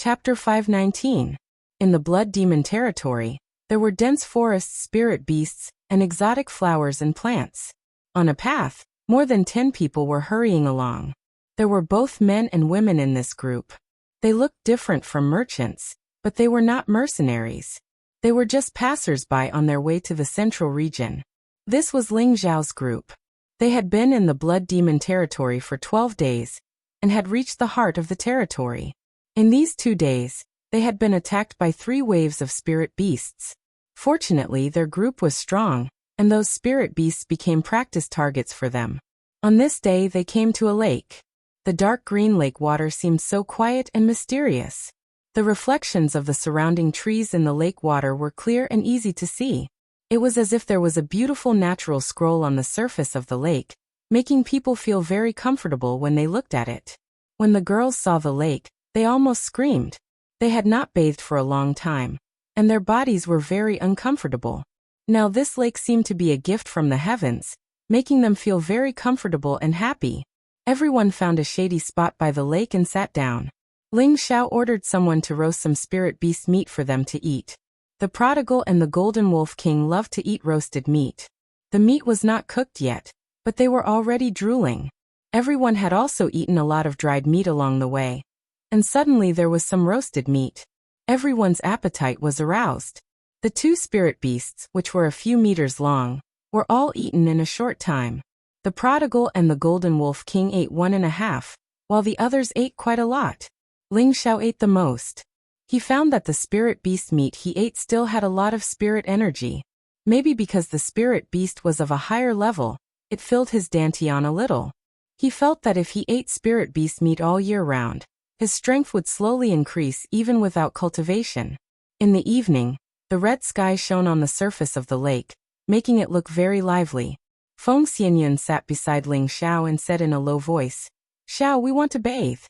Chapter 519. In the Blood Demon territory, there were dense forests, spirit beasts, and exotic flowers and plants. On a path, more than 10 people were hurrying along. There were both men and women in this group. They looked different from merchants, but they were not mercenaries. They were just passers-by on their way to the central region. This was Ling Zhao's group. They had been in the Blood Demon territory for 12 days, and had reached the heart of the territory. In these 2 days, they had been attacked by 3 waves of spirit beasts. Fortunately, their group was strong, and those spirit beasts became practice targets for them. On this day they came to a lake. The dark green lake water seemed so quiet and mysterious. The reflections of the surrounding trees in the lake water were clear and easy to see. It was as if there was a beautiful natural scroll on the surface of the lake, making people feel very comfortable when they looked at it. When the girls saw the lake, they almost screamed. They had not bathed for a long time, and their bodies were very uncomfortable. Now this lake seemed to be a gift from the heavens, making them feel very comfortable and happy. Everyone found a shady spot by the lake and sat down. Ling Zhao ordered someone to roast some spirit beast meat for them to eat. The prodigal and the golden wolf king loved to eat roasted meat. The meat was not cooked yet, but they were already drooling. Everyone had also eaten a lot of dried meat along the way. And suddenly there was some roasted meat. Everyone's appetite was aroused. The 2 spirit beasts, which were a few meters long, were all eaten in a short time. The prodigal and the golden wolf king ate 1.5, while the others ate quite a lot. Ling Zhao ate the most. He found that the spirit beast meat he ate still had a lot of spirit energy. Maybe because the spirit beast was of a higher level, it filled his dantian a little. He felt that if he ate spirit beast meat all year round, his strength would slowly increase even without cultivation. In the evening, the red sky shone on the surface of the lake, making it look very lively. Feng Xianyun sat beside Ling Zhao and said in a low voice, "Zhao, we want to bathe."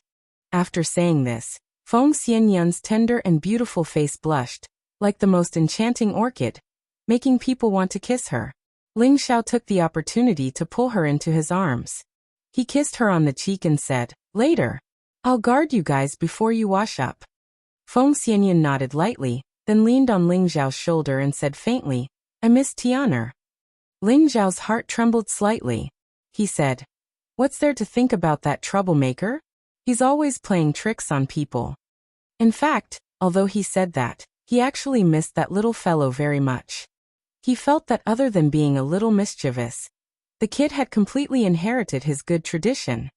After saying this, Feng Xianyun's tender and beautiful face blushed, like the most enchanting orchid, making people want to kiss her. Ling Zhao took the opportunity to pull her into his arms. He kissed her on the cheek and said, "Later. I'll guard you guys before you wash up." Feng Xianyun nodded lightly, then leaned on Ling Zhao's shoulder and said faintly, "I miss Tianer." Ling Zhao's heart trembled slightly. He said, "What's there to think about that troublemaker? He's always playing tricks on people." In fact, although he said that, he actually missed that little fellow very much. He felt that other than being a little mischievous, the kid had completely inherited his good tradition.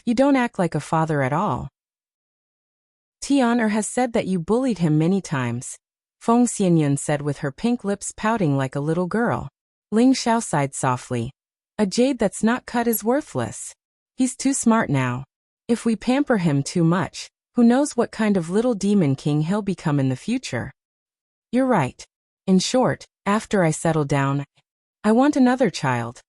You don't act like a father at all. Tianer has said that you bullied him many times," Feng Xianyun said with her pink lips pouting like a little girl. Ling Zhao sighed softly. "A jade that's not cut is worthless. He's too smart now. If we pamper him too much, who knows what kind of little demon king he'll become in the future." "You're right. In short, after I settle down, I want another child,"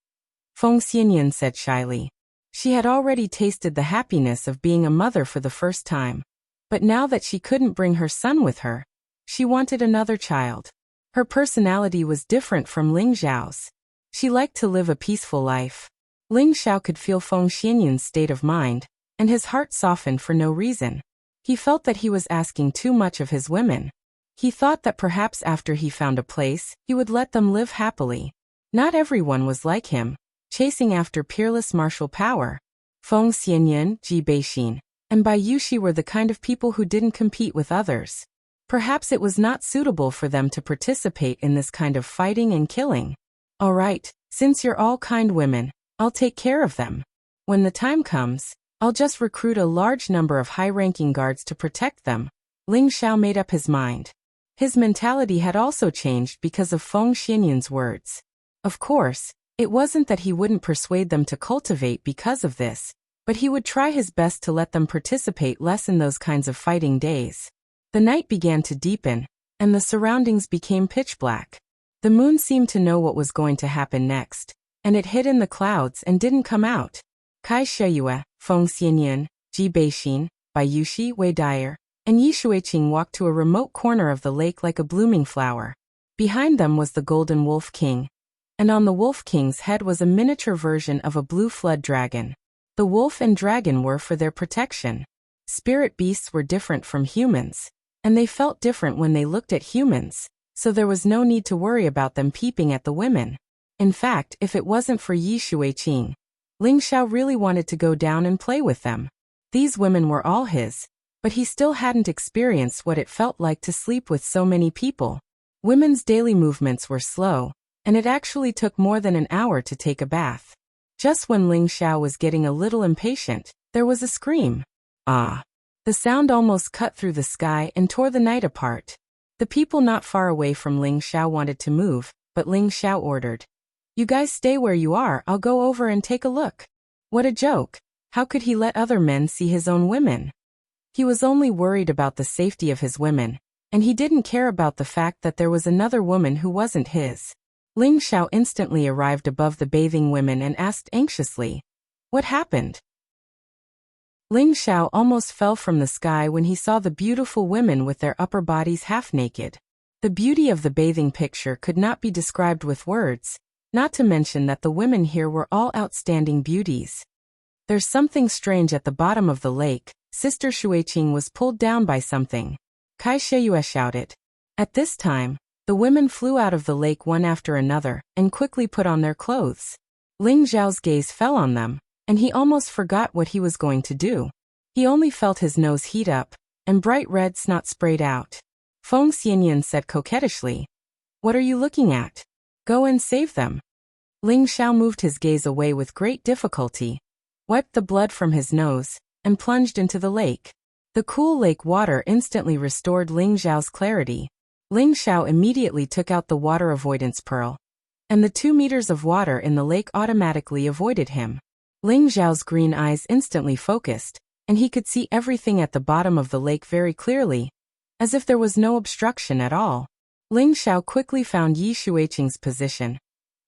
Feng Xianyun said shyly. She had already tasted the happiness of being a mother for the first time. But now that she couldn't bring her son with her, she wanted another child. Her personality was different from Ling Zhao's. She liked to live a peaceful life. Ling Zhao could feel Feng Xianyun's state of mind, and his heart softened for no reason. He felt that he was asking too much of his women. He thought that perhaps after he found a place, he would let them live happily. Not everyone was like him, chasing after peerless martial power. Feng Xianyun, Ji Beixin, and Bai Yuxi were the kind of people who didn't compete with others. Perhaps it was not suitable for them to participate in this kind of fighting and killing. "All right, since you're all kind women, I'll take care of them. When the time comes, I'll just recruit a large number of high-ranking guards to protect them." Ling Zhao made up his mind. His mentality had also changed because of Feng Xianyun's words. Of course, it wasn't that he wouldn't persuade them to cultivate because of this, but he would try his best to let them participate less in those kinds of fighting days. The night began to deepen, and the surroundings became pitch black. The moon seemed to know what was going to happen next, and it hid in the clouds and didn't come out. Kai Sheyue, Feng Xianyun, Ji Beixin, Bai Yuxi, Wei Dyer, and Yi Shuiqing walked to a remote corner of the lake like a blooming flower. Behind them was the Golden Wolf King, and on the Wolf King's head was a miniature version of a blue flood dragon. The wolf and dragon were for their protection. Spirit beasts were different from humans, and they felt different when they looked at humans, so there was no need to worry about them peeping at the women. In fact, if it wasn't for Yi Xueqing, Ling Xiao really wanted to go down and play with them. These women were all his, but he still hadn't experienced what it felt like to sleep with so many people. Women's daily movements were slow, and it actually took more than an hour to take a bath. Just when Ling Xiao was getting a little impatient, there was a scream. Ah! The sound almost cut through the sky and tore the night apart. The people not far away from Ling Xiao wanted to move, but Ling Xiao ordered, "You guys stay where you are, I'll go over and take a look." What a joke! How could he let other men see his own women? He was only worried about the safety of his women, and he didn't care about the fact that there was another woman who wasn't his. Ling Xiao instantly arrived above the bathing women and asked anxiously, "What happened?" Ling Xiao almost fell from the sky when he saw the beautiful women with their upper bodies half naked. The beauty of the bathing picture could not be described with words, not to mention that the women here were all outstanding beauties. "There's something strange at the bottom of the lake," Sister Xueqing was pulled down by something. Kai Sheyue shouted. At this time, the women flew out of the lake one after another, and quickly put on their clothes. Ling Xiao's gaze fell on them, and he almost forgot what he was going to do. He only felt his nose heat up, and bright red snot sprayed out. Feng Xianyan said coquettishly, "What are you looking at? Go and save them." Ling Xiao moved his gaze away with great difficulty, wiped the blood from his nose, and plunged into the lake. The cool lake water instantly restored Ling Xiao's clarity. Ling Xiao immediately took out the water avoidance pearl, and the 2 meters of water in the lake automatically avoided him. Ling Xiao's green eyes instantly focused, and he could see everything at the bottom of the lake very clearly, as if there was no obstruction at all. Ling Xiao quickly found Yi Xueqing's position,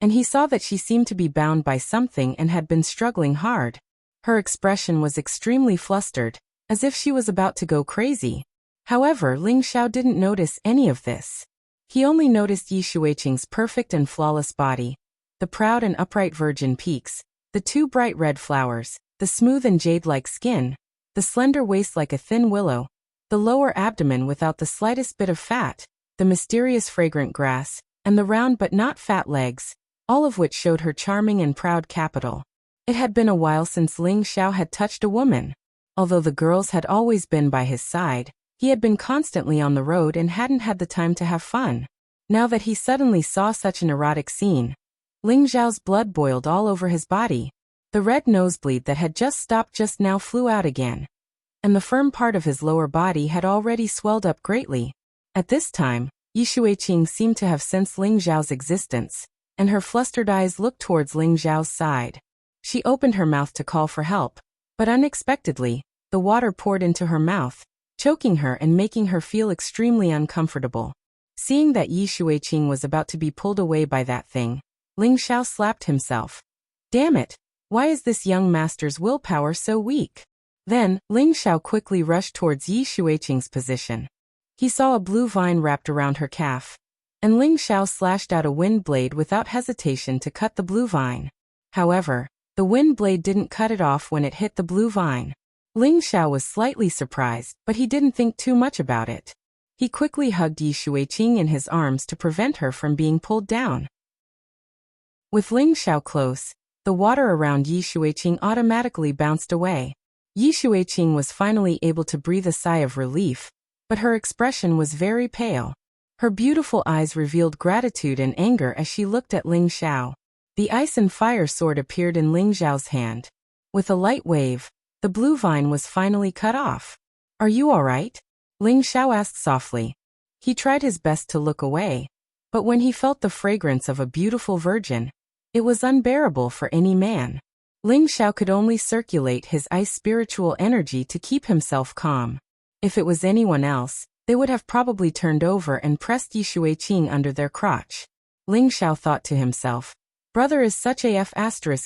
and he saw that she seemed to be bound by something and had been struggling hard. Her expression was extremely flustered, as if she was about to go crazy. However, Ling Xiao didn't notice any of this. He only noticed Yi Xueqing's perfect and flawless body, the proud and upright virgin peaks, the 2 bright red flowers, the smooth and jade-like skin, the slender waist like a thin willow, the lower abdomen without the slightest bit of fat, the mysterious fragrant grass, and the round but not fat legs, all of which showed her charming and proud capital. It had been a while since Ling Xiao had touched a woman. Although the girls had always been by his side, he had been constantly on the road and hadn't had the time to have fun. Now that he suddenly saw such an erotic scene, Ling Xiao's blood boiled all over his body. The red nosebleed that had just stopped just now flew out again, and the firm part of his lower body had already swelled up greatly. At this time, Yi Xueqing seemed to have sensed Ling Xiao's existence, and her flustered eyes looked towards Ling Xiao's side. She opened her mouth to call for help, but unexpectedly, the water poured into her mouth, choking her and making her feel extremely uncomfortable. Seeing that Yi Xueqing was about to be pulled away by that thing, Ling Xiao slapped himself. Damn it! Why is this young master's willpower so weak? Then, Ling Xiao quickly rushed towards Yi Xueqing's position. He saw a blue vine wrapped around her calf, and Ling Xiao slashed out a wind blade without hesitation to cut the blue vine. However, the wind blade didn't cut it off when it hit the blue vine. Ling Xiao was slightly surprised, but he didn't think too much about it. He quickly hugged Yi Xueqing in his arms to prevent her from being pulled down. With Ling Xiao close, the water around Yi Xueqing automatically bounced away. Yi Xueqing was finally able to breathe a sigh of relief, but her expression was very pale. Her beautiful eyes revealed gratitude and anger as she looked at Ling Xiao. The ice and fire sword appeared in Ling Xiao's hand. With a light wave, the blue vine was finally cut off. "Are you all right?" Ling Xiao asked softly. He tried his best to look away, but when he felt the fragrance of a beautiful virgin, it was unbearable for any man. Ling Xiao could only circulate his ice spiritual energy to keep himself calm. If it was anyone else, they would have probably turned over and pressed Yi Xueqing under their crotch. Ling Xiao thought to himself, "Brother is such a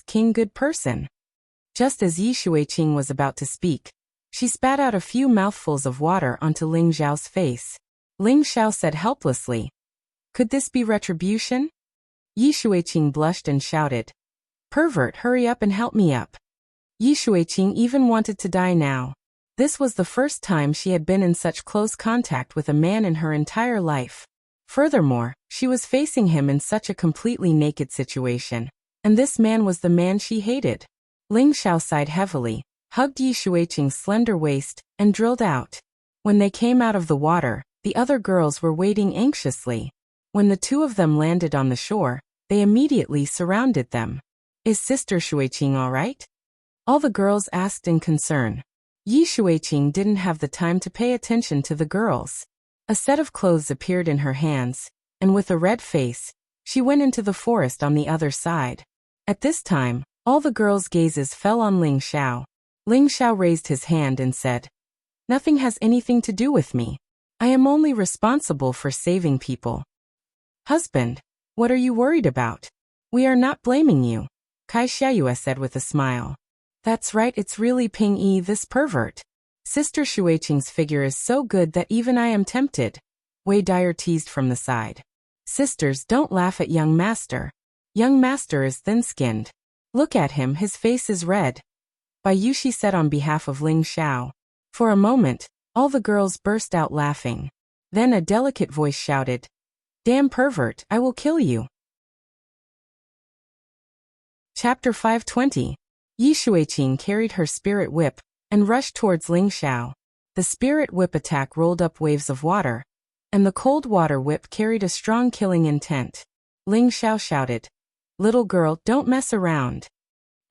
*king good person." Just as Yi Xueqing was about to speak, she spat out a few mouthfuls of water onto Ling Xiao's face. Ling Xiao said helplessly, "Could this be retribution?" Yi Xueqing blushed and shouted, "Pervert, hurry up and help me up." Yi Xueqing even wanted to die now. This was the first time she had been in such close contact with a man in her entire life. Furthermore, she was facing him in such a completely naked situation. And this man was the man she hated. Ling Xiao sighed heavily, hugged Yi Shuiqing's slender waist, and drilled out. When they came out of the water, the other girls were waiting anxiously. When the two of them landed on the shore, they immediately surrounded them. Is Sister Shuiqing all right? All the girls asked in concern. Yi Shuiqing didn't have the time to pay attention to the girls. A set of clothes appeared in her hands, and with a red face, she went into the forest on the other side. At this time, all the girls' gazes fell on Ling Xiao. Ling Xiao raised his hand and said, "Nothing has anything to do with me. I am only responsible for saving people." "Husband, what are you worried about? We are not blaming you," Kai Xiayue said with a smile. "That's right, it's really Ping Yi, this pervert. Sister Shuiqing's figure is so good that even I am tempted," Wei Dyer teased from the side. "Sisters, don't laugh at young master. Young master is thin-skinned. Look at him, his face is red," Bai Yushi said on behalf of Ling Xiao. For a moment, all the girls burst out laughing. Then a delicate voice shouted, "Damn pervert, I will kill you." Chapter 520. Yi Shuiqing carried her spirit whip and rushed towards Ling Xiao. The spirit whip attack rolled up waves of water, and the cold water whip carried a strong killing intent. Ling Xiao shouted, "Little girl, don't mess around."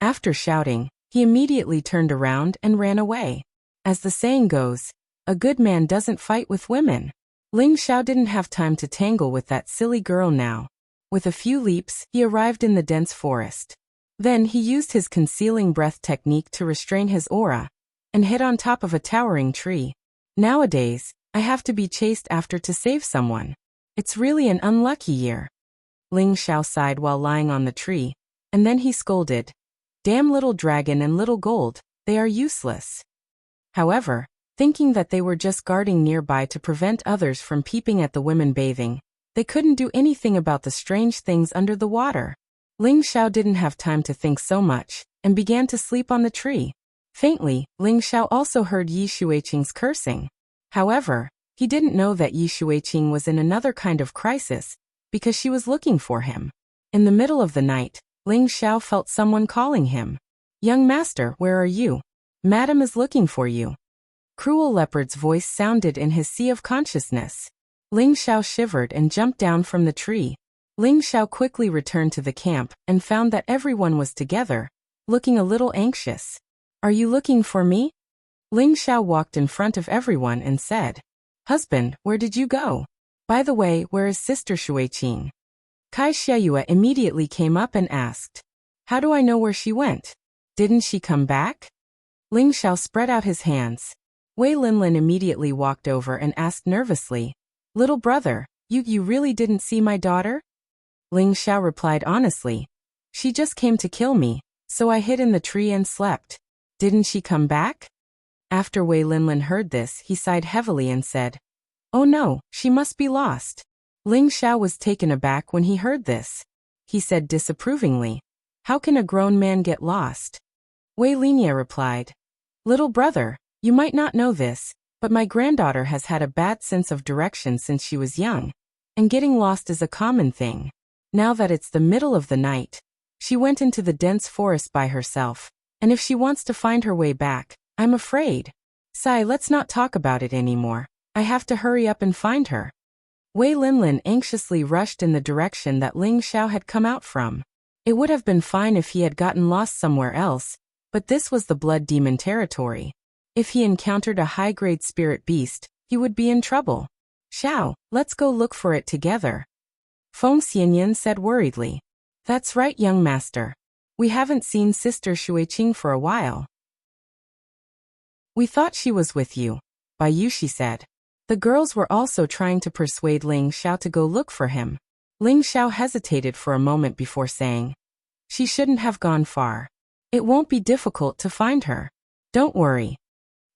After shouting, he immediately turned around and ran away. As the saying goes, a good man doesn't fight with women. Ling Xiao didn't have time to tangle with that silly girl now. With a few leaps, he arrived in the dense forest. Then he used his concealing breath technique to restrain his aura, and hid on top of a towering tree. Nowadays, I have to be chased after to save someone. It's really an unlucky year. Ling Xiao sighed while lying on the tree, and then he scolded, "Damn little dragon and little gold, they are useless." However, thinking that they were just guarding nearby to prevent others from peeping at the women bathing, they couldn't do anything about the strange things under the water. Ling Xiao didn't have time to think so much, and began to sleep on the tree. Faintly, Ling Xiao also heard Yi Shuiqing's cursing. However, he didn't know that Yi Shuiqing was in another kind of crisis, because she was looking for him. In the middle of the night, Ling Xiao felt someone calling him. "Young master, where are you? Madam is looking for you." Cruel Leopard's voice sounded in his sea of consciousness. Ling Xiao shivered and jumped down from the tree. Ling Xiao quickly returned to the camp and found that everyone was together, looking a little anxious. "Are you looking for me?" Ling Xiao walked in front of everyone and said, "Husband, where did you go? By the way, where is Sister Shuiqing?" Kai Xiayue immediately came up and asked, "How do I know where she went? Didn't she come back?" Ling Xiao spread out his hands. Wei Linlin immediately walked over and asked nervously, "Little brother, you really didn't see my daughter?" Ling Xiao replied honestly, "She just came to kill me, so I hid in the tree and slept. Didn't she come back?" After Wei Linlin heard this, he sighed heavily and said, "Oh no, she must be lost." Ling Xiao was taken aback when he heard this. He said disapprovingly, "How can a grown man get lost?" Wei Linia replied, "Little brother, you might not know this, but my granddaughter has had a bad sense of direction since she was young, and getting lost is a common thing. Now that it's the middle of the night, she went into the dense forest by herself, and if she wants to find her way back, I'm afraid. Sai, let's not talk about it anymore. I have to hurry up and find her." Wei Linlin anxiously rushed in the direction that Ling Xiao had come out from. It would have been fine if he had gotten lost somewhere else, but this was the blood demon territory. If he encountered a high-grade spirit beast, he would be in trouble. "Xiao, let's go look for it together," Feng Xianyan said worriedly. "That's right, young master. We haven't seen Sister Shuiqing for a while." "We thought she was with you," Bai Yushi said. The girls were also trying to persuade Ling Xiao to go look for him. Ling Xiao hesitated for a moment before saying, "She shouldn't have gone far. It won't be difficult to find her. Don't worry."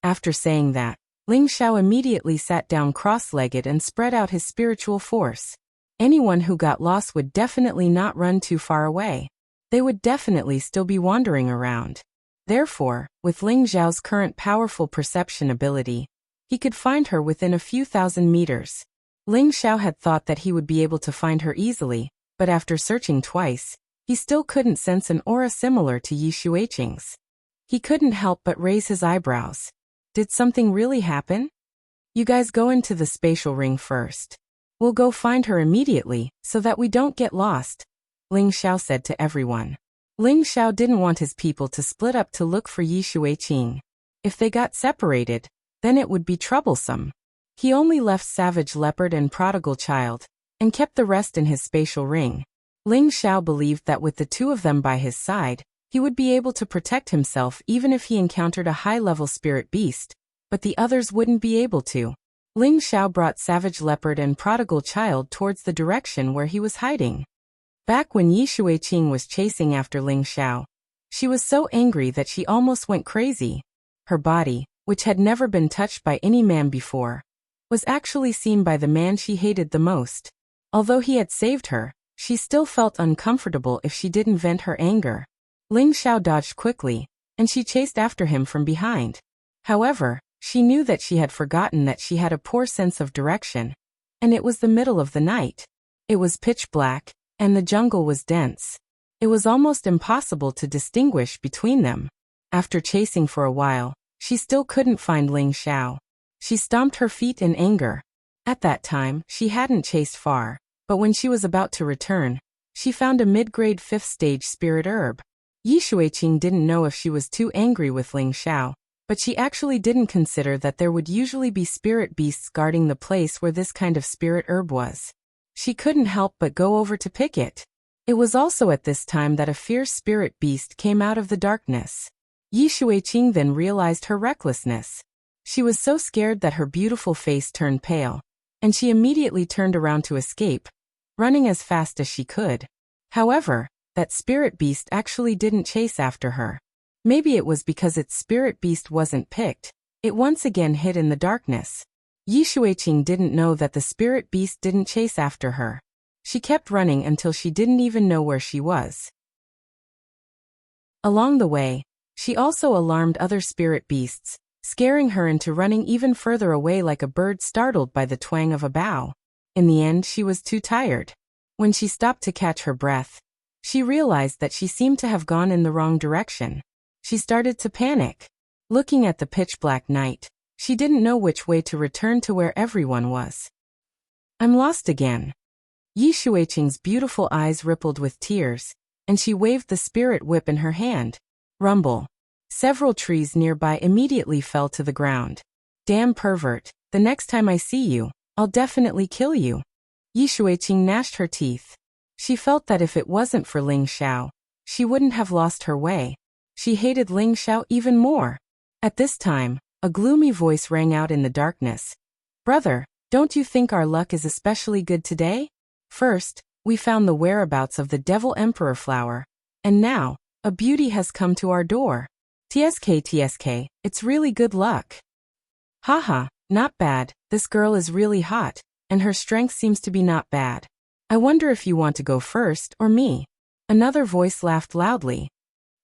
After saying that, Ling Xiao immediately sat down cross-legged and spread out his spiritual force. Anyone who got lost would definitely not run too far away. They would definitely still be wandering around. Therefore, with Ling Xiao's current powerful perception ability, he could find her within a few thousand meters. Ling Xiao had thought that he would be able to find her easily, but after searching twice, he still couldn't sense an aura similar to Yi Xueqing's. He couldn't help but raise his eyebrows. Did something really happen? You guys go into the spatial ring first. We'll go find her immediately, so that we don't get lost, Ling Xiao said to everyone. Ling Xiao didn't want his people to split up to look for Yi Xueqing. If they got separated, then it would be troublesome. He only left Savage Leopard and Prodigal Child, and kept the rest in his spatial ring. Ling Xiao believed that with the two of them by his side, he would be able to protect himself even if he encountered a high-level spirit beast, but the others wouldn't be able to. Ling Xiao brought Savage Leopard and Prodigal Child towards the direction where he was hiding. Back when Yi Xueqing was chasing after Ling Xiao, she was so angry that she almost went crazy. Her body, which had never been touched by any man before, was actually seen by the man she hated the most. Although he had saved her, she still felt uncomfortable if she didn't vent her anger. Ling Xiao dodged quickly, and she chased after him from behind. However, she knew that she had forgotten that she had a poor sense of direction, and it was the middle of the night. It was pitch black, and the jungle was dense. It was almost impossible to distinguish between them. After chasing for a while, she still couldn't find Ling Xiao. She stomped her feet in anger. At that time, she hadn't chased far, but when she was about to return, she found a mid-grade 5th stage spirit herb. Yi Xueqing didn't know if she was too angry with Ling Xiao, but she actually didn't consider that there would usually be spirit beasts guarding the place where this kind of spirit herb was. She couldn't help but go over to pick it. It was also at this time that a fierce spirit beast came out of the darkness. Yi Xueqing then realized her recklessness. She was so scared that her beautiful face turned pale, and she immediately turned around to escape, running as fast as she could. However, that spirit beast actually didn't chase after her. Maybe it was because its spirit beast wasn't picked. It once again hid in the darkness. Yi Xueqing didn't know that the spirit beast didn't chase after her. She kept running until she didn't even know where she was. Along the way, she also alarmed other spirit beasts, scaring her into running even further away like a bird startled by the twang of a bough. In the end, she was too tired. When she stopped to catch her breath, she realized that she seemed to have gone in the wrong direction. She started to panic. Looking at the pitch-black night, she didn't know which way to return to where everyone was. I'm lost again. Yi Xueqing's beautiful eyes rippled with tears, and she waved the spirit whip in her hand. Rumble. Several trees nearby immediately fell to the ground. Damn pervert, the next time I see you, I'll definitely kill you. Yi Xueqing gnashed her teeth. She felt that if it wasn't for Ling Xiao, she wouldn't have lost her way. She hated Ling Xiao even more. At this time, a gloomy voice rang out in the darkness. Brother, don't you think our luck is especially good today? First, we found the whereabouts of the Devil Emperor flower, and now, a beauty has come to our door. TSK, it's really good luck. Haha, not bad, this girl is really hot, and her strength seems to be not bad. I wonder if you want to go first or me. Another voice laughed loudly.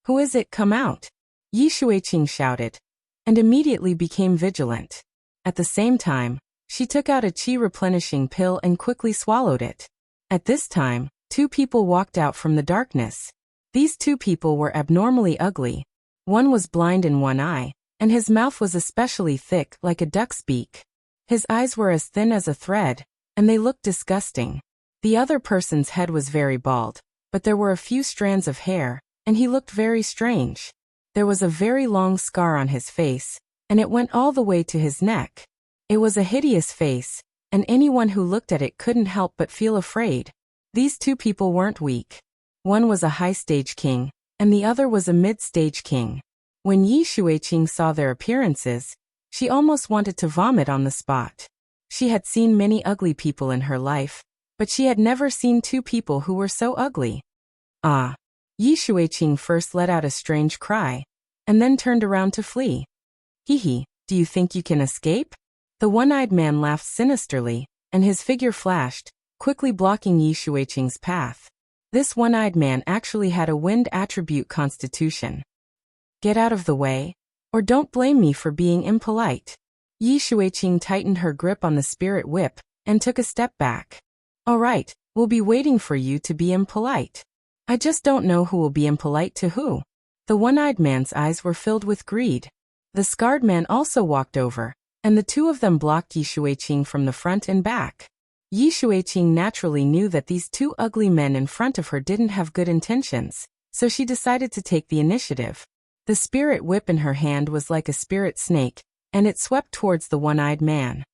Who is it? Come out. Yi Xueqing shouted, and immediately became vigilant. At the same time, she took out a qi replenishing pill and quickly swallowed it. At this time, two people walked out from the darkness. These two people were abnormally ugly. One was blind in one eye, and his mouth was especially thick like a duck's beak. His eyes were as thin as a thread, and they looked disgusting. The other person's head was very bald, but there were a few strands of hair, and he looked very strange. There was a very long scar on his face, and it went all the way to his neck. It was a hideous face, and anyone who looked at it couldn't help but feel afraid. These two people weren't weak. One was a high-stage king, and the other was a mid-stage king. When Yi Xueqing saw their appearances, she almost wanted to vomit on the spot. She had seen many ugly people in her life, but she had never seen two people who were so ugly. Ah! Yi Xueqing first let out a strange cry, and then turned around to flee. Hee, do you think you can escape? The one-eyed man laughed sinisterly, and his figure flashed, quickly blocking Yi Xueqing's path. This one-eyed man actually had a wind attribute constitution. Get out of the way. Or don't blame me for being impolite. Yi Shuiqing tightened her grip on the spirit whip and took a step back. All right, we'll be waiting for you to be impolite. I just don't know who will be impolite to who. The one-eyed man's eyes were filled with greed. The scarred man also walked over, and the two of them blocked Yi Shuiqing from the front and back. Yi Shuiqing naturally knew that these two ugly men in front of her didn't have good intentions, so she decided to take the initiative. The spirit whip in her hand was like a spirit snake, and it swept towards the one-eyed man.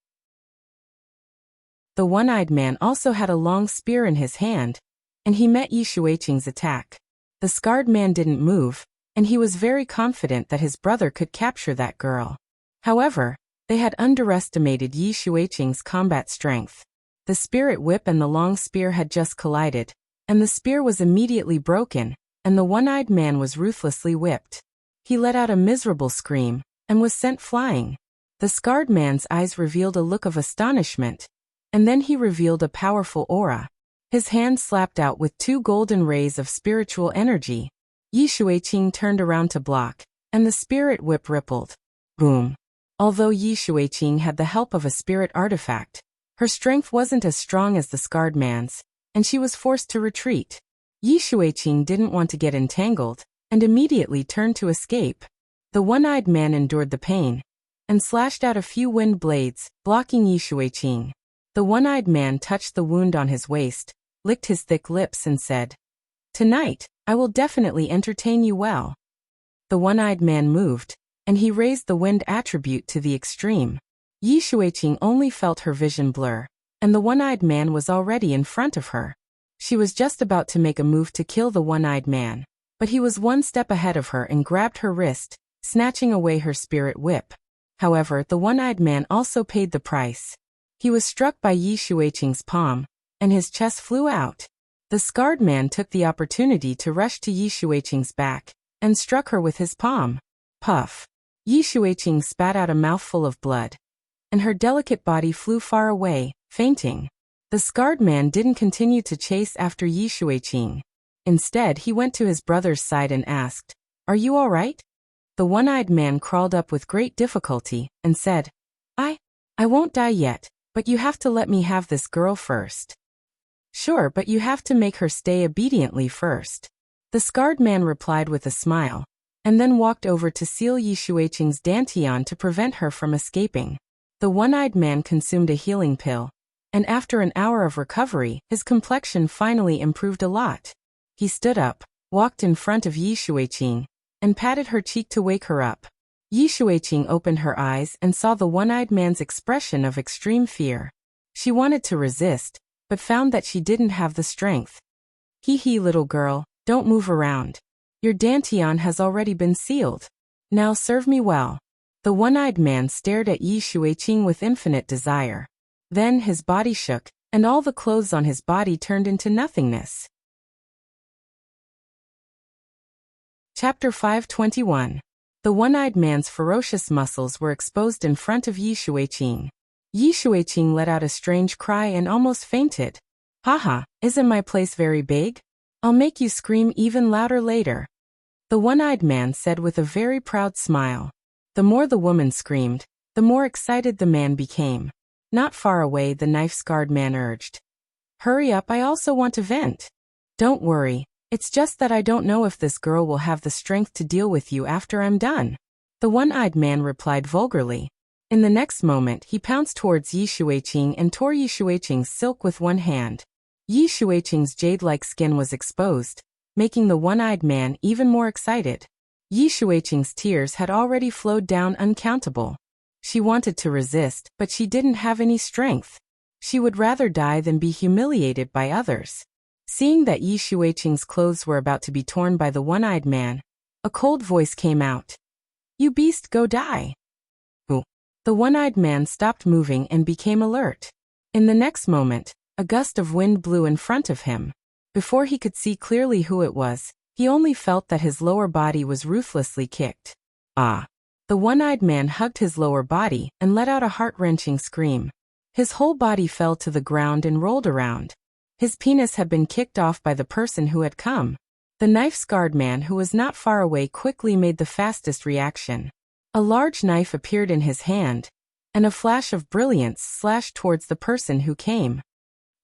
The one-eyed man also had a long spear in his hand, and he met Yi Shuiqing's attack. The scarred man didn't move, and he was very confident that his brother could capture that girl. However, they had underestimated Yi Shuiqing's combat strength. The spirit whip and the long spear had just collided, and the spear was immediately broken, and the one-eyed man was ruthlessly whipped. He let out a miserable scream, and was sent flying. The scarred man's eyes revealed a look of astonishment, and then he revealed a powerful aura. His hand slapped out with two golden rays of spiritual energy. Yi Shuiqing turned around to block, and the spirit whip rippled. Boom. Although Yi Shuiqing had the help of a spirit artifact, her strength wasn't as strong as the scarred man's, and she was forced to retreat. Yi Shuiqing didn't want to get entangled, and immediately turned to escape. The one-eyed man endured the pain, and slashed out a few wind blades, blocking Yi Shuiqing. The one-eyed man touched the wound on his waist, licked his thick lips and said, "Tonight, I will definitely entertain you well." The one-eyed man moved, and he raised the wind attribute to the extreme. Yi Shuiqing only felt her vision blur, and the one-eyed man was already in front of her. She was just about to make a move to kill the one-eyed man, but he was one step ahead of her and grabbed her wrist, snatching away her spirit whip. However, the one-eyed man also paid the price. He was struck by Yi Shuiqing's palm, and his chest flew out. The scarred man took the opportunity to rush to Yi Shuiqing's back, and struck her with his palm. Puff. Yi Shuiqing spat out a mouthful of blood, and her delicate body flew far away, fainting. The scarred man didn't continue to chase after Yi Shuiqing. Instead, he went to his brother's side and asked, "Are you all right?" The one-eyed man crawled up with great difficulty, and said, I won't die yet, but you have to let me have this girl first." "Sure, but you have to make her stay obediently first." The scarred man replied with a smile, and then walked over to seal Yi Shuiqing's dantian to prevent her from escaping. The one-eyed man consumed a healing pill, and after an hour of recovery, his complexion finally improved a lot. He stood up, walked in front of Yi Shuiqing, and patted her cheek to wake her up. Yi Shuiqing opened her eyes and saw the one-eyed man's expression of extreme fear. She wanted to resist, but found that she didn't have the strength. "Hee, little girl, don't move around. Your dantian has already been sealed. Now serve me well." The one-eyed man stared at Yi Shuiqing with infinite desire. Then his body shook, and all the clothes on his body turned into nothingness. Chapter 521. The one-eyed man's ferocious muscles were exposed in front of Yi Shuiqing. Yi Shuiqing let out a strange cry and almost fainted. "Haha, isn't my place very big? I'll make you scream even louder later," the one-eyed man said with a very proud smile. The more the woman screamed, the more excited the man became. Not far away, the knife-scarred man urged, "Hurry up, I also want to vent." "Don't worry. It's just that I don't know if this girl will have the strength to deal with you after I'm done," the one-eyed man replied vulgarly. In the next moment, he pounced towards Yi Shuiqing and tore Yi Shuiqing's silk with one hand. Yi Shuiqing's jade-like skin was exposed, making the one-eyed man even more excited. Yi Shuiqing's tears had already flowed down uncountable. She wanted to resist, but she didn't have any strength. She would rather die than be humiliated by others. Seeing that Yi Shuiqing's clothes were about to be torn by the one-eyed man, a cold voice came out. "You beast, go die." Ooh. The one-eyed man stopped moving and became alert. In the next moment, a gust of wind blew in front of him. Before he could see clearly who it was, he only felt that his lower body was ruthlessly kicked. Ah! The one-eyed man hugged his lower body and let out a heart-wrenching scream. His whole body fell to the ground and rolled around. His penis had been kicked off by the person who had come. The knife-scarred man who was not far away quickly made the fastest reaction. A large knife appeared in his hand, and a flash of brilliance slashed towards the person who came.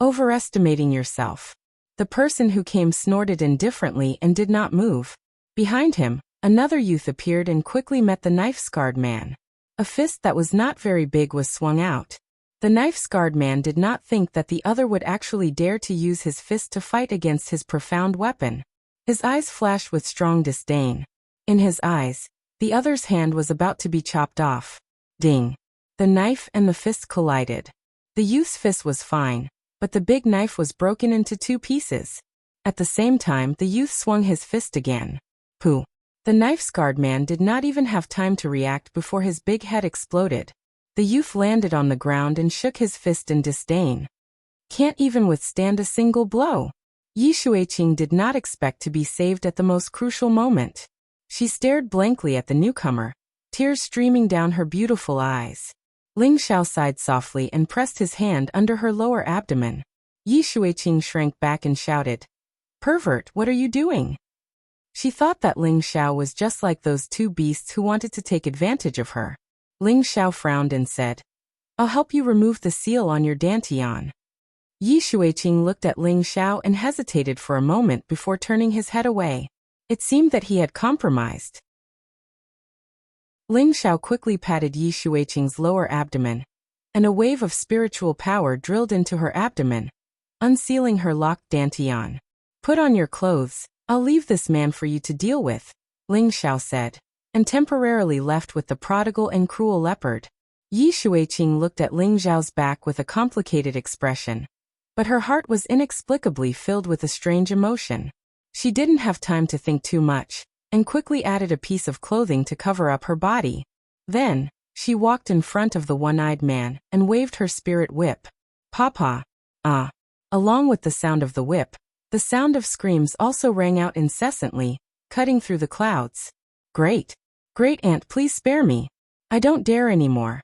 Overestimating yourself. The person who came snorted indifferently and did not move. Behind him, another youth appeared and quickly met the knife-scarred man. A fist that was not very big was swung out. The knife-scarred man did not think that the other would actually dare to use his fist to fight against his profound weapon. His eyes flashed with strong disdain. In his eyes, the other's hand was about to be chopped off. Ding! The knife and the fist collided. The youth's fist was fine, but the big knife was broken into 2 pieces. At the same time, the youth swung his fist again. Pooh! The knife-scarred man did not even have time to react before his big head exploded. The youth landed on the ground and shook his fist in disdain. Can't even withstand a single blow. Yi Shuiqing did not expect to be saved at the most crucial moment. She stared blankly at the newcomer, tears streaming down her beautiful eyes. Ling Xiao sighed softly and pressed his hand under her lower abdomen. Yi Shuiqing shrank back and shouted, "Pervert, what are you doing?" She thought that Ling Xiao was just like those 2 beasts who wanted to take advantage of her. Ling Xiao frowned and said, "I'll help you remove the seal on your dantian." Yi Shuiqing looked at Ling Xiao and hesitated for a moment before turning his head away. It seemed that he had compromised. Ling Xiao quickly patted Yi Shuiqing's lower abdomen, and a wave of spiritual power drilled into her abdomen, unsealing her locked dantian. "Put on your clothes, I'll leave this man for you to deal with," Ling Xiao said, and temporarily left with the prodigal and cruel leopard. Yi Shuiqing looked at Ling Xiao's back with a complicated expression, but her heart was inexplicably filled with a strange emotion. She didn't have time to think too much, and quickly added a piece of clothing to cover up her body. Then, she walked in front of the one-eyed man and waved her spirit whip. "Papa! Ah!" Along with the sound of the whip, the sound of screams also rang out incessantly, cutting through the clouds. "Great! Great aunt, please spare me. I don't dare anymore."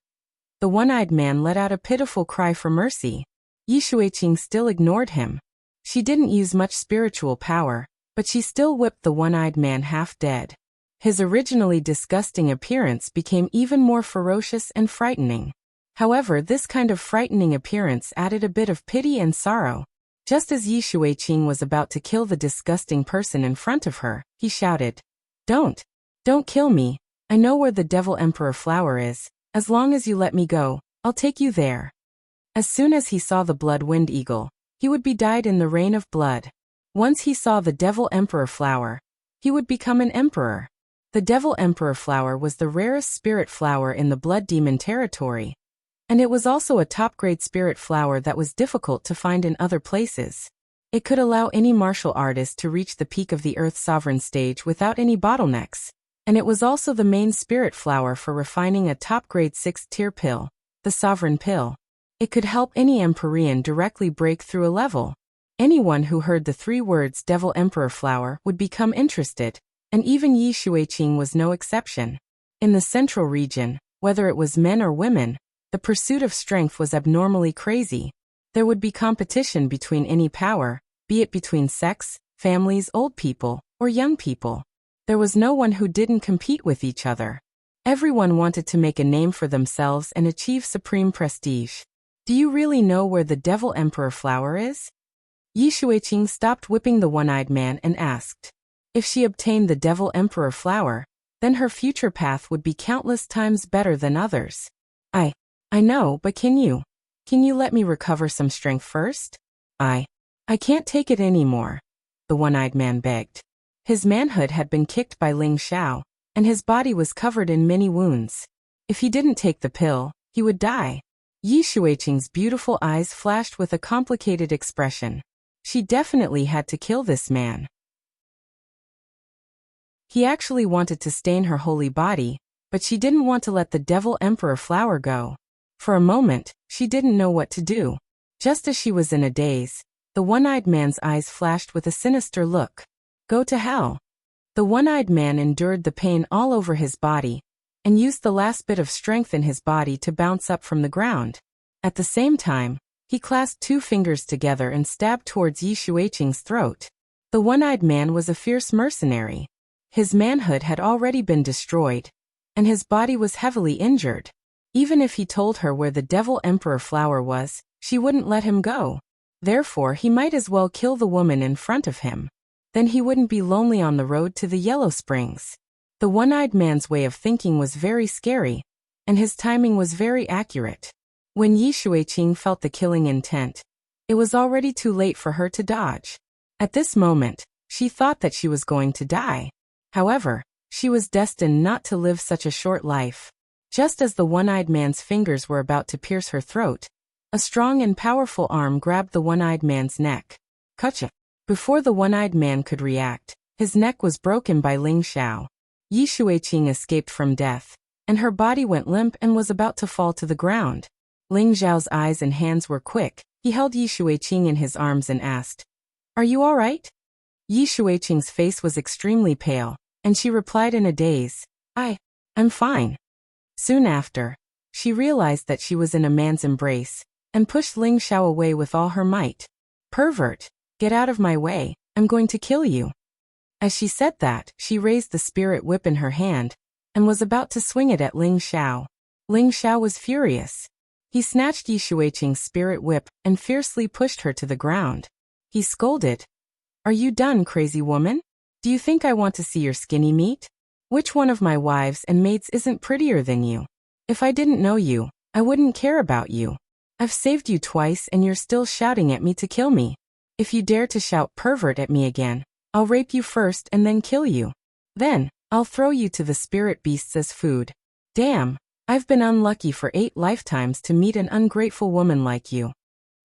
The one-eyed man let out a pitiful cry for mercy. Yi Shuiqing still ignored him. She didn't use much spiritual power, but she still whipped the one-eyed man half dead. His originally disgusting appearance became even more ferocious and frightening. However, this kind of frightening appearance added a bit of pity and sorrow. Just as Yi Shuiqing was about to kill the disgusting person in front of her, he shouted, Don't kill me. I know where the Devil Emperor flower is. As long as you let me go, I'll take you there." As soon as he saw the blood wind eagle, he would be dyed in the rain of blood. Once he saw the Devil Emperor flower, he would become an emperor. The Devil Emperor flower was the rarest spirit flower in the Blood Demon territory, and it was also a top-grade spirit flower that was difficult to find in other places. It could allow any martial artist to reach the peak of the Earth Sovereign stage without any bottlenecks, and it was also the main spirit flower for refining a top-grade 6th-tier pill, the Sovereign Pill. It could help any Empyrean directly break through a level. Anyone who heard the 3 words Devil Emperor flower would become interested, and even Yi Shuiqing was no exception. In the central region, whether it was men or women, the pursuit of strength was abnormally crazy. There would be competition between any power, be it between sex, families, old people, or young people. There was no one who didn't compete with each other. Everyone wanted to make a name for themselves and achieve supreme prestige. "Do you really know where the Devil Emperor flower is?" Yi Shuiqing stopped whipping the one-eyed man and asked. If she obtained the Devil Emperor flower, then her future path would be countless times better than others. I know, but can you let me recover some strength first? I can't take it anymore," the one-eyed man begged. His manhood had been kicked by Ling Xiao, and his body was covered in many wounds. If he didn't take the pill, he would die. Yi Shuiqing's beautiful eyes flashed with a complicated expression. She definitely had to kill this man. He actually wanted to stain her holy body, but she didn't want to let the Devil Emperor flower go. For a moment, she didn't know what to do. Just as she was in a daze, the one-eyed man's eyes flashed with a sinister look. "Go to hell." The one-eyed man endured the pain all over his body, and used the last bit of strength in his body to bounce up from the ground. At the same time, he clasped 2 fingers together and stabbed towards Yi Shuiqing's throat. The one-eyed man was a fierce mercenary. His manhood had already been destroyed, and his body was heavily injured. Even if he told her where the Devil Emperor flower was, she wouldn't let him go. Therefore, he might as well kill the woman in front of him. Then he wouldn't be lonely on the road to the Yellow Springs. The one-eyed man's way of thinking was very scary, and his timing was very accurate. When Yi Shuiqing felt the killing intent, it was already too late for her to dodge. At this moment, she thought that she was going to die. However, she was destined not to live such a short life. Just as the one-eyed man's fingers were about to pierce her throat, a strong and powerful arm grabbed the one-eyed man's neck. Gotcha! Before the one-eyed man could react, his neck was broken by Ling Xiao. Yi Shuiqing escaped from death, and her body went limp and was about to fall to the ground. Ling Xiao's eyes and hands were quick. He held Yi Shuiqing in his arms and asked, "Are you all right?" Yi Shuiqing's face was extremely pale, and she replied in a daze, I'm fine." Soon after, she realized that she was in a man's embrace, and pushed Ling Xiao away with all her might. "Pervert, get out of my way, I'm going to kill you." As she said that, she raised the spirit whip in her hand, and was about to swing it at Ling Xiao. Ling Xiao was furious. He snatched Yi Shuiqing's spirit whip and fiercely pushed her to the ground. He scolded, "Are you done, crazy woman? Do you think I want to see your skinny meat? Which one of my wives and maids isn't prettier than you? If I didn't know you, I wouldn't care about you. I've saved you twice and you're still shouting at me to kill me. If you dare to shout pervert at me again, I'll rape you first and then kill you. Then, I'll throw you to the spirit beasts as food. Damn, I've been unlucky for 8 lifetimes to meet an ungrateful woman like you."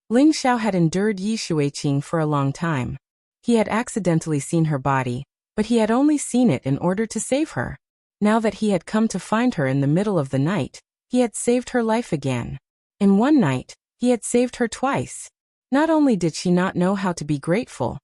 Ling Xiao had endured Yi Shuiqing for a long time. He had accidentally seen her body, but he had only seen it in order to save her. Now that he had come to find her in the middle of the night, he had saved her life again. In one night, he had saved her twice. Not only did she not know how to be grateful,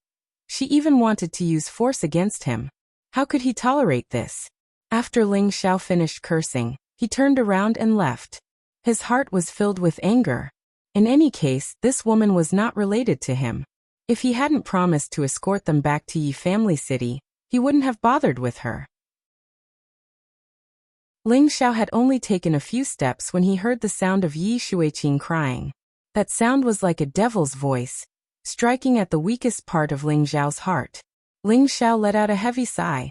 she even wanted to use force against him. How could he tolerate this? After Ling Xiao finished cursing, he turned around and left. His heart was filled with anger. In any case, this woman was not related to him. If he hadn't promised to escort them back to Yi Family City, he wouldn't have bothered with her. Ling Xiao had only taken a few steps when he heard the sound of Yi Shuiqing crying. That sound was like a devil's voice, striking at the weakest part of Ling Xiao's heart. Ling Xiao let out a heavy sigh.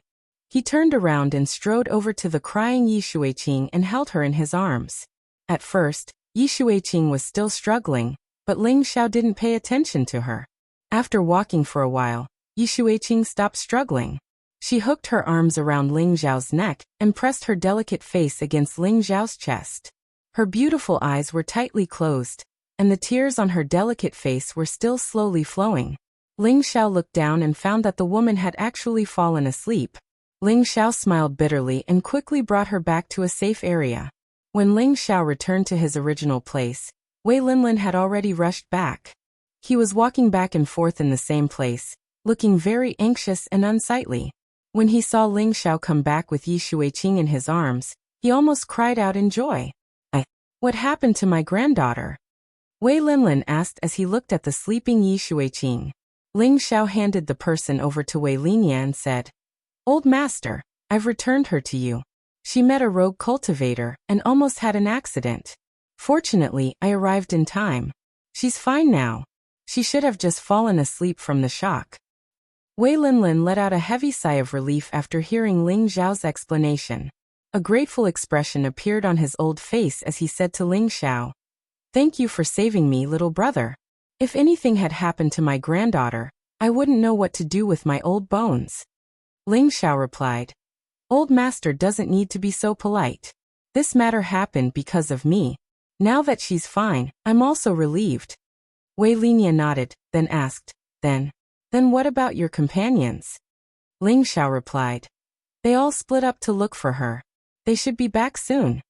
He turned around and strode over to the crying Yi Shuiqing and held her in his arms. At first, Yi Shuiqing was still struggling, but Ling Xiao didn't pay attention to her. After walking for a while, Yi Shuiqing stopped struggling. She hooked her arms around Ling Xiao's neck and pressed her delicate face against Ling Xiao's chest. Her beautiful eyes were tightly closed, and the tears on her delicate face were still slowly flowing. Ling Xiao looked down and found that the woman had actually fallen asleep. Ling Xiao smiled bitterly and quickly brought her back to a safe area. When Ling Xiao returned to his original place, Wei Linlin had already rushed back. He was walking back and forth in the same place, looking very anxious and unsightly. When he saw Ling Xiao come back with Yi Shuiqing in his arms, he almost cried out in joy. What happened to my granddaughter?" Wei Linlin asked as he looked at the sleeping Yi Shuiqing. Ling Xiao handed the person over to Wei Linya and said, "Old master, I've returned her to you. She met a rogue cultivator and almost had an accident. Fortunately, I arrived in time. She's fine now. She should have just fallen asleep from the shock." Wei Linlin let out a heavy sigh of relief after hearing Ling Xiao's explanation. A grateful expression appeared on his old face as he said to Ling Xiao, "Thank you for saving me, little brother. If anything had happened to my granddaughter, I wouldn't know what to do with my old bones." Ling Xiao replied, "Old master doesn't need to be so polite. This matter happened because of me. Now that she's fine, I'm also relieved." Wei Linya nodded, then asked, Then what about your companions?" Ling Xiao replied, "They all split up to look for her. They should be back soon."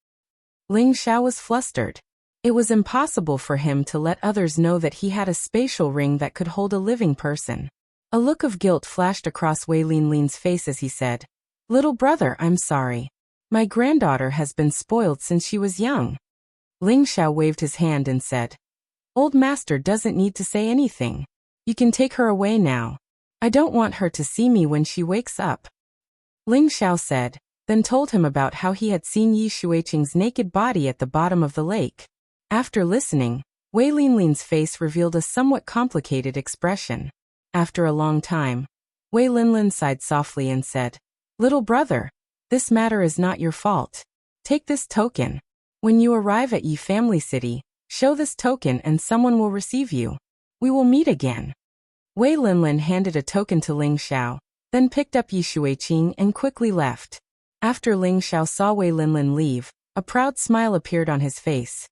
Ling Xiao was flustered. It was impossible for him to let others know that he had a spatial ring that could hold a living person. A look of guilt flashed across Wei Linlin's face as he said, "Little brother, I'm sorry. My granddaughter has been spoiled since she was young." Ling Xiao waved his hand and said, "Old master doesn't need to say anything. You can take her away now. I don't want her to see me when she wakes up. Ling Xiao said, then told him about how he had seen Yi Shuiqing's naked body at the bottom of the lake. After listening, Wei Linlin's face revealed a somewhat complicated expression. After a long time, Wei Linlin sighed softly and said, Little brother, this matter is not your fault. Take this token. When you arrive at Yi Family City, show this token and someone will receive you. We will meet again. Wei Linlin handed a token to Ling Xiao, then picked up Yi Shuiqing and quickly left. After Ling Xiao saw Wei Linlin leave, a proud smile appeared on his face.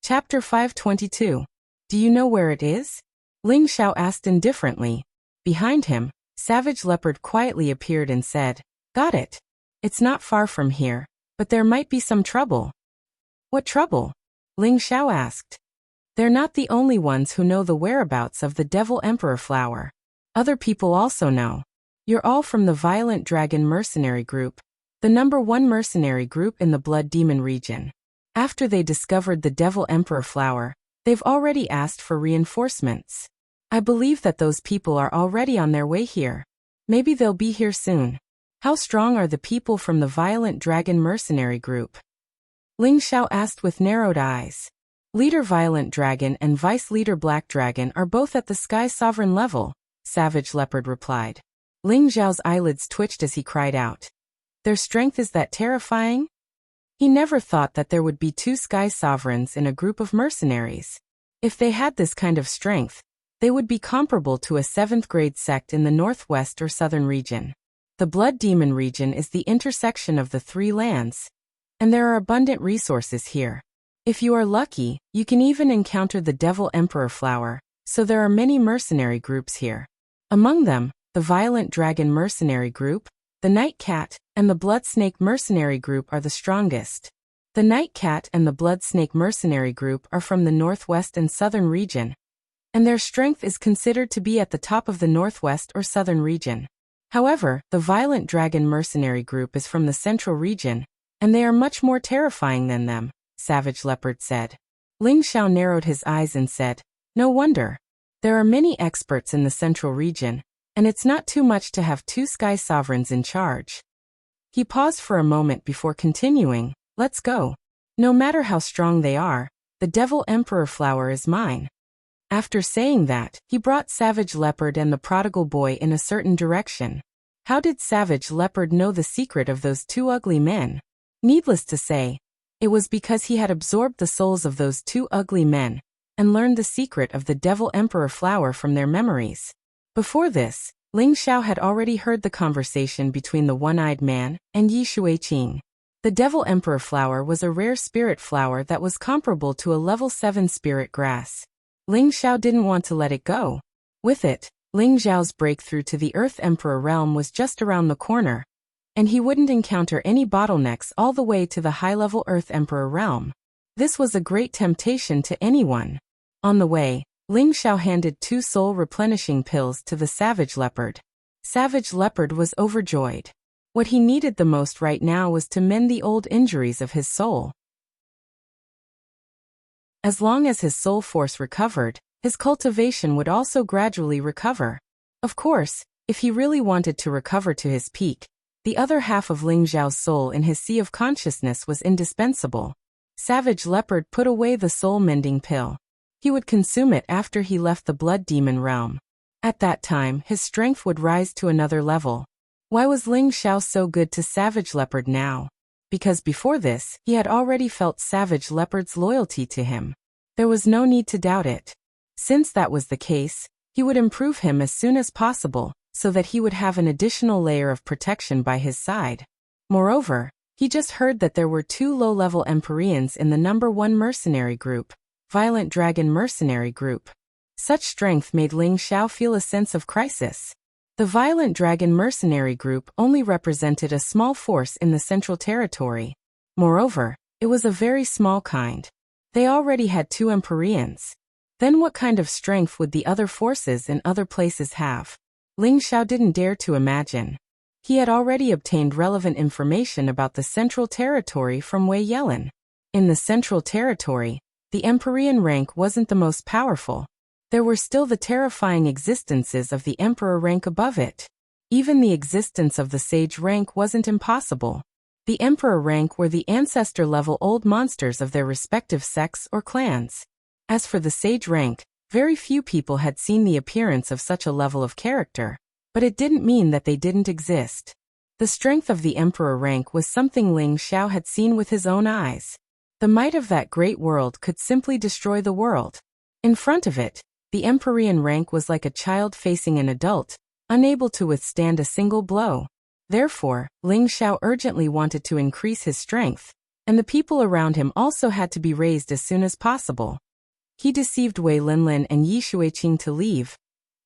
Chapter 522. Do you know where it is? Ling Xiao asked indifferently. Behind him, Savage Leopard quietly appeared and said, Got it. It's not far from here, but there might be some trouble. What trouble? Ling Xiao asked. They're not the only ones who know the whereabouts of the Devil Emperor flower. Other people also know. You're all from the Violent Dragon Mercenary Group, the #1 mercenary group in the Blood Demon region. After they discovered the Devil Emperor flower, they've already asked for reinforcements. I believe that those people are already on their way here. Maybe they'll be here soon. How strong are the people from the Violent Dragon Mercenary Group? Ling Xiao asked with narrowed eyes. Leader Violent Dragon and Vice Leader Black Dragon are both at the Sky Sovereign level, Savage Leopard replied. Ling Xiao's eyelids twitched as he cried out. Their strength is that terrifying? He never thought that there would be 2 Sky Sovereigns in a group of mercenaries. If they had this kind of strength, they would be comparable to a 7th grade sect in the northwest or southern region. The Blood Demon region is the intersection of the 3 lands, and there are abundant resources here. If you are lucky, you can even encounter the Devil Emperor flower, so there are many mercenary groups here. Among them, the Violent Dragon Mercenary Group, the Night Cat, and the Blood Snake Mercenary Group are the strongest. The Night Cat and the Blood Snake Mercenary Group are from the northwest and southern region, and their strength is considered to be at the top of the northwest or southern region. However, the Violent Dragon Mercenary Group is from the central region, and they are much more terrifying than them, Savage Leopard said. Ling Xiao narrowed his eyes and said, No wonder. There are many experts in the central region, and it's not too much to have 2 Sky Sovereigns in charge. He paused for a moment before continuing, Let's go. No matter how strong they are, the Devil Emperor flower is mine. After saying that, he brought Savage Leopard and the prodigal boy in a certain direction. How did Savage Leopard know the secret of those 2 ugly men? Needless to say, it was because he had absorbed the souls of those 2 ugly men, and learned the secret of the Devil Emperor flower from their memories. Before this, Ling Xiao had already heard the conversation between the one-eyed man and Yi Shuiqing. The Devil Emperor flower was a rare spirit flower that was comparable to a level 7 spirit grass. Ling Xiao didn't want to let it go. With it, Ling Xiao's breakthrough to the Earth Emperor realm was just around the corner, and he wouldn't encounter any bottlenecks all the way to the high-level Earth Emperor realm. This was a great temptation to anyone. On the way, Ling Xiao handed 2 soul-replenishing pills to the Savage Leopard. Savage Leopard was overjoyed. What he needed the most right now was to mend the old injuries of his soul. As long as his soul force recovered, his cultivation would also gradually recover. Of course, if he really wanted to recover to his peak, the other half of Ling Xiao's soul in his sea of consciousness was indispensable. Savage Leopard put away the soul-mending pill. He would consume it after he left the Blood Demon realm. At that time, his strength would rise to another level. Why was Ling Xiao so good to Savage Leopard now? Because before this, he had already felt Savage Leopard's loyalty to him. There was no need to doubt it. Since that was the case, he would improve him as soon as possible, so that he would have an additional layer of protection by his side. Moreover, he just heard that there were 2 low-level Empyreans in the #1 mercenary group, Violent Dragon Mercenary Group. Such strength made Ling Xiao feel a sense of crisis. The Violent Dragon Mercenary Group only represented a small force in the Central Territory. Moreover, it was a very small kind. They already had 2 Empyreans. Then what kind of strength would the other forces in other places have? Ling Xiao didn't dare to imagine. He had already obtained relevant information about the Central Territory from Wei Yelin. In the Central Territory, the Empyrean rank wasn't the most powerful. there were still the terrifying existences of the emperor rank above it. Even the existence of the sage rank wasn't impossible. The emperor rank were the ancestor-level old monsters of their respective sects or clans. As for the sage rank, very few people had seen the appearance of such a level of character, but it didn't mean that they didn't exist. The strength of the emperor rank was something Ling Xiao had seen with his own eyes. The might of that great world could simply destroy the world. In front of it, the Empyrean rank was like a child facing an adult, unable to withstand a single blow. Therefore, Ling Xiao urgently wanted to increase his strength, and the people around him also had to be raised as soon as possible. He deceived Wei Linlin and Yi Shuiqing to leave,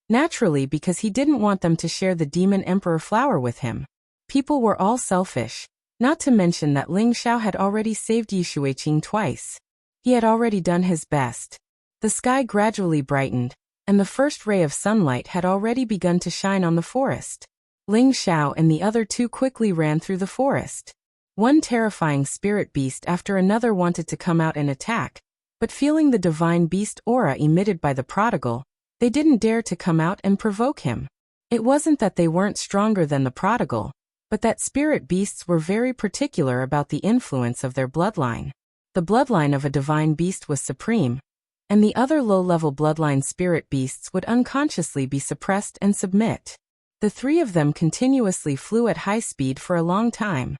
naturally because he didn't want them to share the Demon Emperor flower with him. People were all selfish, not to mention that Ling Xiao had already saved Yi Shuiqing twice. He had already done his best. The sky gradually brightened, and the first ray of sunlight had already begun to shine on the forest. Ling Xiao and the other two quickly ran through the forest. One terrifying spirit beast after another wanted to come out and attack, but feeling the divine beast aura emitted by the prodigal, they didn't dare to come out and provoke him. It wasn't that they weren't stronger than the prodigal, but that spirit beasts were very particular about the influence of their bloodline. The bloodline of a divine beast was supreme, and the other low-level bloodline spirit beasts would unconsciously be suppressed and submit. The three of them continuously flew at high speed for a long time.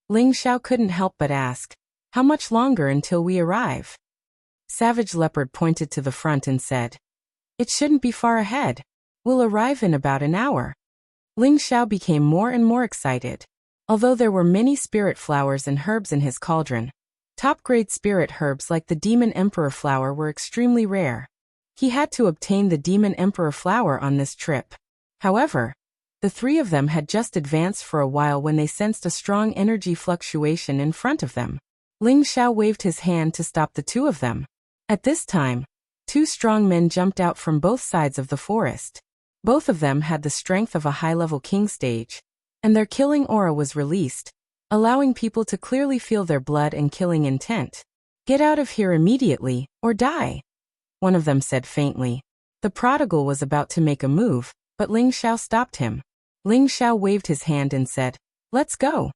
Ling Xiao couldn't help but ask, "How much longer until we arrive?" Savage Leopard pointed to the front and said, "It shouldn't be far ahead. We'll arrive in about an hour." Ling Xiao became more and more excited. Although there were many spirit flowers and herbs in his cauldron, top-grade spirit herbs like the Demon Emperor flower were extremely rare. He had to obtain the Demon Emperor flower on this trip. However, the three of them had just advanced for a while when they sensed a strong energy fluctuation in front of them. Ling Xiao waved his hand to stop the two of them. At this time, two strong men jumped out from both sides of the forest. Both of them had the strength of a high-level king stage, and their killing aura was released, allowing people to clearly feel their blood and killing intent. "Get out of here immediately, or die," one of them said faintly. The prodigal was about to make a move, but Ling Xiao stopped him. Ling Xiao waved his hand and said, "Let's go."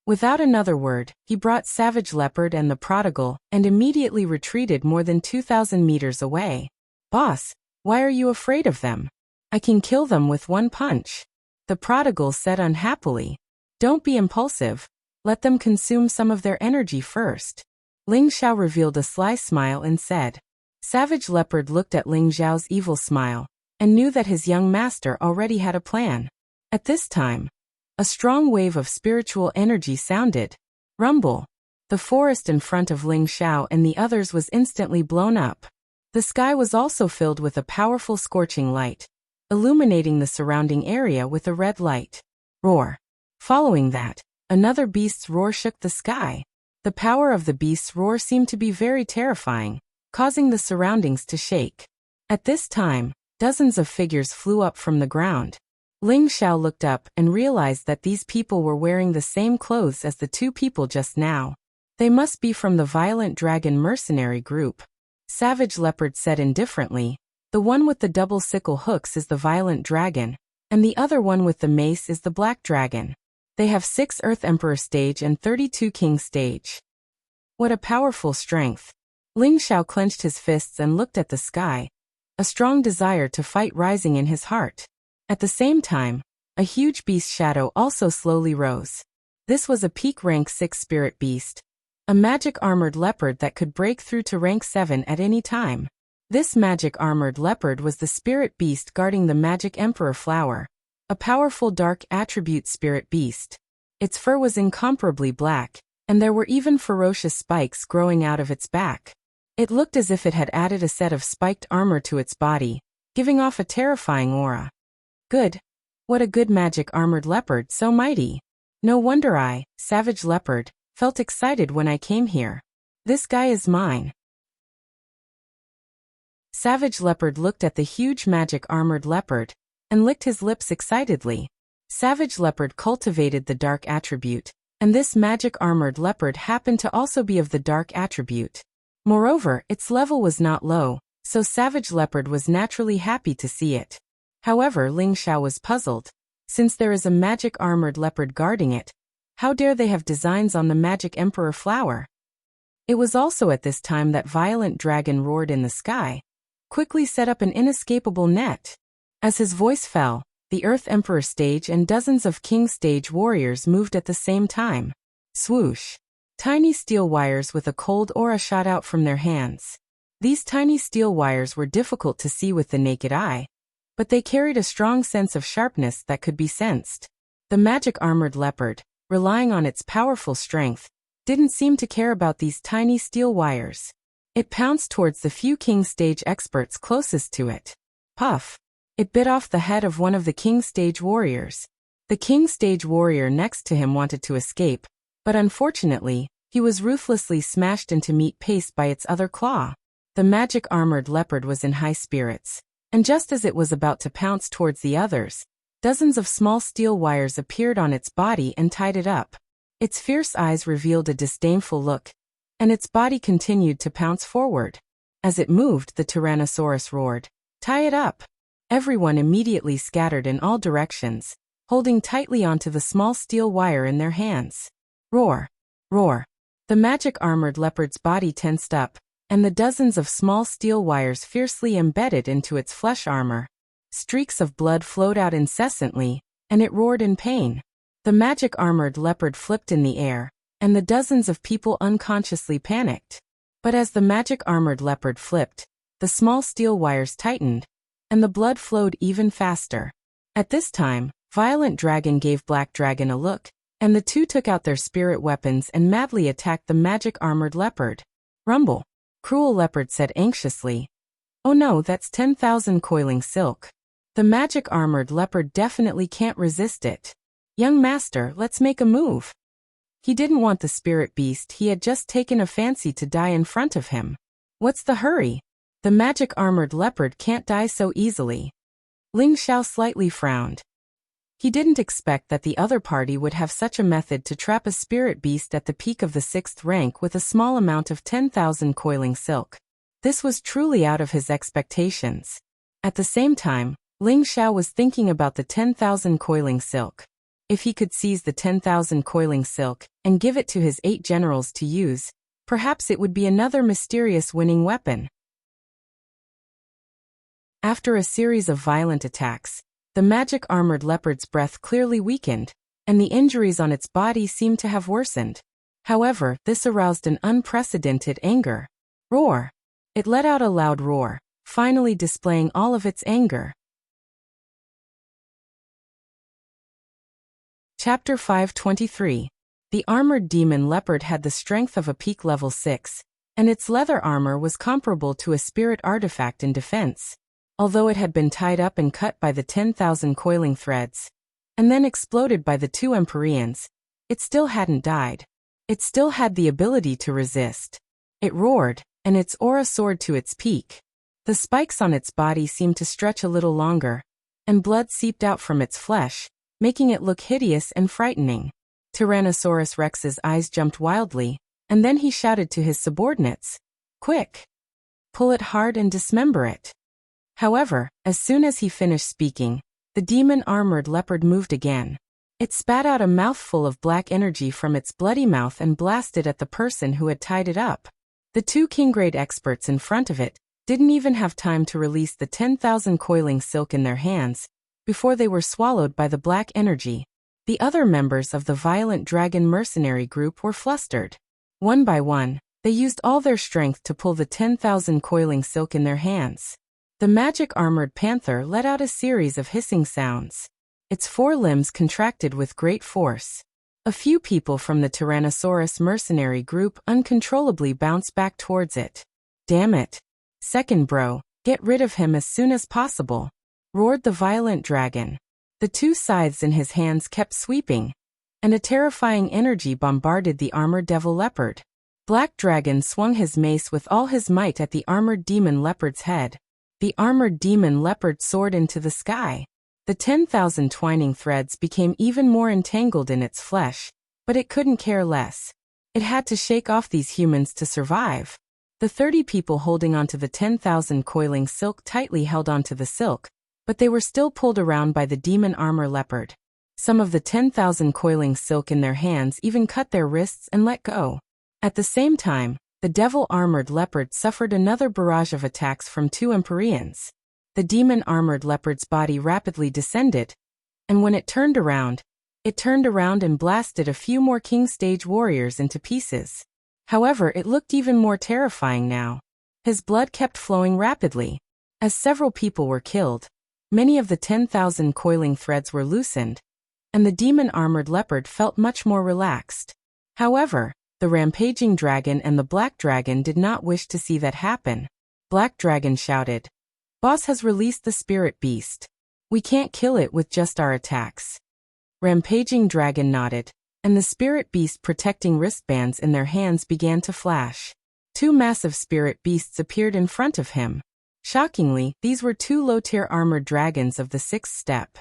Without another word, he brought Savage Leopard and the prodigal, and immediately retreated more than 2,000 meters away. "Boss, why are you afraid of them? I can kill them with one punch," the prodigal said unhappily. "Don't be impulsive. Let them consume some of their energy first." Ling Xiao revealed a sly smile and said. Savage Leopard looked at Ling Xiao's evil smile, and knew that his young master already had a plan. At this time, a strong wave of spiritual energy sounded. Rumble. The forest in front of Ling Xiao and the others was instantly blown up. The sky was also filled with a powerful scorching light, illuminating the surrounding area with a red light. Roar. Following that, another beast's roar shook the sky. The power of the beast's roar seemed to be very terrifying, causing the surroundings to shake. At this time, dozens of figures flew up from the ground. Ling Xiao looked up and realized that these people were wearing the same clothes as the two people just now. They must be from the Violent Dragon mercenary group. Savage Leopard said indifferently, "The one with the double sickle hooks is the Violent Dragon, and the other one with the mace is the Black Dragon. They have 6 Earth Emperor stage and 32 King stage. What a powerful strength." Ling Xiao clenched his fists and looked at the sky, a strong desire to fight rising in his heart. At the same time, a huge beast shadow also slowly rose. This was a peak rank 6 spirit beast, a magic armored leopard that could break through to rank 7 at any time. This magic armored leopard was the spirit beast guarding the Magic Emperor flower, a powerful dark attribute spirit beast. Its fur was incomparably black, and there were even ferocious spikes growing out of its back. It looked as if it had added a set of spiked armor to its body, giving off a terrifying aura. Good. What a good magic armored leopard, so mighty. No wonder I, Savage Leopard, felt excited when I came here. This guy is mine. Savage Leopard looked at the huge magic armored leopard, and licked his lips excitedly. Savage Leopard cultivated the dark attribute, and this magic armored leopard happened to also be of the dark attribute. Moreover, its level was not low, so Savage Leopard was naturally happy to see it. However, Ling Xiao was puzzled. Since there is a magic armored leopard guarding it, how dare they have designs on the magic emperor flower? It was also at this time that Violent Dragon roared in the sky, quickly set up an inescapable net. As his voice fell, the Earth Emperor stage and dozens of King stage warriors moved at the same time. Swoosh! Tiny steel wires with a cold aura shot out from their hands. These tiny steel wires were difficult to see with the naked eye, but they carried a strong sense of sharpness that could be sensed. The magic armored leopard, relying on its powerful strength, didn't seem to care about these tiny steel wires. It pounced towards the few King stage experts closest to it. Puff! It bit off the head of one of the King stage warriors. The King stage warrior next to him wanted to escape, but unfortunately, he was ruthlessly smashed into meat paste by its other claw. The magic armored leopard was in high spirits, and just as it was about to pounce towards the others, dozens of small steel wires appeared on its body and tied it up. Its fierce eyes revealed a disdainful look, and its body continued to pounce forward. As it moved, the Tyrannosaurus roared, "Tie it up!" Everyone immediately scattered in all directions, holding tightly onto the small steel wire in their hands. Roar! Roar! The magic armored leopard's body tensed up, and the dozens of small steel wires fiercely embedded into its flesh armor. Streaks of blood flowed out incessantly, and it roared in pain. The magic armored leopard flipped in the air, and the dozens of people unconsciously panicked. But as the magic armored leopard flipped, the small steel wires tightened, and the blood flowed even faster. At this time, Violent Dragon gave Black Dragon a look, and the two took out their spirit weapons and madly attacked the magic armored leopard. Rumble! Cruel Leopard said anxiously. "Oh no, that's 10,000 coiling silk. The magic armored leopard definitely can't resist it. Young master, let's make a move." He didn't want the spirit beast he had just taken a fancy to die in front of him. What's the hurry? The magic armored leopard can't die so easily. Ling Xiao slightly frowned. He didn't expect that the other party would have such a method to trap a spirit beast at the peak of the 6th rank with a small amount of 10,000 coiling silk. This was truly out of his expectations. At the same time, Ling Xiao was thinking about the 10,000 coiling silk. If he could seize the 10,000 coiling silk and give it to his 8 generals to use, perhaps it would be another mysterious winning weapon. After a series of violent attacks, the magic armored leopard's breath clearly weakened, and the injuries on its body seemed to have worsened. However, this aroused an unprecedented anger. Roar! It let out a loud roar, finally displaying all of its anger. Chapter 523. The armored demon leopard had the strength of a peak level 6, and its leather armor was comparable to a spirit artifact in defense. Although it had been tied up and cut by the 10,000 coiling threads, and then exploded by the 2 Empyreans, it still hadn't died. It still had the ability to resist. It roared, and its aura soared to its peak. The spikes on its body seemed to stretch a little longer, and blood seeped out from its flesh, making it look hideous and frightening. Tyrannosaurus Rex's eyes jumped wildly, and then he shouted to his subordinates, "Quick! Pull it hard and dismember it." However, as soon as he finished speaking, the demon-armored leopard moved again. It spat out a mouthful of black energy from its bloody mouth and blasted at the person who had tied it up. The 2 king-grade experts in front of it didn't even have time to release the 10,000 coiling silk in their hands before they were swallowed by the black energy. The other members of the Violent Dragon mercenary group were flustered. One by one, they used all their strength to pull the 10,000 coiling silk in their hands. The magic armored panther let out a series of hissing sounds. Its 4 limbs contracted with great force. A few people from the Tyrannosaurus mercenary group uncontrollably bounced back towards it. "Damn it. Second bro, get rid of him as soon as possible," roared the Violent Dragon. The 2 scythes in his hands kept sweeping, and a terrifying energy bombarded the armored devil leopard. Black Dragon swung his mace with all his might at the armored demon leopard's head. The armored demon leopard soared into the sky. The 10,000 twining threads became even more entangled in its flesh, but it couldn't care less. It had to shake off these humans to survive. The 30 people holding onto the 10,000 coiling silk tightly held onto the silk, but they were still pulled around by the demon armor leopard. Some of the 10,000 coiling silk in their hands even cut their wrists and let go. At the same time, the devil-armored leopard suffered another barrage of attacks from 2 Empyreans. The demon-armored leopard's body rapidly descended, and when it turned around and blasted a few more King Stage warriors into pieces. However, it looked even more terrifying now. His blood kept flowing rapidly. As several people were killed, many of the 10,000 coiling threads were loosened, and the demon-armored leopard felt much more relaxed. However, the rampaging dragon and the black dragon did not wish to see that happen. Black Dragon shouted, "Boss has released the spirit beast. We can't kill it with just our attacks." Rampaging dragon nodded, and the spirit beast protecting wristbands in their hands began to flash. 2 massive spirit beasts appeared in front of him. Shockingly, these were 2 low-tier armored dragons of the 6th step.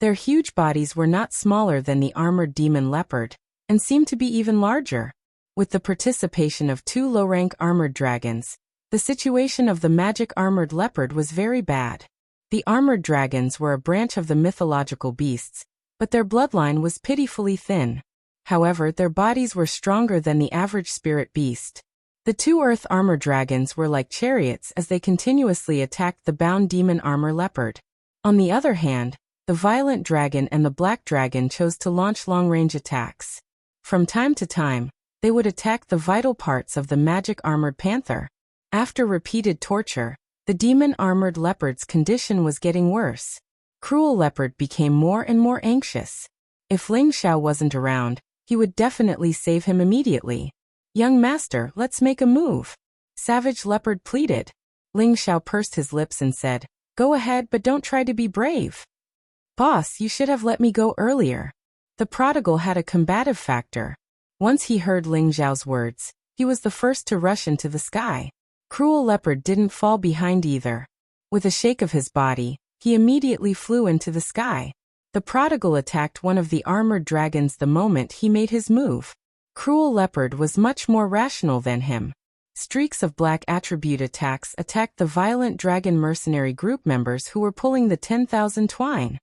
Their huge bodies were not smaller than the armored demon leopard, and seemed to be even larger. With the participation of 2 low-rank armored dragons, the situation of the magic armored leopard was very bad. The armored dragons were a branch of the mythological beasts, but their bloodline was pitifully thin. However, their bodies were stronger than the average spirit beast. The 2 earth armor dragons were like chariots as they continuously attacked the bound demon armor leopard. On the other hand, the violent dragon and the black dragon chose to launch long-range attacks. From time to time, they would attack the vital parts of the magic armored panther. After repeated torture, the demon-armored leopard's condition was getting worse. Cruel Leopard became more and more anxious. If Ling Xiao wasn't around, he would definitely save him immediately. "Young master, let's make a move," Savage Leopard pleaded. Ling Xiao pursed his lips and said, "Go ahead, but don't try to be brave." "Boss, you should have let me go earlier." The prodigal had a combative factor. Once he heard Ling Xiao's words, he was the first to rush into the sky. Cruel Leopard didn't fall behind either. With a shake of his body, he immediately flew into the sky. The prodigal attacked one of the armored dragons the moment he made his move. Cruel Leopard was much more rational than him. Streaks of black attribute attacks attacked the violent dragon mercenary group members who were pulling the 10,000 twine.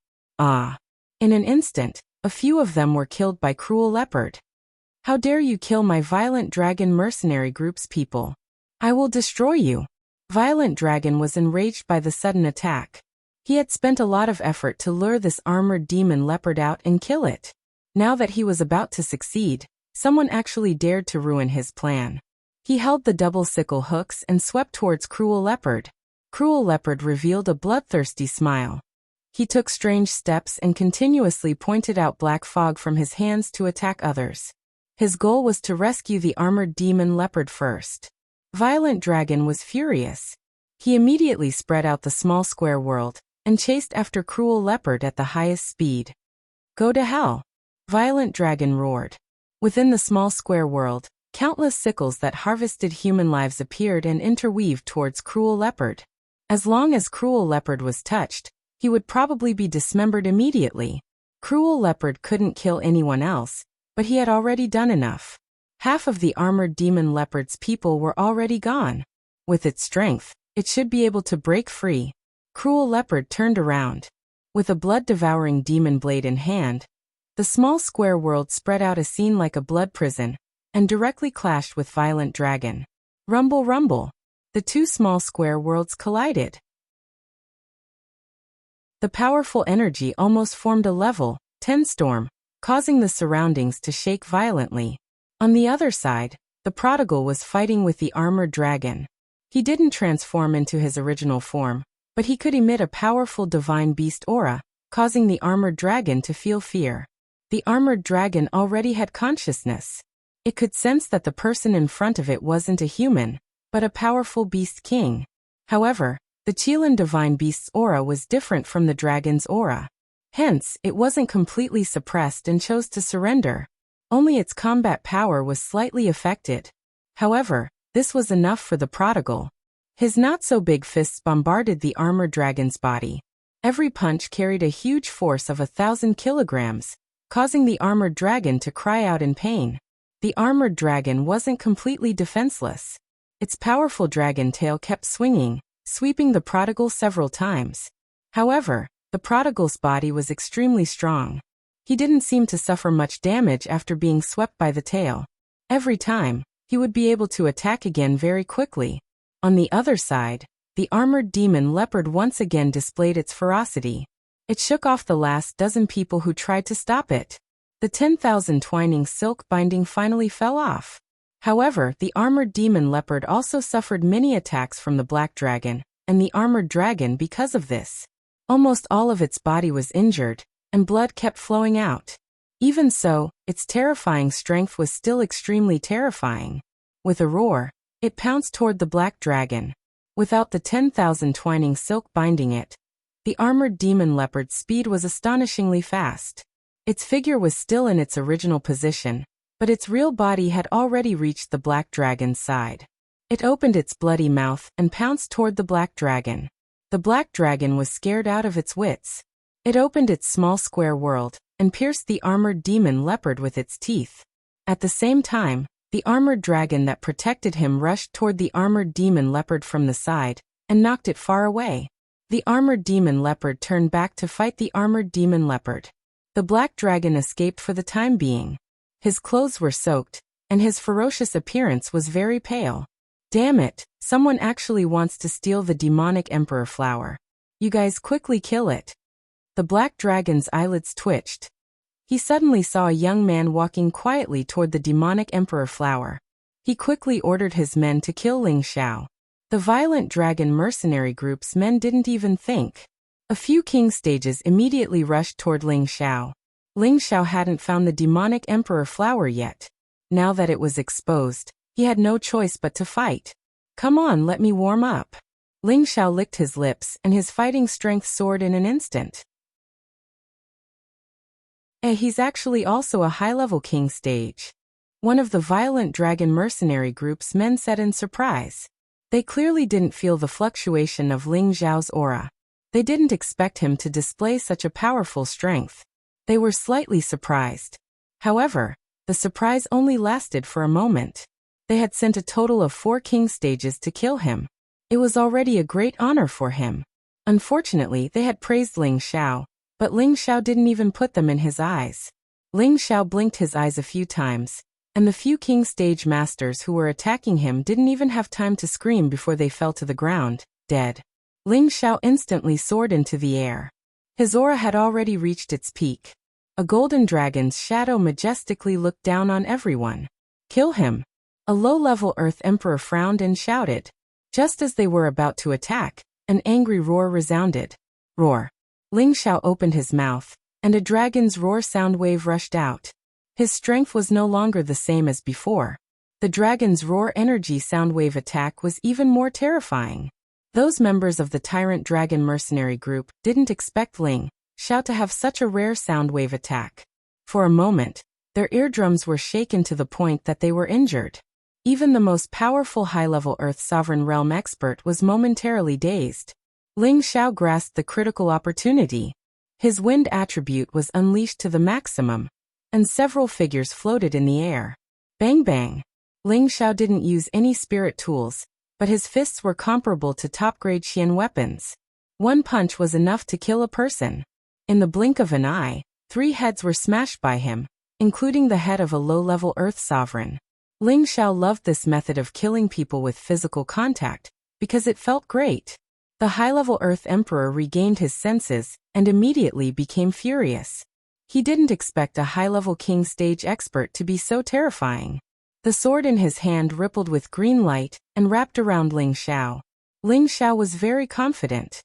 In an instant, a few of them were killed by Cruel Leopard. "How dare you kill my violent dragon mercenary group's people? I will destroy you." Violent Dragon was enraged by the sudden attack. He had spent a lot of effort to lure this armored demon leopard out and kill it. Now that he was about to succeed, someone actually dared to ruin his plan. He held the double sickle hooks and swept towards Cruel Leopard. Cruel Leopard revealed a bloodthirsty smile. He took strange steps and continuously pointed out black fog from his hands to attack others. His goal was to rescue the armored demon leopard first. Violent Dragon was furious. He immediately spread out the small square world and chased after Cruel Leopard at the highest speed. "Go to hell!" Violent Dragon roared. Within the small square world, countless sickles that harvested human lives appeared and interweaved towards Cruel Leopard. As long as Cruel Leopard was touched, he would probably be dismembered immediately. Cruel Leopard couldn't kill anyone else, but he had already done enough. Half of the armored demon leopard's people were already gone. With its strength, it should be able to break free. Cruel Leopard turned around. With a blood-devouring demon blade in hand, the small square world spread out a scene like a blood prison, and directly clashed with Violent Dragon. Rumble, rumble. The 2 small square worlds collided. The powerful energy almost formed a level 10 storm, causing the surroundings to shake violently. On the other side, the prodigal was fighting with the armored dragon. He didn't transform into his original form, but he could emit a powerful divine beast aura, causing the armored dragon to feel fear. The armored dragon already had consciousness. It could sense that the person in front of it wasn't a human, but a powerful beast king. However, the Qilin divine beast's aura was different from the dragon's aura. Hence, it wasn't completely suppressed and chose to surrender. Only its combat power was slightly affected. However, this was enough for the prodigal. His not-so-big fists bombarded the armored dragon's body. Every punch carried a huge force of 1,000 kilograms, causing the armored dragon to cry out in pain. the armored dragon wasn't completely defenseless. Its powerful dragon tail kept swinging, sweeping the prodigal several times. However, the prodigal's body was extremely strong. He didn't seem to suffer much damage after being swept by the tail. Every time, he would be able to attack again very quickly. On the other side, the armored demon leopard once again displayed its ferocity. It shook off the last dozen people who tried to stop it. The 10,000 twining silk binding finally fell off. However, the armored demon leopard also suffered many attacks from the black dragon, and the armored dragon because of this. Almost all of its body was injured, and blood kept flowing out. Even so, its terrifying strength was still extremely terrifying. With a roar, it pounced toward the black dragon. Without the 10,000 twining silk binding it, the armored demon leopard's speed was astonishingly fast. Its figure was still in its original position, but its real body had already reached the black dragon's side. It opened its bloody mouth and pounced toward the black dragon. The black dragon was scared out of its wits. It opened its small square world and pierced the armored demon leopard with its teeth. At the same time, the armored dragon that protected him rushed toward the armored demon leopard from the side and knocked it far away. The armored demon leopard turned back to fight the armored demon leopard. The black dragon escaped for the time being. His clothes were soaked, and his ferocious appearance was very pale. Damn it, someone actually wants to steal the demonic emperor flower. You guys quickly kill it. The black dragon's eyelids twitched. He suddenly saw a young man walking quietly toward the demonic emperor flower. He quickly ordered his men to kill Ling Xiao. The violent dragon mercenary group's men didn't even think. A few king stages immediately rushed toward Ling Xiao. Ling Xiao hadn't found the demonic emperor flower yet. Now that it was exposed, he had no choice but to fight. Come on, let me warm up. Ling Xiao licked his lips and his fighting strength soared in an instant. He's actually also a high-level king stage. One of the violent dragon mercenary group's men said in surprise. They clearly didn't feel the fluctuation of Ling Xiao's aura. They didn't expect him to display such a powerful strength. They were slightly surprised. However, the surprise only lasted for a moment. They had sent a total of 4 king stages to kill him. It was already a great honor for him. Unfortunately, they had praised Ling Xiao, but Ling Xiao didn't even put them in his eyes. Ling Xiao blinked his eyes a few times, and the few king stage masters who were attacking him didn't even have time to scream before they fell to the ground, dead. Ling Xiao instantly soared into the air. His aura had already reached its peak. A golden dragon's shadow majestically looked down on everyone. Kill him. A low-level Earth Emperor frowned and shouted. Just as they were about to attack, an angry roar resounded. Roar. Ling Xiao opened his mouth, and a dragon's roar sound wave rushed out. His strength was no longer the same as before. The dragon's roar energy sound wave attack was even more terrifying. Those members of the Tyrant Dragon mercenary group didn't expect Ling Xiao to have such a rare sound wave attack. For a moment, their eardrums were shaken to the point that they were injured. Even the most powerful high-level Earth Sovereign Realm expert was momentarily dazed. Ling Xiao grasped the critical opportunity. His wind attribute was unleashed to the maximum, and several figures floated in the air. Bang bang. Ling Xiao didn't use any spirit tools, but his fists were comparable to top-grade Xian weapons. One punch was enough to kill a person. In the blink of an eye, 3 heads were smashed by him, including the head of a low-level Earth Sovereign. Ling Xiao loved this method of killing people with physical contact, because it felt great. The high-level Earth Emperor regained his senses, and immediately became furious. He didn't expect a high-level king stage expert to be so terrifying. The sword in his hand rippled with green light, and wrapped around Ling Xiao. Ling Xiao was very confident.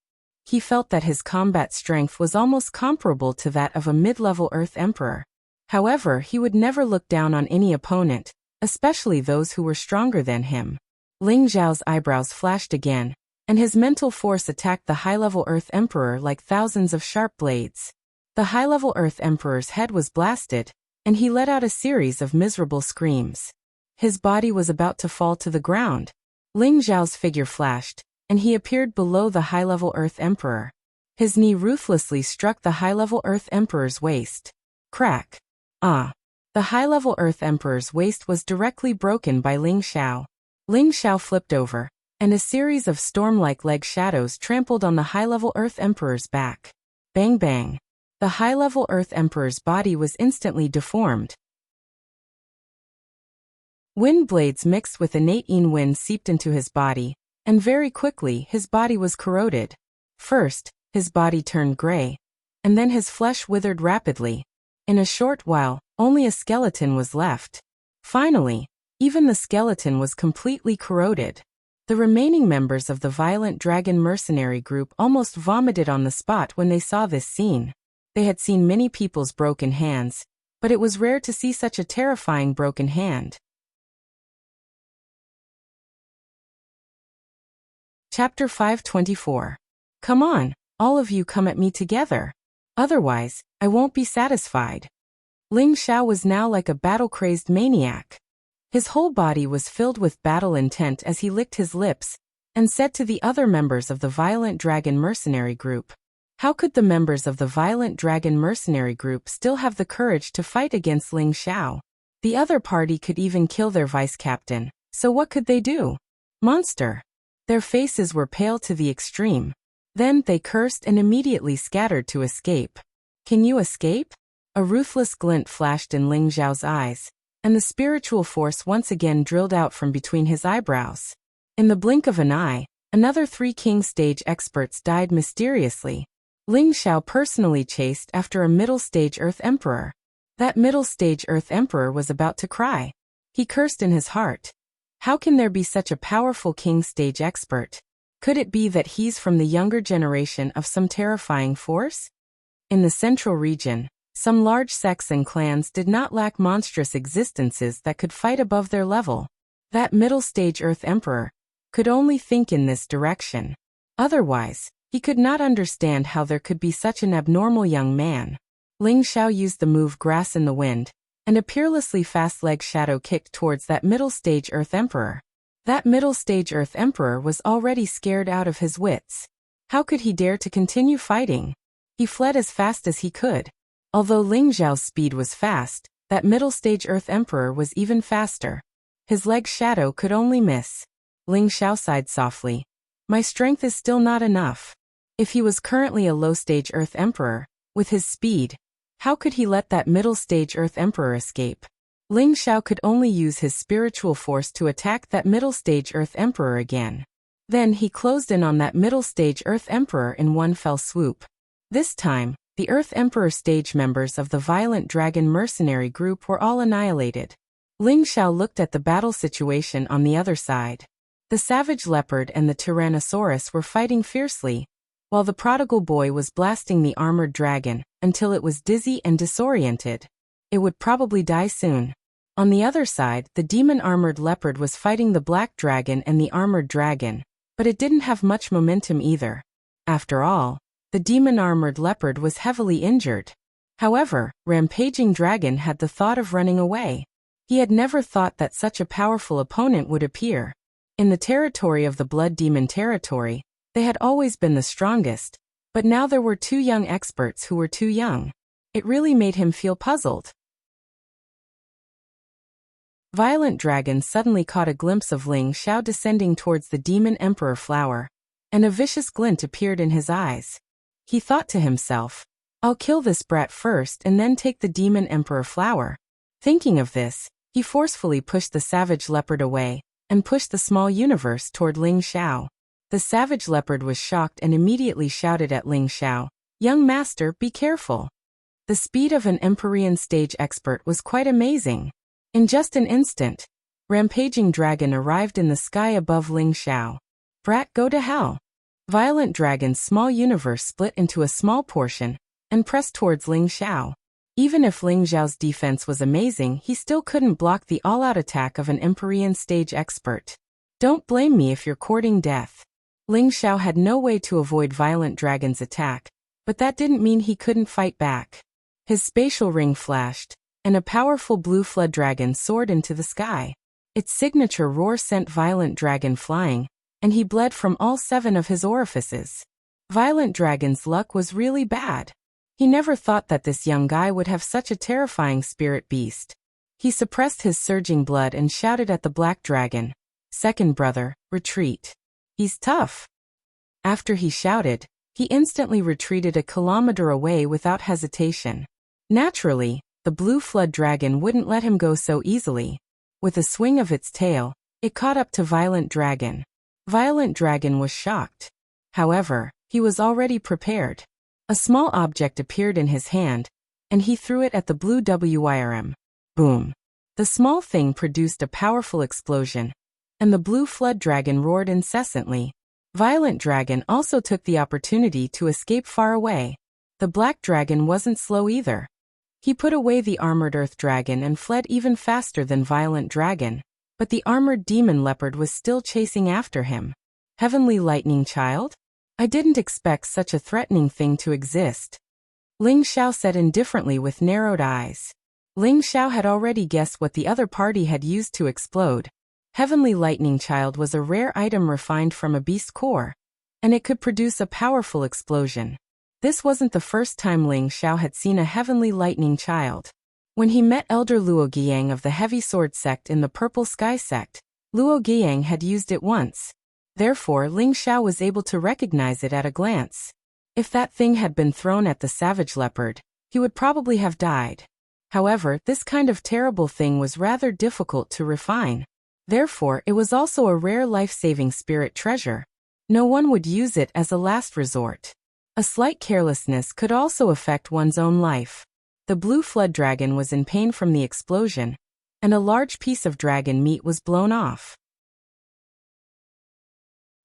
He felt that his combat strength was almost comparable to that of a mid-level Earth Emperor. However, he would never look down on any opponent, especially those who were stronger than him. Ling Xiao's eyebrows flashed again, and his mental force attacked the high-level Earth Emperor like thousands of sharp blades. The high-level Earth Emperor's head was blasted, and he let out a series of miserable screams. His body was about to fall to the ground. Ling Xiao's figure flashed, and he appeared below the high-level Earth Emperor. His knee ruthlessly struck the high-level Earth Emperor's waist. Crack. Ah. The high-level Earth Emperor's waist was directly broken by Ling Xiao. Ling Xiao flipped over, and a series of storm-like leg shadows trampled on the high-level Earth Emperor's back. Bang bang. The high-level Earth Emperor's body was instantly deformed. Wind blades mixed with innate yin wind seeped into his body, and very quickly his body was corroded. First, his body turned gray, and then his flesh withered rapidly. In a short while, only a skeleton was left. Finally, even the skeleton was completely corroded. The remaining members of the Violent Dragon mercenary group almost vomited on the spot when they saw this scene. They had seen many people's broken hands, but it was rare to see such a terrifying broken hand. Chapter 524. Come on, all of you come at me together. Otherwise, I won't be satisfied. Ling Xiao was now like a battle-crazed maniac. His whole body was filled with battle intent as he licked his lips, and said to the other members of the Violent Dragon mercenary group, how could the members of the Violent Dragon mercenary group still have the courage to fight against Ling Xiao? The other party could even kill their vice-captain, so what could they do? Monster! Their faces were pale to the extreme. Then they cursed and immediately scattered to escape. Can you escape? A ruthless glint flashed in Ling Xiao's eyes, and the spiritual force once again drilled out from between his eyebrows. In the blink of an eye, another 3 king stage experts died mysteriously. Ling Xiao personally chased after a middle stage Earth Emperor. That middle stage Earth Emperor was about to cry. He cursed in his heart. How can there be such a powerful king stage expert? Could it be that he's from the younger generation of some terrifying force? In the central region, some large sects and clans did not lack monstrous existences that could fight above their level. That middle stage Earth Emperor could only think in this direction. Otherwise, he could not understand how there could be such an abnormal young man. Ling Xiao used the move Grass in the Wind, and a peerlessly fast leg shadow kicked towards that middle stage Earth Emperor. That middle stage Earth Emperor was already scared out of his wits. How could he dare to continue fighting? He fled as fast as he could. Although Ling Xiao's speed was fast, that middle stage Earth Emperor was even faster. His leg shadow could only miss. Ling Xiao sighed softly. My strength is still not enough. If he was currently a low stage Earth Emperor, with his speed, how could he let that middle stage Earth Emperor escape? Ling Xiao could only use his spiritual force to attack that middle stage Earth Emperor again. Then he closed in on that middle stage Earth Emperor in one fell swoop. This time, the Earth Emperor stage members of the Violent Dragon mercenary group were all annihilated. Ling Xiao looked at the battle situation on the other side. The savage leopard and the Tyrannosaurus were fighting fiercely, while the prodigal boy was blasting the armored dragon until it was dizzy and disoriented. It would probably die soon. On the other side, the demon-armored leopard was fighting the black dragon and the armored dragon, but it didn't have much momentum either. After all, the demon-armored leopard was heavily injured. However, Rampaging Dragon had the thought of running away. He had never thought that such a powerful opponent would appear. In the territory of the Blood Demon territory, they had always been the strongest, but now there were 2 young experts who were too young. It really made him feel puzzled. Violent Dragon suddenly caught a glimpse of Ling Xiao descending towards the Demon Emperor flower, and a vicious glint appeared in his eyes. He thought to himself, I'll kill this brat first and then take the Demon Emperor flower. Thinking of this, he forcefully pushed the savage leopard away, and pushed the small universe toward Ling Xiao. The savage leopard was shocked and immediately shouted at Ling Xiao, Young master, be careful. The speed of an Empyrean stage expert was quite amazing. In just an instant, Rampaging Dragon arrived in the sky above Ling Xiao. Brat, go to hell. Violent Dragon's small universe split into a small portion, and pressed towards Ling Xiao. Even if Ling Xiao's defense was amazing, he still couldn't block the all-out attack of an Empyrean stage expert. Don't blame me if you're courting death. Ling Xiao had no way to avoid Violent Dragon's attack, but that didn't mean he couldn't fight back. His spatial ring flashed, and a powerful blue flood dragon soared into the sky. Its signature roar sent Violent Dragon flying, and he bled from all 7 of his orifices. Violent Dragon's luck was really bad. He never thought that this young guy would have such a terrifying spirit beast. He suppressed his surging blood and shouted at the black dragon, "Second brother, retreat. He's tough." After he shouted, he instantly retreated a kilometer away without hesitation. Naturally, the blue flood dragon wouldn't let him go so easily. With a swing of its tail, it caught up to Violent Dragon. Violent Dragon was shocked. However, he was already prepared. A small object appeared in his hand, and he threw it at the blue WYRM. Boom. The small thing produced a powerful explosion, and the blue flood dragon roared incessantly. Violent Dragon also took the opportunity to escape far away. The black dragon wasn't slow either. He put away the armored earth dragon and fled even faster than Violent Dragon, but the armored demon leopard was still chasing after him. Heavenly Lightning Child? I didn't expect such a threatening thing to exist. Ling Xiao said indifferently with narrowed eyes. Ling Xiao had already guessed what the other party had used to explode. Heavenly Lightning Child was a rare item refined from a beast core, and it could produce a powerful explosion. This wasn't the first time Ling Xiao had seen a Heavenly Lightning Child. When he met Elder Luo Guiyang of the Heavy Sword Sect in the Purple Sky Sect, Luo Guiyang had used it once. Therefore, Ling Xiao was able to recognize it at a glance. If that thing had been thrown at the savage leopard, he would probably have died. However, this kind of terrible thing was rather difficult to refine. Therefore, it was also a rare life-saving spirit treasure. No one would use it as a last resort. A slight carelessness could also affect one's own life. The blue flood dragon was in pain from the explosion, and a large piece of dragon meat was blown off.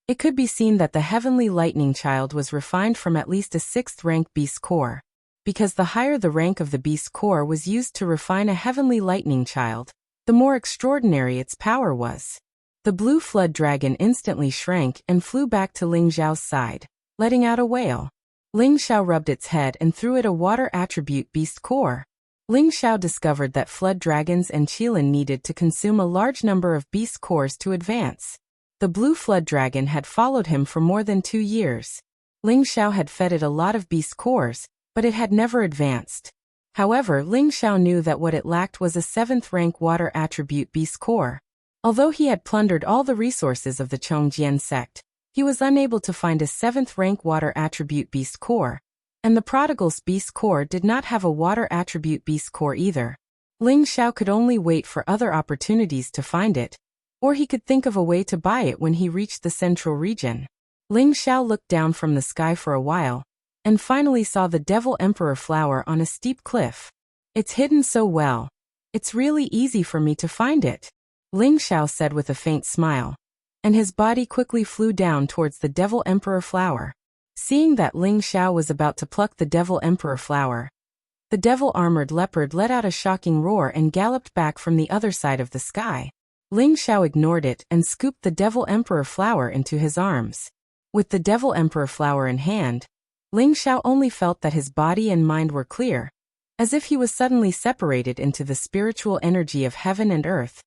It could be seen that the Heavenly Lightning Child was refined from at least a 6th rank beast core, because the higher the rank of the beast core was used to refine a Heavenly Lightning Child, the more extraordinary its power was. The blue flood dragon instantly shrank and flew back to Ling Xiao's side, letting out a wail. Ling Xiao rubbed its head and threw it a water attribute beast core. Ling Xiao discovered that flood dragons and Qilin needed to consume a large number of beast cores to advance. The blue flood dragon had followed him for more than 2 years. Ling Xiao had fed it a lot of beast cores, but it had never advanced. However, Ling Xiao knew that what it lacked was a 7th rank water attribute beast core. Although he had plundered all the resources of the Chongjian sect, he was unable to find a 7th rank water attribute beast core, and the prodigal's beast core did not have a water attribute beast core either. Ling Xiao could only wait for other opportunities to find it, or he could think of a way to buy it when he reached the central region. Ling Xiao looked down from the sky for a while, and finally saw the Devil Emperor flower on a steep cliff. It's hidden so well. It's really easy for me to find it, Ling Xiao said with a faint smile, and his body quickly flew down towards the Devil Emperor flower. Seeing that Ling Xiao was about to pluck the Devil Emperor flower, the Devil Armored Leopard let out a shocking roar and galloped back from the other side of the sky. Ling Xiao ignored it and scooped the Devil Emperor flower into his arms. With the Devil Emperor flower in hand, Ling Xiao only felt that his body and mind were clear, as if he was suddenly separated into the spiritual energy of heaven and earth,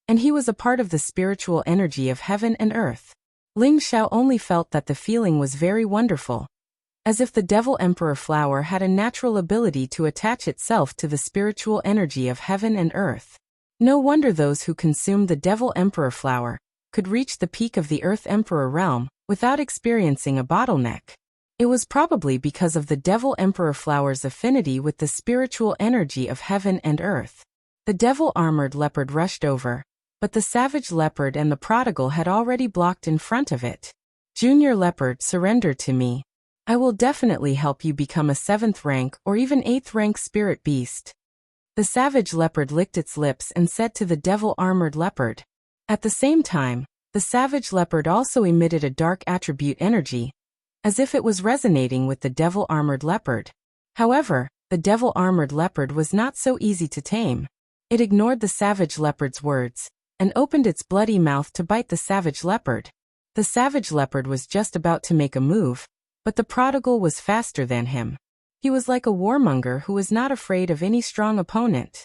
and he was a part of the spiritual energy of heaven and earth. Ling Xiao only felt that the feeling was very wonderful, as if the Devil Emperor flower had a natural ability to attach itself to the spiritual energy of heaven and earth. No wonder those who consumed the Devil Emperor flower could reach the peak of the Earth Emperor realm without experiencing a bottleneck. It was probably because of the Devil Emperor flower's affinity with the spiritual energy of heaven and earth. The Devil Armored Leopard rushed over, but the Savage Leopard and the Prodigal had already blocked in front of it. Junior Leopard, surrender to me. I will definitely help you become a 7th rank or even 8th rank spirit beast. The Savage Leopard licked its lips and said to the Devil Armored Leopard. At the same time, the Savage Leopard also emitted a dark attribute energy, as if it was resonating with the Devil Armored Leopard. However, the Devil Armored Leopard was not so easy to tame. It ignored the Savage Leopard's words, and opened its bloody mouth to bite the Savage Leopard. The Savage Leopard was just about to make a move, but the Prodigal was faster than him. He was like a warmonger who was not afraid of any strong opponent.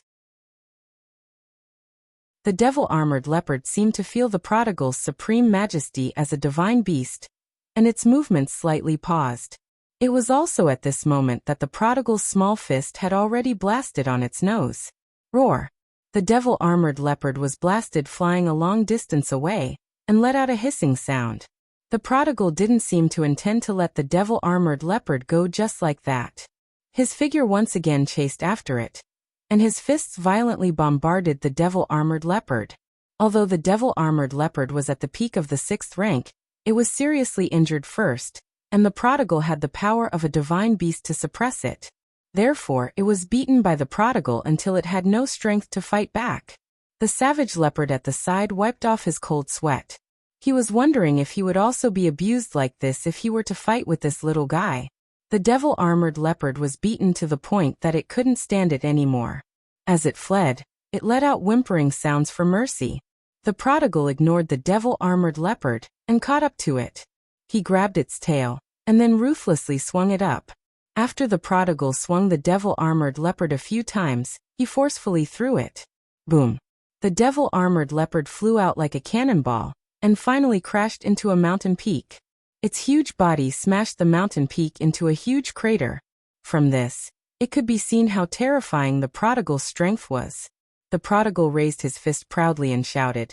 The Devil Armored Leopard seemed to feel the Prodigal's supreme majesty as a divine beast, and its movements slightly paused. It was also at this moment that the Prodigal's small fist had already blasted on its nose. Roar! The devil-armored leopard was blasted flying a long distance away and let out a hissing sound. The prodigal didn't seem to intend to let the devil-armored leopard go just like that. His figure once again chased after it, and his fists violently bombarded the devil-armored leopard. Although the devil-armored leopard was at the peak of the 6th rank, it was seriously injured first, and the prodigal had the power of a divine beast to suppress it. Therefore, it was beaten by the prodigal until it had no strength to fight back. The savage leopard at the side wiped off his cold sweat. He was wondering if he would also be abused like this if he were to fight with this little guy. The devil-armored leopard was beaten to the point that it couldn't stand it anymore. As it fled, it let out whimpering sounds for mercy. The prodigal ignored the devil-armored leopard and caught up to it. He grabbed its tail and then ruthlessly swung it up. After the prodigal swung the devil-armored leopard a few times, he forcefully threw it. Boom! The devil-armored leopard flew out like a cannonball and finally crashed into a mountain peak. Its huge body smashed the mountain peak into a huge crater. From this, it could be seen how terrifying the prodigal's strength was. The prodigal raised his fist proudly and shouted,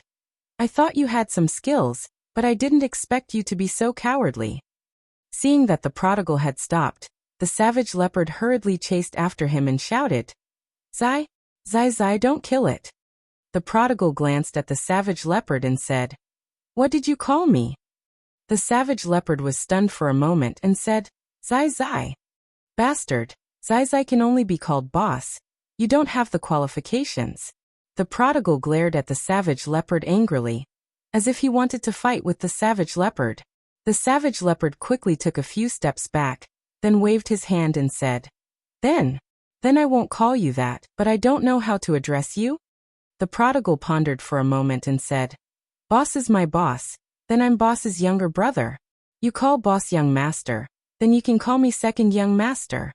"I thought you had some skills, but I didn't expect you to be so cowardly." Seeing that the prodigal had stopped, the savage leopard hurriedly chased after him and shouted, "Zai, Zai Zai, don't kill it." The prodigal glanced at the savage leopard and said, "What did you call me?" The savage leopard was stunned for a moment and said, "Zai Zai." "Bastard, Zai Zai can only be called boss. You don't have the qualifications." The prodigal glared at the savage leopard angrily, as if he wanted to fight with the savage leopard. The savage leopard quickly took a few steps back, then waved his hand and said, Then I won't call you that, but I don't know how to address you?" The prodigal pondered for a moment and said, "Boss is my boss, then I'm boss's younger brother. You call boss young master, then you can call me second young master."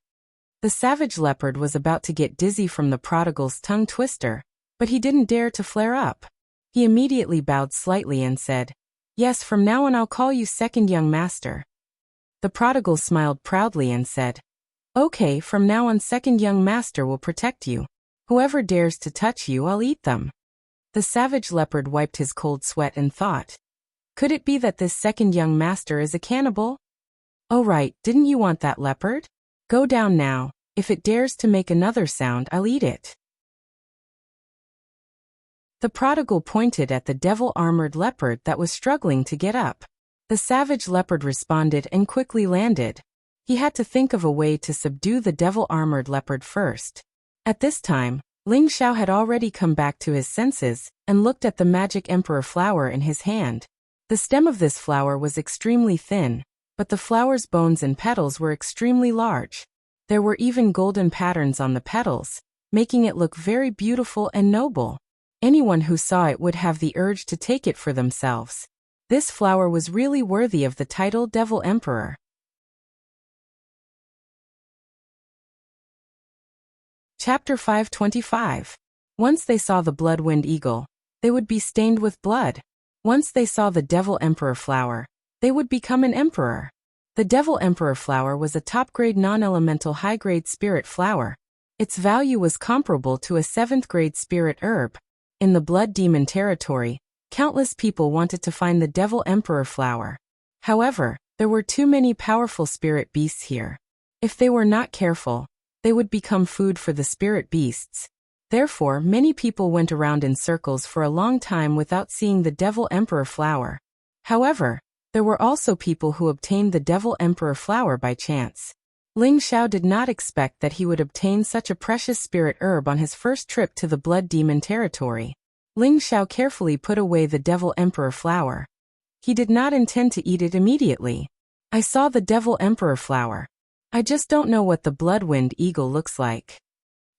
The savage leopard was about to get dizzy from the prodigal's tongue twister, but he didn't dare to flare up. He immediately bowed slightly and said, "Yes, from now on I'll call you second young master." The prodigal smiled proudly and said, "Okay, from now on second young master will protect you. Whoever dares to touch you, I'll eat them." The savage leopard wiped his cold sweat and thought, "Could it be that this second young master is a cannibal? Oh right, didn't you want that leopard? Go down now. If it dares to make another sound, I'll eat it." The prodigal pointed at the devil-armored leopard that was struggling to get up. The savage leopard responded and quickly landed. He had to think of a way to subdue the devil-armored leopard first. At this time, Ling Xiao had already come back to his senses and looked at the magic emperor flower in his hand. The stem of this flower was extremely thin, but the flower's bones and petals were extremely large. There were even golden patterns on the petals, making it look very beautiful and noble. Anyone who saw it would have the urge to take it for themselves. This flower was really worthy of the title Devil Emperor. Chapter 525. Once they saw the blood-winged eagle, they would be stained with blood. Once they saw the Devil Emperor flower, they would become an emperor. The Devil Emperor flower was a top-grade non-elemental high-grade spirit flower. Its value was comparable to a 7th-grade spirit herb. In the Blood Demon territory, countless people wanted to find the Devil Emperor flower. However, there were too many powerful spirit beasts here. If they were not careful, they would become food for the spirit beasts. Therefore, many people went around in circles for a long time without seeing the Devil Emperor flower. However, there were also people who obtained the Devil Emperor flower by chance. Ling Xiao did not expect that he would obtain such a precious spirit herb on his first trip to the Blood Demon territory. Ling Xiao carefully put away the Devil Emperor flower. He did not intend to eat it immediately. "I saw the Devil Emperor flower. I just don't know what the blood-winged eagle looks like,"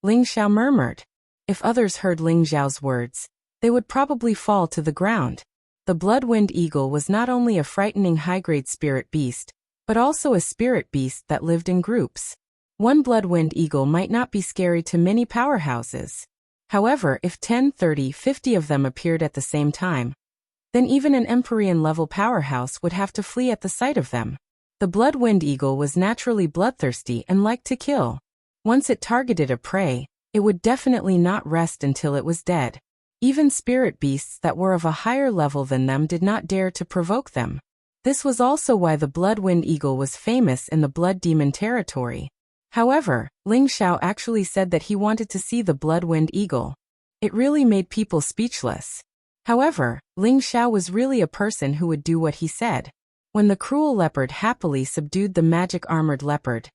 Ling Xiao murmured. If others heard Ling Xiao's words, they would probably fall to the ground. The blood-winged eagle was not only a frightening high-grade spirit beast, but also a spirit beast that lived in groups. One blood-winged eagle might not be scary to many powerhouses. However, if 10, 30, 50 of them appeared at the same time, then even an Empyrean-level powerhouse would have to flee at the sight of them. The blood-winged eagle was naturally bloodthirsty and liked to kill. Once it targeted a prey, It would definitely not rest until it was dead. Even spirit beasts that were of a higher level than them did not dare to provoke them. This was also why the Bloodwind Eagle was famous in the Blood Demon territory. However, Ling Xiao actually said that he wanted to see the Bloodwind Eagle. It really made people speechless. However, Ling Xiao was really a person who would do what he said. When the cruel leopard happily subdued the magic-armored leopard,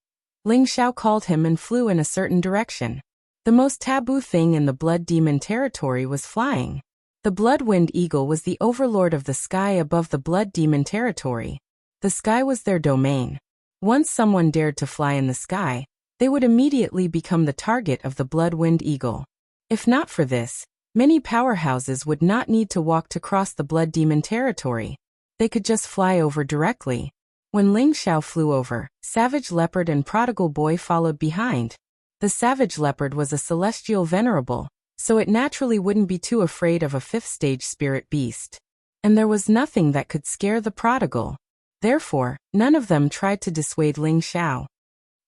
Ling Xiao called him and flew in a certain direction. The most taboo thing in the Blood Demon territory was flying. The Bloodwind Eagle was the overlord of the sky above the Blood Demon territory. The sky was their domain. Once someone dared to fly in the sky, they would immediately become the target of the Bloodwind Eagle. If not for this, many powerhouses would not need to walk to cross the Blood Demon territory. They could just fly over directly. When Ling Xiao flew over, Savage Leopard and Prodigal Boy followed behind. The Savage Leopard was a celestial venerable, so it naturally wouldn't be too afraid of a fifth-stage spirit beast. And there was nothing that could scare the prodigal. Therefore, none of them tried to dissuade Ling Xiao.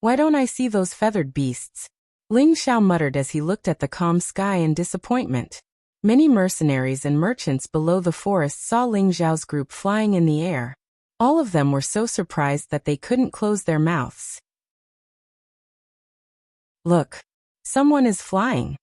"Why don't I see those feathered beasts?" Ling Xiao muttered as he looked at the calm sky in disappointment. Many mercenaries and merchants below the forest saw Ling Xiao's group flying in the air. All of them were so surprised that they couldn't close their mouths. "Look! Someone is flying."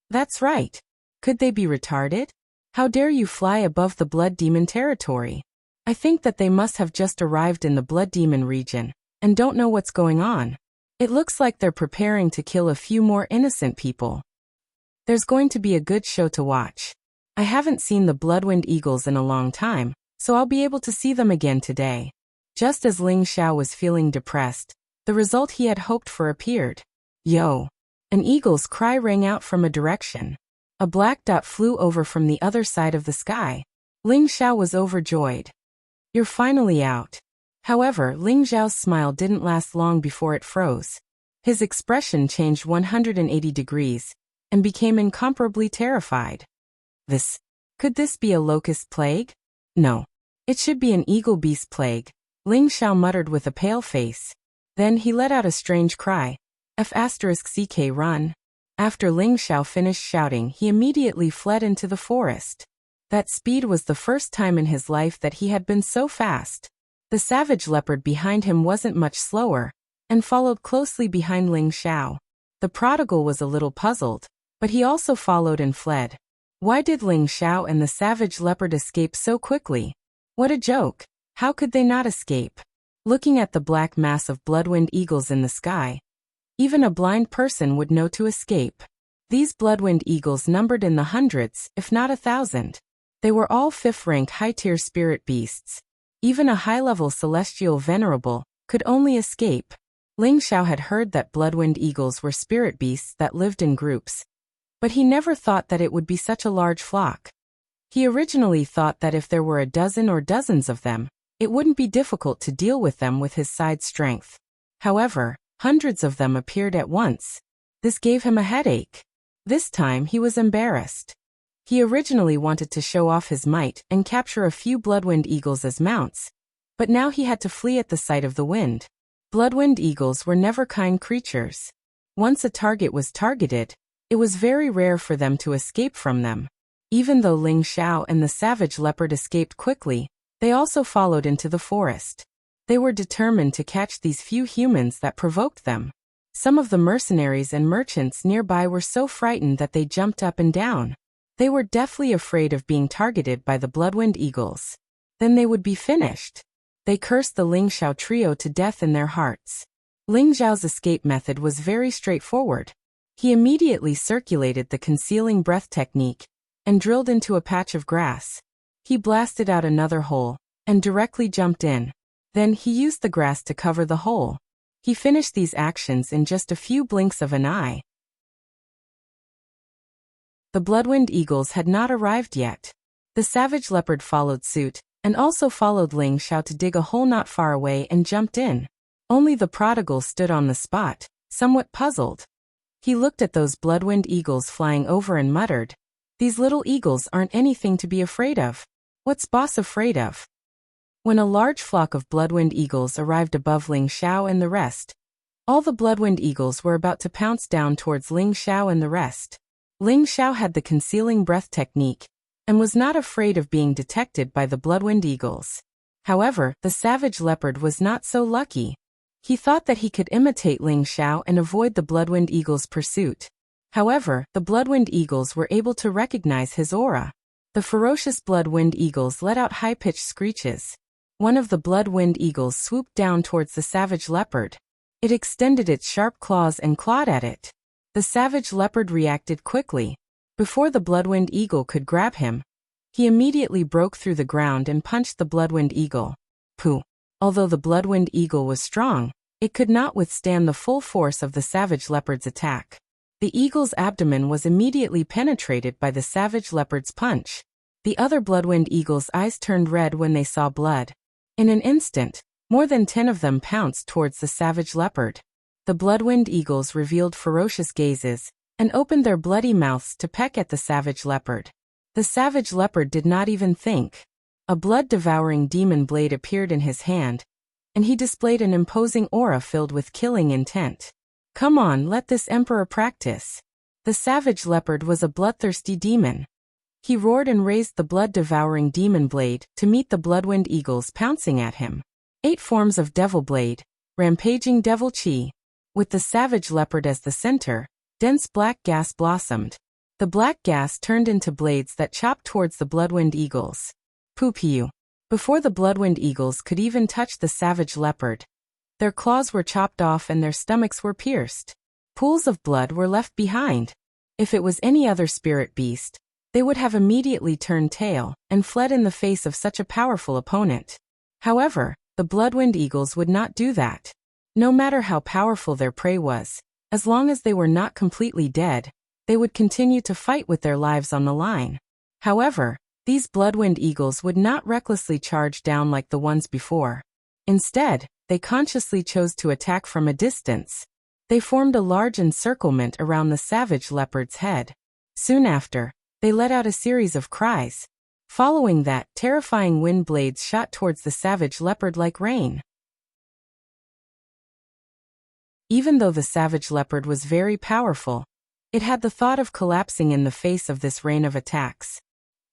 "That's right. Could they be retarded? How dare you fly above the Blood Demon territory? I think that they must have just arrived in the Blood Demon region and don't know what's going on. It looks like they're preparing to kill a few more innocent people. There's going to be a good show to watch. I haven't seen the Bloodwind Eagles in a long time, so I'll be able to see them again today." Just as Ling Xiao was feeling depressed, the result he had hoped for appeared. "Yo!" An eagle's cry rang out from a direction. A black dot flew over from the other side of the sky. Ling Xiao was overjoyed. "You're finally out." However, Ling Xiao's smile didn't last long before it froze. His expression changed 180 degrees and became incomparably terrified. Could this be a locust plague? No. It should be an eagle beast plague," Ling Xiao muttered with a pale face. Then he let out a strange cry. F***ck run. After Ling Xiao finished shouting, he immediately fled into the forest. That speed was the first time in his life that he had been so fast. The Savage Leopard behind him wasn't much slower, and followed closely behind Ling Xiao. The prodigal was a little puzzled, but he also followed and fled. Why did Ling Xiao and the Savage Leopard escape so quickly? What a joke! How could they not escape? Looking at the black mass of Bloodwind Eagles in the sky, even a blind person would know to escape. These Bloodwind Eagles numbered in the hundreds, if not 1,000. They were all 5th-rank high-tier spirit beasts. Even a high-level celestial venerable could only escape. Ling Xiao had heard that Bloodwind Eagles were spirit beasts that lived in groups, but he never thought that it would be such a large flock. He originally thought that if there were a dozen or dozens of them, it wouldn't be difficult to deal with them with his side strength. However, hundreds of them appeared at once. This gave him a headache. This time he was embarrassed. He originally wanted to show off his might and capture a few Bloodwind Eagles as mounts, but now he had to flee at the sight of the wind. Bloodwind Eagles were never kind creatures. Once a target was targeted, it was very rare for them to escape from them. Even though Ling Xiao and the Savage Leopard escaped quickly, they also followed into the forest. They were determined to catch these few humans that provoked them. Some of the mercenaries and merchants nearby were so frightened that they jumped up and down. They were deathly afraid of being targeted by the Bloodwind Eagles. Then they would be finished. They cursed the Ling Xiao trio to death in their hearts. Ling Xiao's escape method was very straightforward. He immediately circulated the concealing breath technique and drilled into a patch of grass. He blasted out another hole and directly jumped in. Then he used the grass to cover the hole. He finished these actions in just a few blinks of an eye. The Bloodwind Eagles had not arrived yet. The Savage Leopard followed suit, and also followed Ling Xiao to dig a hole not far away and jumped in. Only the prodigal stood on the spot, somewhat puzzled. He looked at those Bloodwind Eagles flying over and muttered, "These little eagles aren't anything to be afraid of. What's boss afraid of?" When a large flock of Bloodwind Eagles arrived above Ling Xiao and the rest, All the Bloodwind Eagles were about to pounce down towards Ling Xiao and the rest. Ling Xiao had the concealing breath technique and was not afraid of being detected by the Bloodwind Eagles. However, the savage leopard was not so lucky. He thought that he could imitate Ling Xiao and avoid the Bloodwind Eagles' pursuit. However, the Bloodwind Eagles were able to recognize his aura. The ferocious Bloodwind Eagles let out high-pitched screeches. One of the Bloodwind Eagles swooped down towards the savage leopard. It extended its sharp claws and clawed at it. The savage leopard reacted quickly. Before the Bloodwind Eagle could grab him, he immediately broke through the ground and punched the Bloodwind Eagle. Pooh! Although the Bloodwind Eagle was strong, it could not withstand the full force of the savage leopard's attack. The eagle's abdomen was immediately penetrated by the savage leopard's punch. The other Bloodwind Eagle's eyes turned red when they saw blood. In an instant, more than 10 of them pounced towards the savage leopard. The Bloodwind Eagles revealed ferocious gazes and opened their bloody mouths to peck at the savage leopard. The savage leopard did not even think. A blood-devouring demon blade appeared in his hand, and he displayed an imposing aura filled with killing intent. Come on, let this emperor practice. The savage leopard was a bloodthirsty demon. He roared and raised the blood-devouring demon blade to meet the Bloodwind Eagles pouncing at him. 8 forms of Devil Blade, Rampaging Devil Chi. With the savage leopard as the center, dense black gas blossomed. The black gas turned into blades that chopped towards the Bloodwind Eagles. Poo-pew. Before the Bloodwind Eagles could even touch the savage leopard, their claws were chopped off and their stomachs were pierced. Pools of blood were left behind. If it was any other spirit beast, they would have immediately turned tail and fled in the face of such a powerful opponent. However, the Bloodwind Eagles would not do that. No matter how powerful their prey was, as long as they were not completely dead, they would continue to fight with their lives on the line. However, these Bloodwind Eagles would not recklessly charge down like the ones before. Instead, they consciously chose to attack from a distance. They formed a large encirclement around the savage leopard's head. Soon after, they let out a series of cries. Following that, terrifying wind blades shot towards the savage leopard like rain. Even though the savage leopard was very powerful, it had the thought of collapsing in the face of this rain of attacks.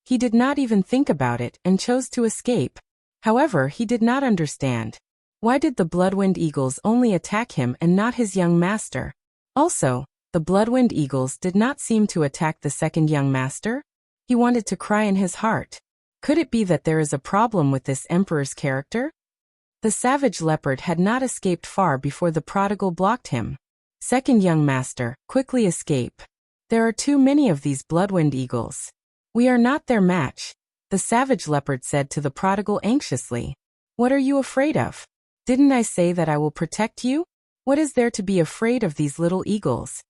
He did not even think about it and chose to escape. However, he did not understand. Why did the Bloodwind Eagles only attack him and not his young master? Also, the Bloodwind Eagles did not seem to attack the second young master. He wanted to cry in his heart. Could it be that there is a problem with this emperor's character? The savage leopard had not escaped far before the prodigal blocked him. Second young master, quickly escape. There are too many of these Bloodwind Eagles. We are not their match, the savage leopard said to the prodigal anxiously. What are you afraid of? Didn't I say that I will protect you? What is there to be afraid of these little eagles?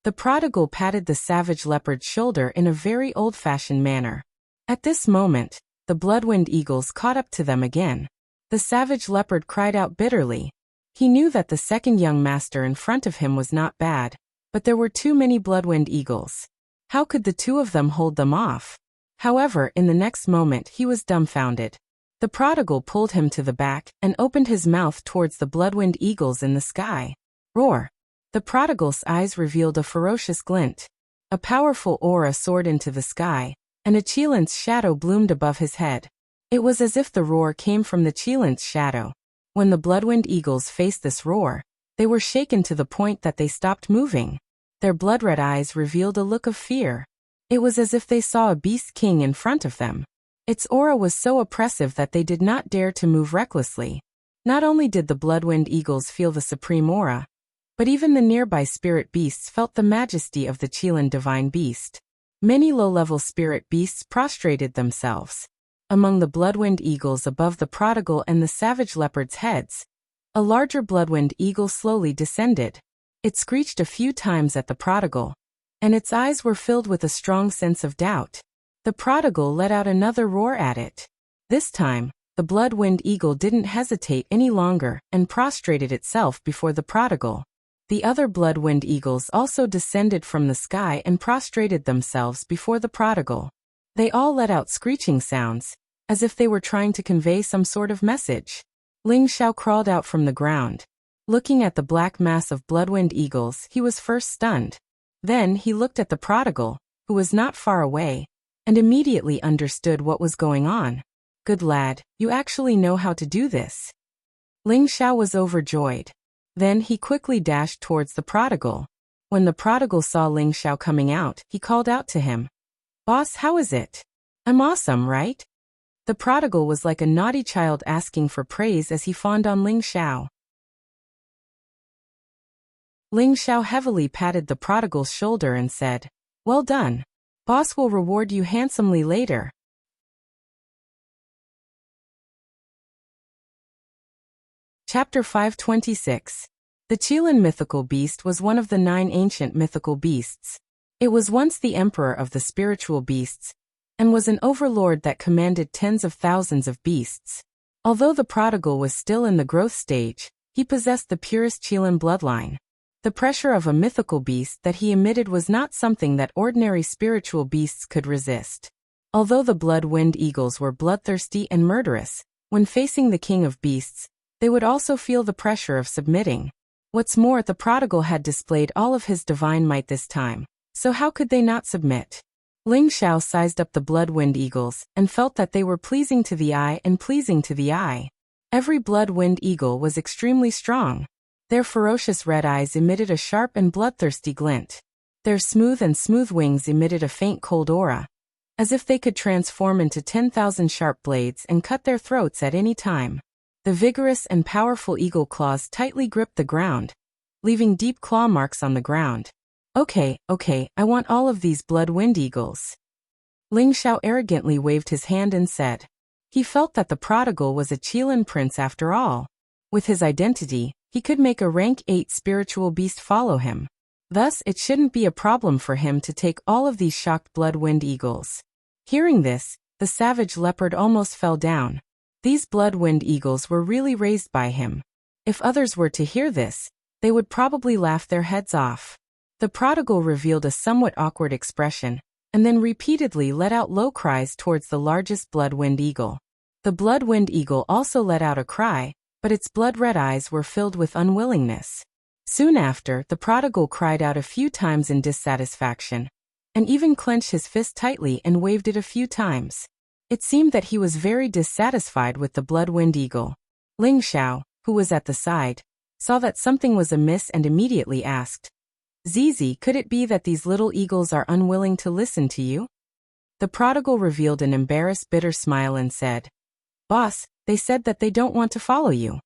The prodigal patted the savage leopard's shoulder in a very old-fashioned manner. At this moment, the Bloodwind Eagles caught up to them again. The savage leopard cried out bitterly. He knew that the second young master in front of him was not bad, but there were too many Bloodwind Eagles. How could the two of them hold them off? However, in the next moment he was dumbfounded. The prodigal pulled him to the back and opened his mouth towards the Bloodwind Eagles in the sky. Roar! The prodigal's eyes revealed a ferocious glint. A powerful aura soared into the sky, and a Qilint's shadow bloomed above his head. It was as if the roar came from the Qilint's shadow. When the Bloodwind Eagles faced this roar, they were shaken to the point that they stopped moving. Their blood-red eyes revealed a look of fear. It was as if they saw a beast king in front of them. Its aura was so oppressive that they did not dare to move recklessly. Not only did the Bloodwind Eagles feel the supreme aura, but even the nearby spirit beasts felt the majesty of the Qilin divine beast. Many low-level spirit beasts prostrated themselves. Among the Bloodwind Eagles above the prodigal and the savage leopard's heads, a larger Bloodwind Eagle slowly descended. It screeched a few times at the prodigal, and its eyes were filled with a strong sense of doubt. The prodigal let out another roar at it. This time, the Bloodwind Eagle didn't hesitate any longer and prostrated itself before the prodigal. The other Bloodwind Eagles also descended from the sky and prostrated themselves before the prodigal. They all let out screeching sounds, as if they were trying to convey some sort of message. Ling Xiao crawled out from the ground. Looking at the black mass of blood-wind eagles, he was first stunned. Then he looked at the prodigal, who was not far away, and immediately understood what was going on. Good lad, you actually know how to do this. Ling Xiao was overjoyed. Then he quickly dashed towards the prodigal. When the prodigal saw Ling Xiao coming out, he called out to him. Boss, how is it? I'm awesome, right? The prodigal was like a naughty child asking for praise as he fawned on Ling Xiao. Ling Xiao heavily patted the prodigal's shoulder and said, Well done. Boss will reward you handsomely later. Chapter 526. The Qilin mythical beast was one of the 9 ancient mythical beasts. It was once the emperor of the spiritual beasts, and was an overlord that commanded tens of thousands of beasts. Although the prodigal was still in the growth stage, he possessed the purest Qilin bloodline. The pressure of a mythical beast that he emitted was not something that ordinary spiritual beasts could resist. Although the blood-wind eagles were bloodthirsty and murderous, when facing the king of beasts, they would also feel the pressure of submitting. What's more, the prodigal had displayed all of his divine might this time, so how could they not submit? Ling Xiao sized up the blood-wind eagles and felt that they were pleasing to the eye and pleasing to the eye. Every blood-wind eagle was extremely strong. Their ferocious red eyes emitted a sharp and bloodthirsty glint. Their smooth wings emitted a faint cold aura, as if they could transform into 10,000 sharp blades and cut their throats at any time. The vigorous and powerful eagle claws tightly gripped the ground, leaving deep claw marks on the ground. Okay, I want all of these blood-wind eagles. Ling Xiao arrogantly waved his hand and said. He felt that the prodigal was a Qilin prince after all. With his identity, he could make a rank 8 spiritual beast follow him. Thus, it shouldn't be a problem for him to take all of these shocked blood-wind eagles. Hearing this, the savage leopard almost fell down. These blood-wind eagles were really raised by him. If others were to hear this, they would probably laugh their heads off. The prodigal revealed a somewhat awkward expression, and then repeatedly let out low cries towards the largest blood-wind eagle. The blood-wind eagle also let out a cry, but its blood-red eyes were filled with unwillingness. Soon after, the prodigal cried out a few times in dissatisfaction, and even clenched his fist tightly and waved it a few times. It seemed that he was very dissatisfied with the blood-wind eagle. Ling Xiao, who was at the side, saw that something was amiss and immediately asked, Zizi, could it be that these little eagles are unwilling to listen to you? The prodigal revealed an embarrassed, bitter smile and said, Boss, they said that they don't want to follow you.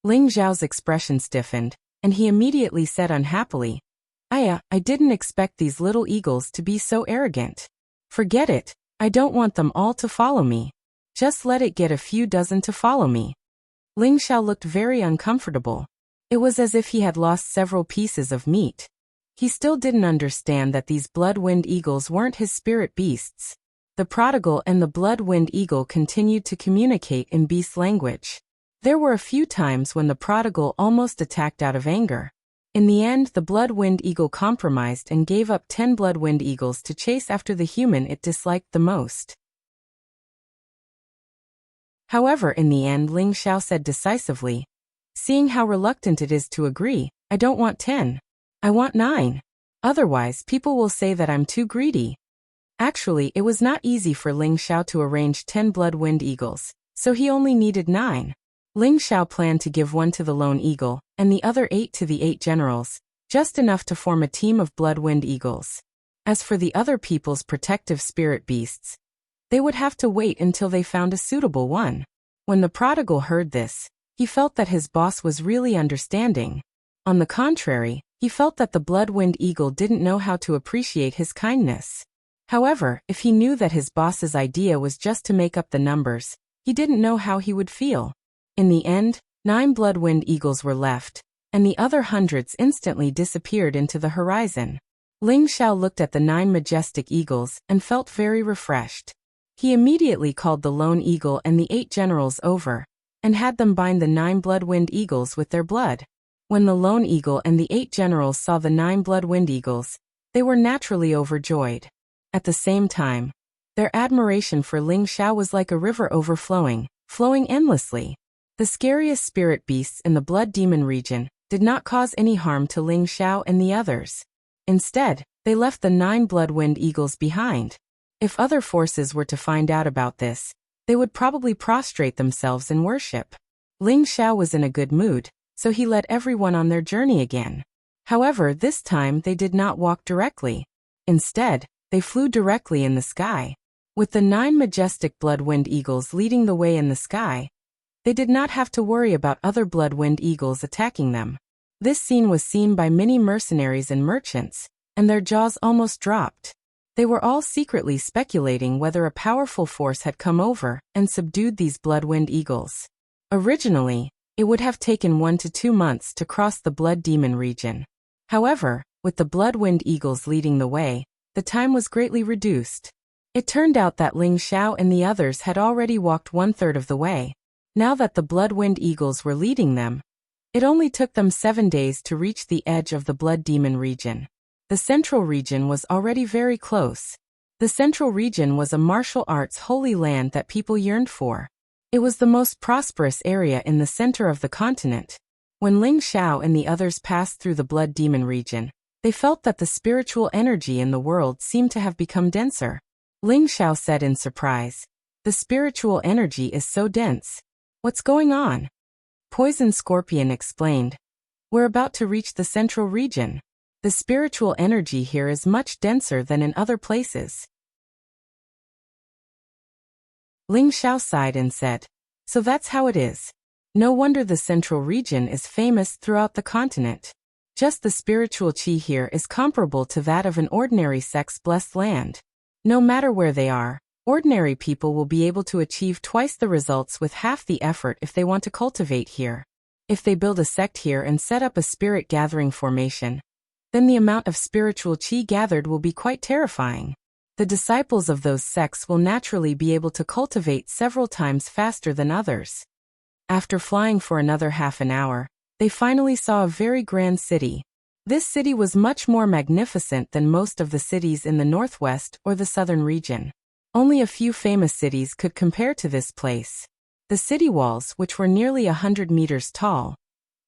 Ling Xiao's expression stiffened, and he immediately said unhappily, I didn't expect these little eagles to be so arrogant. Forget it, I don't want them all to follow me. Just let it get a few dozen to follow me. Ling Xiao looked very uncomfortable. It was as if he had lost several pieces of meat. He still didn't understand that these blood-wind eagles weren't his spirit beasts. The prodigal and the blood-wind eagle continued to communicate in beast language. There were a few times when the prodigal almost attacked out of anger. In the end, the blood-wind eagle compromised and gave up 10 blood-wind eagles to chase after the human it disliked the most. However, in the end, Ling Xiao said decisively, Seeing how reluctant it is to agree, I don't want 10. I want 9. Otherwise, people will say that I'm too greedy. Actually, it was not easy for Ling Xiao to arrange 10 blood-wind eagles, so he only needed 9. Ling Xiao planned to give 1 to the lone eagle, and the other 8 to the 8 generals, just enough to form a team of blood-wind eagles. As for the other people's protective spirit beasts, they would have to wait until they found a suitable one. When the prodigal heard this, he felt that his boss was really understanding. On the contrary, he felt that the blood-wind eagle didn't know how to appreciate his kindness. However, if he knew that his boss's idea was just to make up the numbers, he didn't know how he would feel. In the end, 9 blood-wind eagles were left, and the other hundreds instantly disappeared into the horizon. Ling Xiao looked at the 9 majestic eagles and felt very refreshed. He immediately called the lone eagle and the 8 generals over, and had them bind the 9 blood-wind eagles with their blood. When the lone eagle and the 8 generals saw the 9 blood-wind eagles, they were naturally overjoyed. At the same time, their admiration for Ling Xiao was like a river overflowing, flowing endlessly. The scariest spirit beasts in the blood demon region did not cause any harm to Ling Xiao and the others. Instead, they left the 9 blood-wind eagles behind. If other forces were to find out about this, they would probably prostrate themselves in worship. Ling Xiao was in a good mood, so he led everyone on their journey again. However, this time they did not walk directly. Instead, they flew directly in the sky. With the 9 majestic blood-wind eagles leading the way in the sky, they did not have to worry about other blood-wind eagles attacking them. This scene was seen by many mercenaries and merchants, and their jaws almost dropped. They were all secretly speculating whether a powerful force had come over and subdued these blood-wind eagles. Originally, it would have taken 1 to 2 months to cross the blood demon region. However, with the blood-wind eagles leading the way, the time was greatly reduced. It turned out that Ling Xiao and the others had already walked 1/3 of the way. Now that the blood-wind eagles were leading them, it only took them 7 days to reach the edge of the blood demon region. The central region was already very close. The central region was a martial arts holy land that people yearned for. It was the most prosperous area in the center of the continent. When Ling Xiao and the others passed through the blood demon region, they felt that the spiritual energy in the world seemed to have become denser. Ling Xiao said in surprise, "The spiritual energy is so dense. What's going on?" Poison Scorpion explained, "We're about to reach the central region. The spiritual energy here is much denser than in other places." Ling Xiao sighed and said, "So that's how it is. No wonder the central region is famous throughout the continent. Just the spiritual chi here is comparable to that of an ordinary sex-blessed land. No matter where they are, ordinary people will be able to achieve twice the results with half the effort if they want to cultivate here. If they build a sect here and set up a spirit gathering formation, then the amount of spiritual chi gathered will be quite terrifying. The disciples of those sects will naturally be able to cultivate several times faster than others." After flying for another half an hour, they finally saw a very grand city. This city was much more magnificent than most of the cities in the northwest or the southern region. Only a few famous cities could compare to this place. The city walls, which were nearly 100 meters tall,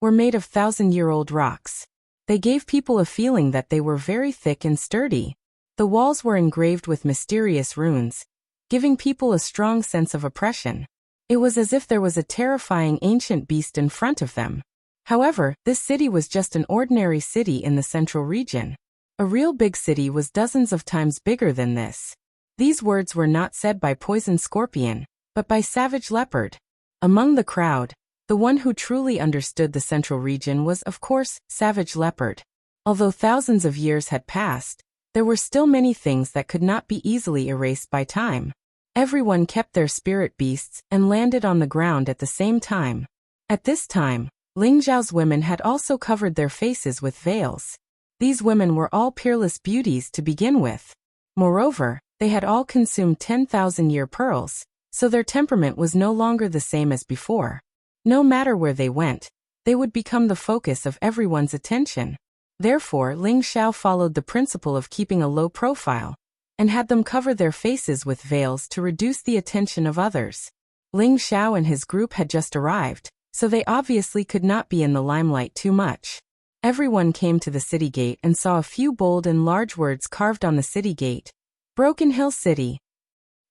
were made of 1,000-year-old rocks. They gave people a feeling that they were very thick and sturdy. The walls were engraved with mysterious runes, giving people a strong sense of oppression. It was as if there was a terrifying ancient beast in front of them. However, this city was just an ordinary city in the central region. A real big city was dozens of times bigger than this. These words were not said by Poison Scorpion, but by Savage Leopard. Among the crowd, the one who truly understood the central region was, of course, Savage Leopard. Although thousands of years had passed, there were still many things that could not be easily erased by time. Everyone kept their spirit beasts and landed on the ground at the same time. At this time, Ling Xiao's women had also covered their faces with veils. These women were all peerless beauties to begin with. Moreover, they had all consumed 10,000-year pearls, so their temperament was no longer the same as before. No matter where they went, they would become the focus of everyone's attention. Therefore, Ling Xiao followed the principle of keeping a low profile, and had them cover their faces with veils to reduce the attention of others. Ling Xiao and his group had just arrived, so they obviously could not be in the limelight too much. Everyone came to the city gate and saw a few bold and large words carved on the city gate. Broken Hill City.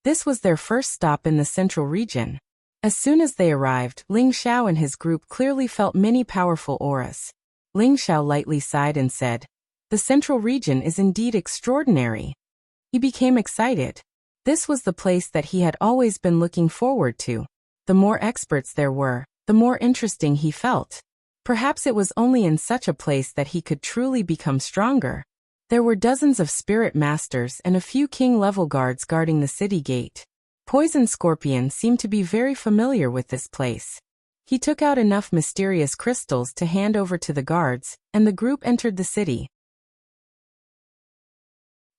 This was their first stop in the central region. As soon as they arrived, Ling Xiao and his group clearly felt many powerful auras. Ling Xiao lightly sighed and said, "The central region is indeed extraordinary." He became excited. This was the place that he had always been looking forward to. The more experts there were, the more interesting he felt. Perhaps it was only in such a place that he could truly become stronger. There were dozens of spirit masters and a few king-level guards guarding the city gate. Poison Scorpion seemed to be very familiar with this place. He took out enough mysterious crystals to hand over to the guards, and the group entered the city.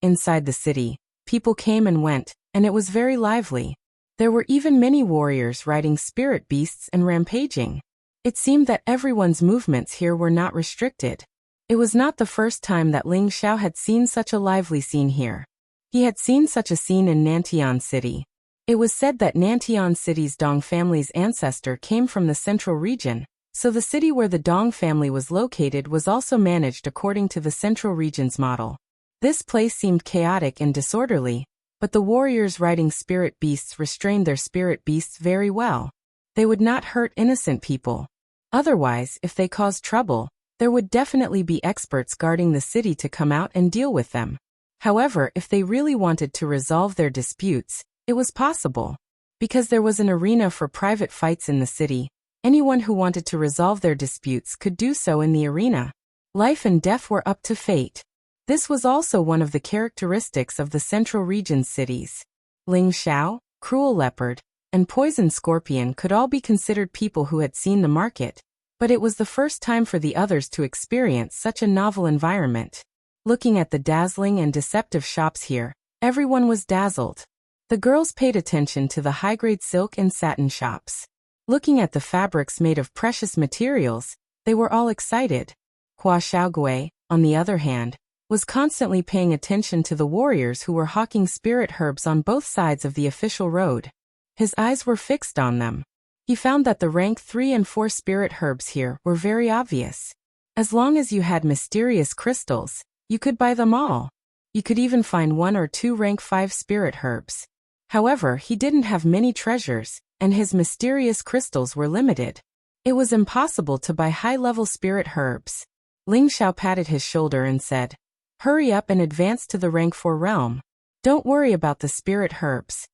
Inside the city, people came and went, and it was very lively. There were even many warriors riding spirit beasts and rampaging. It seemed that everyone's movements here were not restricted. It was not the first time that Ling Xiao had seen such a lively scene here. He had seen such a scene in Nantian City. It was said that Nantian City's Dong family's ancestor came from the central region, so the city where the Dong family was located was also managed according to the central region's model. This place seemed chaotic and disorderly, but the warriors riding spirit beasts restrained their spirit beasts very well. They would not hurt innocent people. Otherwise, if they caused trouble, there would definitely be experts guarding the city to come out and deal with them. However, if they really wanted to resolve their disputes, it was possible. Because there was an arena for private fights in the city, anyone who wanted to resolve their disputes could do so in the arena. Life and death were up to fate. This was also one of the characteristics of the central region's cities. Ling Xiao, Cruel Leopard, and Poison Scorpion could all be considered people who had seen the market, but it was the first time for the others to experience such a novel environment. Looking at the dazzling and deceptive shops here, everyone was dazzled. The girls paid attention to the high-grade silk and satin shops. Looking at the fabrics made of precious materials, they were all excited. Hua Xiaogui, on the other hand, was constantly paying attention to the warriors who were hawking spirit herbs on both sides of the official road. His eyes were fixed on them. He found that the rank 3 and 4 spirit herbs here were very obvious. As long as you had mysterious crystals, you could buy them all. You could even find 1 or 2 rank 5 spirit herbs. However, he didn't have many treasures, and his mysterious crystals were limited. It was impossible to buy high-level spirit herbs. Ling Xiao patted his shoulder and said, "Hurry up and advance to the rank 4 realm. Don't worry about the spirit herbs."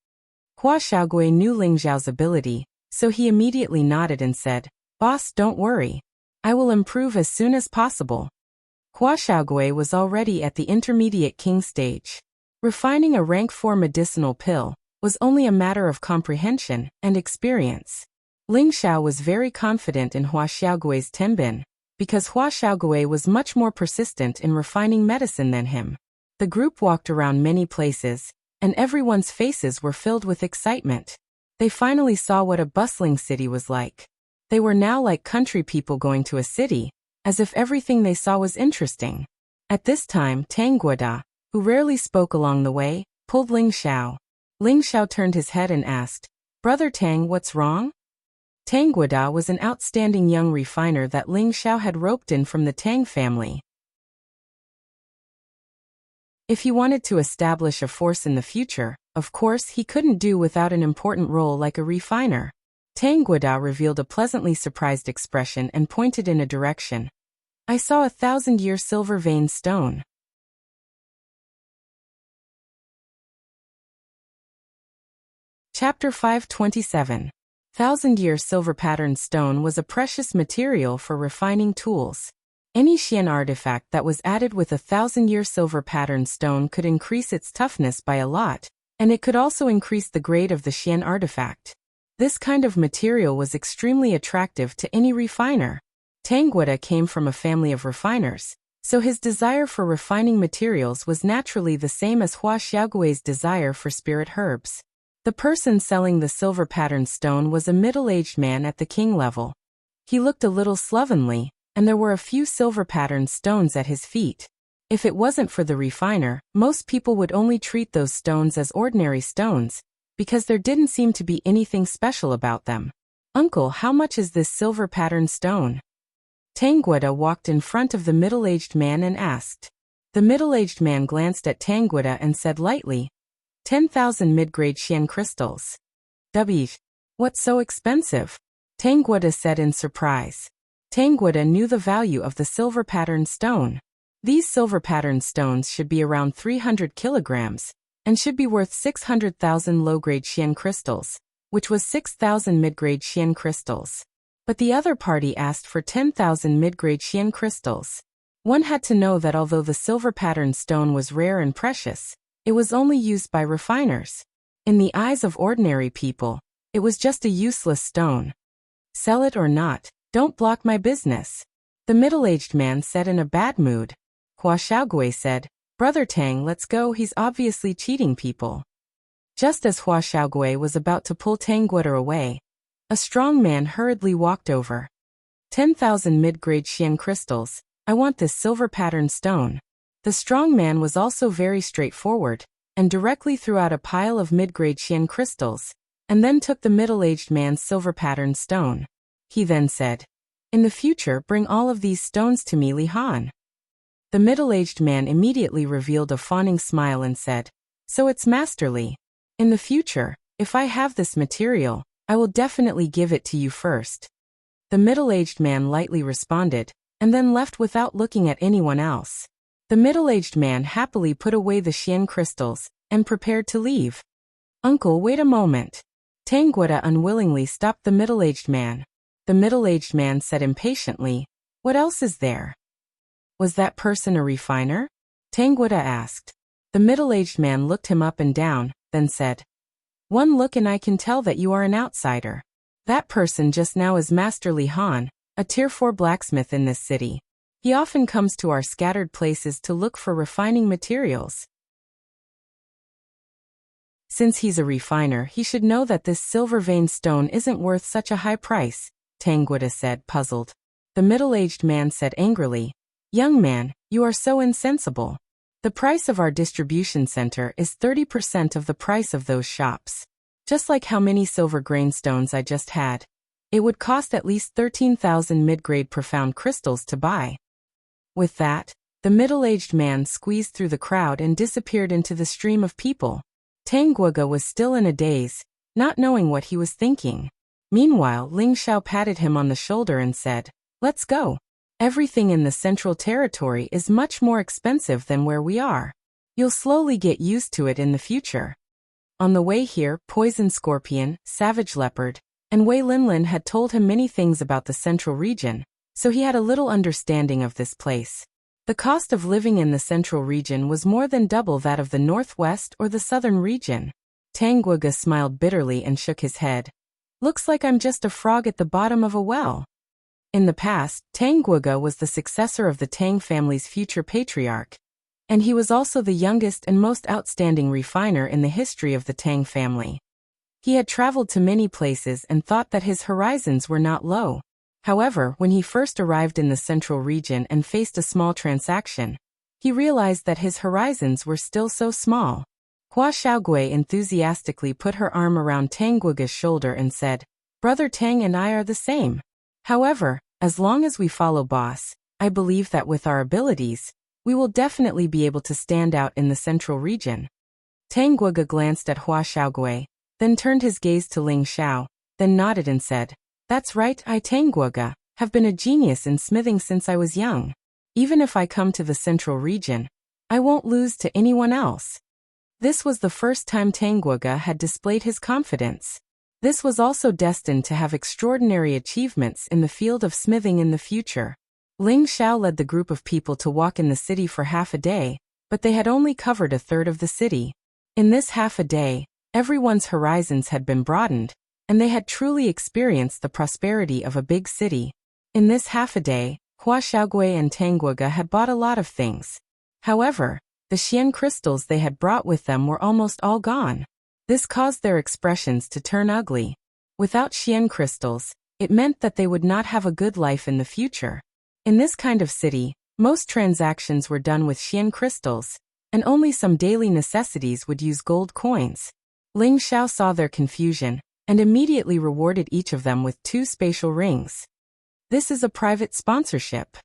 Hua Xiaogui knew Ling Xiao's ability, so he immediately nodded and said, "Boss, don't worry. I will improve as soon as possible." Hua Xiaogui was already at the intermediate king stage. Refining a rank 4 medicinal pill was only a matter of comprehension and experience. Ling Xiao was very confident in Hua Xiaogui's tenbin, because Hua Xiaogui was much more persistent in refining medicine than him. The group walked around many places, and everyone's faces were filled with excitement. They finally saw what a bustling city was like. They were now like country people going to a city, as if everything they saw was interesting. At this time, Tang Guoda, who rarely spoke along the way, pulled Ling Xiao. Ling Xiao turned his head and asked, "Brother Tang, what's wrong?" Tang Guoda was an outstanding young refiner that Ling Xiao had roped in from the Tang family. If he wanted to establish a force in the future, of course he couldn't do without an important role like a refiner. Tang Guoda revealed a pleasantly surprised expression and pointed in a direction. "I saw 1,000-year silver veined stone." Chapter 527. 1,000-year silver-patterned stone was a precious material for refining tools. Any Xian artifact that was added with a 1,000-year silver-patterned stone could increase its toughness by a lot, and it could also increase the grade of the Xian artifact. This kind of material was extremely attractive to any refiner. Tang Guoda came from a family of refiners, so his desire for refining materials was naturally the same as Hua Xiaogui's desire for spirit herbs. The person selling the silver-patterned stone was a middle-aged man at the king level. He looked a little slovenly, and there were a few silver-patterned stones at his feet. If it wasn't for the refiner, most people would only treat those stones as ordinary stones, because there didn't seem to be anything special about them. "Uncle, how much is this silver-patterned stone?" Tang Guoda walked in front of the middle-aged man and asked. The middle-aged man glanced at Tang Guoda and said lightly, 10,000 mid-grade Xian crystals. What's so expensive? Tang Guoda said in surprise. Tang Guoda knew the value of the silver-patterned stone. These silver-patterned stones should be around 300 kilograms, and should be worth 600,000 low-grade Xian crystals, which was 6,000 mid-grade Xian crystals. But the other party asked for 10,000 mid-grade Xian crystals. One had to know that although the silver-patterned stone was rare and precious, it was only used by refiners. In the eyes of ordinary people, it was just a useless stone. "Sell it or not, don't block my business," the middle-aged man said in a bad mood. Hua Xiaogui said, "Brother Tang, let's go, he's obviously cheating people." Just as Hua Xiaogui was about to pull Tang Guoda away, a strong man hurriedly walked over. 10,000 mid-grade Xian crystals, I want this silver-patterned stone. The strong man was also very straightforward. and directly threw out a pile of mid-grade Xian crystals, and then took the middle-aged man's silver-patterned stone. He then said, "In the future, bring all of these stones to me, Li Han." The middle-aged man immediately revealed a fawning smile and said, "So it's masterly. In the future, if I have this material, I will definitely give it to you first." The middle-aged man lightly responded, and then left without looking at anyone else. The middle-aged man happily put away the Xian crystals, and prepared to leave. "Uncle, wait a moment." Tangguoda unwillingly stopped the middle-aged man. The middle-aged man said impatiently, "What else is there?" "Was that person a refiner?" Tangguoda asked. The middle-aged man looked him up and down, then said, "One look and I can tell that you are an outsider. That person just now is Master Li Han, a Tier 4 blacksmith in this city. He often comes to our scattered places to look for refining materials. Since he's a refiner, he should know that this silver-veined stone isn't worth such a high price," Tangguoda said, puzzled. The middle-aged man said angrily, "Young man, you are so insensible. The price of our distribution center is 30% of the price of those shops. Just like how many silver grain stones I just had. It would cost at least 13,000 mid-grade profound crystals to buy." With that, the middle-aged man squeezed through the crowd and disappeared into the stream of people. Tangguoga was still in a daze, not knowing what he was thinking. Meanwhile, Ling Xiao patted him on the shoulder and said, "Let's go. Everything in the Central Territory is much more expensive than where we are. You'll slowly get used to it in the future." On the way here, Poison Scorpion, Savage Leopard, and Wei Linlin had told him many things about the Central region, so he had a little understanding of this place. The cost of living in the Central region was more than double that of the Northwest or the Southern region. Tangguoga smiled bitterly and shook his head. "Looks like I'm just a frog at the bottom of a well." In the past, Tangguoga was the successor of the Tang family's future patriarch, and he was also the youngest and most outstanding refiner in the history of the Tang family. He had traveled to many places and thought that his horizons were not low. However, when he first arrived in the Central region and faced a small transaction, he realized that his horizons were still so small. Hua Xiaogui enthusiastically put her arm around Tangguoga's shoulder and said, "Brother Tang and I are the same. However, as long as we follow boss, I believe that with our abilities, we will definitely be able to stand out in the Central region." Tangguoga glanced at Hua Xiaogui, then turned his gaze to Ling Xiao, then nodded and said, "That's right, I Tangguoga have been a genius in smithing since I was young. Even if I come to the Central region, I won't lose to anyone else." This was the first time Tangguoga had displayed his confidence. This was also destined to have extraordinary achievements in the field of smithing in the future. Ling Xiao led the group of people to walk in the city for half a day, but they had only covered a third of the city. In this half a day, everyone's horizons had been broadened, and they had truly experienced the prosperity of a big city. In this half a day, Hua Xiaogui and Tangguoga had bought a lot of things. However, the Xian crystals they had brought with them were almost all gone. This caused their expressions to turn ugly. Without Xian crystals, it meant that they would not have a good life in the future. In this kind of city, most transactions were done with Xian crystals, and only some daily necessities would use gold coins. Ling Xiao saw their confusion, and immediately rewarded each of them with 2 spatial rings. This is a private sponsorship.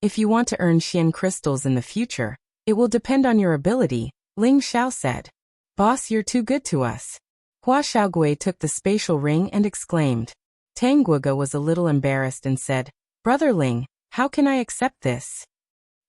If you want to earn Xian crystals in the future, it will depend on your ability, Ling Xiao said. "Boss, you're too good to us." Hua Xiaogui took the spatial ring and exclaimed. Tangguoga was a little embarrassed and said, "Brother Ling, how can I accept this?"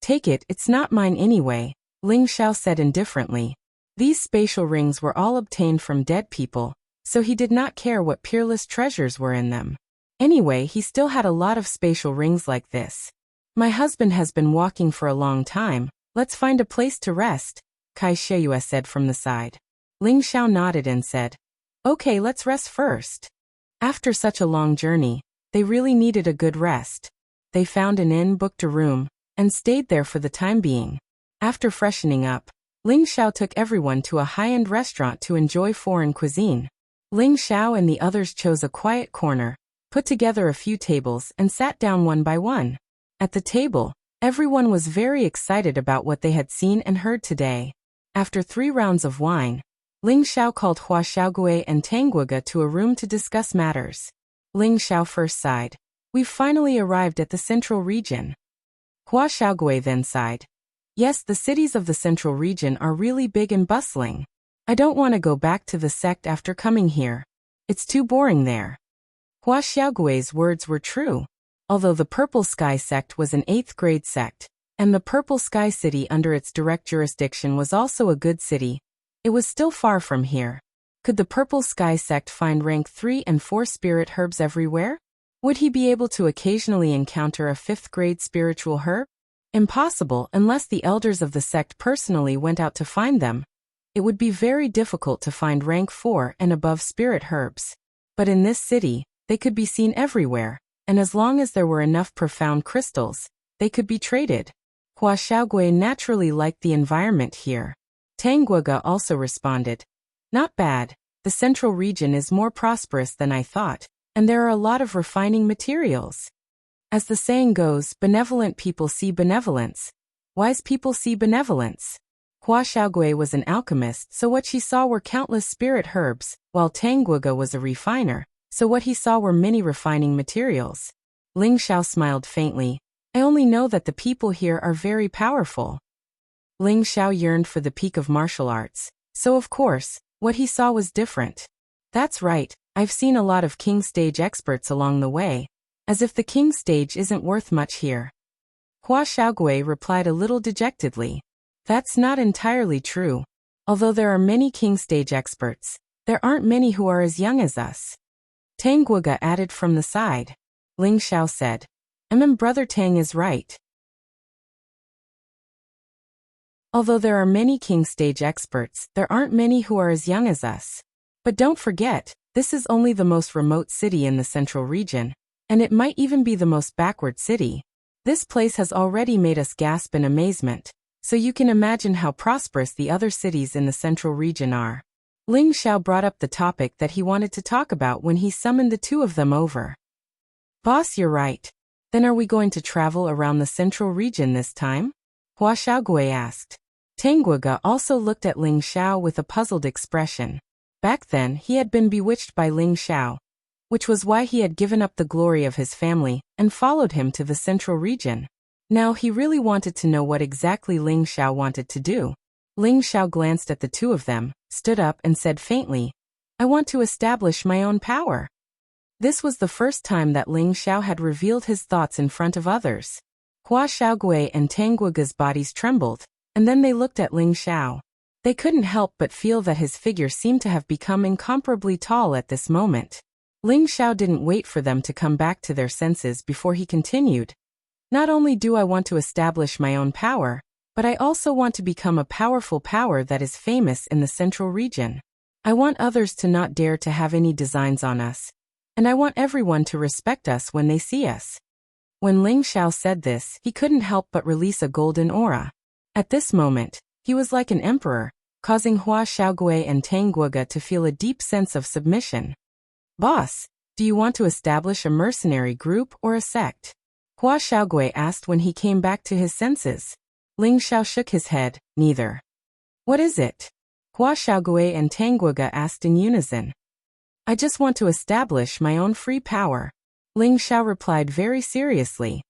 "Take it, it's not mine anyway," Ling Xiao said indifferently. These spatial rings were all obtained from dead people, so he did not care what peerless treasures were in them. Anyway, he still had a lot of spatial rings like this. "My husband has been walking for a long time. Let's find a place to rest," Kai Sheyue said from the side. Ling Xiao nodded and said, "Okay, let's rest first." After such a long journey, they really needed a good rest. They found an inn, booked a room, and stayed there for the time being. After freshening up, Ling Xiao took everyone to a high-end restaurant to enjoy foreign cuisine. Ling Xiao and the others chose a quiet corner, put together a few tables and sat down one by one. At the table, Everyone was very excited about what they had seen and heard today. After 3 rounds of wine, Ling Xiao called Hua Xiaogui and Tangguoge to a room to discuss matters. Ling Xiao first sighed. We've finally arrived at the central region. Hua Xiaogui then sighed. Yes, the cities of the central region are really big and bustling. I don't want to go back to the sect after coming here. It's too boring there. Hua Xiaogui's words were true. Although the Purple Sky sect was an 8th grade sect, and the Purple Sky City under its direct jurisdiction was also a good city, it was still far from here. Could the Purple Sky sect find rank 3 and 4 spirit herbs everywhere? Would he be able to occasionally encounter a 5th grade spiritual herb? Impossible unless the elders of the sect personally went out to find them. It would be very difficult to find rank 4 and above spirit herbs. But in this city, they could be seen everywhere, and as long as there were enough profound crystals, they could be traded. Hua Xiaogui naturally liked the environment here. Tangguoge also responded. Not bad. The central region is more prosperous than I thought, and there are a lot of refining materials. As the saying goes, benevolent people see benevolence. Wise people see benevolence. Hua Xiaogui was an alchemist, so what she saw were countless spirit herbs, while Tangguoge was a refiner, so what he saw were many refining materials. Ling Xiao smiled faintly. I only know that the people here are very powerful. Ling Xiao yearned for the peak of martial arts, so of course, what he saw was different. That's right, I've seen a lot of king stage experts along the way, as if the king stage isn't worth much here. Hua Xiaogui replied a little dejectedly. That's not entirely true. Although there are many king stage experts, there aren't many who are as young as us. Tangguoge added from the side. Ling Xiao said. Brother Tang is right. Although there are many king stage experts, there aren't many who are as young as us. But don't forget, this is only the most remote city in the central region, and it might even be the most backward city. This place has already made us gasp in amazement, so you can imagine how prosperous the other cities in the central region are. Ling Xiao brought up the topic that he wanted to talk about when he summoned the 2 of them over. Boss, you're right. Then are we going to travel around the central region this time? Hua Xiaogui asked. Tangguoge also looked at Ling Xiao with a puzzled expression. Back then, he had been bewitched by Ling Xiao, which was why he had given up the glory of his family and followed him to the central region. Now he really wanted to know what exactly Ling Xiao wanted to do. Ling Xiao glanced at the 2 of them, stood up and said faintly, I want to establish my own power. This was the first time that Ling Xiao had revealed his thoughts in front of others. Hua Xiaogui and Tangguoge's bodies trembled, and then they looked at Ling Xiao. They couldn't help but feel that his figure seemed to have become incomparably tall at this moment. Ling Xiao didn't wait for them to come back to their senses before he continued. Not only do I want to establish my own power, but I also want to become a powerful power that is famous in the central region. I want others to not dare to have any designs on us, and I want everyone to respect us when they see us. When Ling Xiao said this, he couldn't help but release a golden aura. At this moment, he was like an emperor, causing Hua Xiaogui and Tangguoge to feel a deep sense of submission. Boss, do you want to establish a mercenary group or a sect? Hua Xiaogui asked when he came back to his senses. Ling Xiao shook his head, neither. What is it? Hua Xiaogui and Tangguoge asked in unison. I just want to establish my own free power. Ling Xiao replied very seriously.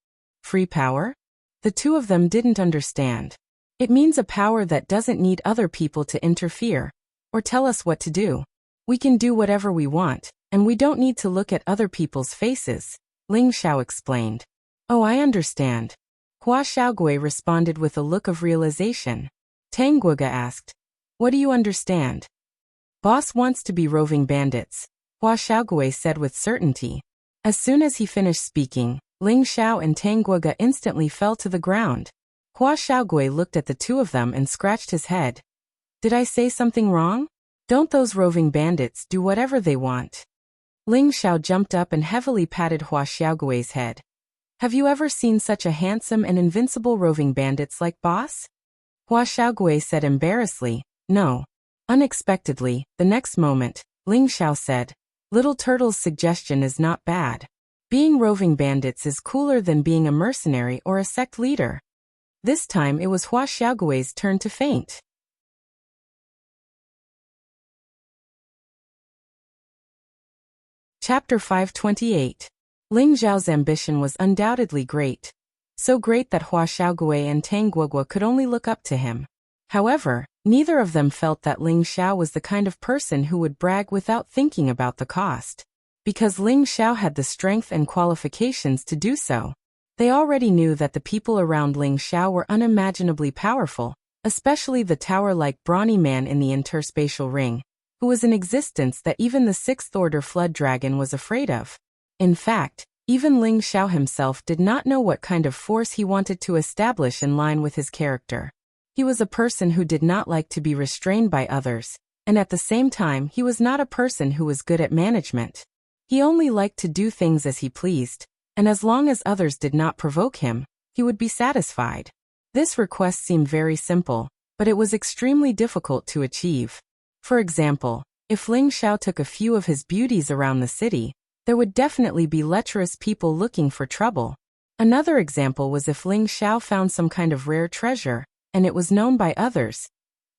Free power? The 2 of them didn't understand. It means a power that doesn't need other people to interfere or tell us what to do. We can do whatever we want, and we don't need to look at other people's faces, Ling Xiao explained. Oh, I understand. Hua Xiaogui responded with a look of realization. Tangguoge asked, what do you understand? Boss wants to be roving bandits, Hua Xiaogui said with certainty. As soon as he finished speaking, Ling Xiao and Tangguoge instantly fell to the ground. Hua Xiaogui looked at the 2 of them and scratched his head. Did I say something wrong? Don't those roving bandits do whatever they want? Ling Xiao jumped up and heavily patted Hua Xiaogui's head. Have you ever seen such a handsome and invincible roving bandits like boss? Hua Xiaogui said embarrassedly, no. Unexpectedly, the next moment, Ling Xiao said, Little Turtle's suggestion is not bad. Being roving bandits is cooler than being a mercenary or a sect leader. This time it was Hua Xiaogui's turn to faint. Chapter 528. Ling Zhao's ambition was undoubtedly great. So great that Hua Xiaogui and Tang Guogua could only look up to him. However, neither of them felt that Ling Xiao was the kind of person who would brag without thinking about the cost. Because Ling Xiao had the strength and qualifications to do so. They already knew that the people around Ling Xiao were unimaginably powerful, especially the tower-like brawny man in the interspatial ring, who was in existence that even the sixth-order flood dragon was afraid of. In fact, even Ling Xiao himself did not know what kind of force he wanted to establish in line with his character. He was a person who did not like to be restrained by others, and at the same time he was not a person who was good at management. He only liked to do things as he pleased, and as long as others did not provoke him, he would be satisfied. This request seemed very simple, but it was extremely difficult to achieve. For example, if Ling Xiao took a few of his beauties around the city, there would definitely be lecherous people looking for trouble. Another example was if Ling Xiao found some kind of rare treasure, and it was known by others,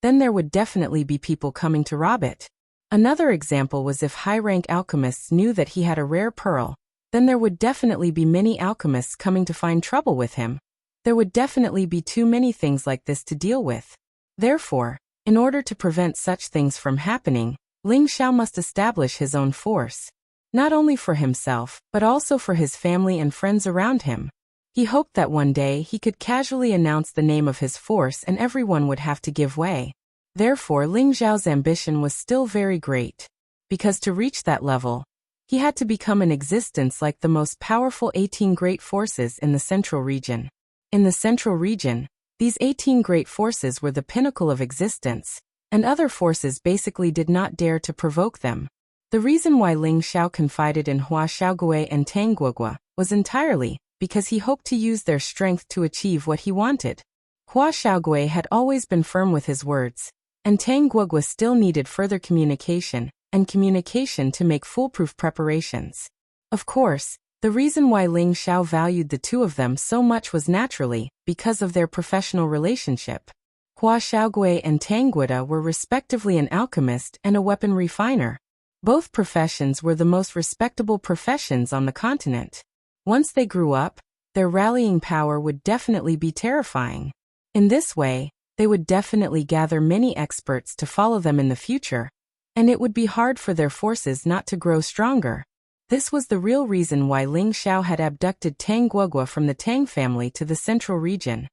then there would definitely be people coming to rob it. Another example was if high-rank alchemists knew that he had a rare pearl, then there would definitely be many alchemists coming to find trouble with him. There would definitely be too many things like this to deal with. Therefore, in order to prevent such things from happening, Ling Xiao must establish his own force. Not only for himself, but also for his family and friends around him. He hoped that one day he could casually announce the name of his force and everyone would have to give way. Therefore, Ling Zhao's ambition was still very great. Because to reach that level, he had to become in existence like the most powerful 18 great forces in the central region. In the central region, these 18 great forces were the pinnacle of existence, and other forces basically did not dare to provoke them. The reason why Ling Xiao confided in Hua Xiaogui and Tang Guogua was entirely because he hoped to use their strength to achieve what he wanted. Hua Xiaogui had always been firm with his words, and Tang Guogua still needed further communication to make foolproof preparations. Of course, the reason why Ling Xiao valued the two of them so much was naturally because of their professional relationship. Hua Xiaogui and Tang Guogua were respectively an alchemist and a weapon refiner. Both professions were the most respectable professions on the continent. Once they grew up, their rallying power would definitely be terrifying. In this way, they would definitely gather many experts to follow them in the future, and it would be hard for their forces not to grow stronger. This was the real reason why Ling Xiao had abducted Tang Guogua from the Tang family to the central region.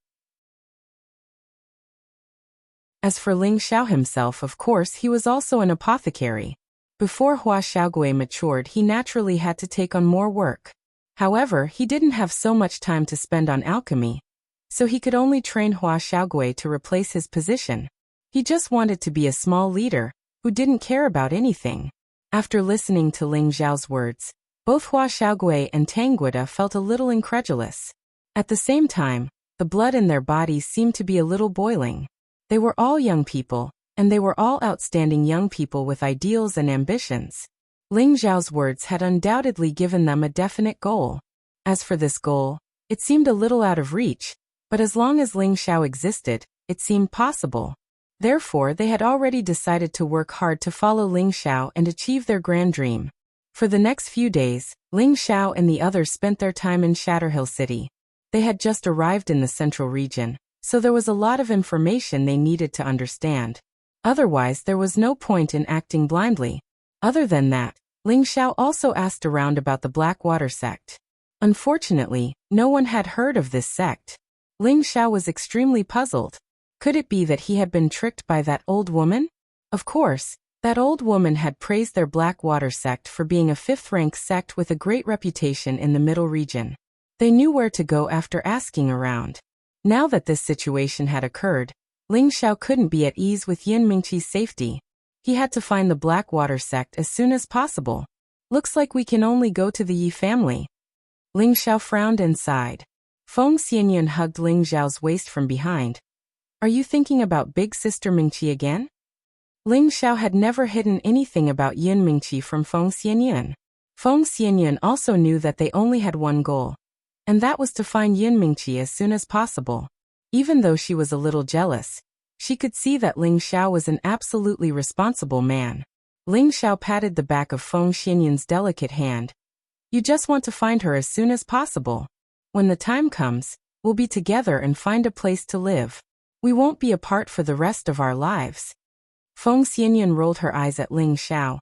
As for Ling Xiao himself, of course, he was also an apothecary. Before Hua Xiaogui matured, he naturally had to take on more work. However, he didn't have so much time to spend on alchemy, so he could only train Hua Xiaogui to replace his position. He just wanted to be a small leader, who didn't care about anything. After listening to Ling Zhao's words, both Hua Xiaogui and Tang Guogua felt a little incredulous. At the same time, the blood in their bodies seemed to be a little boiling. They were all young people, and they were all outstanding young people with ideals and ambitions. Ling Zhao's words had undoubtedly given them a definite goal. As for this goal, it seemed a little out of reach, but as long as Ling Xiao existed, it seemed possible. Therefore, they had already decided to work hard to follow Ling Xiao and achieve their grand dream. For the next few days, Ling Xiao and the others spent their time in Shatterhill City. They had just arrived in the central region, so there was a lot of information they needed to understand. Otherwise, there was no point in acting blindly. Other than that, Ling Xiao also asked around about the Blackwater sect. Unfortunately, no one had heard of this sect. Ling Xiao was extremely puzzled. Could it be that he had been tricked by that old woman? Of course, that old woman had praised their Blackwater sect for being a fifth-rank sect with a great reputation in the middle region. They knew where to go after asking around. Now that this situation had occurred, Ling Xiao couldn't be at ease with Yin Mingqi's safety. He had to find the Blackwater sect as soon as possible. Looks like we can only go to the Yi family. Ling Xiao frowned and sighed. Feng Xianyun hugged Ling Zhao's waist from behind. Are you thinking about big sister Mingqi again? Ling Xiao had never hidden anything about Yin Mingqi from Feng Xianyun. Feng Xianyuan also knew that they only had one goal, and that was to find Yin Mingqi as soon as possible. Even though she was a little jealous, she could see that Ling Xiao was an absolutely responsible man. Ling Xiao patted the back of Feng Xianyuan's delicate hand. You just want to find her as soon as possible. When the time comes, we'll be together and find a place to live. We won't be apart for the rest of our lives. Feng Xianyuan rolled her eyes at Ling Xiao.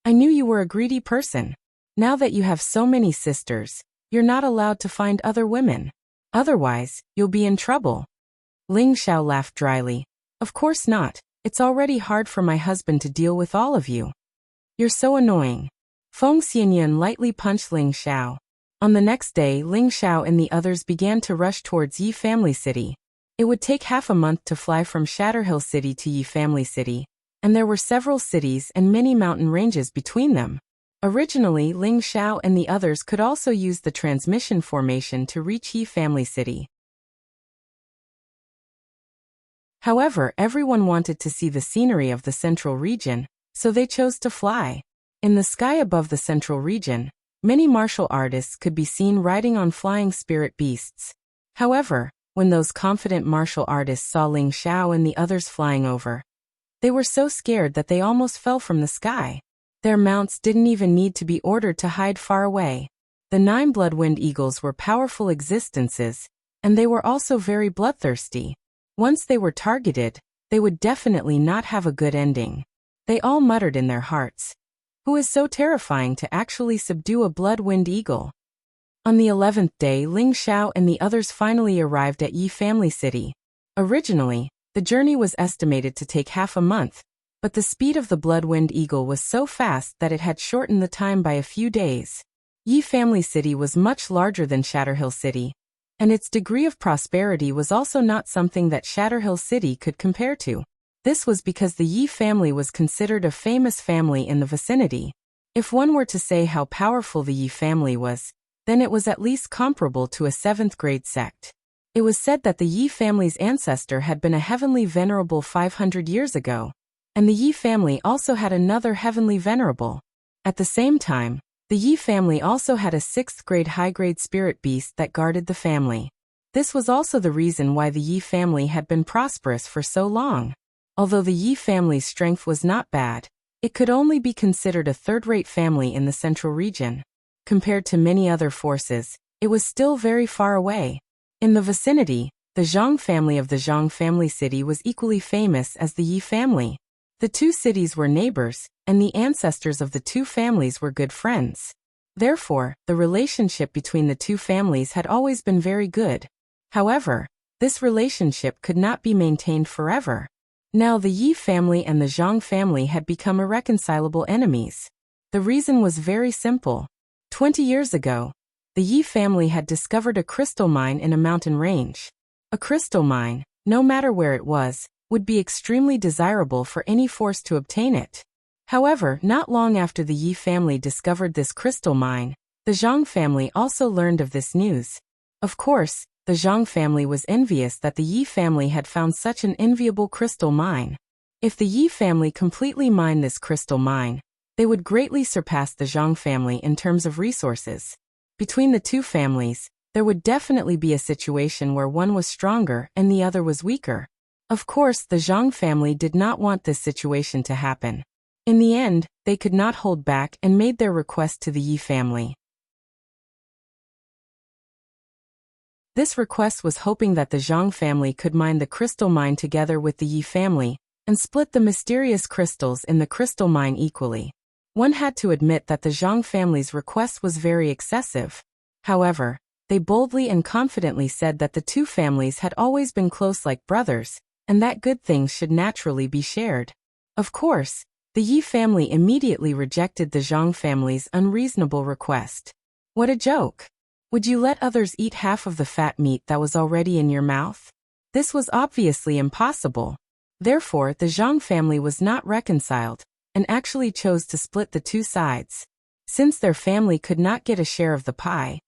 I knew you were a greedy person. Now that you have so many sisters, you're not allowed to find other women. Otherwise, you'll be in trouble. Ling Xiao laughed dryly. Of course not. It's already hard for my husband to deal with all of you. You're so annoying. Feng Xianyuan lightly punched Ling Xiao. On the next day, Ling Xiao and the others began to rush towards Yi Family City. It would take half a month to fly from Shatterhill City to Yi Family City, and there were several cities and many mountain ranges between them. Originally, Ling Xiao and the others could also use the transmission formation to reach Yi Family City. However, everyone wanted to see the scenery of the central region, so they chose to fly. In the sky above the central region, many martial artists could be seen riding on flying spirit beasts. However, when those confident martial artists saw Ling Xiao and the others flying over, they were so scared that they almost fell from the sky. Their mounts didn't even need to be ordered to hide far away. The 9 Bloodwind Eagles were powerful existences, and they were also very bloodthirsty. Once they were targeted, they would definitely not have a good ending. They all muttered in their hearts, "Who is so terrifying to actually subdue a Bloodwind Eagle?" On the 11th day, Ling Xiao and the others finally arrived at Yi Family City. Originally, the journey was estimated to take half a month, but the speed of the Bloodwind Eagle was so fast that it had shortened the time by a few days. Yi Family City was much larger than Shatterhill City, and its degree of prosperity was also not something that Shatterhill City could compare to. This was because the Yi family was considered a famous family in the vicinity. If one were to say how powerful the Yi family was, then it was at least comparable to a 7th-grade sect. It was said that the Yi family's ancestor had been a heavenly venerable 500 years ago, and the Yi family also had another heavenly venerable. At the same time, the Yi family also had a 6th-grade high-grade spirit beast that guarded the family. This was also the reason why the Yi family had been prosperous for so long. Although the Yi family's strength was not bad, it could only be considered a third-rate family in the central region. Compared to many other forces, it was still very far away. In the vicinity, the Zhang family of the Zhang family city was equally famous as the Yi family. The two cities were neighbors, and the ancestors of the two families were good friends. Therefore, the relationship between the two families had always been very good. However, this relationship could not be maintained forever. Now the Yi family and the Zhang family had become irreconcilable enemies. The reason was very simple. 20 years ago, the Yi family had discovered a crystal mine in a mountain range. A crystal mine, no matter where it was, would be extremely desirable for any force to obtain it. However, not long after the Yi family discovered this crystal mine, the Zhang family also learned of this news. Of course, the Zhang family was envious that the Yi family had found such an enviable crystal mine. If the Yi family completely mined this crystal mine, they would greatly surpass the Zhang family in terms of resources. Between the two families, there would definitely be a situation where one was stronger and the other was weaker. Of course, the Zhang family did not want this situation to happen. In the end, they could not hold back and made their request to the Yi family. This request was hoping that the Zhang family could mine the crystal mine together with the Yi family, and split the mysterious crystals in the crystal mine equally. One had to admit that the Zhang family's request was very excessive. However, they boldly and confidently said that the two families had always been close like brothers, and that good things should naturally be shared. Of course, the Yi family immediately rejected the Zhang family's unreasonable request. What a joke! Would you let others eat half of the fat meat that was already in your mouth? This was obviously impossible. Therefore, the Zhang family was not reconciled, and actually chose to split the two sides. Since their family could not get a share of the pie,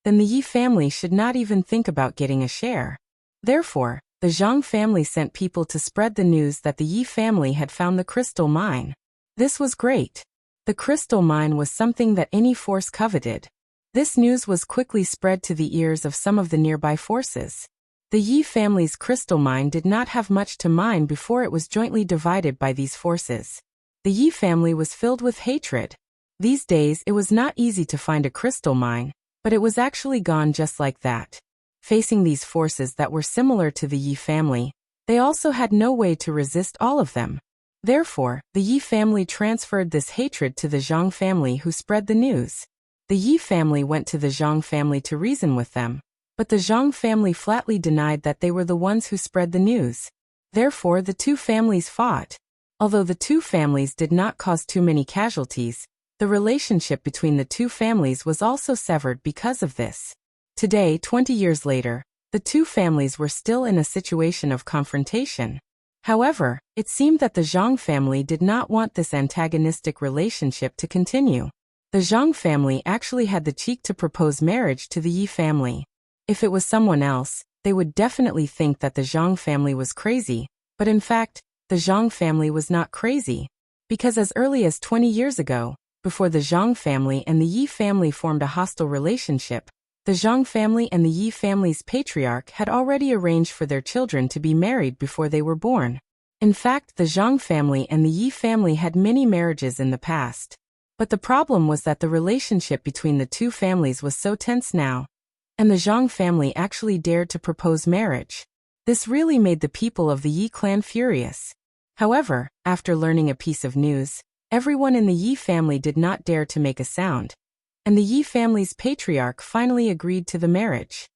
then the Yi family should not even think about getting a share. Therefore, the Zhang family sent people to spread the news that the Yi family had found the crystal mine. This was great. The crystal mine was something that any force coveted. This news was quickly spread to the ears of some of the nearby forces. The Yi family's crystal mine did not have much to mine before it was jointly divided by these forces. The Yi family was filled with hatred. These days it was not easy to find a crystal mine, but it was actually gone just like that. Facing these forces that were similar to the Yi family, they also had no way to resist all of them. Therefore, the Yi family transferred this hatred to the Zhang family, who spread the news. The Yi family went to the Zhang family to reason with them, but the Zhang family flatly denied that they were the ones who spread the news. Therefore, the two families fought. Although the two families did not cause too many casualties, the relationship between the two families was also severed because of this. Today, 20 years later, the two families were still in a situation of confrontation. However, it seemed that the Zhang family did not want this antagonistic relationship to continue. The Zhang family actually had the cheek to propose marriage to the Yi family. If it was someone else, they would definitely think that the Zhang family was crazy, but in fact, the Zhang family was not crazy. Because as early as 20 years ago, before the Zhang family and the Yi family formed a hostile relationship, the Zhang family and the Yi family's patriarch had already arranged for their children to be married before they were born. In fact, the Zhang family and the Yi family had many marriages in the past. But the problem was that the relationship between the two families was so tense now, and the Zhang family actually dared to propose marriage. This really made the people of the Yi clan furious. However, after learning a piece of news, everyone in the Yi family did not dare to make a sound, and the Yi family's patriarch finally agreed to the marriage.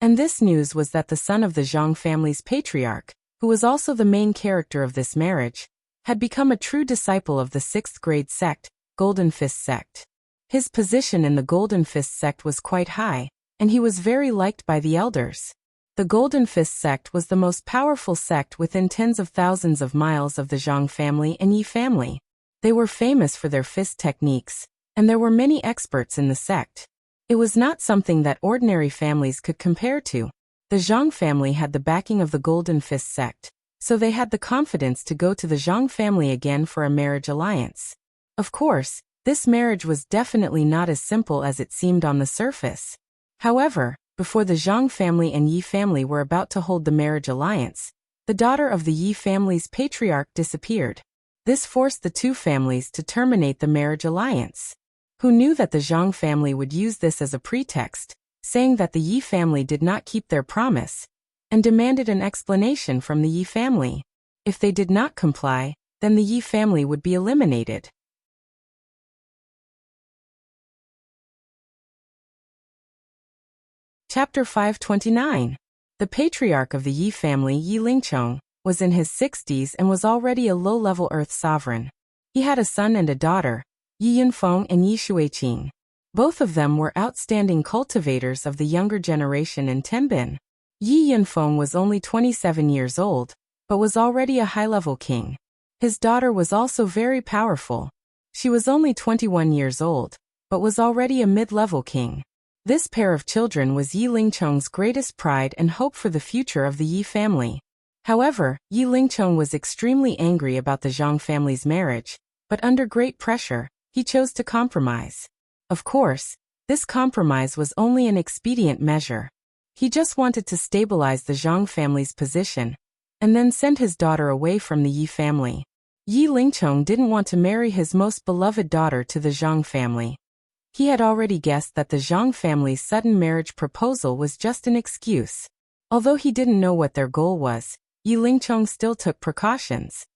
And this news was that the son of the Zhang family's patriarch, who was also the main character of this marriage, had become a true disciple of the 6th grade sect, Golden Fist sect. His position in the Golden Fist sect was quite high, and he was very liked by the elders. The Golden Fist sect was the most powerful sect within tens of thousands of miles of the Zhang family and Yi family. They were famous for their fist techniques, and there were many experts in the sect. It was not something that ordinary families could compare to. The Zhang family had the backing of the Golden Fist sect, so they had the confidence to go to the Zhang family again for a marriage alliance. Of course, this marriage was definitely not as simple as it seemed on the surface. However, before the Zhang family and Yi family were about to hold the marriage alliance, the daughter of the Yi family's patriarch disappeared. This forced the two families to terminate the marriage alliance. Who knew that the Zhang family would use this as a pretext, saying that the Yi family did not keep their promise, and demanded an explanation from the Yi family. If they did not comply, then the Yi family would be eliminated. Chapter 529. The patriarch of the Yi family, Yi Lingchong, was in his 60s and was already a low-level earth sovereign. He had a son and a daughter, Yi Yunfeng and Yi Shuiqing. Both of them were outstanding cultivators of the younger generation in Tenbin. Yi Yunfeng was only 27 years old, but was already a high-level king. His daughter was also very powerful. She was only 21 years old, but was already a mid-level king. This pair of children was Yi Lingchong's greatest pride and hope for the future of the Yi family. However, Yi Lingchong was extremely angry about the Zhang family's marriage, but under great pressure, he chose to compromise. Of course, this compromise was only an expedient measure. He just wanted to stabilize the Zhang family's position, and then send his daughter away from the Yi family. Yi Lingchong didn't want to marry his most beloved daughter to the Zhang family. He had already guessed that the Zhang family's sudden marriage proposal was just an excuse. Although he didn't know what their goal was, Yi Lingchong still took precautions.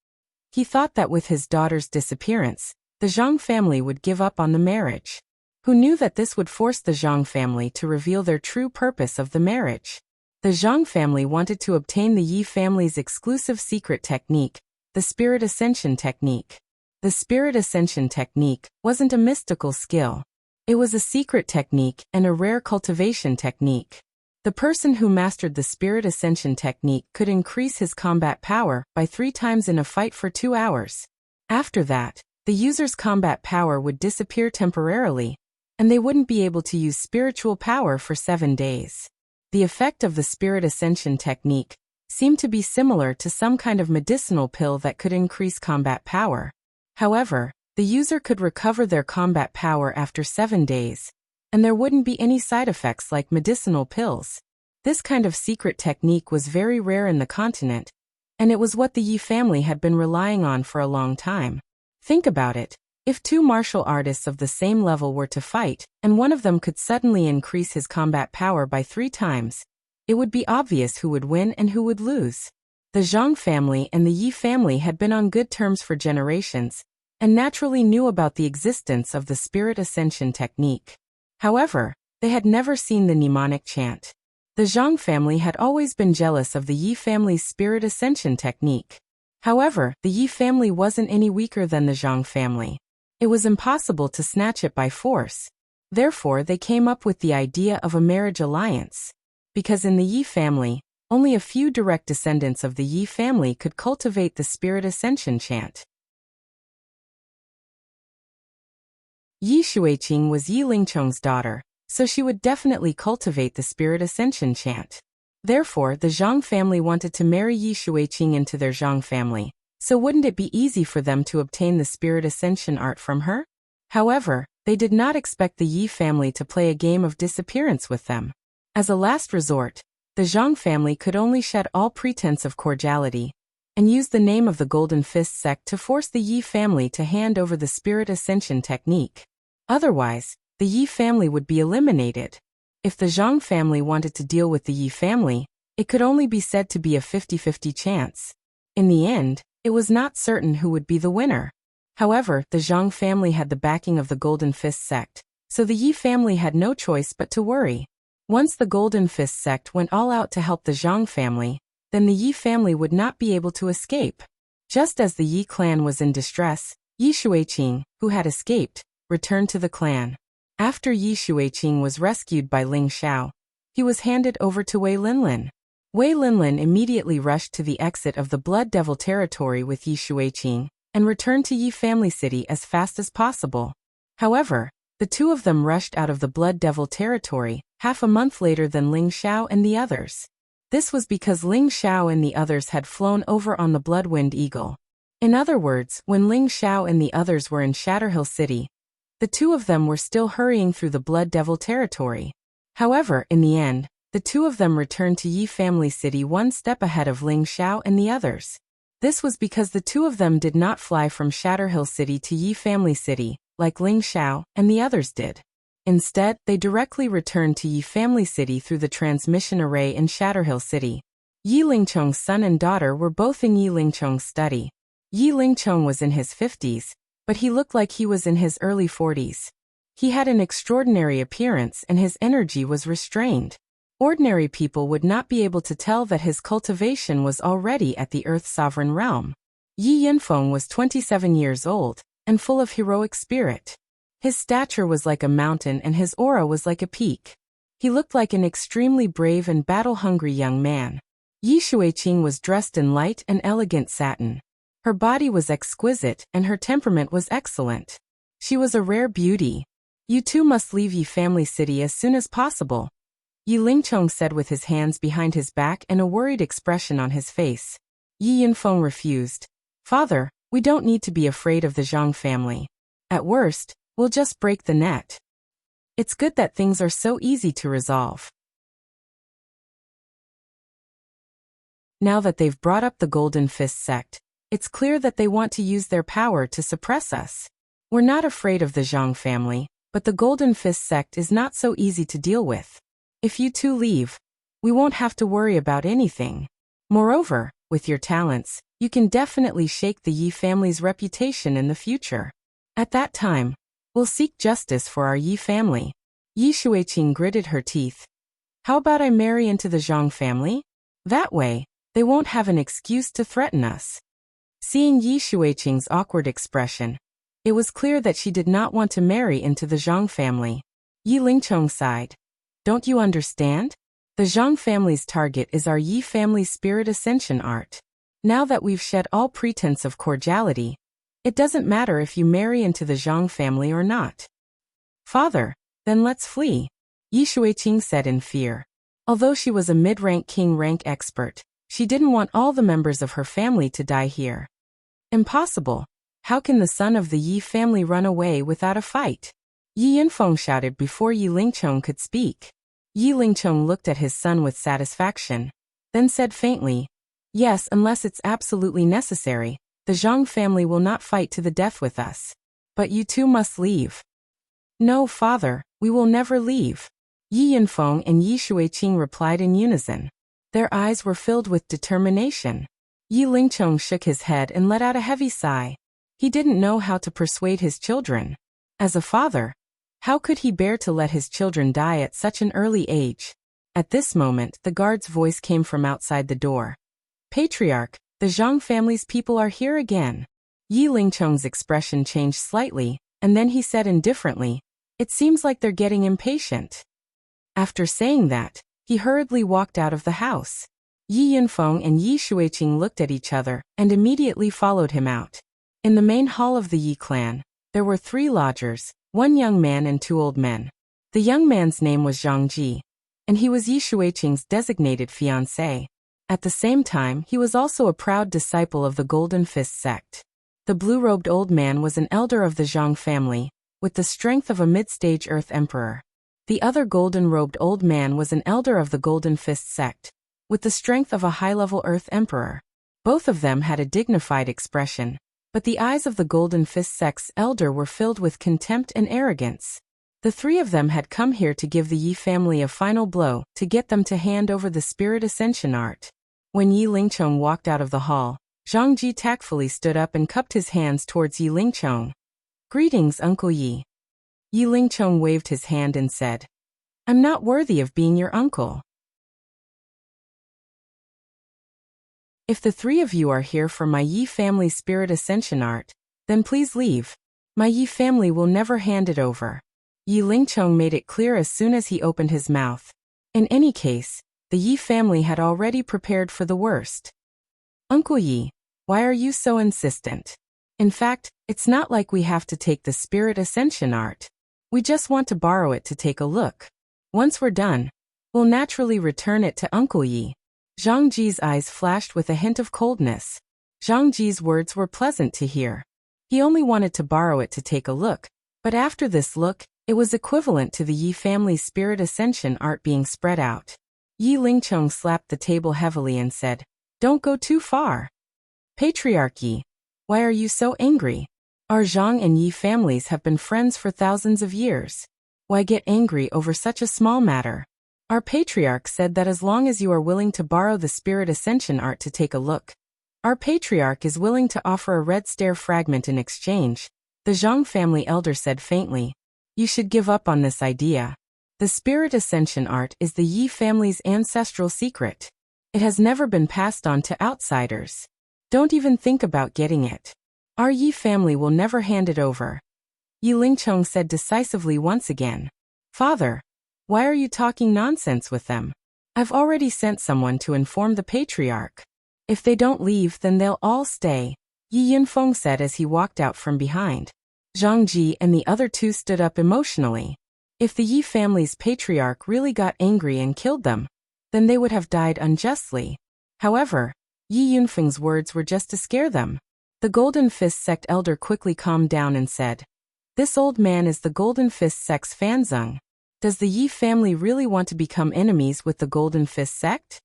He thought that with his daughter's disappearance, the Zhang family would give up on the marriage. Who knew that this would force the Zhang family to reveal their true purpose of the marriage? The Zhang family wanted to obtain the Yi family's exclusive secret technique, the Spirit Ascension technique. The Spirit Ascension technique wasn't a mystical skill. It was a secret technique and a rare cultivation technique. The person who mastered the Spirit Ascension technique could increase his combat power by 3 times in a fight for 2 hours. After that, the user's combat power would disappear temporarily, and they wouldn't be able to use spiritual power for 7 days. The effect of the Spirit Ascension technique seemed to be similar to some kind of medicinal pill that could increase combat power. However, the user could recover their combat power after 7 days, and there wouldn't be any side effects like medicinal pills. This kind of secret technique was very rare in the continent, and it was what the Yi family had been relying on for a long time. Think about it. If two martial artists of the same level were to fight, and one of them could suddenly increase his combat power by 3 times, it would be obvious who would win and who would lose. The Zhang family and the Yi family had been on good terms for generations, and naturally knew about the existence of the spirit ascension technique. However, they had never seen the mnemonic chant. The Zhang family had always been jealous of the Yi family's spirit ascension technique. However, the Yi family wasn't any weaker than the Zhang family. It was impossible to snatch it by force. Therefore, they came up with the idea of a marriage alliance. Because in the Yi family, only a few direct descendants of the Yi family could cultivate the spirit ascension chant. Yi Shuiqing was Yi Lingchong's daughter, so she would definitely cultivate the spirit ascension chant. Therefore, the Zhang family wanted to marry Yi Shuiqing into their Zhang family, so wouldn't it be easy for them to obtain the spirit ascension art from her? However, they did not expect the Yi family to play a game of disappearance with them. As a last resort, the Zhang family could only shed all pretense of cordiality, and use the name of the Golden Fist sect to force the Yi family to hand over the spirit ascension technique. Otherwise, the Yi family would be eliminated. If the Zhang family wanted to deal with the Yi family, it could only be said to be a 50-50 chance. In the end, it was not certain who would be the winner. However, the Zhang family had the backing of the Golden Fist sect, so the Yi family had no choice but to worry. Once the Golden Fist sect went all out to help the Zhang family, then the Yi family would not be able to escape. Just as the Yi clan was in distress, Yi Shuiqing, who had escaped, returned to the clan. After Yi Shuiqing was rescued by Ling Xiao, he was handed over to Wei Linlin. Wei Linlin immediately rushed to the exit of the Blood Devil territory with Yi Shuiqing, and returned to Yi Family City as fast as possible. However, the two of them rushed out of the Blood Devil territory half a month later than Ling Xiao and the others. This was because Ling Xiao and the others had flown over on the Bloodwind Eagle. In other words, when Ling Xiao and the others were in Shatterhill City, the two of them were still hurrying through the Blood Devil territory. However, in the end, the two of them returned to Yi Family City one step ahead of Ling Xiao and the others. This was because the two of them did not fly from Shatterhill City to Yi Family City, like Ling Xiao and the others did. Instead, they directly returned to Yi Family City through the transmission array in Shatterhill City. Yi Lingchong's son and daughter were both in Yi Lingchong's study. Yi Lingchong was in his 50s, but he looked like he was in his early 40s. He had an extraordinary appearance and his energy was restrained. Ordinary people would not be able to tell that his cultivation was already at the Earth Sovereign Realm. Yi Yinfeng was 27 years old, and full of heroic spirit. His stature was like a mountain and his aura was like a peak. He looked like an extremely brave and battle-hungry young man. Yi Shuiqing was dressed in light and elegant satin. Her body was exquisite and her temperament was excellent. She was a rare beauty. You two must leave Yi Family City as soon as possible, Yi Lingchong said with his hands behind his back and a worried expression on his face. Yi Yinfeng refused. Father, we don't need to be afraid of the Zhang family. At worst, we'll just break the net. It's good that things are so easy to resolve. Now that they've brought up the Golden Fist sect, it's clear that they want to use their power to suppress us. We're not afraid of the Zhang family, but the Golden Fist sect is not so easy to deal with. If you two leave, we won't have to worry about anything. Moreover, with your talents, you can definitely shake the Yi family's reputation in the future. At that time, we'll seek justice for our Yi family. Yi Shuiqing gritted her teeth. How about I marry into the Zhang family? That way, they won't have an excuse to threaten us. Seeing Yi Shuiqing's awkward expression, it was clear that she did not want to marry into the Zhang family. Yi Lingchong sighed. Don't you understand? The Zhang family's target is our Yi family's spirit ascension art. Now that we've shed all pretense of cordiality, it doesn't matter if you marry into the Zhang family or not. Father, then let's flee, Yi Shuiqing said in fear. Although she was a mid-rank king rank expert, She didn't want all the members of her family to die here. Impossible. How can the son of the Yi family run away without a fight? Yi Yinfeng shouted before Yi Lingchong could speak. Yi Lingchong looked at his son with satisfaction, then said faintly, "Yes, unless it's absolutely necessary, the Zhang family will not fight to the death with us. But you two must leave." "No, father, we will never leave," Yi Yinfeng and Yi Shuiqing replied in unison. Their eyes were filled with determination. Yi Lingchong shook his head and let out a heavy sigh. He didn't know how to persuade his children. As a father, how could he bear to let his children die at such an early age? At this moment, the guard's voice came from outside the door. "Patriarch, the Zhang family's people are here again." Yi Lingchong's expression changed slightly, and then he said indifferently, "It seems like they're getting impatient." After saying that, he hurriedly walked out of the house. Yi Yinfeng and Yi Shuiqing looked at each other and immediately followed him out. In the main hall of the Yi clan, there were 3 lodgers, 1 young man and 2 old men. The young man's name was Zhang Ji, and he was Yi Shuiqing's designated fiancé. At the same time, he was also a proud disciple of the Golden Fist sect. The blue-robed old man was an elder of the Zhang family, with the strength of a mid-stage Earth Emperor. The other golden-robed old man was an elder of the Golden Fist sect, with the strength of a high-level Earth Emperor. Both of them had a dignified expression, but the eyes of the Golden Fist sect's elder were filled with contempt and arrogance. The 3 of them had come here to give the Yi family a final blow, to get them to hand over the Spirit Ascension art. When Yi Lingchong walked out of the hall, Zhang Ji tactfully stood up and cupped his hands towards Yi Lingchong. "Greetings, Uncle Yi." Yi Lingchong waved his hand and said, "I'm not worthy of being your uncle. If the 3 of you are here for my Yi family Spirit Ascension art, then please leave. My Yi family will never hand it over." Yi Lingchong made it clear as soon as he opened his mouth. In any case, the Yi family had already prepared for the worst. "Uncle Yi, why are you so insistent? In fact, it's not like we have to take the Spirit Ascension art. We just want to borrow it to take a look. Once we're done, we'll naturally return it to Uncle Yi." Zhang Ji's eyes flashed with a hint of coldness. Zhang Ji's words were pleasant to hear. He only wanted to borrow it to take a look, but after this look, it was equivalent to the Yi family's Spirit Ascension art being spread out. Yi Lingchong slapped the table heavily and said, "Don't go too far. Patriarch Yi, why are you so angry? Our Zhang and Yi families have been friends for thousands of years. Why get angry over such a small matter? Our patriarch said that as long as you are willing to borrow the Spirit Ascension art to take a look, our patriarch is willing to offer a red stare fragment in exchange." The Zhang family elder said faintly, "You should give up on this idea. The Spirit Ascension art is the Yi family's ancestral secret. It has never been passed on to outsiders. Don't even think about getting it. Our Yi family will never hand it over." Yi Lingchong said decisively once again, "Father, why are you talking nonsense with them? I've already sent someone to inform the patriarch. If they don't leave, then they'll all stay," Yi Yinfeng said as he walked out from behind. Zhang Ji and the other 2 stood up emotionally. If the Yi family's patriarch really got angry and killed them, then they would have died unjustly. However, Yi Yunfeng's words were just to scare them. The Golden Fist sect elder quickly calmed down and said, "This old man is the Golden Fist sect's Fanzeng. Does the Yi family really want to become enemies with the Golden Fist sect?"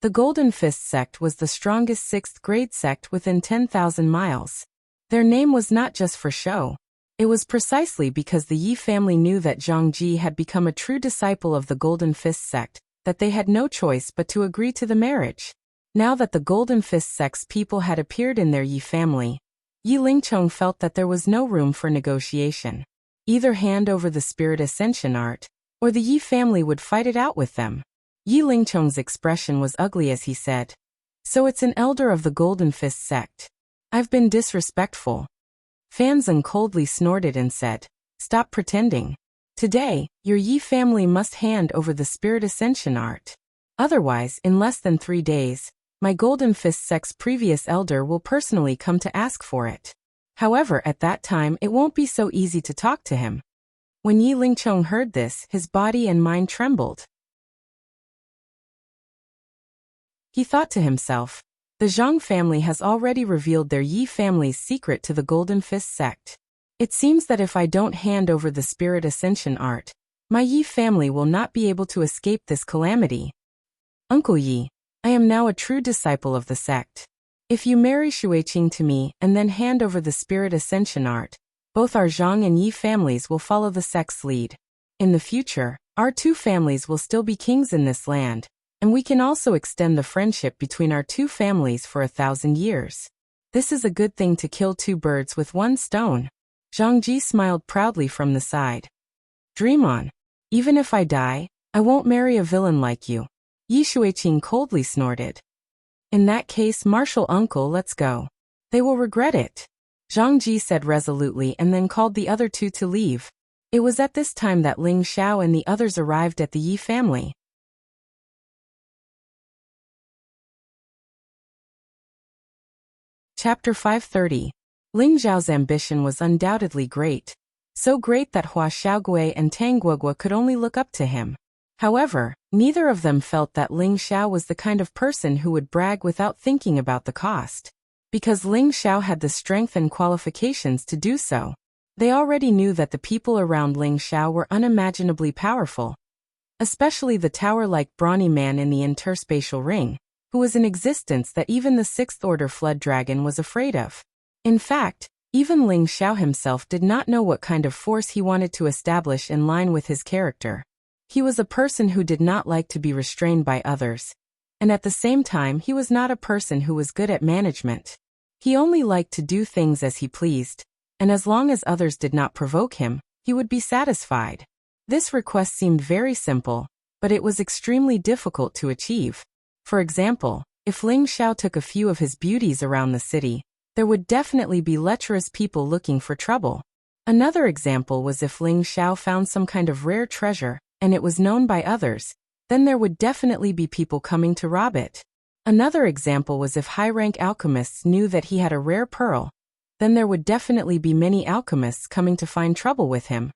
The Golden Fist sect was the strongest 6th-grade sect within 10,000 miles. Their name was not just for show. It was precisely because the Yi family knew that Zhang Ji had become a true disciple of the Golden Fist sect, that they had no choice but to agree to the marriage. Now that the Golden Fist sect's people had appeared in their Yi family, Yi Lingchong felt that there was no room for negotiation. Either hand over the Spirit Ascension art, or the Yi family would fight it out with them. Yi Lingchong's expression was ugly as he said, "So it's an elder of the Golden Fist sect. I've been disrespectful." Fanzeng coldly snorted and said, "Stop pretending. Today, your Yi family must hand over the Spirit Ascension art. Otherwise, in less than 3 days, my Golden Fist sect's previous elder will personally come to ask for it. However, at that time it won't be so easy to talk to him." When Yi Lingchong heard this, his body and mind trembled. He thought to himself, the Zhang family has already revealed their Yi family's secret to the Golden Fist sect. It seems that if I don't hand over the spirit ascension art, my Yi family will not be able to escape this calamity. Uncle Yi, I am now a true disciple of the sect. If you marry Shuiqing to me and then hand over the spirit ascension art, both our Zhang and Yi families will follow the sect's lead. In the future, our two families will still be kings in this land, and we can also extend the friendship between our two families for 1,000 years. This is a good thing to kill two birds with one stone. Zhang Ji smiled proudly from the side. Dream on. Even if I die, I won't marry a villain like you. Yi Shuiqing coldly snorted. In that case, martial uncle, let's go. They will regret it. Zhang Ji said resolutely and then called the other two to leave. It was at this time that Ling Xiao and the others arrived at the Yi family. Chapter 530. Ling Xiao's ambition was undoubtedly great. So great that Hua Xiaogui and Tang Guogua could only look up to him. However, neither of them felt that Ling Xiao was the kind of person who would brag without thinking about the cost. Because Ling Xiao had the strength and qualifications to do so. They already knew that the people around Ling Xiao were unimaginably powerful. Especially the tower-like brawny man in the interspatial ring, who was in existence that even the Sixth Order Flood Dragon was afraid of. In fact, even Ling Xiao himself did not know what kind of force he wanted to establish in line with his character. He was a person who did not like to be restrained by others. And at the same time, he was not a person who was good at management. He only liked to do things as he pleased, and as long as others did not provoke him, he would be satisfied. This request seemed very simple, but it was extremely difficult to achieve. For example, if Ling Xiao took a few of his beauties around the city, there would definitely be lecherous people looking for trouble. Another example was if Ling Xiao found some kind of rare treasure, and it was known by others, then there would definitely be people coming to rob it. Another example was if high-rank alchemists knew that he had a rare pearl, then there would definitely be many alchemists coming to find trouble with him.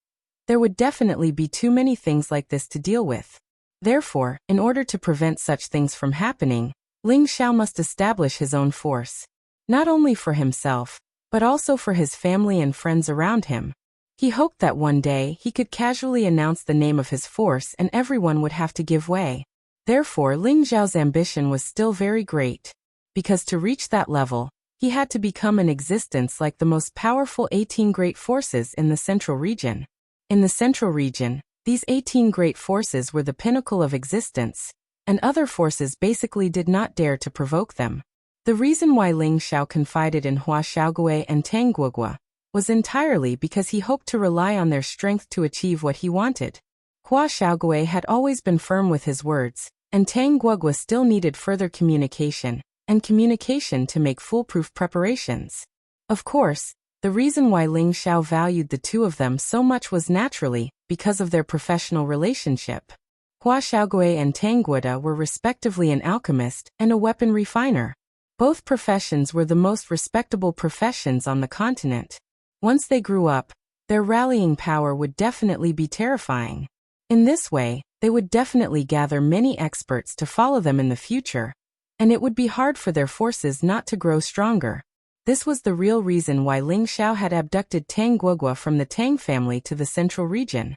There would definitely be too many things like this to deal with. Therefore, in order to prevent such things from happening, Ling Xiao must establish his own force. Not only for himself, but also for his family and friends around him. He hoped that one day he could casually announce the name of his force and everyone would have to give way. Therefore, Ling Xiao's ambition was still very great. Because to reach that level, he had to become in existence like the most powerful 18 great forces in the central region. In the central region, these 18 great forces were the pinnacle of existence, and other forces basically did not dare to provoke them. The reason why Ling Xiao confided in Hua Xiaogui and Tang Guogua was entirely because he hoped to rely on their strength to achieve what he wanted. Hua Xiaogui had always been firm with his words, and Tang Guogua still needed further communication, and communication to make foolproof preparations. Of course, the reason why Ling Xiao valued the two of them so much was naturally because of their professional relationship. Hua Xiaogui and Tang Guoda were respectively an alchemist and a weapon refiner. Both professions were the most respectable professions on the continent. Once they grew up, their rallying power would definitely be terrifying. In this way, they would definitely gather many experts to follow them in the future, and it would be hard for their forces not to grow stronger. This was the real reason why Ling Xiao had abducted Tang Guogua from the Tang family to the central region.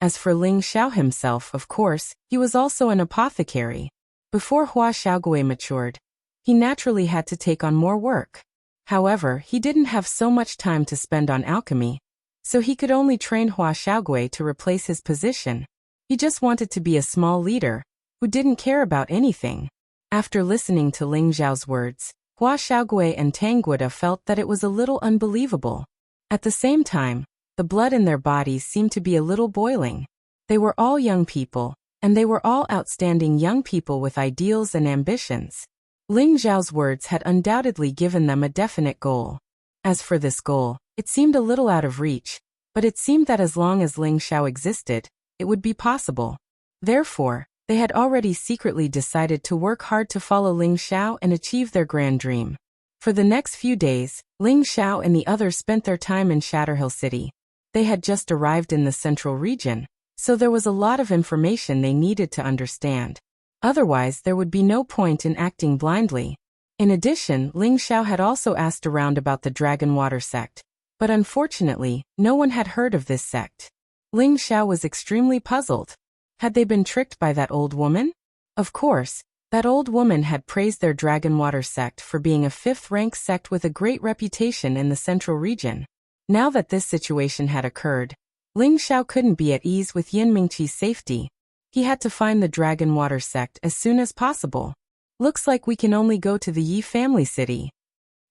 As for Ling Xiao himself, of course, he was also an apothecary. Before Hua Xiaogui matured, he naturally had to take on more work. However, he didn't have so much time to spend on alchemy, so he could only train Hua Xiaogui to replace his position. He just wanted to be a small leader, who didn't care about anything. After listening to Ling Xiao's words, Hua Xiaogui and Tang Guoda felt that it was a little unbelievable. At the same time, the blood in their bodies seemed to be a little boiling. They were all young people, and they were all outstanding young people with ideals and ambitions. Ling Xiao's words had undoubtedly given them a definite goal. As for this goal, it seemed a little out of reach, but it seemed that as long as Ling Xiao existed, it would be possible. Therefore, they had already secretly decided to work hard to follow Ling Xiao and achieve their grand dream. For the next few days, Ling Xiao and the others spent their time in Shatterhill City. They had just arrived in the central region, So there was a lot of information they needed to understand. Otherwise, there would be no point in acting blindly. In addition, Ling Xiao had also asked around about the Dragon Water sect, but unfortunately, no one had heard of this sect. Ling Xiao was extremely puzzled. Had they been tricked by that old woman? Of course, that old woman had praised their Dragon Water sect for being a fifth-rank sect with a great reputation in the central region. Now that this situation had occurred, Ling Xiao couldn't be at ease with Yin Mingqi's safety. He had to find the Dragon Water sect as soon as possible. Looks like we can only go to the Yi family city.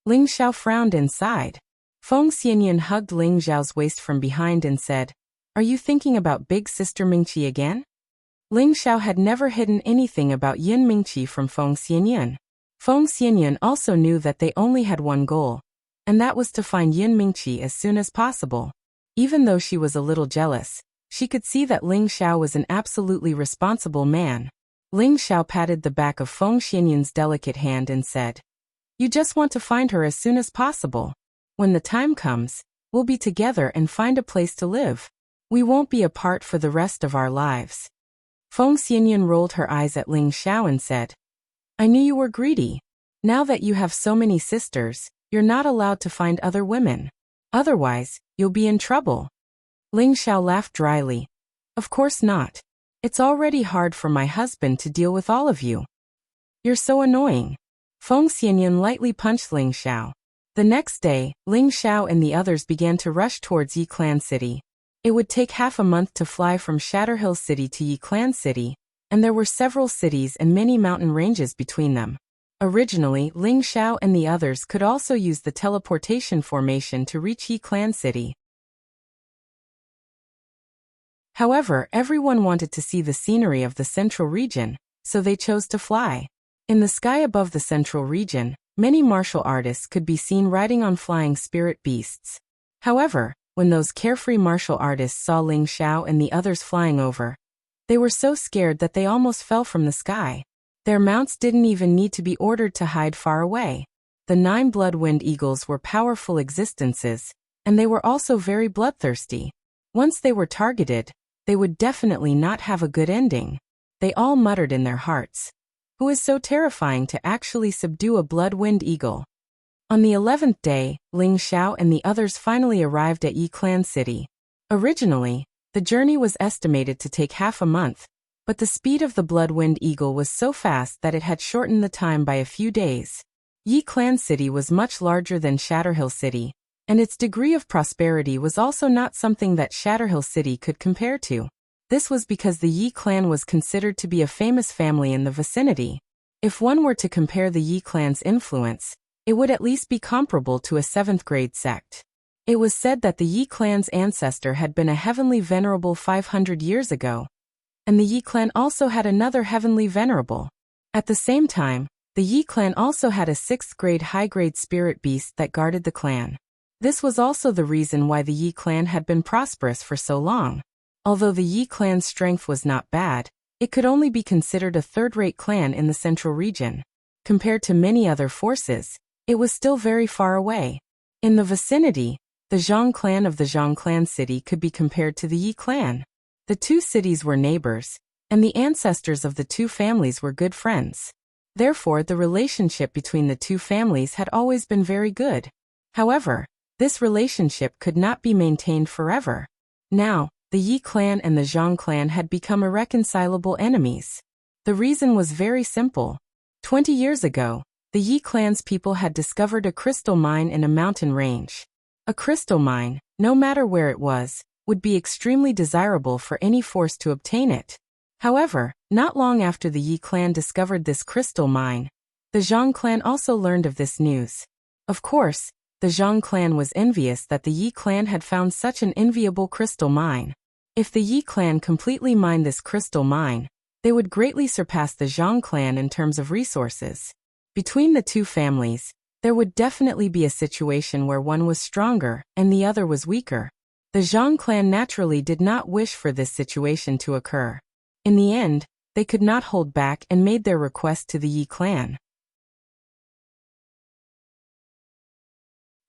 Ling Xiao frowned and sighed. Feng Xianyan hugged Ling Xiao's waist from behind and said, "Are you thinking about big sister Mingqi again?" Ling Xiao had never hidden anything about Yin Mingqi from Feng Xianyan. Feng Xianyan also knew that they only had one goal, and that was to find Yin Mingqi as soon as possible. Even though she was a little jealous, she could see that Ling Xiao was an absolutely responsible man. Ling Xiao patted the back of Feng Xianyan's delicate hand and said, "You just want to find her as soon as possible. When the time comes, we'll be together and find a place to live. We won't be apart for the rest of our lives." Feng Xianyan rolled her eyes at Ling Xiao and said, "I knew you were greedy. Now that you have so many sisters, you're not allowed to find other women. Otherwise, you'll be in trouble." Ling Xiao laughed dryly. "Of course not. It's already hard for my husband to deal with all of you. You're so annoying." Feng Xianyan lightly punched Ling Xiao. The next day, Ling Xiao and the others began to rush towards Yi Clan City. It would take half a month to fly from Shatterhill City to Yi Clan City, and there were several cities and many mountain ranges between them. Originally, Ling Xiao and the others could also use the teleportation formation to reach Yi Clan City. However, everyone wanted to see the scenery of the central region, so they chose to fly. In the sky above the central region, many martial artists could be seen riding on flying spirit beasts. However, when those carefree martial artists saw Ling Xiao and the others flying over, they were so scared that they almost fell from the sky. Their mounts didn't even need to be ordered to hide far away. The 9 blood-wind eagles were powerful existences, and they were also very bloodthirsty. Once they were targeted, they would definitely not have a good ending. They all muttered in their hearts, "Who is so terrifying to actually subdue a blood-wind eagle?" On the 11th day, Ling Xiao and the others finally arrived at Yi Clan City. Originally, the journey was estimated to take half a month, but the speed of the blood-wind eagle was so fast that it had shortened the time by a few days. Yi Clan City was much larger than Shatterhill City, and its degree of prosperity was also not something that Shatterhill City could compare to. This was because the Yi clan was considered to be a famous family in the vicinity. If one were to compare the Yi clan's influence, it would at least be comparable to a 7th-grade sect. It was said that the Yi clan's ancestor had been a heavenly venerable 500 years ago, and the Yi clan also had another heavenly venerable. At the same time, the Yi clan also had a 6th-grade high-grade spirit beast that guarded the clan. This was also the reason why the Yi clan had been prosperous for so long. Although the Yi clan's strength was not bad, it could only be considered a third-rate clan in the central region. Compared to many other forces, it was still very far away. In the vicinity, the Zhang clan of the Zhang clan city could be compared to the Yi clan. The two cities were neighbors, and the ancestors of the two families were good friends. Therefore, the relationship between the two families had always been very good. However, this relationship could not be maintained forever. Now, the Yi clan and the Zhang clan had become irreconcilable enemies. The reason was very simple. 20 years ago, the Yi clan's people had discovered a crystal mine in a mountain range. A crystal mine, no matter where it was, would be extremely desirable for any force to obtain it. However, not long after the Yi clan discovered this crystal mine, the Zhang clan also learned of this news. Of course, the Zhang clan was envious that the Yi clan had found such an enviable crystal mine. If the Yi clan completely mined this crystal mine, they would greatly surpass the Zhang clan in terms of resources. Between the two families, there would definitely be a situation where one was stronger and the other was weaker. The Zhang clan naturally did not wish for this situation to occur. In the end, they could not hold back and made their request to the Yi clan.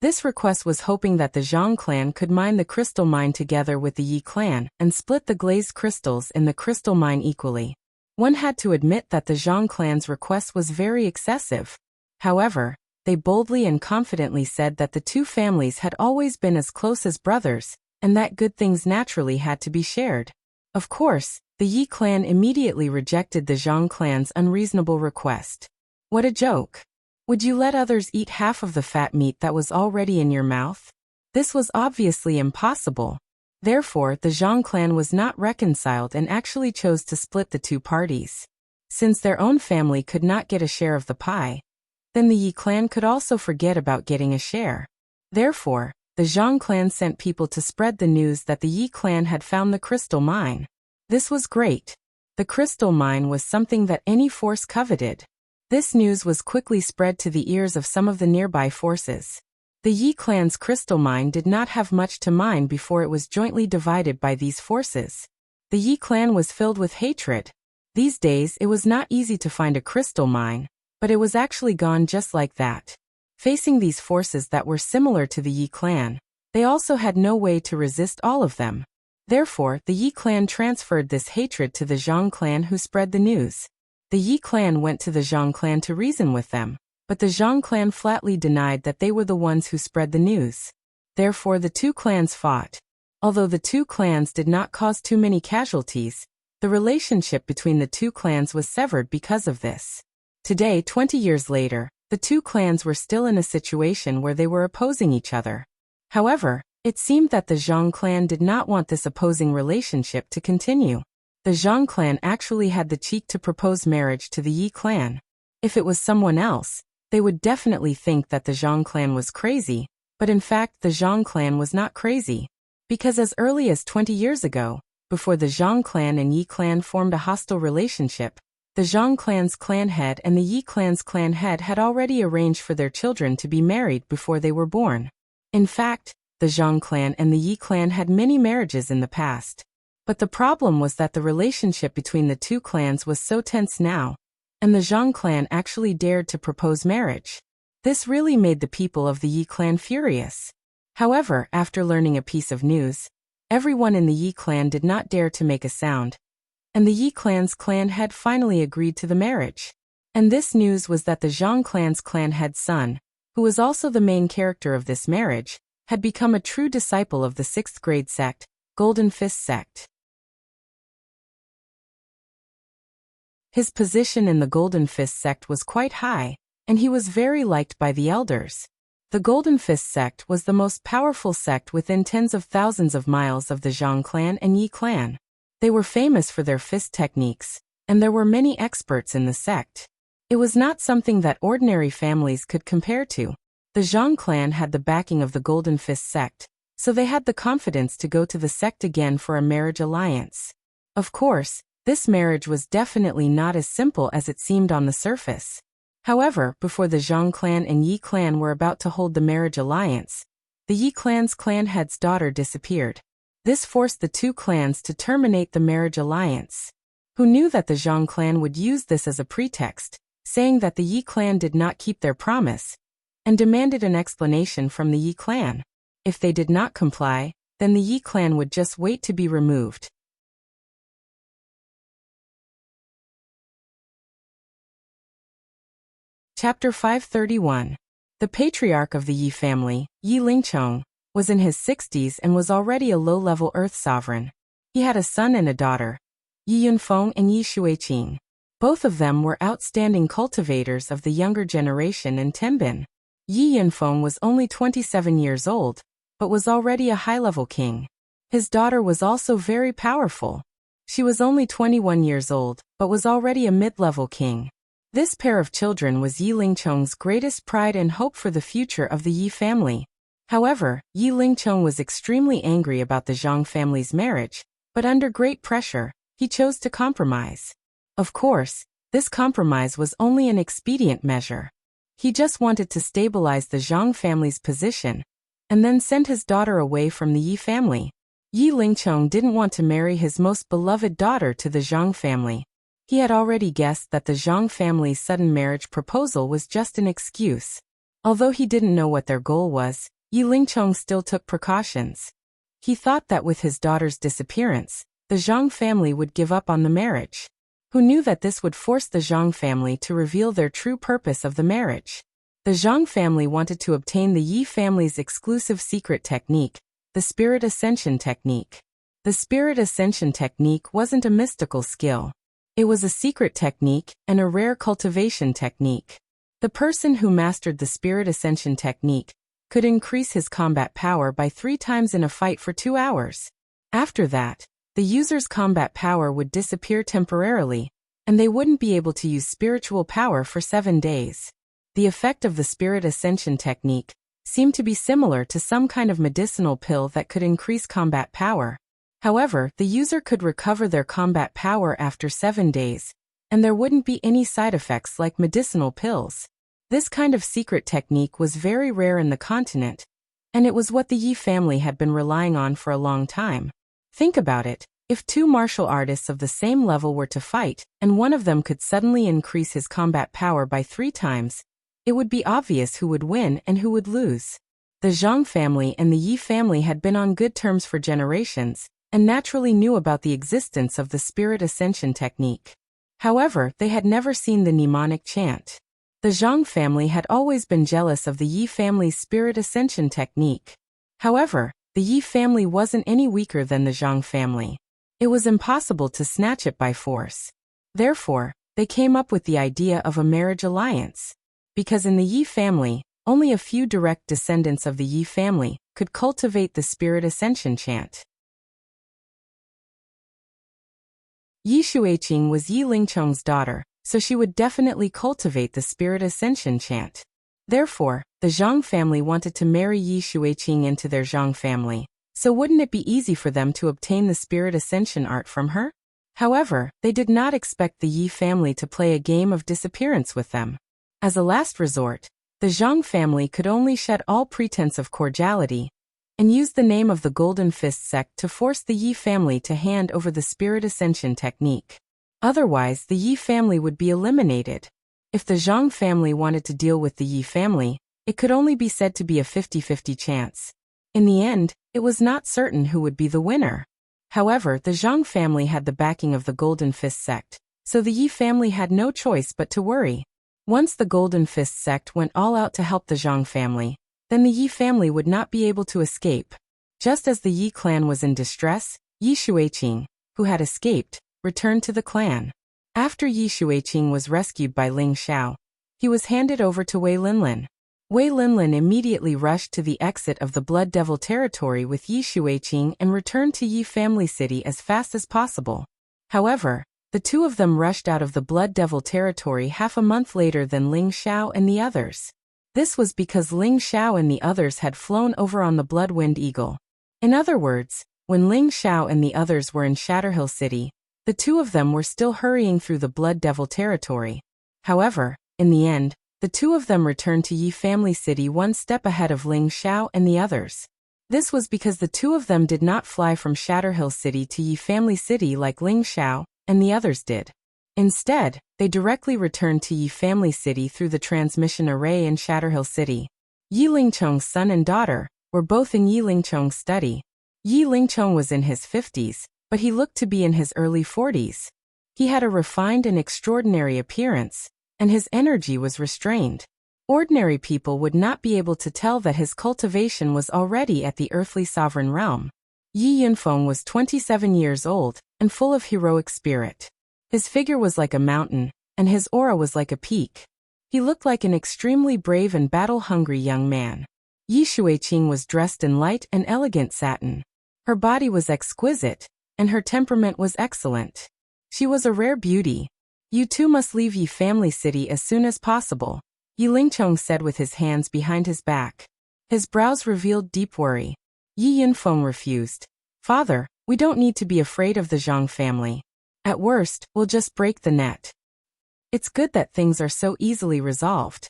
This request was hoping that the Zhang clan could mine the crystal mine together with the Yi clan and split the glazed crystals in the crystal mine equally. One had to admit that the Zhang clan's request was very excessive. However, they boldly and confidently said that the two families had always been as close as brothers, and that good things naturally had to be shared. Of course, the Yi clan immediately rejected the Zhang clan's unreasonable request. What a joke! Would you let others eat half of the fat meat that was already in your mouth? This was obviously impossible. Therefore, the Zhang clan was not reconciled and actually chose to split the two parties. Since their own family could not get a share of the pie, then the Yi clan could also forget about getting a share. Therefore, the Zhang clan sent people to spread the news that the Yi clan had found the crystal mine. This was great. The crystal mine was something that any force coveted. This news was quickly spread to the ears of some of the nearby forces. The Yi clan's crystal mine did not have much to mine before it was jointly divided by these forces. The Yi clan was filled with hatred. These days it was not easy to find a crystal mine, but it was actually gone just like that. Facing these forces that were similar to the Yi clan, they also had no way to resist all of them. Therefore, the Yi clan transferred this hatred to the Zhang clan, who spread the news. The Yi clan went to the Zhang clan to reason with them, but the Zhang clan flatly denied that they were the ones who spread the news. Therefore, the two clans fought. Although the two clans did not cause too many casualties, the relationship between the two clans was severed because of this. Today, 20 years later, the two clans were still in a situation where they were opposing each other. However, it seemed that the Zhang clan did not want this opposing relationship to continue. The Zhang clan actually had the cheek to propose marriage to the Yi clan. If it was someone else, they would definitely think that the Zhang clan was crazy, but in fact the Zhang clan was not crazy. Because as early as 20 years ago, before the Zhang clan and Yi clan formed a hostile relationship, the Zhang clan's clan head and the Yi clan's clan head had already arranged for their children to be married before they were born. In fact, the Zhang clan and the Yi clan had many marriages in the past. But the problem was that the relationship between the two clans was so tense now, and the Zhang clan actually dared to propose marriage. This really made the people of the Yi clan furious. However, after learning a piece of news, everyone in the Yi clan did not dare to make a sound, and the Yi clan's clan head finally agreed to the marriage. And this news was that the Zhang clan's clan head's son, who was also the main character of this marriage, had become a true disciple of the 6th grade sect, Golden Fist sect. His position in the Golden Fist sect was quite high, and he was very liked by the elders. The Golden Fist sect was the most powerful sect within tens of thousands of miles of the Zhang clan and Yi clan. They were famous for their fist techniques, and there were many experts in the sect. It was not something that ordinary families could compare to. The Zhang clan had the backing of the Golden Fist sect, so they had the confidence to go to the sect again for a marriage alliance. Of course, this marriage was definitely not as simple as it seemed on the surface. However, before the Zhang clan and Yi clan were about to hold the marriage alliance, the Yi clan's clan head's daughter disappeared. This forced the two clans to terminate the marriage alliance. Who knew that the Zhang clan would use this as a pretext, saying that the Yi clan did not keep their promise, and demanded an explanation from the Yi clan. If they did not comply, then the Yi clan would just wait to be removed. Chapter 531. The patriarch of the Yi family, Yi Lingchong, was in his 60s and was already a low-level earth sovereign. He had a son and a daughter, Yi Yunfeng and Yi Shuiqing. Both of them were outstanding cultivators of the younger generation in Tenbin. Yi Yunfeng was only 27 years old, but was already a high-level king. His daughter was also very powerful. She was only 21 years old, but was already a mid-level king. This pair of children was Yi Lingchong's greatest pride and hope for the future of the Yi family. However, Yi Lingchong was extremely angry about the Zhang family's marriage, but under great pressure, he chose to compromise. Of course, this compromise was only an expedient measure. He just wanted to stabilize the Zhang family's position, and then send his daughter away from the Yi family. Yi Lingchong didn't want to marry his most beloved daughter to the Zhang family. He had already guessed that the Zhang family's sudden marriage proposal was just an excuse. Although he didn't know what their goal was, Yi Lingchong still took precautions. He thought that with his daughter's disappearance, the Zhang family would give up on the marriage. Who knew that this would force the Zhang family to reveal their true purpose of the marriage? The Zhang family wanted to obtain the Yi family's exclusive secret technique, the Spirit Ascension technique. The Spirit Ascension technique wasn't a mystical skill. It was a secret technique and a rare cultivation technique. The person who mastered the Spirit Ascension technique could increase his combat power by 3 times in a fight for 2 hours. After that, the user's combat power would disappear temporarily, and they wouldn't be able to use spiritual power for 7 days. The effect of the Spirit Ascension technique seemed to be similar to some kind of medicinal pill that could increase combat power. However, the user could recover their combat power after 7 days, and there wouldn't be any side effects like medicinal pills. This kind of secret technique was very rare in the continent, and it was what the Yi family had been relying on for a long time. Think about it, if 2 martial artists of the same level were to fight, and one of them could suddenly increase his combat power by 3 times, it would be obvious who would win and who would lose. The Zhang family and the Yi family had been on good terms for generations, and naturally knew about the existence of the Spirit Ascension technique. However, they had never seen the mnemonic chant. The Zhang family had always been jealous of the Yi family's Spirit Ascension technique. However, the Yi family wasn't any weaker than the Zhang family. It was impossible to snatch it by force. Therefore, they came up with the idea of a marriage alliance. Because in the Yi family, only a few direct descendants of the Yi family could cultivate the Spirit Ascension chant. Yi Shuiqing was Yi Lingchong's daughter, so she would definitely cultivate the Spirit Ascension chant. Therefore, the Zhang family wanted to marry Yi Shuiqing into their Zhang family, so wouldn't it be easy for them to obtain the Spirit Ascension art from her? However, they did not expect the Yi family to play a game of disappearance with them. As a last resort, the Zhang family could only shed all pretense of cordiality and use the name of the Golden Fist sect to force the Yi family to hand over the Spirit Ascension technique. Otherwise, the Yi family would be eliminated. If the Zhang family wanted to deal with the Yi family, it could only be said to be a 50-50 chance. In the end, it was not certain who would be the winner. However, the Zhang family had the backing of the Golden Fist sect, so the Yi family had no choice but to worry. Once the Golden Fist sect went all out to help the Zhang family, then the Yi family would not be able to escape. Just as the Yi clan was in distress, Yi Shuiqing, who had escaped, returned to the clan. After Yi Shuiqing was rescued by Ling Xiao, he was handed over to Wei Linlin. Wei Linlin immediately rushed to the exit of the Blood Devil territory with Yi Shuiqing and returned to Yi family city as fast as possible. However, the two of them rushed out of the Blood Devil territory half a month later than Ling Xiao and the others. This was because Ling Xiao and the others had flown over on the Bloodwind Eagle. In other words, when Ling Xiao and the others were in Shatterhill City, the two of them were still hurrying through the Blood Devil territory. However, in the end, the two of them returned to Yi family city one step ahead of Ling Xiao and the others. This was because the two of them did not fly from Shatterhill City to Yi family city like Ling Xiao and the others did. Instead, they directly returned to Yi family city through the transmission array in Shatterhill City. Yi Lingchong's son and daughter were both in Yi Lingchong's study. Yi Lingchong was in his 50s, but he looked to be in his early 40s. He had a refined and extraordinary appearance, and his energy was restrained. Ordinary people would not be able to tell that his cultivation was already at the earthly sovereign realm. Yi Yunfeng was 27 years old and full of heroic spirit. His figure was like a mountain, and his aura was like a peak. He looked like an extremely brave and battle-hungry young man. Yi Shuiqing was dressed in light and elegant satin. Her body was exquisite, and her temperament was excellent. She was a rare beauty. "You two must leave Yi family city as soon as possible," Yi Lingchong said with his hands behind his back. His brows revealed deep worry. Yi Yunfeng refused. "Father, we don't need to be afraid of the Zhang family. At worst, we'll just break the net. It's good that things are so easily resolved."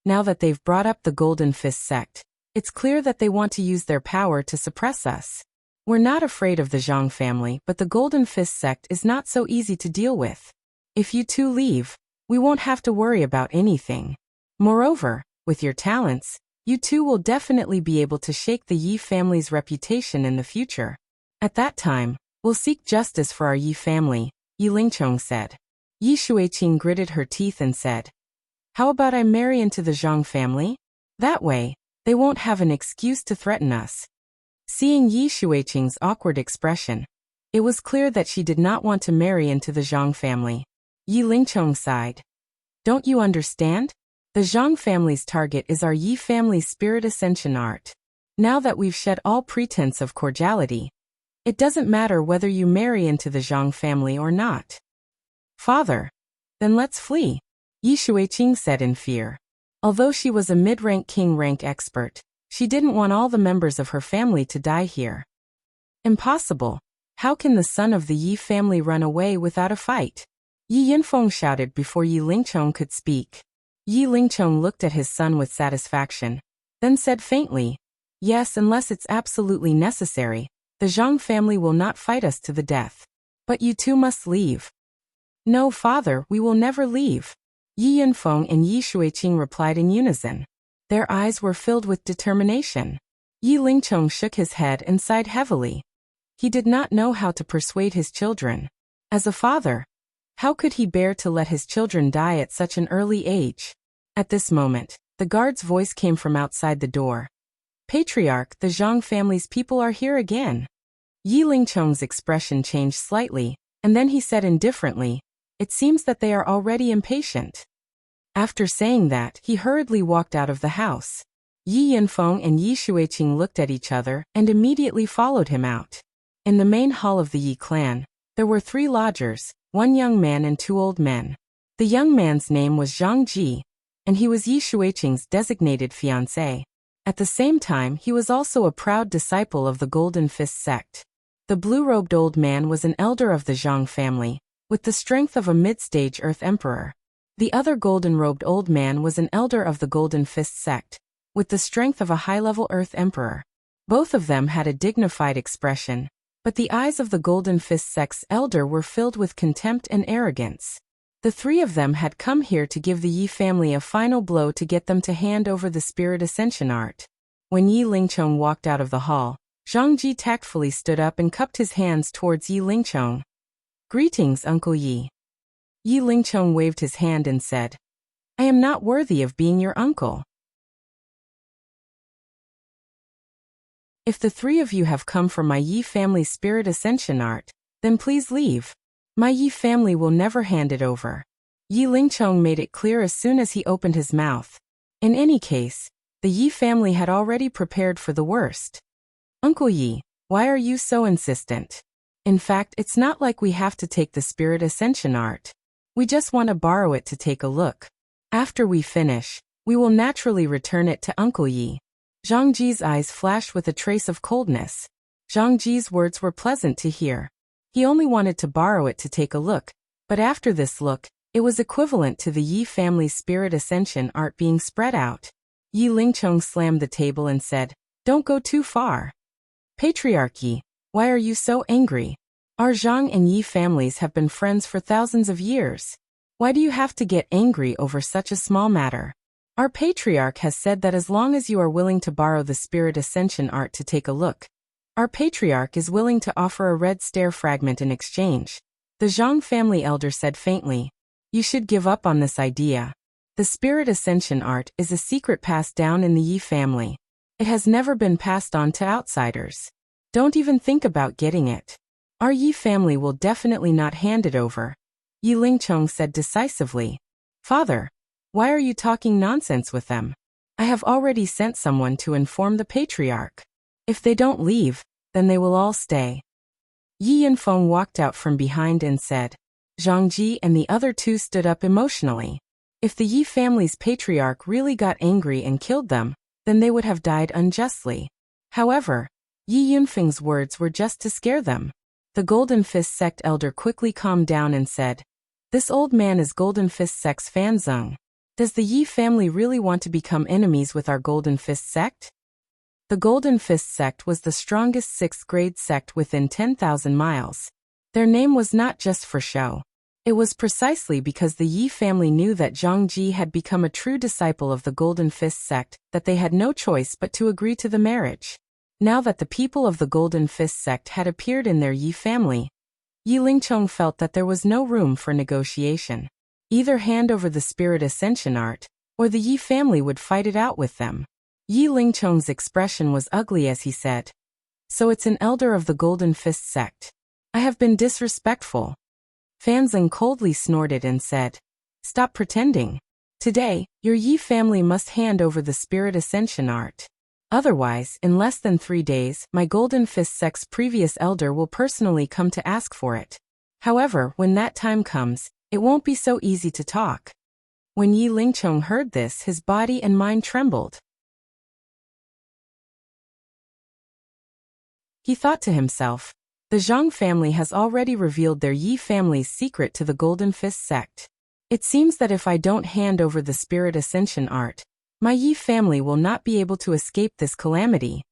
Now that they've brought up the Golden Fist sect, it's clear that they want to use their power to suppress us. We're not afraid of the Zhang family, but the Golden Fist sect is not so easy to deal with. If you two leave, we won't have to worry about anything. Moreover, with your talents, you two will definitely be able to shake the Yi family's reputation in the future. At that time, we'll seek justice for our Yi family, Yi Lingchong said. Yi Shuiqing gritted her teeth and said, "How about I marry into the Zhang family? That way, they won't have an excuse to threaten us." Seeing Yi Shuiqing's awkward expression, it was clear that she did not want to marry into the Zhang family. Yi Lingchong sighed. "Don't you understand? The Zhang family's target is our Yi family's spirit ascension art. Now that we've shed all pretense of cordiality, it doesn't matter whether you marry into the Zhang family or not." "Father, then let's flee," Yi Shuiqing said in fear. Although she was a mid-rank king rank expert, she didn't want all the members of her family to die here. "Impossible. How can the son of the Yi family run away without a fight?" Yi Yinfeng shouted before Yi Lingchong could speak. Yi Lingchong looked at his son with satisfaction, then said faintly, "Yes, unless it's absolutely necessary, the Zhang family will not fight us to the death. But you two must leave." "No, father, we will never leave," Yi Yinfeng and Yi Shuiqing replied in unison. Their eyes were filled with determination. Yi Lingchong shook his head and sighed heavily. He did not know how to persuade his children. As a father, how could he bear to let his children die at such an early age? At this moment, the guard's voice came from outside the door. "Patriarch, the Zhang family's people are here again." Yi Lingchong's expression changed slightly, and then he said indifferently, "It seems that they are already impatient." After saying that, he hurriedly walked out of the house. Yi Yinfeng and Yi Shuiqing looked at each other and immediately followed him out. In the main hall of the Yi clan, there were 3 lodgers, 1 young man and 2 old men. The young man's name was Zhang Ji, and he was Yi Shuiqing's designated fiancé. At the same time, he was also a proud disciple of the Golden Fist sect. The blue-robed old man was an elder of the Zhang family, with the strength of a mid-stage Earth Emperor. The other golden-robed old man was an elder of the Golden Fist sect, with the strength of a high-level Earth Emperor. Both of them had a dignified expression, but the eyes of the Golden Fist sect's elder were filled with contempt and arrogance. The 3 of them had come here to give the Yi family a final blow to get them to hand over the Spirit Ascension art. When Yi Lingchong walked out of the hall, Zhang Ji tactfully stood up and cupped his hands towards Yi Lingchong. "Greetings, Uncle Yi." Yi Lingchong waved his hand and said, "I am not worthy of being your uncle. If the 3 of you have come for my Yi family Spirit Ascension art, then please leave. My Yi family will never hand it over." Yi Lingchong made it clear as soon as he opened his mouth. In any case, the Yi family had already prepared for the worst. "Uncle Yi, why are you so insistent? In fact, it's not like we have to take the Spirit Ascension art. We just want to borrow it to take a look. After we finish, we will naturally return it to Uncle Yi." Zhang Ji's eyes flashed with a trace of coldness. Zhang Ji's words were pleasant to hear. He only wanted to borrow it to take a look, but after this look, it was equivalent to the Yi family's Spirit Ascension art being spread out. Yi Lingchong slammed the table and said, "Don't go too far. Patriarchy, why are you so angry? Our Zhang and Yi families have been friends for thousands of years. Why do you have to get angry over such a small matter? Our patriarch has said that as long as you are willing to borrow the Spirit Ascension art to take a look, our patriarch is willing to offer a red stare fragment in exchange." The Zhang family elder said faintly, "You should give up on this idea. The Spirit Ascension art is a secret passed down in the Yi family. It has never been passed on to outsiders. Don't even think about getting it. Our Yi family will definitely not hand it over." Yi Lingchong said decisively, "Father, why are you talking nonsense with them? I have already sent someone to inform the patriarch. If they don't leave, then they will all stay." Yi Yinfeng walked out from behind and said. Zhang Ji and the other 2 stood up emotionally. If the Yi family's patriarch really got angry and killed them, then they would have died unjustly. However, Yi Yunfeng's words were just to scare them. The Golden Fist sect elder quickly calmed down and said, "This old man is Golden Fist sect's Fan Zeng. Does the Yi family really want to become enemies with our Golden Fist sect?" The Golden Fist sect was the strongest 6th grade sect within 10,000 miles. Their name was not just for show. It was precisely because the Yi family knew that Zhang Ji had become a true disciple of the Golden Fist sect that they had no choice but to agree to the marriage. Now that the people of the Golden Fist sect had appeared in their Yi family, Yi Lingchong felt that there was no room for negotiation. Either hand over the spirit ascension art, or the Yi family would fight it out with them. Yi Lingchong's expression was ugly as he said, "So it's an elder of the Golden Fist sect. I have been disrespectful." Fanzeng coldly snorted and said, "Stop pretending. Today, your Yi family must hand over the spirit ascension art. Otherwise, in less than 3 days, my Golden Fist sect's previous elder will personally come to ask for it. However, when that time comes, it won't be so easy to talk." When Yi Lingchong heard this, his body and mind trembled. He thought to himself, the Zhang family has already revealed their Yi family's secret to the Golden Fist sect. It seems that if I don't hand over the spirit ascension art, my Yi family will not be able to escape this calamity.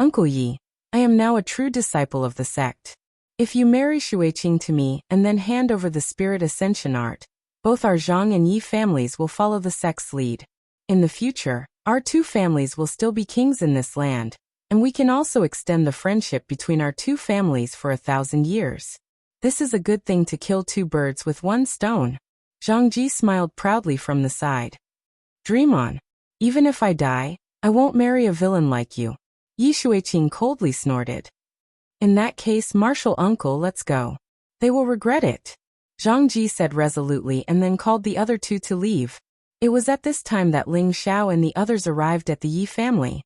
Uncle Yi, I am now a true disciple of the sect. If you marry Xueqing to me and then hand over the spirit ascension art, both our Zhang and Yi families will follow the sect's lead. In the future, our two families will still be kings in this land, and we can also extend the friendship between our two families for 1,000 years. This is a good thing to kill 2 birds with 1 stone. Zhang Ji smiled proudly from the side. Dream on. Even if I die, I won't marry a villain like you. Yi Xueqing coldly snorted. In that case, martial uncle, let's go. They will regret it. Zhang Ji said resolutely and then called the other 2 to leave. It was at this time that Ling Xiao and the others arrived at the Yi family.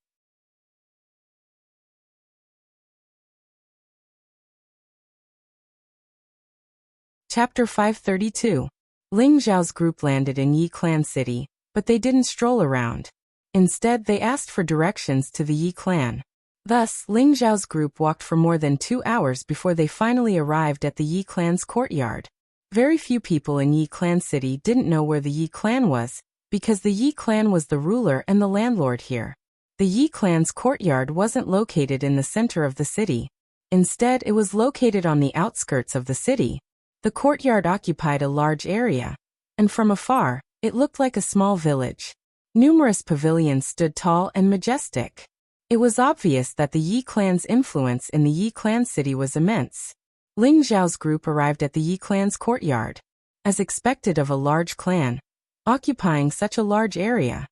Chapter 532. Ling Xiao's group landed in Yi Clan City, but they didn't stroll around. Instead, they asked for directions to the Yi Clan. Thus, Ling Xiao's group walked for more than 2 hours before they finally arrived at the Yi Clan's courtyard. Very few people in Yi Clan City didn't know where the Yi Clan was, because the Yi Clan was the ruler and the landlord here. The Yi Clan's courtyard wasn't located in the center of the city. Instead, it was located on the outskirts of the city. The courtyard occupied a large area, and from afar, it looked like a small village. Numerous pavilions stood tall and majestic. It was obvious that the Yi Clan's influence in the Yi Clan city was immense. Ling Xiao's group arrived at the Yi Clan's courtyard, as expected of a large clan, occupying such a large area.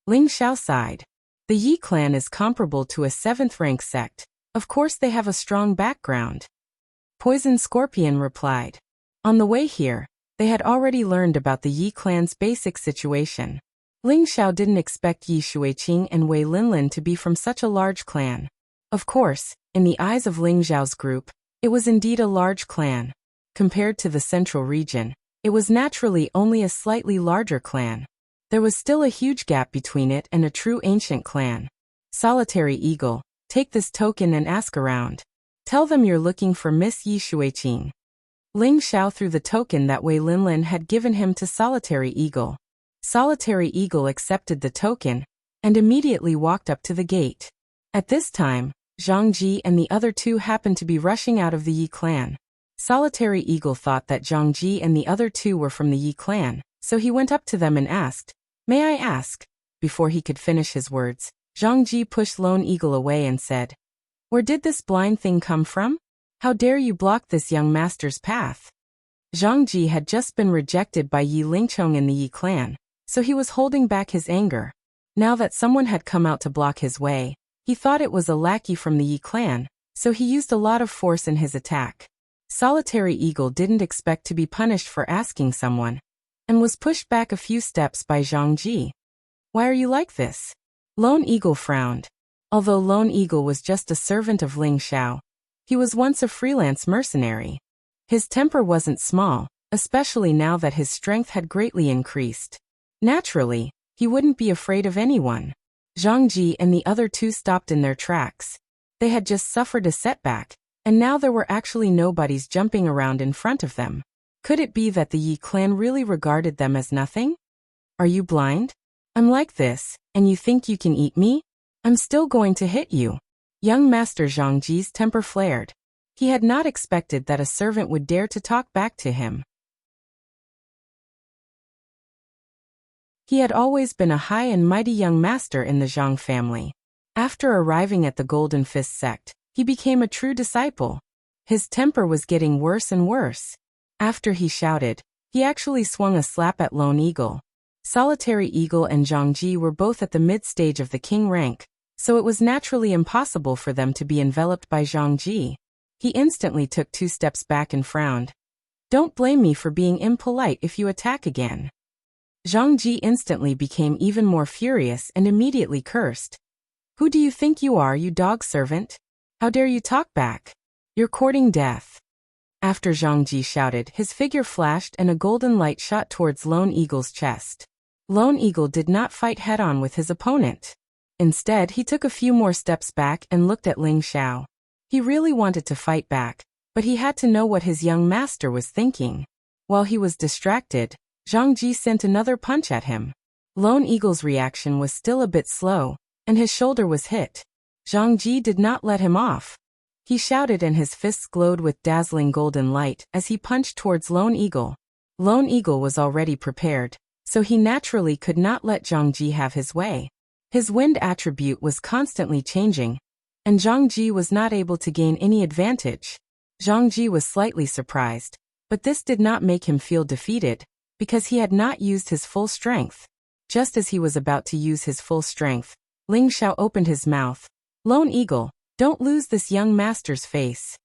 Ling Xiao sighed. The Yi Clan is comparable to a 7th-rank sect. Of course they have a strong background. Poison Scorpion replied. On the way here, they had already learned about the Yi Clan's basic situation. Ling Xiao didn't expect Yi Xueqing and Wei Linlin to be from such a large clan. Of course, in the eyes of Ling Xiao's group, it was indeed a large clan. Compared to the central region, it was naturally only a slightly larger clan. There was still a huge gap between it and a true ancient clan. Solitary Eagle, take this token and ask around. Tell them you're looking for Miss Yi Xueqing. Ling Xiao threw the token that Wei Linlin had given him to Solitary Eagle. Solitary Eagle accepted the token and immediately walked up to the gate. At this time, Zhang Ji and the other 2 happened to be rushing out of the Yi clan. Solitary Eagle thought that Zhang Ji and the other 2 were from the Yi clan, so he went up to them and asked, "May I ask?" Before he could finish his words, Zhang Ji pushed Lone Eagle away and said, "Where did this blind thing come from? How dare you block this young master's path?" Zhang Ji had just been rejected by Yi Lingchong in the Yi clan, so he was holding back his anger. Now that someone had come out to block his way, he thought it was a lackey from the Yi clan, so he used a lot of force in his attack. Solitary Eagle didn't expect to be punished for asking someone, and was pushed back a few steps by Zhang Ji. "Why are you like this?" Lone Eagle frowned. Although Lone Eagle was just a servant of Ling Xiao, he was once a freelance mercenary. His temper wasn't small, especially now that his strength had greatly increased. Naturally, he wouldn't be afraid of anyone. Zhang Ji and the other 2 stopped in their tracks. They had just suffered a setback, and now there were actually nobodies jumping around in front of them. Could it be that the Yi clan really regarded them as nothing? "Are you blind? I'm like this, and you think you can eat me? I'm still going to hit you." Young Master Zhang Ji's temper flared. He had not expected that a servant would dare to talk back to him. He had always been a high and mighty young master in the Zhang family. After arriving at the Golden Fist sect, he became a true disciple. His temper was getting worse and worse. After he shouted, he actually swung a slap at Lone Eagle. Solitary Eagle and Zhang Ji were both at the mid-stage of the king rank, so it was naturally impossible for them to be enveloped by Zhang Ji. He instantly took 2 steps back and frowned. "Don't blame me for being impolite if you attack again." Zhang Ji instantly became even more furious and immediately cursed. "Who do you think you are, you dog servant? How dare you talk back? You're courting death." After Zhang Ji shouted, his figure flashed and a golden light shot towards Lone Eagle's chest. Lone Eagle did not fight head-on with his opponent. Instead, he took a few more steps back and looked at Ling Xiao. He really wanted to fight back, but he had to know what his young master was thinking. While he was distracted, Zhang Ji sent another punch at him. Lone Eagle's reaction was still a bit slow, and his shoulder was hit. Zhang Ji did not let him off. He shouted and his fists glowed with dazzling golden light as he punched towards Lone Eagle. Lone Eagle was already prepared, so he naturally could not let Zhang Ji have his way. His wind attribute was constantly changing, and Zhang Ji was not able to gain any advantage. Zhang Ji was slightly surprised, but this did not make him feel defeated, because he had not used his full strength. Just as he was about to use his full strength, Ling Xiao opened his mouth. "Lone Eagle, don't lose this young master's face."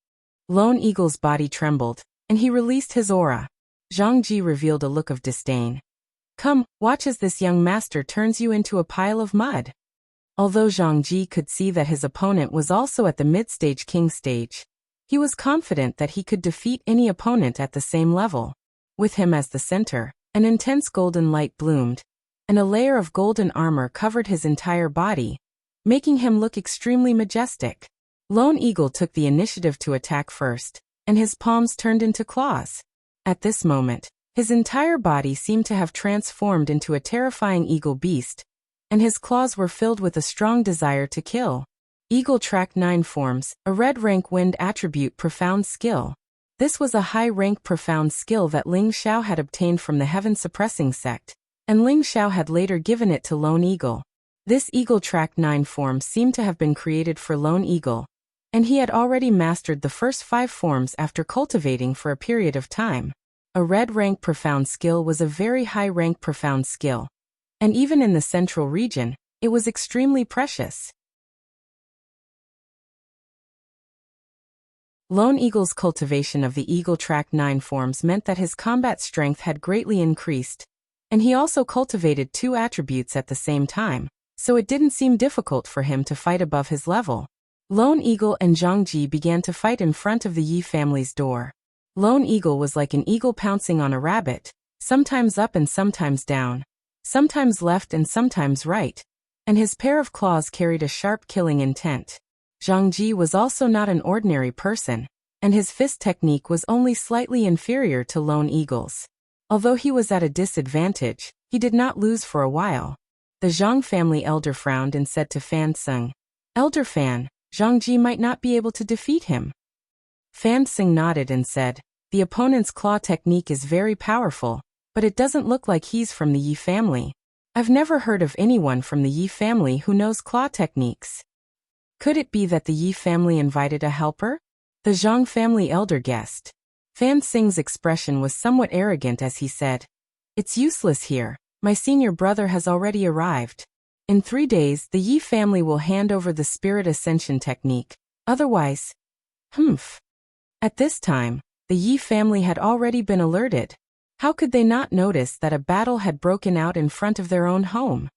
Lone Eagle's body trembled, and he released his aura. Zhang Ji revealed a look of disdain. "Come, watch as this young master turns you into a pile of mud." Although Zhang Ji could see that his opponent was also at the mid-stage king stage, he was confident that he could defeat any opponent at the same level. With him as the center, an intense golden light bloomed, and a layer of golden armor covered his entire body, making him look extremely majestic. Lone Eagle took the initiative to attack first, and his palms turned into claws. At this moment, his entire body seemed to have transformed into a terrifying eagle beast, and his claws were filled with a strong desire to kill. Eagle Track 9 forms, a red rank wind attribute profound skill. This was a high rank profound skill that Ling Xiao had obtained from the Heaven Suppressing sect, and Ling Xiao had later given it to Lone Eagle. This Eagle Track 9 form seemed to have been created for Lone Eagle, and he had already mastered the first 5 forms after cultivating for a period of time. A red rank profound skill was a very high rank profound skill, and even in the central region, it was extremely precious. Lone Eagle's cultivation of the Eagle Track 9 forms meant that his combat strength had greatly increased, and he also cultivated 2 attributes at the same time, so it didn't seem difficult for him to fight above his level. Lone Eagle and Zhang Ji began to fight in front of the Yi family's door. Lone Eagle was like an eagle pouncing on a rabbit, sometimes up and sometimes down, sometimes left and sometimes right, and his pair of claws carried a sharp killing intent. Zhang Ji was also not an ordinary person, and his fist technique was only slightly inferior to Lone Eagle's. Although he was at a disadvantage, he did not lose for a while. The Zhang family elder frowned and said to Fan Seng, "Elder Fan, Zhang Ji might not be able to defeat him." Fan Seng nodded and said, "The opponent's claw technique is very powerful, but it doesn't look like he's from the Yi family. I've never heard of anyone from the Yi family who knows claw techniques. Could it be that the Yi family invited a helper?" The Zhang family elder guessed. Fan Seng's expression was somewhat arrogant as he said, "It's useless here, my senior brother has already arrived. In 3 days the Yi family will hand over the spirit ascension technique, otherwise..." At this time, the Yi family had already been alerted. How could they not notice that a battle had broken out in front of their own home?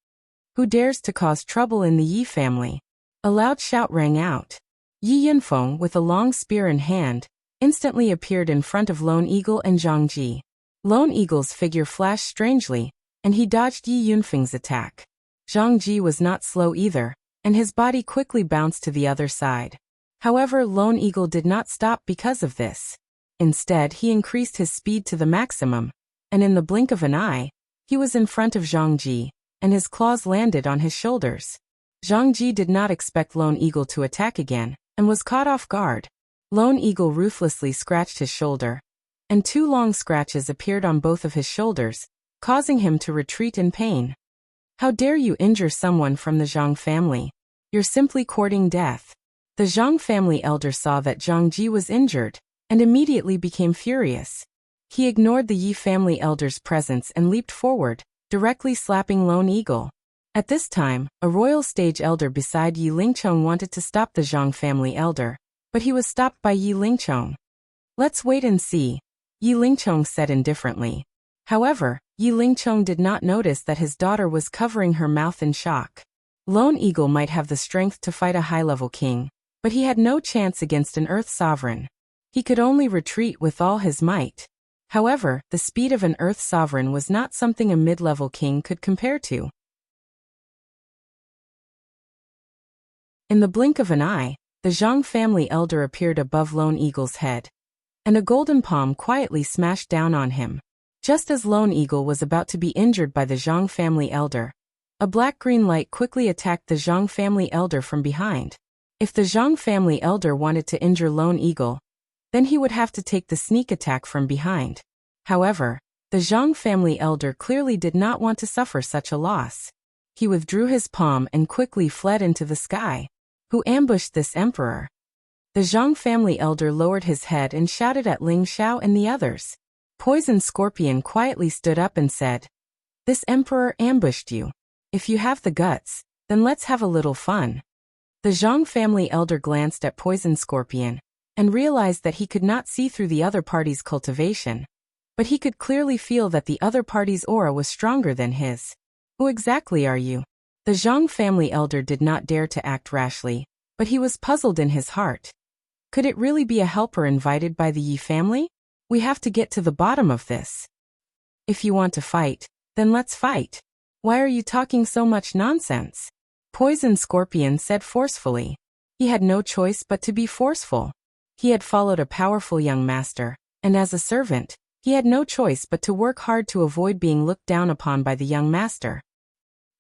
"Who dares to cause trouble in the Yi family?" A loud shout rang out. Yi Yunfeng, with a long spear in hand, instantly appeared in front of Lone Eagle and Zhang Ji. Lone Eagle's figure flashed strangely, and he dodged Yi Yunfeng's attack. Zhang Ji was not slow either, and his body quickly bounced to the other side. However, Lone Eagle did not stop because of this. Instead, he increased his speed to the maximum, and in the blink of an eye, he was in front of Zhang Ji, and his claws landed on his shoulders. Zhang Ji did not expect Lone Eagle to attack again, and was caught off guard. Lone Eagle ruthlessly scratched his shoulder, and 2 long scratches appeared on both of his shoulders, causing him to retreat in pain. How dare you injure someone from the Zhang family? You're simply courting death. The Zhang family elder saw that Zhang Ji was injured, and immediately became furious. He ignored the Yi family elder's presence and leaped forward, directly slapping Lone Eagle. At this time, a royal stage elder beside Yi Lingchong wanted to stop the Zhang family elder, but he was stopped by Yi Lingchong. Let's wait and see, Yi Lingchong said indifferently. However, Yi Lingchong did not notice that his daughter was covering her mouth in shock. Lone Eagle might have the strength to fight a high-level king, but he had no chance against an Earth Sovereign. He could only retreat with all his might. However, the speed of an Earth Sovereign was not something a mid-level king could compare to. In the blink of an eye, the Zhang family elder appeared above Lone Eagle's head, and a golden palm quietly smashed down on him. Just as Lone Eagle was about to be injured by the Zhang family elder, a black-green light quickly attacked the Zhang family elder from behind. If the Zhang family elder wanted to injure Lone Eagle, then he would have to take the sneak attack from behind. However, the Zhang family elder clearly did not want to suffer such a loss. He withdrew his palm and quickly fled into the sky. Who ambushed this emperor? The Zhang family elder lowered his head and shouted at Ling Xiao and the others. Poison Scorpion quietly stood up and said, "This emperor ambushed you. If you have the guts, then let's have a little fun." The Zhang family elder glanced at Poison Scorpion and realized that he could not see through the other party's cultivation, but he could clearly feel that the other party's aura was stronger than his. Who exactly are you? The Zhang family elder did not dare to act rashly, but he was puzzled in his heart. Could it really be a helper invited by the Yi family? We have to get to the bottom of this. If you want to fight, then let's fight. Why are you talking so much nonsense? Poison Scorpion said forcefully. He had no choice but to be forceful. He had followed a powerful young master, and as a servant, he had no choice but to work hard to avoid being looked down upon by the young master.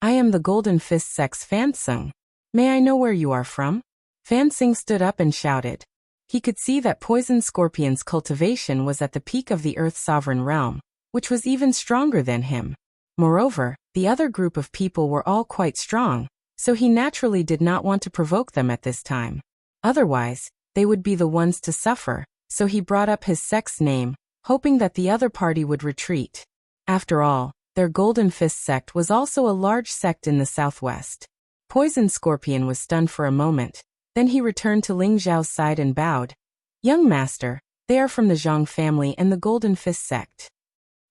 I am the Golden Fist Sect's Fan Tsung. May I know where you are from? Fan Tsung stood up and shouted. He could see that Poison Scorpion's cultivation was at the peak of the Earth Sovereign realm, which was even stronger than him. Moreover, the other group of people were all quite strong, so he naturally did not want to provoke them at this time. Otherwise, they would be the ones to suffer, so he brought up his sect's name, hoping that the other party would retreat. After all, their Golden Fist sect was also a large sect in the southwest. Poison Scorpion was stunned for a moment, then he returned to Ling Zhao's side and bowed. Young master, they are from the Zhang family and the Golden Fist sect.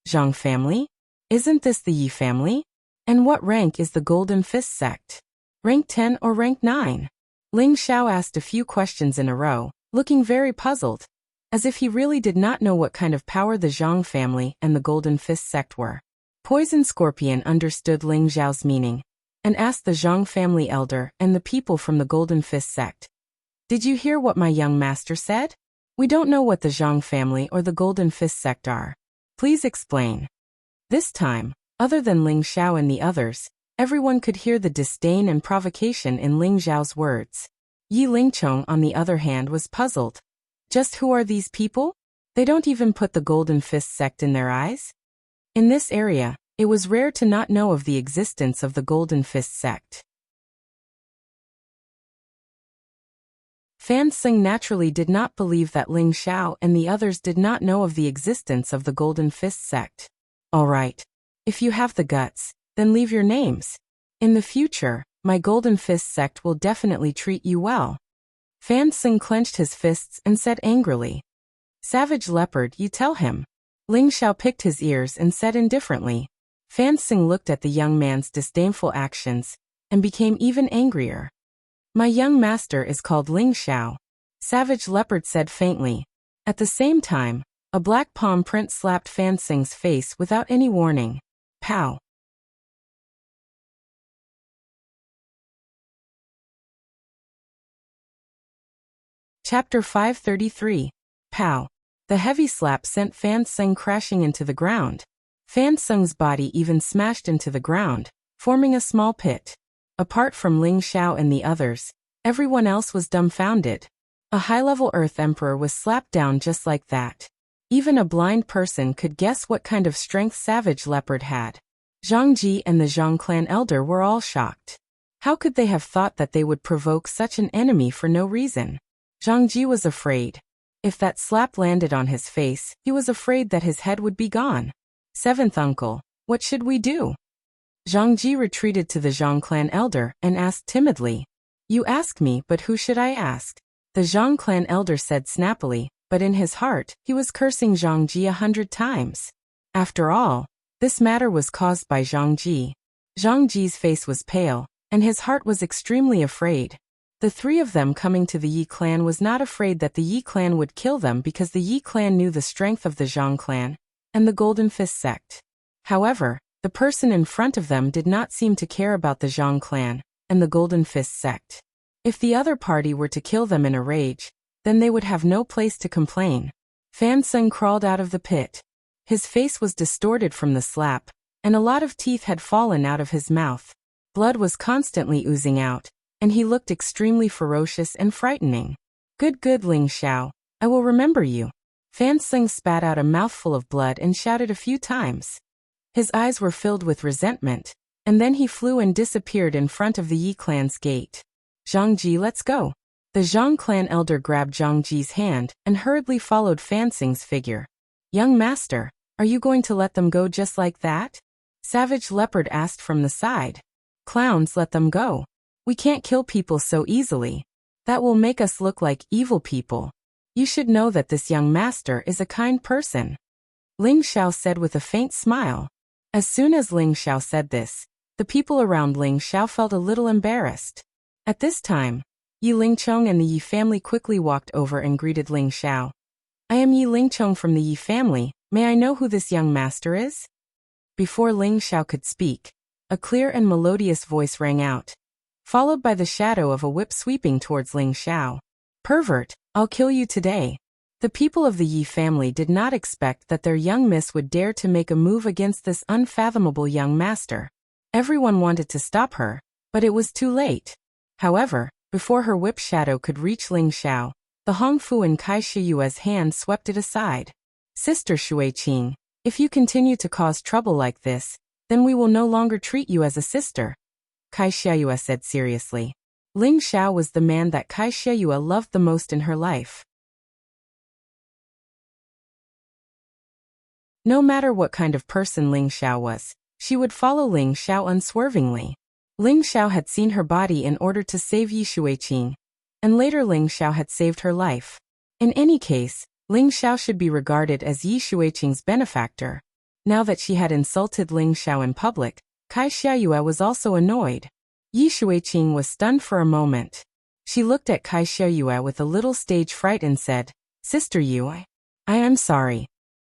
Zhang family? Isn't this the Yi family? And what rank is the Golden Fist sect? Rank 10 or rank 9? Ling Xiao asked a few questions in a row, looking very puzzled, as if he really did not know what kind of power the Zhang family and the Golden Fist sect were. Poison Scorpion understood Ling Zhao's meaning, and asked the Zhang family elder and the people from the Golden Fist sect. Did you hear what my young master said? We don't know what the Zhang family or the Golden Fist sect are. Please explain. This time, other than Ling Xiao and the others, everyone could hear the disdain and provocation in Ling Zhao's words. Yi Lingchong, on the other hand, was puzzled. Just who are these people? They don't even put the Golden Fist sect in their eyes? In this area, it was rare to not know of the existence of the Golden Fist sect. Fan Tsung naturally did not believe that Ling Xiao and the others did not know of the existence of the Golden Fist sect. All right. If you have the guts, then leave your names. In the future, my Golden Fist sect will definitely treat you well. Fan Tsung clenched his fists and said angrily. Savage Leopard, you tell him. Ling Xiao picked his ears and said indifferently. Fan Tsung looked at the young man's disdainful actions and became even angrier. My young master is called Ling Xiao, Savage Leopard said faintly. At the same time, a black palm print slapped Fan Tsung's face without any warning. Pow! Chapter 533. Pow! The heavy slap sent Fan Tsung crashing into the ground. Fan Tsung's body even smashed into the ground, forming a small pit. Apart from Ling Xiao and the others, everyone else was dumbfounded. A high-level Earth Emperor was slapped down just like that. Even a blind person could guess what kind of strength Savage Leopard had. Zhang Ji and the Zhang clan elder were all shocked. How could they have thought that they would provoke such an enemy for no reason? Zhang Ji was afraid. If that slap landed on his face, he was afraid that his head would be gone. Seventh uncle, what should we do? Zhang Ji retreated to the Zhang clan elder and asked timidly. You ask me, but who should I ask? The Zhang clan elder said snappily, but in his heart, he was cursing Zhang Ji 100 times. After all, this matter was caused by Zhang Ji. Zhang Ji's face was pale, and his heart was extremely afraid. The three of them coming to the Yi clan was not afraid that the Yi clan would kill them because the Yi clan knew the strength of the Zhang clan and the Golden Fist sect. However, the person in front of them did not seem to care about the Zhang clan and the Golden Fist sect. If the other party were to kill them in a rage, then they would have no place to complain. Fan Seng crawled out of the pit. His face was distorted from the slap, and a lot of teeth had fallen out of his mouth. Blood was constantly oozing out, and he looked extremely ferocious and frightening. Good Ling Xiao, I will remember you. Fan Seng spat out a mouthful of blood and shouted a few times. His eyes were filled with resentment, and then he flew and disappeared in front of the Yi clan's gate. Zhang Ji, let's go. The Zhang clan elder grabbed Zhang Ji's hand and hurriedly followed Fan Seng's figure. Young master, are you going to let them go just like that? Savage Leopard asked from the side. Clowns, let them go. We can't kill people so easily. That will make us look like evil people. You should know that this young master is a kind person. Ling Xiao said with a faint smile. As soon as Ling Xiao said this, the people around Ling Xiao felt a little embarrassed. At this time, Yi Lingchong and the Yi family quickly walked over and greeted Ling Xiao. I am Yi Lingchong from the Yi family. May I know who this young master is? Before Ling Xiao could speak, a clear and melodious voice rang out, followed by the shadow of a whip sweeping towards Ling Xiao. Pervert, I'll kill you today. The people of the Yi family did not expect that their young miss would dare to make a move against this unfathomable young master. Everyone wanted to stop her, but it was too late. However, before her whip shadow could reach Ling Xiao, the Hongfu and Kai Shiyue's hand swept it aside. Sister Shuiqing, if you continue to cause trouble like this, then we will no longer treat you as a sister, Kai Shiyue said seriously. Ling Xiao was the man that Kai Shiyue loved the most in her life. No matter what kind of person Ling Xiao was, she would follow Ling Xiao unswervingly. Ling Xiao had seen her body in order to save Yi Shuiqing, and later Ling Xiao had saved her life. In any case, Ling Xiao should be regarded as Yi Shuiqing's benefactor. Now that she had insulted Ling Xiao in public, Kai Shiyue was also annoyed. Yi Shuiqing was stunned for a moment. She looked at Kai Shiyue with a little stage fright and said, Sister Yu, I am sorry.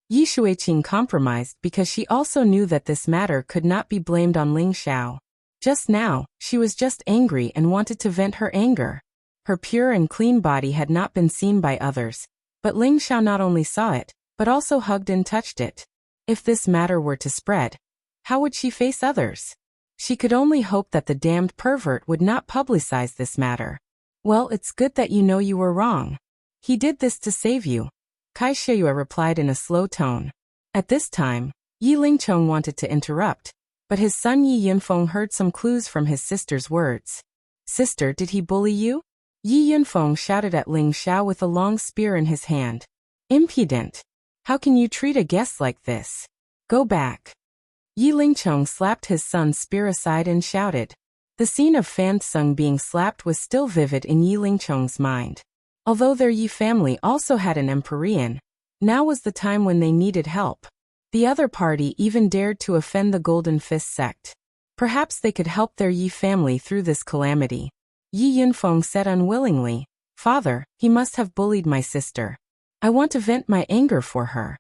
Yi Shuiqing compromised because she also knew that this matter could not be blamed on Ling Xiao. Just now, she was just angry and wanted to vent her anger. Her pure and clean body had not been seen by others, but Ling Xiao not only saw it, but also hugged and touched it. If this matter were to spread, how would she face others? She could only hope that the damned pervert would not publicize this matter. Well, it's good that you know you were wrong. He did this to save you, Kai Shiyue replied in a slow tone. At this time, Yi Lingchong wanted to interrupt, but his son Yi Yunfeng heard some clues from his sister's words. Sister, did he bully you? Yi Yunfeng shouted at Ling Xiao with a long spear in his hand. Impudent! How can you treat a guest like this? Go back. Yi Lingchong slapped his son's spear aside and shouted. The scene of Fan Seng being slapped was still vivid in Yi Lingchong's mind. Although their Yi family also had an Empyrean, now was the time when they needed help. The other party even dared to offend the Golden Fist sect. Perhaps they could help their Yi family through this calamity. Yi Yunfeng said unwillingly, Father, he must have bullied my sister. I want to vent my anger for her.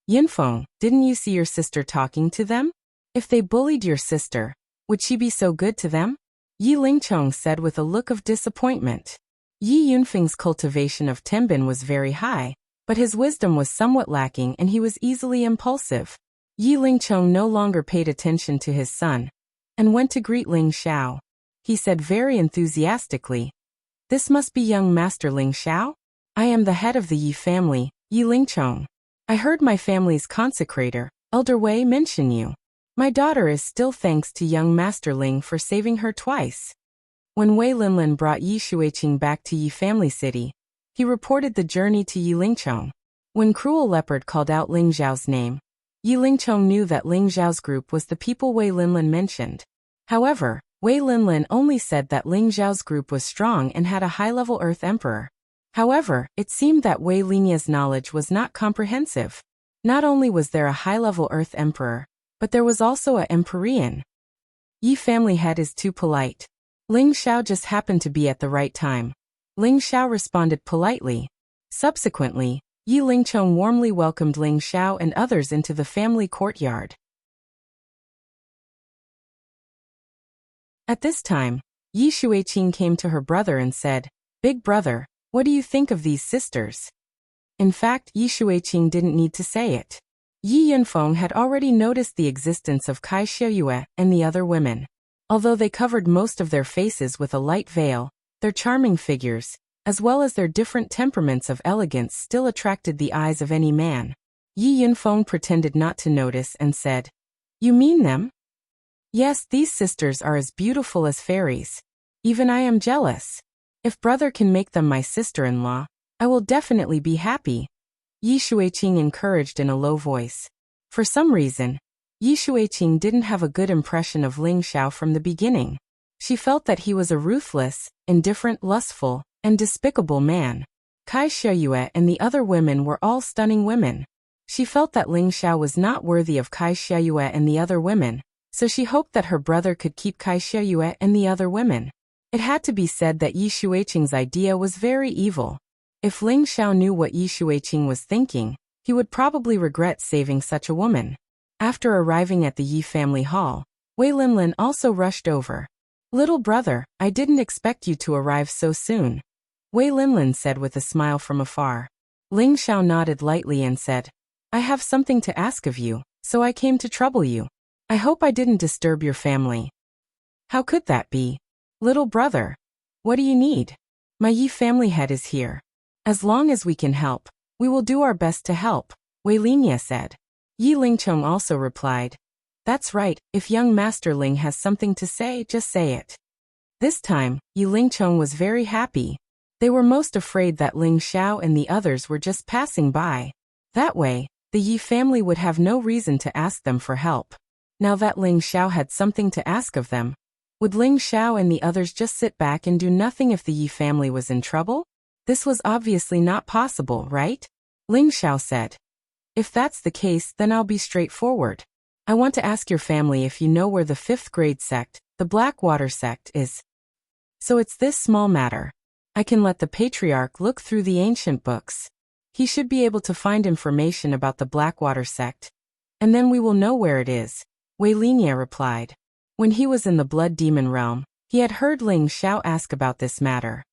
Yunfeng, didn't you see your sister talking to them? If they bullied your sister, would she be so good to them? Yi Lingchong said with a look of disappointment. Yi Yunfeng's cultivation of Tenbin was very high, but his wisdom was somewhat lacking and he was easily impulsive. Yi Lingchong no longer paid attention to his son, and went to greet Ling Xiao. He said very enthusiastically, This must be young Master Ling Xiao? I am the head of the Yi family, Yi Lingchong. I heard my family's consecrator, Elder Wei, mention you. My daughter is still thanks to young Master Ling for saving her twice. When Wei Linlin brought Yi Shuiqing back to Yi family city, he reported the journey to Yi Lingchong. When Cruel Leopard called out Ling Zhao's name, Yi Lingchong knew that Ling Zhao's group was the people Wei Linlin mentioned. However, Wei Linlin only said that Ling Zhao's group was strong and had a high-level Earth Emperor. However, it seemed that Wei Linya's knowledge was not comprehensive. Not only was there a high-level Earth Emperor, but there was also a Empyrean. Yi family head is too polite. Ling Xiao just happened to be at the right time. Ling Xiao responded politely. Subsequently, Yi Lingchong warmly welcomed Ling Xiao and others into the family courtyard. At this time, Yi Shuiqing came to her brother and said, "Big brother, what do you think of these sisters?" In fact, Yi Shuiqing didn't need to say it. Yi Yunfeng had already noticed the existence of Kai Xiuyue and the other women. Although they covered most of their faces with a light veil, their charming figures, as well as their different temperaments of elegance, still attracted the eyes of any man. Yi Yunfeng pretended not to notice and said, "You mean them?" "Yes, these sisters are as beautiful as fairies. Even I am jealous. If brother can make them my sister-in-law, I will definitely be happy," Yi Shuiqing encouraged in a low voice. For some reason, Yi Shuiqing didn't have a good impression of Ling Xiao from the beginning. She felt that he was a ruthless, indifferent, lustful, and despicable man. Kai Xiuyue and the other women were all stunning women. She felt that Ling Xiao was not worthy of Kai Xiuyue and the other women, so she hoped that her brother could keep Kai Xiuyue and the other women. It had to be said that Yi Shuiqing's idea was very evil. If Ling Xiao knew what Yi Shuiqing was thinking, he would probably regret saving such a woman. After arriving at the Yi family hall, Wei Linlin also rushed over. "Little brother, I didn't expect you to arrive so soon," Wei Linlin said with a smile from afar. Ling Xiao nodded lightly and said, "I have something to ask of you, so I came to trouble you. I hope I didn't disturb your family." "How could that be? Little brother, what do you need? My Yi family head is here. As long as we can help, we will do our best to help," Wei Linya said. Yi Lingchong also replied, "That's right, if young Master Ling has something to say, just say it." This time, Yi Lingchong was very happy. They were most afraid that Ling Xiao and the others were just passing by. That way, the Yi family would have no reason to ask them for help. Now that Ling Xiao had something to ask of them, would Ling Xiao and the others just sit back and do nothing if the Yi family was in trouble? This was obviously not possible, right? Ling Xiao said, "If that's the case, then I'll be straightforward. I want to ask your family if you know where the 5th grade sect, the Blackwater sect, is. So it's this small matter. I can let the Patriarch look through the ancient books. He should be able to find information about the Blackwater sect. And then we will know where it is," Wei Linya replied. When he was in the Blood Demon realm, he had heard Ling Xiao ask about this matter.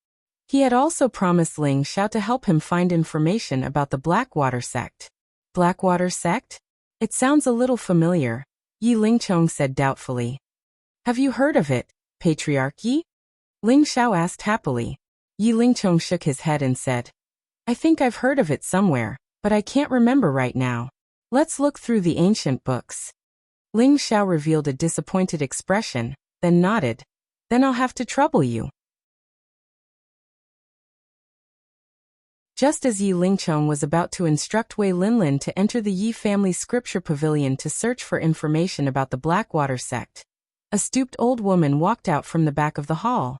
He had also promised Ling Xiao to help him find information about the Blackwater sect. Blackwater sect? It sounds a little familiar, Yi Lingchong said doubtfully. "Have you heard of it, Patriarch Yi?" Ling Xiao asked happily. Yi Lingchong shook his head and said, "I think I've heard of it somewhere, but I can't remember right now. Let's look through the ancient books." Ling Xiao revealed a disappointed expression, then nodded. "Then I'll have to trouble you." Just as Yi Lingchong was about to instruct Wei Linlin to enter the Yi family scripture pavilion to search for information about the Blackwater sect, a stooped old woman walked out from the back of the hall.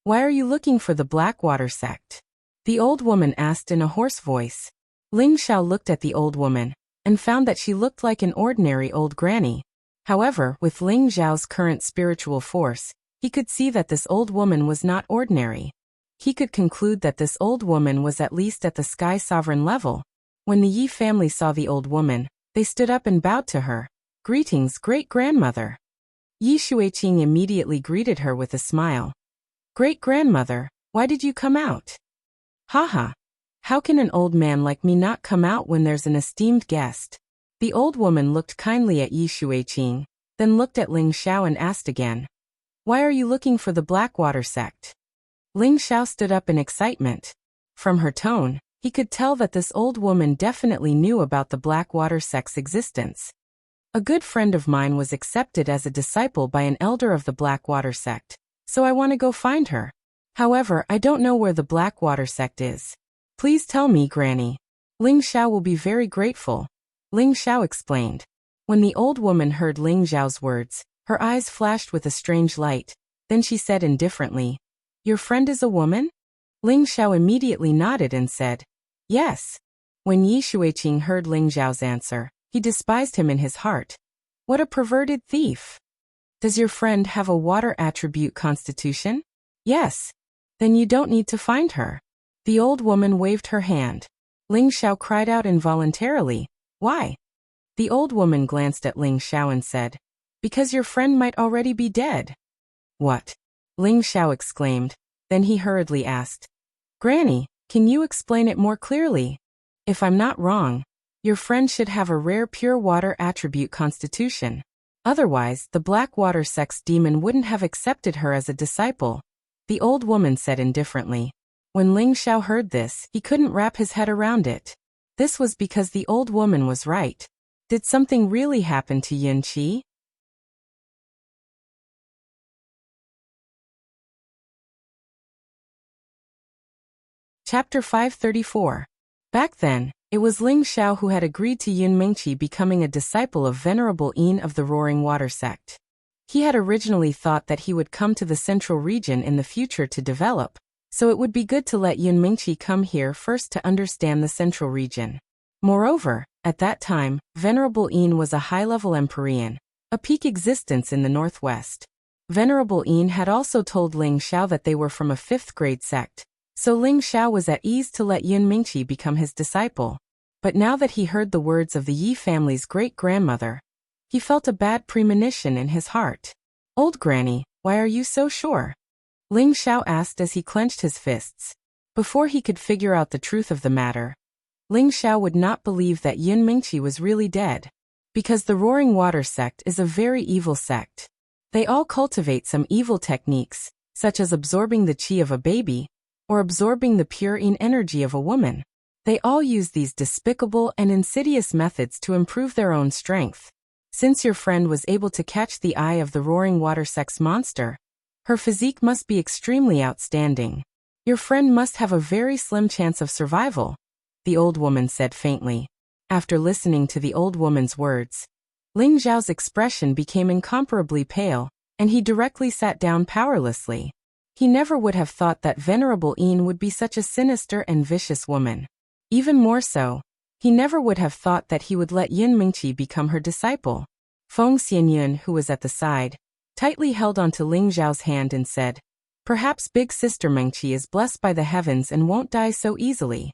"Why are you looking for the Blackwater sect?" the old woman asked in a hoarse voice. Ling Xiao looked at the old woman and found that she looked like an ordinary old granny. However, with Ling Zhao's current spiritual force, he could see that this old woman was not ordinary. He could conclude that this old woman was at least at the Sky Sovereign level. When the Yi family saw the old woman, they stood up and bowed to her. "Greetings, great-grandmother." Yi Shuiqing immediately greeted her with a smile. "Great-grandmother, why did you come out?" "Haha. How can an old man like me not come out when there's an esteemed guest?" The old woman looked kindly at Yi Shuiqing, then looked at Ling Xiao and asked again, "Why are you looking for the Blackwater sect?" Ling Xiao stood up in excitement. From her tone, He could tell that this old woman definitely knew about the Blackwater sect's existence. A good friend of mine was accepted as a disciple by an elder of the Blackwater sect, so I want to go find her. However, I don't know where the Blackwater sect is. Please tell me, Granny. Ling Xiao will be very grateful, Ling Xiao explained. When the old woman heard Ling Xiao's words, her eyes flashed with a strange light. Then she said indifferently, "Your friend is a woman?" Ling Xiao immediately nodded and said, "Yes." When Yi Shuiqing heard Ling Xiao's answer, he despised him in his heart. What a perverted thief! Does your friend have a water attribute constitution? Yes. Then you don't need to find her. The old woman waved her hand. Ling Xiao cried out involuntarily, "Why?" The old woman glanced at Ling Xiao and said, "Because your friend might already be dead." "What?" Ling Xiao exclaimed. Then he hurriedly asked, "Granny, can you explain it more clearly? If I'm not wrong, your friend should have a rare pure water attribute constitution. Otherwise, the Blackwater sect's demon wouldn't have accepted her as a disciple," the old woman said indifferently. When Ling Xiao heard this, he couldn't wrap his head around it. This was because the old woman was right. Did something really happen to Yun Qi? Chapter 534. Back then, it was Ling Xiao who had agreed to Yun Mingqi becoming a disciple of Venerable Yin of the Roaring Water sect. He had originally thought that he would come to the central region in the future to develop, so it would be good to let Yun Mingqi come here first to understand the central region. Moreover, at that time, Venerable Yin was a high-level Empyrean, a peak existence in the northwest. Venerable Yin had also told Ling Xiao that they were from a 5th-grade sect, so Ling Xiao was at ease to let Yun Mingqi become his disciple. But now that he heard the words of the Yi family's great-grandmother, he felt a bad premonition in his heart. "Old Granny, why are you so sure?" Ling Xiao asked as he clenched his fists. Before he could figure out the truth of the matter, Ling Xiao would not believe that Yun Mingqi was really dead. Because the Roaring Water sect is a very evil sect. They all cultivate some evil techniques, such as absorbing the qi of a baby, or absorbing the pure yin energy of a woman. They all use these despicable and insidious methods to improve their own strength. Since your friend was able to catch the eye of the Roaring Water sect's monster, her physique must be extremely outstanding. Your friend must have a very slim chance of survival, the old woman said faintly. After listening to the old woman's words, Ling Xiao's expression became incomparably pale, and he directly sat down powerlessly. He never would have thought that Venerable Yin would be such a sinister and vicious woman. Even more so, he never would have thought that he would let Yun Mingqi become her disciple. Feng Xianyun, who was at the side, tightly held onto Ling Xiao's hand and said, "Perhaps Big Sister Mingqi is blessed by the heavens and won't die so easily."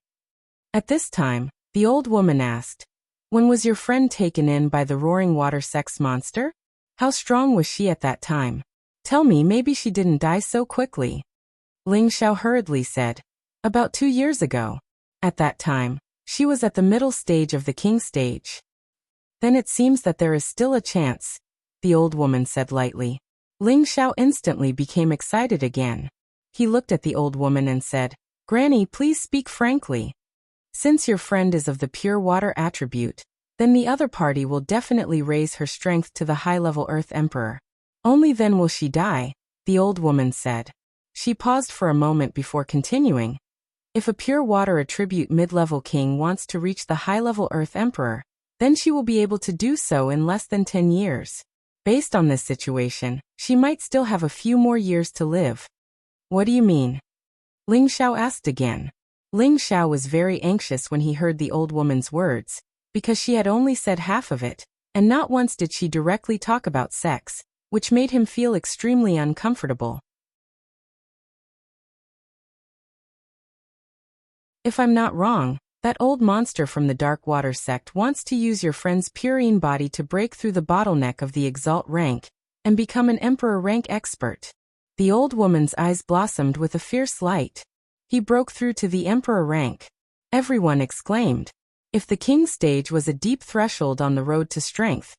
At this time, the old woman asked, "When was your friend taken in by the Roaring Water sect's monster? How strong was she at that time? Tell me, maybe she didn't die so quickly." Ling Xiao hurriedly said, "About 2 years ago. At that time, she was at the middle stage of the king stage." "Then it seems that there is still a chance," the old woman said lightly. Ling Xiao instantly became excited again. He looked at the old woman and said, "Granny, please speak frankly. Since your friend is of the pure water attribute, then the other party will definitely raise her strength to the high-level Earth Emperor. Only then will she die," the old woman said. She paused for a moment before continuing. "If a pure water attribute mid-level king wants to reach the high-level Earth Emperor, then she will be able to do so in less than 10 years. Based on this situation, she might still have a few more years to live." "What do you mean?" Ling Xiao asked again. Ling Xiao was very anxious when he heard the old woman's words, because she had only said half of it, and not once did she directly talk about sex, which made him feel extremely uncomfortable. "If I'm not wrong, that old monster from the Dark Water sect wants to use your friend's purine body to break through the bottleneck of the Exalt rank and become an Emperor rank expert." The old woman's eyes blossomed with a fierce light. "He broke through to the Emperor rank." Everyone exclaimed. If the king stage was a deep threshold on the road to strength,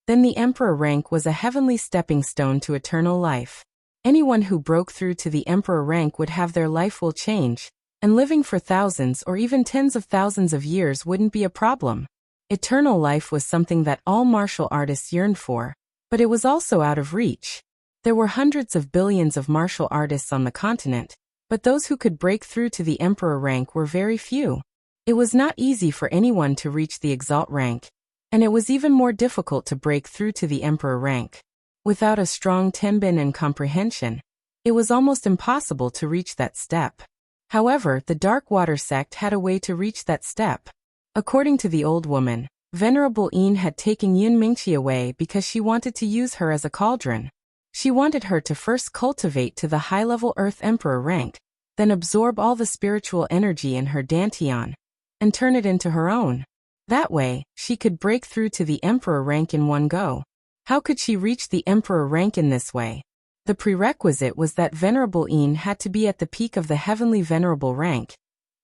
then the Emperor rank was a heavenly stepping stone to eternal life. Anyone who broke through to the Emperor rank would have their life will change, and living for thousands or even tens of thousands of years wouldn't be a problem. Eternal life was something that all martial artists yearned for, but it was also out of reach. There were hundreds of billions of martial artists on the continent, but those who could break through to the emperor rank were very few. It was not easy for anyone to reach the exalt rank, and it was even more difficult to break through to the emperor rank. Without a strong tenbin and comprehension, it was almost impossible to reach that step. However, the Dark Water sect had a way to reach that step. According to the old woman, Venerable Yin had taken Yun Mingqi away because she wanted to use her as a cauldron. She wanted her to first cultivate to the high-level Earth Emperor rank, then absorb all the spiritual energy in her dantian, and turn it into her own. That way, she could break through to the Emperor rank in one go. How could she reach the Emperor rank in this way? The prerequisite was that Venerable Yin had to be at the peak of the Heavenly Venerable rank,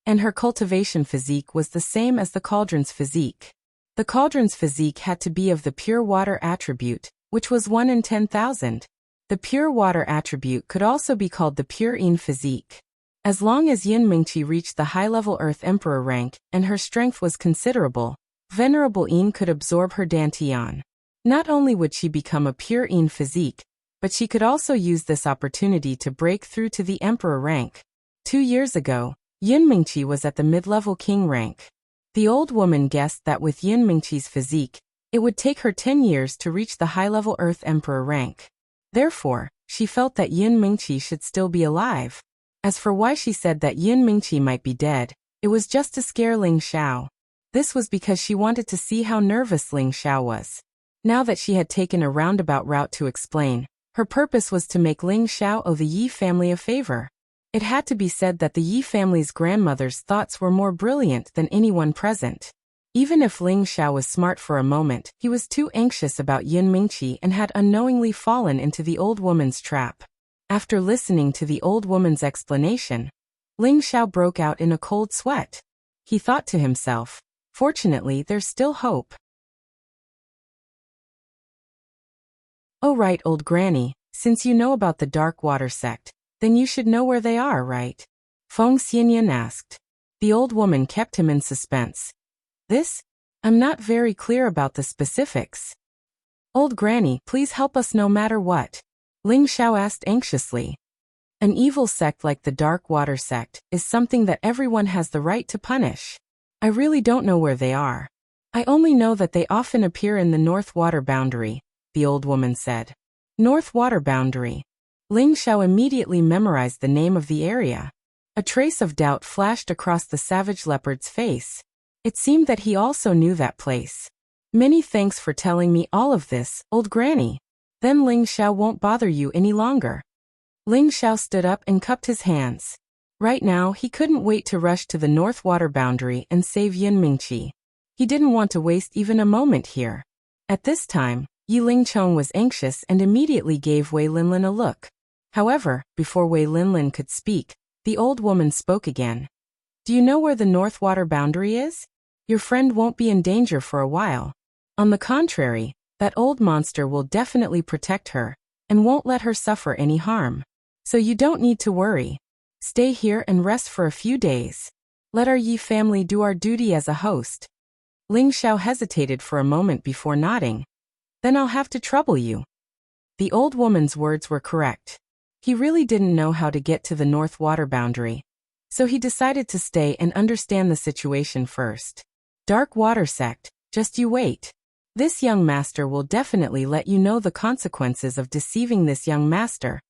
and her cultivation physique was the same as the cauldron's physique. The cauldron's physique had to be of the pure water attribute, which was 1 in 10,000. The pure water attribute could also be called the pure Yin physique. As long as Yun Mingqi reached the high-level Earth Emperor rank and her strength was considerable, Venerable Yin could absorb her dantian. Not only would she become a pure Yin physique, but she could also use this opportunity to break through to the Emperor rank. 2 years ago, Yun Mingqi was at the mid-level King rank. The old woman guessed that with Yun Mingqi's physique, it would take her 10 years to reach the high-level Earth Emperor rank. Therefore, she felt that Yun Mingqi should still be alive. As for why she said that Yun Mingqi might be dead, it was just to scare Ling Xiao. This was because she wanted to see how nervous Ling Xiao was. Now that she had taken a roundabout route to explain, her purpose was to make Ling Xiao owe the Yi family a favor. It had to be said that the Yi family's grandmother's thoughts were more brilliant than anyone present. Even if Ling Xiao was smart for a moment, he was too anxious about Yun Mingqi and had unknowingly fallen into the old woman's trap. After listening to the old woman's explanation, Ling Xiao broke out in a cold sweat. He thought to himself, fortunately there's still hope. Oh right, old granny, since you know about the Dark Water sect, then you should know where they are, right? Feng Xianyan asked. The old woman kept him in suspense. I'm not very clear about the specifics. Old granny, please help us no matter what. Ling Xiao asked anxiously. An evil sect like the Dark Water sect is something that everyone has the right to punish. I really don't know where they are. I only know that they often appear in the North Water Boundary, the old woman said. North Water Boundary. Ling Xiao immediately memorized the name of the area. A trace of doubt flashed across the savage leopard's face. It seemed that he also knew that place. Many thanks for telling me all of this, old granny. Then Ling Xiao won't bother you any longer. Ling Xiao stood up and cupped his hands. Right now, he couldn't wait to rush to the North Water Boundary and save Yun Mingqi. He didn't want to waste even a moment here. At this time, Yi Lingchong was anxious and immediately gave Wei Linlin a look. However, before Wei Linlin could speak, the old woman spoke again. Do you know where the North Water Boundary is? Your friend won't be in danger for a while. On the contrary, that old monster will definitely protect her, and won't let her suffer any harm. So you don't need to worry. Stay here and rest for a few days. Let our Yi family do our duty as a host. Ling Xiao hesitated for a moment before nodding. Then I'll have to trouble you. The old woman's words were correct. He really didn't know how to get to the North Water Boundary, so he decided to stay and understand the situation first. Dark Water sect, just you wait. This young master will definitely let you know the consequences of deceiving this young master,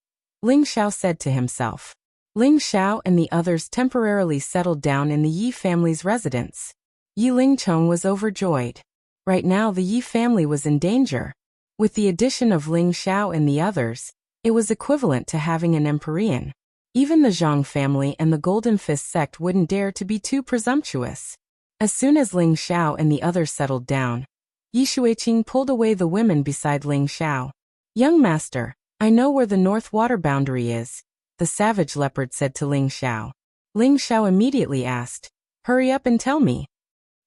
Ling Xiao said to himself. Ling Xiao and the others temporarily settled down in the Yi family's residence. Yi Lingchong was overjoyed. Right now the Yi family was in danger. With the addition of Ling Xiao and the others, it was equivalent to having an Empyrean. Even the Zhang family and the Golden Fist sect wouldn't dare to be too presumptuous. As soon as Ling Xiao and the others settled down, Yi Shuiqing pulled away the women beside Ling Xiao. Young master, I know where the North Water Boundary is, the savage leopard said to Ling Xiao. Ling Xiao immediately asked, hurry up and tell me.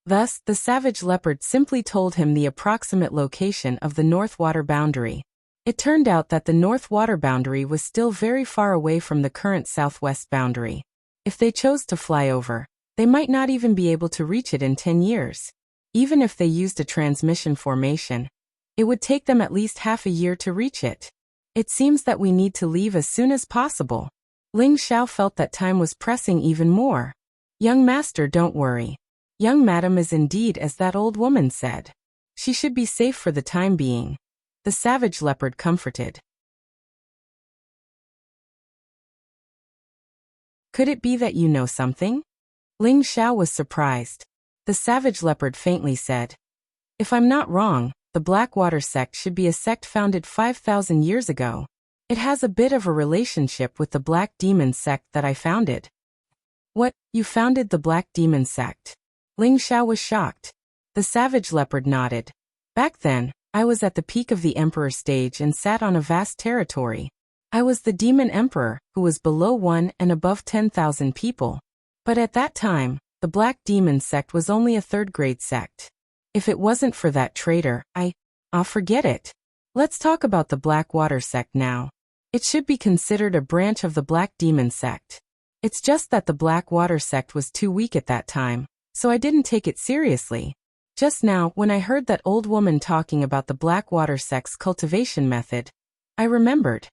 Thus, the savage leopard simply told him the approximate location of the North Water Boundary. It turned out that the North Water Boundary was still very far away from the current southwest boundary. If they chose to fly over, they might not even be able to reach it in 10 years. Even if they used a transmission formation, it would take them at least half a year to reach it. It seems that we need to leave as soon as possible. Ling Xiao felt that time was pressing even more. Young master, don't worry. Young madam is indeed as that old woman said. She should be safe for the time being. The savage leopard comforted. Could it be that you know something? Ling Xiao was surprised. The savage leopard faintly said, if I'm not wrong, the Blackwater sect should be a sect founded 5,000 years ago. It has a bit of a relationship with the Black Demon sect that I founded. What, you founded the Black Demon sect? Ling Xiao was shocked. The savage leopard nodded. Back then, I was at the peak of the emperor stage and sat on a vast territory. I was the demon emperor, who was below 1 and above 10,000 people. But at that time, the Black Demon sect was only a third-grade sect. If it wasn't for that traitor, forget it. Let's talk about the Blackwater sect now. It should be considered a branch of the Black Demon sect. It's just that the Blackwater sect was too weak at that time, so I didn't take it seriously. Just now, when I heard that old woman talking about the Blackwater sect's cultivation method, I remembered.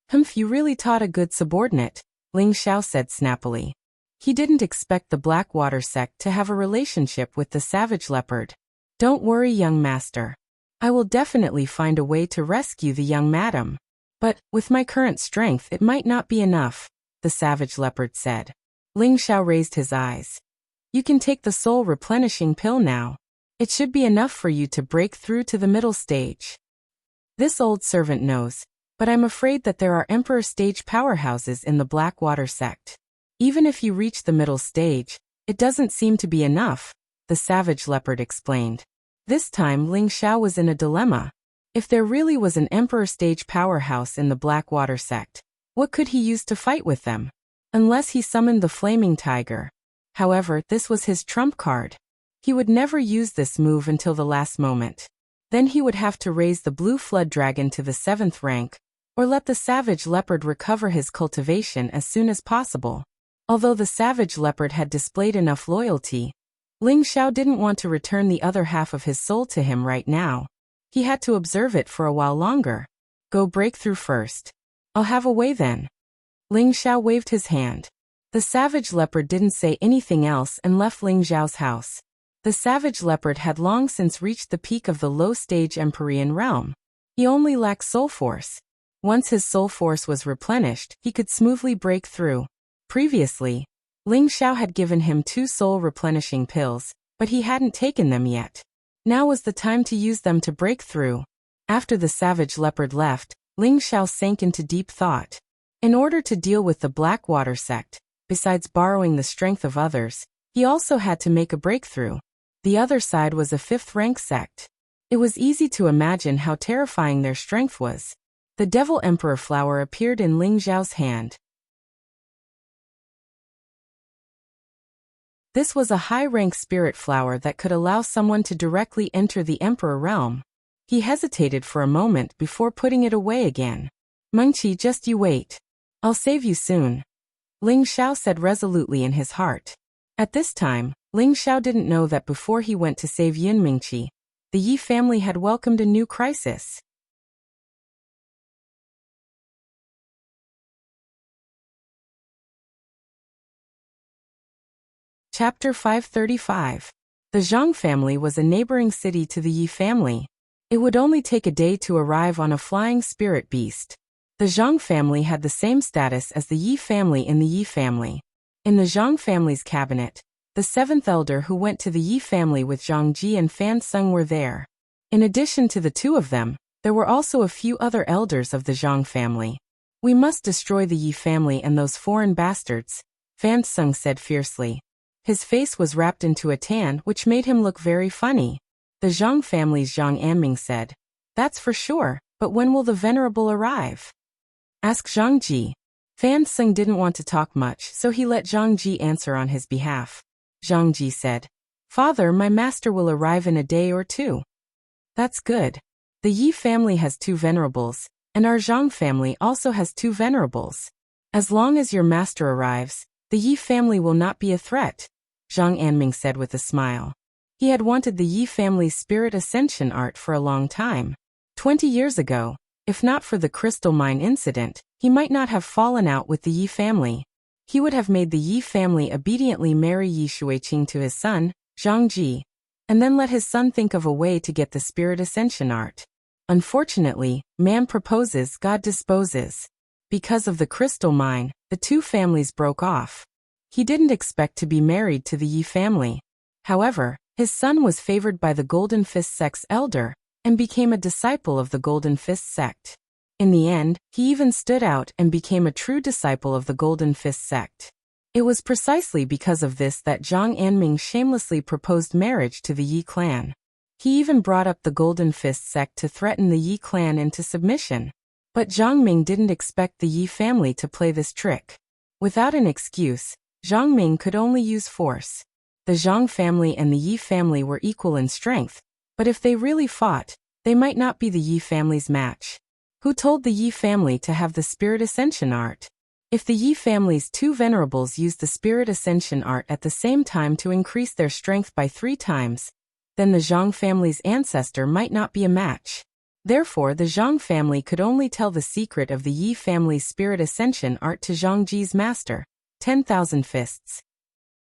Humph, you really taught a good subordinate, Ling Xiao said snappily. He didn't expect the Blackwater sect to have a relationship with the savage leopard. Don't worry, young master. I will definitely find a way to rescue the young madam. But, with my current strength, it might not be enough, the savage leopard said. Ling Xiao raised his eyes. You can take the soul replenishing pill now. It should be enough for you to break through to the middle stage. This old servant knows, but I'm afraid that there are emperor stage powerhouses in the Blackwater sect. Even if you reach the middle stage, it doesn't seem to be enough, the savage leopard explained. This time Ling Xiao was in a dilemma. If there really was an emperor stage powerhouse in the Blackwater sect, what could he use to fight with them? Unless he summoned the flaming tiger. However, this was his trump card. He would never use this move until the last moment. Then he would have to raise the blue flood dragon to the 7th rank, or let the savage leopard recover his cultivation as soon as possible. Although the savage leopard had displayed enough loyalty, Ling Xiao didn't want to return the other half of his soul to him right now. He had to observe it for a while longer. Go break through first. I'll have a way then. Ling Xiao waved his hand. The savage leopard didn't say anything else and left Ling Xiao's house. The savage leopard had long since reached the peak of the low-stage Empyrean realm. He only lacked soul force. Once his soul force was replenished, he could smoothly break through. Previously, Ling Xiao had given him 2 soul-replenishing pills, but he hadn't taken them yet. Now was the time to use them to break through. After the savage leopard left, Ling Xiao sank into deep thought. In order to deal with the Blackwater sect, besides borrowing the strength of others, he also had to make a breakthrough. The other side was a 5th-rank sect. It was easy to imagine how terrifying their strength was. The Devil Emperor flower appeared in Ling Xiao's hand. This was a high-rank spirit flower that could allow someone to directly enter the Emperor realm. He hesitated for a moment before putting it away again. Mengqi, just you wait. I'll save you soon, Ling Xiao said resolutely in his heart. At this time, Ling Xiao didn't know that before he went to save Yun Mingqi, the Yi family had welcomed a new crisis. Chapter 535. The Zhang family was a neighboring city to the Yi family. It would only take a day to arrive on a flying spirit beast. The Zhang family had the same status as the Yi family in the Yi family. In the Zhang family's cabinet, the 7th elder who went to the Yi family with Zhang Ji and Fan Sung were there. In addition to the 2 of them, there were also a few other elders of the Zhang family. We must destroy the Yi family and those foreign bastards, Fan Sung said fiercely. His face was wrapped into a tan which made him look very funny. The Zhang family's Zhang Anming said, That's for sure, but when will the venerable arrive? Ask Zhang Ji. Fan Sung didn't want to talk much, so he let Zhang Ji answer on his behalf. Zhang Ji said, Father, my master will arrive in a day or 2. That's good. The Yi family has 2 venerables, and our Zhang family also has 2 venerables. As long as your master arrives, The Yi family will not be a threat, Zhang Anming said with a smile. He had wanted the Yi family's spirit ascension art for a long time. 20 years ago, if not for the crystal mine incident, he might not have fallen out with the Yi family. He would have made the Yi family obediently marry Yi Shuiqing to his son, Zhang Ji, and then let his son think of a way to get the spirit ascension art. Unfortunately, man proposes, God disposes. Because of the crystal mine, the two families broke off. He didn't expect to be married to the Yi family. However, his son was favored by the Golden Fist sect's elder, and became a disciple of the Golden Fist sect. In the end, he even stood out and became a true disciple of the Golden Fist sect. It was precisely because of this that Zhang Anming shamelessly proposed marriage to the Yi clan. He even brought up the Golden Fist sect to threaten the Yi clan into submission. But Zhang Ming didn't expect the Yi family to play this trick. Without an excuse, Zhang Ming could only use force. The Zhang family and the Yi family were equal in strength, but if they really fought, they might not be the Yi family's match. Who told the Yi family to have the spirit ascension art? If the Yi family's two venerables used the spirit ascension art at the same time to increase their strength by 3 times, then the Zhang family's ancestor might not be a match. Therefore, the Zhang family could only tell the secret of the Yi family's spirit ascension art to Zhang Ji's master, 10,000 Fists.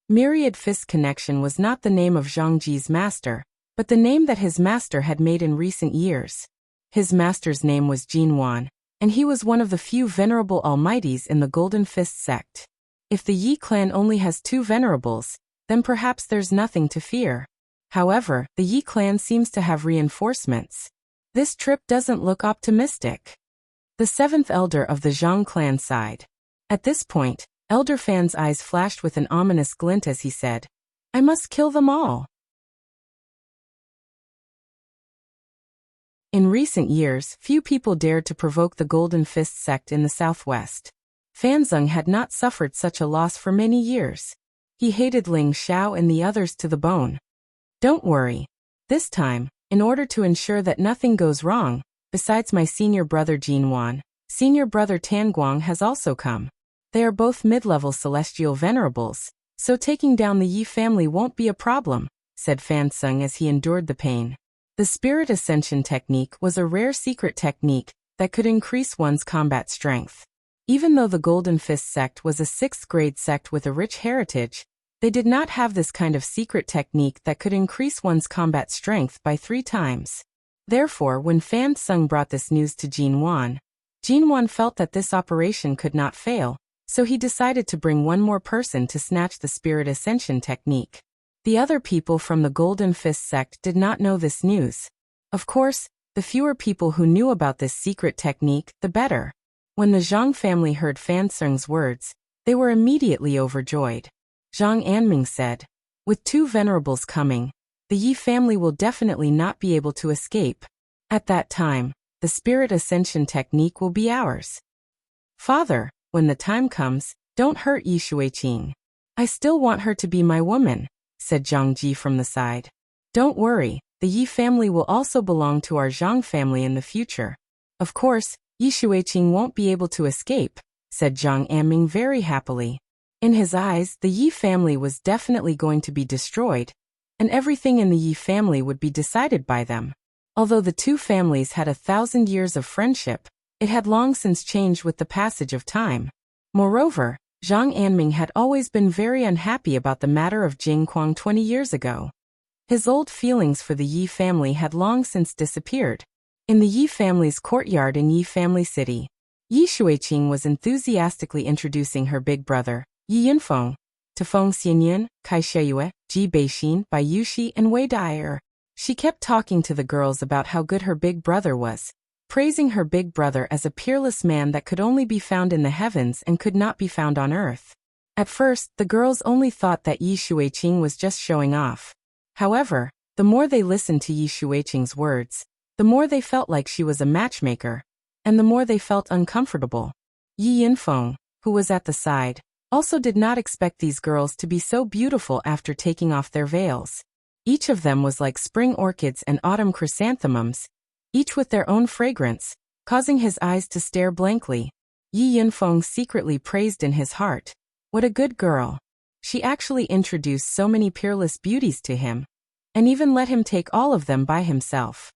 Myriad Fist Connection was not the name of Zhang Ji's master, but the name that his master had made in recent years. His master's name was Jin Wan, and he was one of the few venerable almighties in the Golden Fist sect. If the Yi clan only has 2 venerables, then perhaps there's nothing to fear. However, the Yi clan seems to have reinforcements. This trip doesn't look optimistic. The 7th elder of the Zhang clan sighed. At this point, Elder Fan's eyes flashed with an ominous glint as he said, "I must kill them all." In recent years, few people dared to provoke the Golden Fist sect in the southwest. Fanzeng had not suffered such a loss for many years. He hated Ling Xiao and the others to the bone. Don't worry. This time, in order to ensure that nothing goes wrong, besides my senior brother Jin Wan, senior brother Tan Guang has also come. They are both mid-level celestial venerables, so taking down the Yi family won't be a problem, said Fanzeng as he endured the pain. The Spirit Ascension technique was a rare secret technique that could increase one's combat strength. Even though the Golden Fist sect was a 6th-grade sect with a rich heritage, they did not have this kind of secret technique that could increase one's combat strength by 3 times. Therefore, when Fan Sung brought this news to Jin Wan felt that this operation could not fail, so he decided to bring one more person to snatch the Spirit Ascension technique. The other people from the Golden Fist sect did not know this news. Of course, the fewer people who knew about this secret technique, the better. When the Zhang family heard Fan Sung's words, they were immediately overjoyed. Zhang Anming said, "With 2 venerables coming, the Yi family will definitely not be able to escape. At that time, the Spirit Ascension technique will be ours. Father, when the time comes, don't hurt Yi Shuiqing. I still want her to be my woman," said Zhang Ji from the side. "Don't worry, the Yi family will also belong to our Zhang family in the future. Of course, Yi Shuiqing won't be able to escape," said Zhang Anming very happily. In his eyes, the Yi family was definitely going to be destroyed, and everything in the Yi family would be decided by them. Although the 2 families had 1,000 years of friendship, it had long since changed with the passage of time. Moreover, Zhang Anming had always been very unhappy about the matter of Jing Kuang 20 years ago. His old feelings for the Yi family had long since disappeared. In the Yi family's courtyard in Yi Family City, Yi Shuiqing was enthusiastically introducing her big brother, Yi Yunfeng, to Feng Xianyun, Kai Sheiyue, Ji Beixin, Bai Yushi, and Wei Daier. She kept talking to the girls about how good her big brother was, praising her big brother as a peerless man that could only be found in the heavens and could not be found on earth. At first, the girls only thought that Yi Shuiqing was just showing off. However, the more they listened to Yi Shuiqing's words, the more they felt like she was a matchmaker, and the more they felt uncomfortable. Yi Yunfeng, who was at the side, also did not expect these girls to be so beautiful after taking off their veils. Each of them was like spring orchids and autumn chrysanthemums, each with their own fragrance, causing his eyes to stare blankly. Yi Yunfeng secretly praised in his heart, What a good girl. She actually introduced so many peerless beauties to him, and even let him take all of them by himself.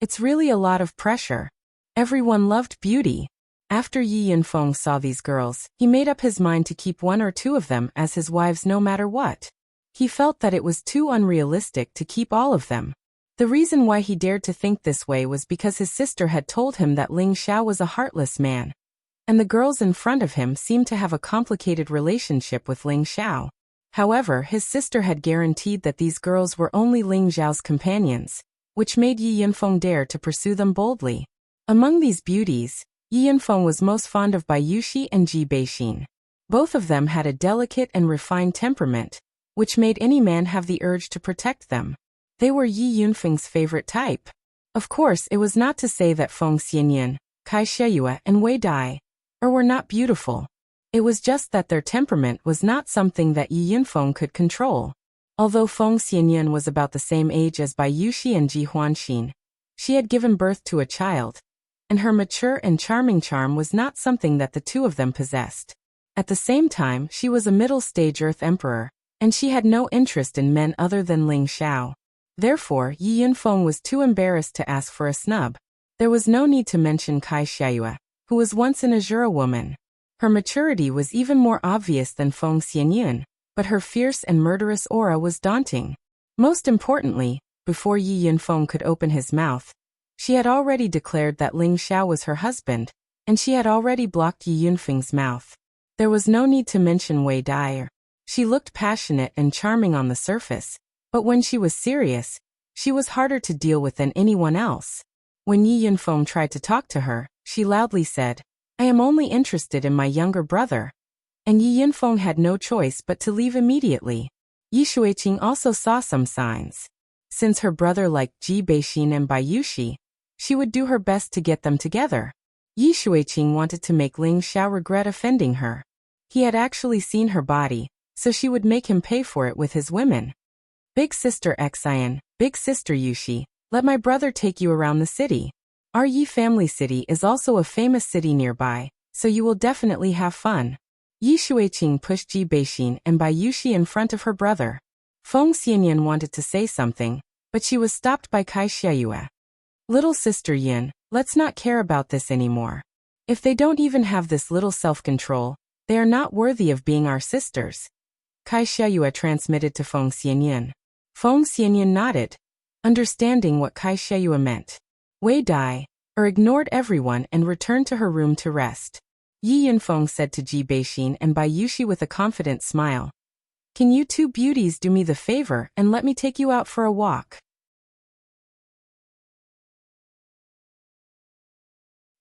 It's really a lot of pressure. Everyone loved beauty. After Yi Yunfeng saw these girls, he made up his mind to keep one or two of them as his wives no matter what. He felt that it was too unrealistic to keep all of them. The reason why he dared to think this way was because his sister had told him that Ling Xiao was a heartless man, and the girls in front of him seemed to have a complicated relationship with Ling Xiao. However, his sister had guaranteed that these girls were only Ling Xiao's companions, which made Yi Yunfeng dare to pursue them boldly. Among these beauties, Yi Yunfeng was most fond of Bayushi and Ji Beixin. Both of them had a delicate and refined temperament, which made any man have the urge to protect them. They were Yi Yunfeng's favorite type. Of course, it was not to say that Feng Xianyan, Kai Sheyue, and Wei Dai were not beautiful. It was just that their temperament was not something that Yi Yunfeng could control. Although Feng Xianyan was about the same age as Bayushi and Ji Huanxin, she had given birth to a child, and her mature and charming charm was not something that the two of them possessed. At the same time, she was a middle-stage Earth Emperor, and she had no interest in men other than Ling Xiao. Therefore, Yi Yunfeng was too embarrassed to ask for a snub. There was no need to mention Kai Sheyue, who was once an Azura woman. Her maturity was even more obvious than Feng Xianyun, but her fierce and murderous aura was daunting. Most importantly, before Yi Yunfeng could open his mouth, she had already declared that Ling Xiao was her husband, and she had already blocked Yi Yunfeng's mouth. There was no need to mention Wei Dai. She looked passionate and charming on the surface, but when she was serious, she was harder to deal with than anyone else. When Yi Yunfeng tried to talk to her, she loudly said, "I am only interested in my younger brother." And Yi Yunfeng had no choice but to leave immediately. Yi Shuiqing also saw some signs. Since her brother liked Ji Beixin and Bayushi, she would do her best to get them together. Yi Shuiqing wanted to make Ling Xiao regret offending her. He had actually seen her body, so she would make him pay for it with his women. "Big sister Xian, big sister Yushi, let my brother take you around the city. Our Yi family city is also a famous city nearby, so you will definitely have fun." Yi Shuiqing pushed Ji Beixin and Bayushi in front of her brother. Feng Xianyan wanted to say something, but she was stopped by Kai Sheyue. "Little sister Yin, let's not care about this anymore. If they don't even have this little self-control, they are not worthy of being our sisters," Kai Sheyue transmitted to Feng Xianyan. Feng Xianyan nodded, understanding what Kai Sheyue meant. Wei Dai ignored everyone and returned to her room to rest. Yi Yunfeng said to Ji Beixin and Bayushi with a confident smile, "Can you two beauties do me the favor and let me take you out for a walk?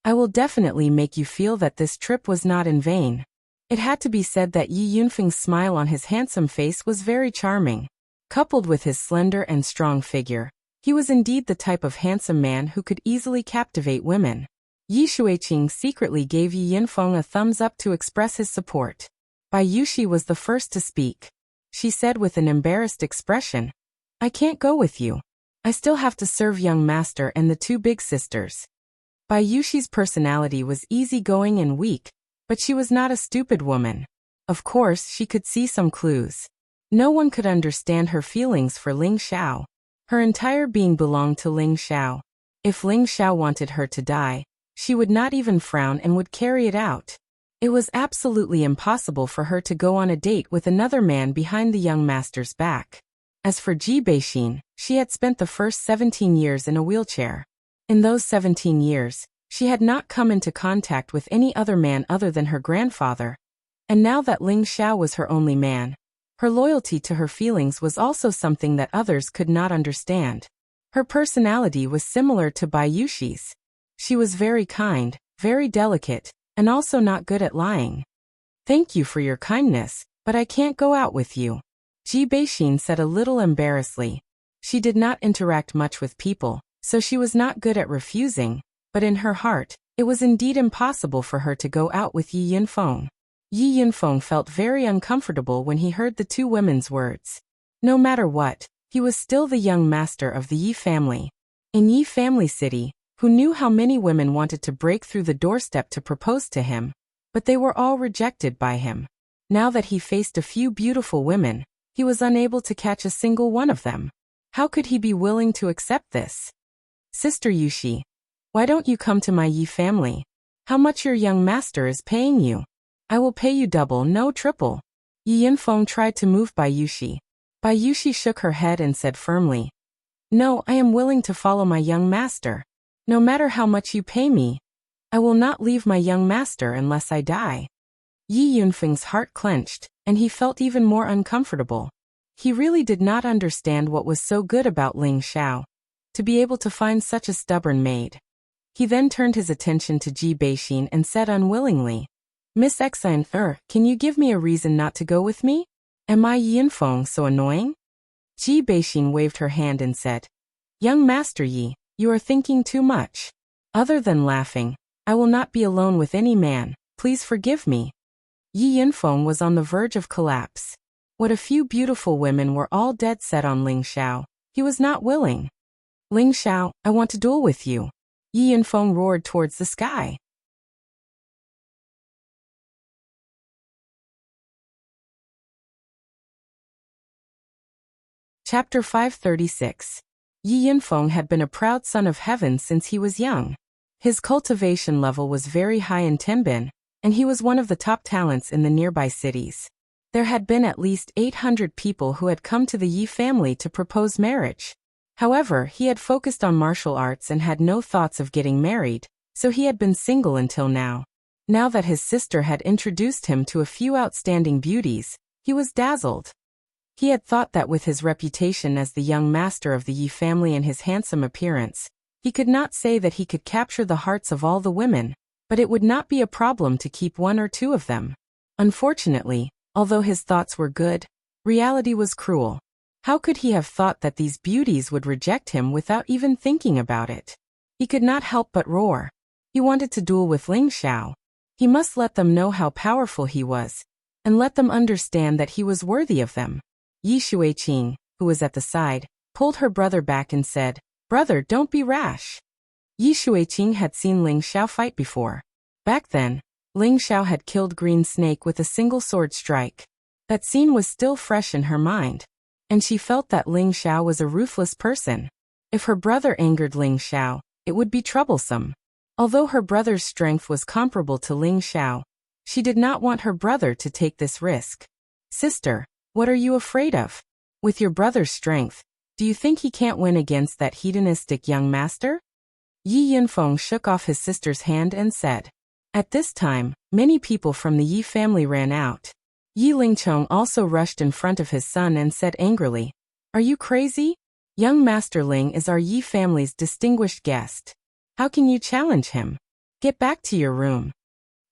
I will definitely make you feel that this trip was not in vain." It had to be said that Yi Yunfeng's smile on his handsome face was very charming. Coupled with his slender and strong figure, he was indeed the type of handsome man who could easily captivate women. Yi Shuiqing secretly gave Yi Yunfeng a thumbs up to express his support. Bayushi was the first to speak. She said with an embarrassed expression, "I can't go with you. I still have to serve young master and the two big sisters." Bayushi's personality was easygoing and weak, but she was not a stupid woman. Of course, she could see some clues. No one could understand her feelings for Ling Xiao. Her entire being belonged to Ling Xiao. If Ling Xiao wanted her to die, she would not even frown and would carry it out. It was absolutely impossible for her to go on a date with another man behind the young master's back. As for Ji Beixin, she had spent the first 17 years in a wheelchair. In those 17 years, she had not come into contact with any other man other than her grandfather. And now that Ling Xiao was her only man, her loyalty to her feelings was also something that others could not understand. Her personality was similar to Bayushi's. She was very kind, very delicate, and also not good at lying. "Thank you for your kindness, but I can't go out with you," Ji Beixin said a little embarrassedly. She did not interact much with people, so she was not good at refusing, but in her heart, it was indeed impossible for her to go out with Yi Yunfeng. Yi Yunfeng felt very uncomfortable when he heard the two women's words. No matter what, he was still the young master of the Yi family. In Yi family city, who knew how many women wanted to break through the doorstep to propose to him, but they were all rejected by him. Now that he faced a few beautiful women, he was unable to catch a single one of them. How could he be willing to accept this? Sister Yushi, why don't you come to my Yi family? How much your young master is paying you? I will pay you double, no triple. Yi Yinfeng tried to move Bai Yushi. Bai Yushi shook her head and said firmly, No, I am willing to follow my young master. No matter how much you pay me, I will not leave my young master unless I die. Yi Yunfeng's heart clenched, and he felt even more uncomfortable. He really did not understand what was so good about Ling Xiao, to be able to find such a stubborn maid. He then turned his attention to Ji Beixin and said unwillingly, Miss Exine, can you give me a reason not to go with me? Am I Yi Yinfeng so annoying? Ji Beixin waved her hand and said, Young Master Yi, you are thinking too much. Other than laughing, I will not be alone with any man, please forgive me. Yi Yinfeng was on the verge of collapse. What a few beautiful women were all dead set on Ling Xiao. He was not willing. Ling Xiao, I want to duel with you. Yi Yinfeng roared towards the sky. Chapter 536. Yi Yinfeng had been a proud son of heaven since he was young. His cultivation level was very high in Tenbin, and he was one of the top talents in the nearby cities. There had been at least 800 people who had come to the Yi family to propose marriage. However, he had focused on martial arts and had no thoughts of getting married, so he had been single until now. Now that his sister had introduced him to a few outstanding beauties, he was dazzled. He had thought that with his reputation as the young master of the Yi family and his handsome appearance, he could not say that he could capture the hearts of all the women, but it would not be a problem to keep one or two of them. Unfortunately, although his thoughts were good, reality was cruel. How could he have thought that these beauties would reject him without even thinking about it? He could not help but roar. He wanted to duel with Ling Xiao. He must let them know how powerful he was, and let them understand that he was worthy of them. Yi Shuiqing, who was at the side, pulled her brother back and said, Brother, don't be rash. Yi Shuiqing had seen Ling Xiao fight before. Back then, Ling Xiao had killed Green Snake with a single sword strike. That scene was still fresh in her mind, and she felt that Ling Xiao was a ruthless person. If her brother angered Ling Xiao, it would be troublesome. Although her brother's strength was comparable to Ling Xiao, she did not want her brother to take this risk. Sister, what are you afraid of? With your brother's strength, do you think he can't win against that hedonistic young master? Yi Yinfeng shook off his sister's hand and said. At this time, many people from the Yi family ran out. Yi Lingchong also rushed in front of his son and said angrily, Are you crazy? Young Master Ling is our Yi family's distinguished guest. How can you challenge him? Get back to your room.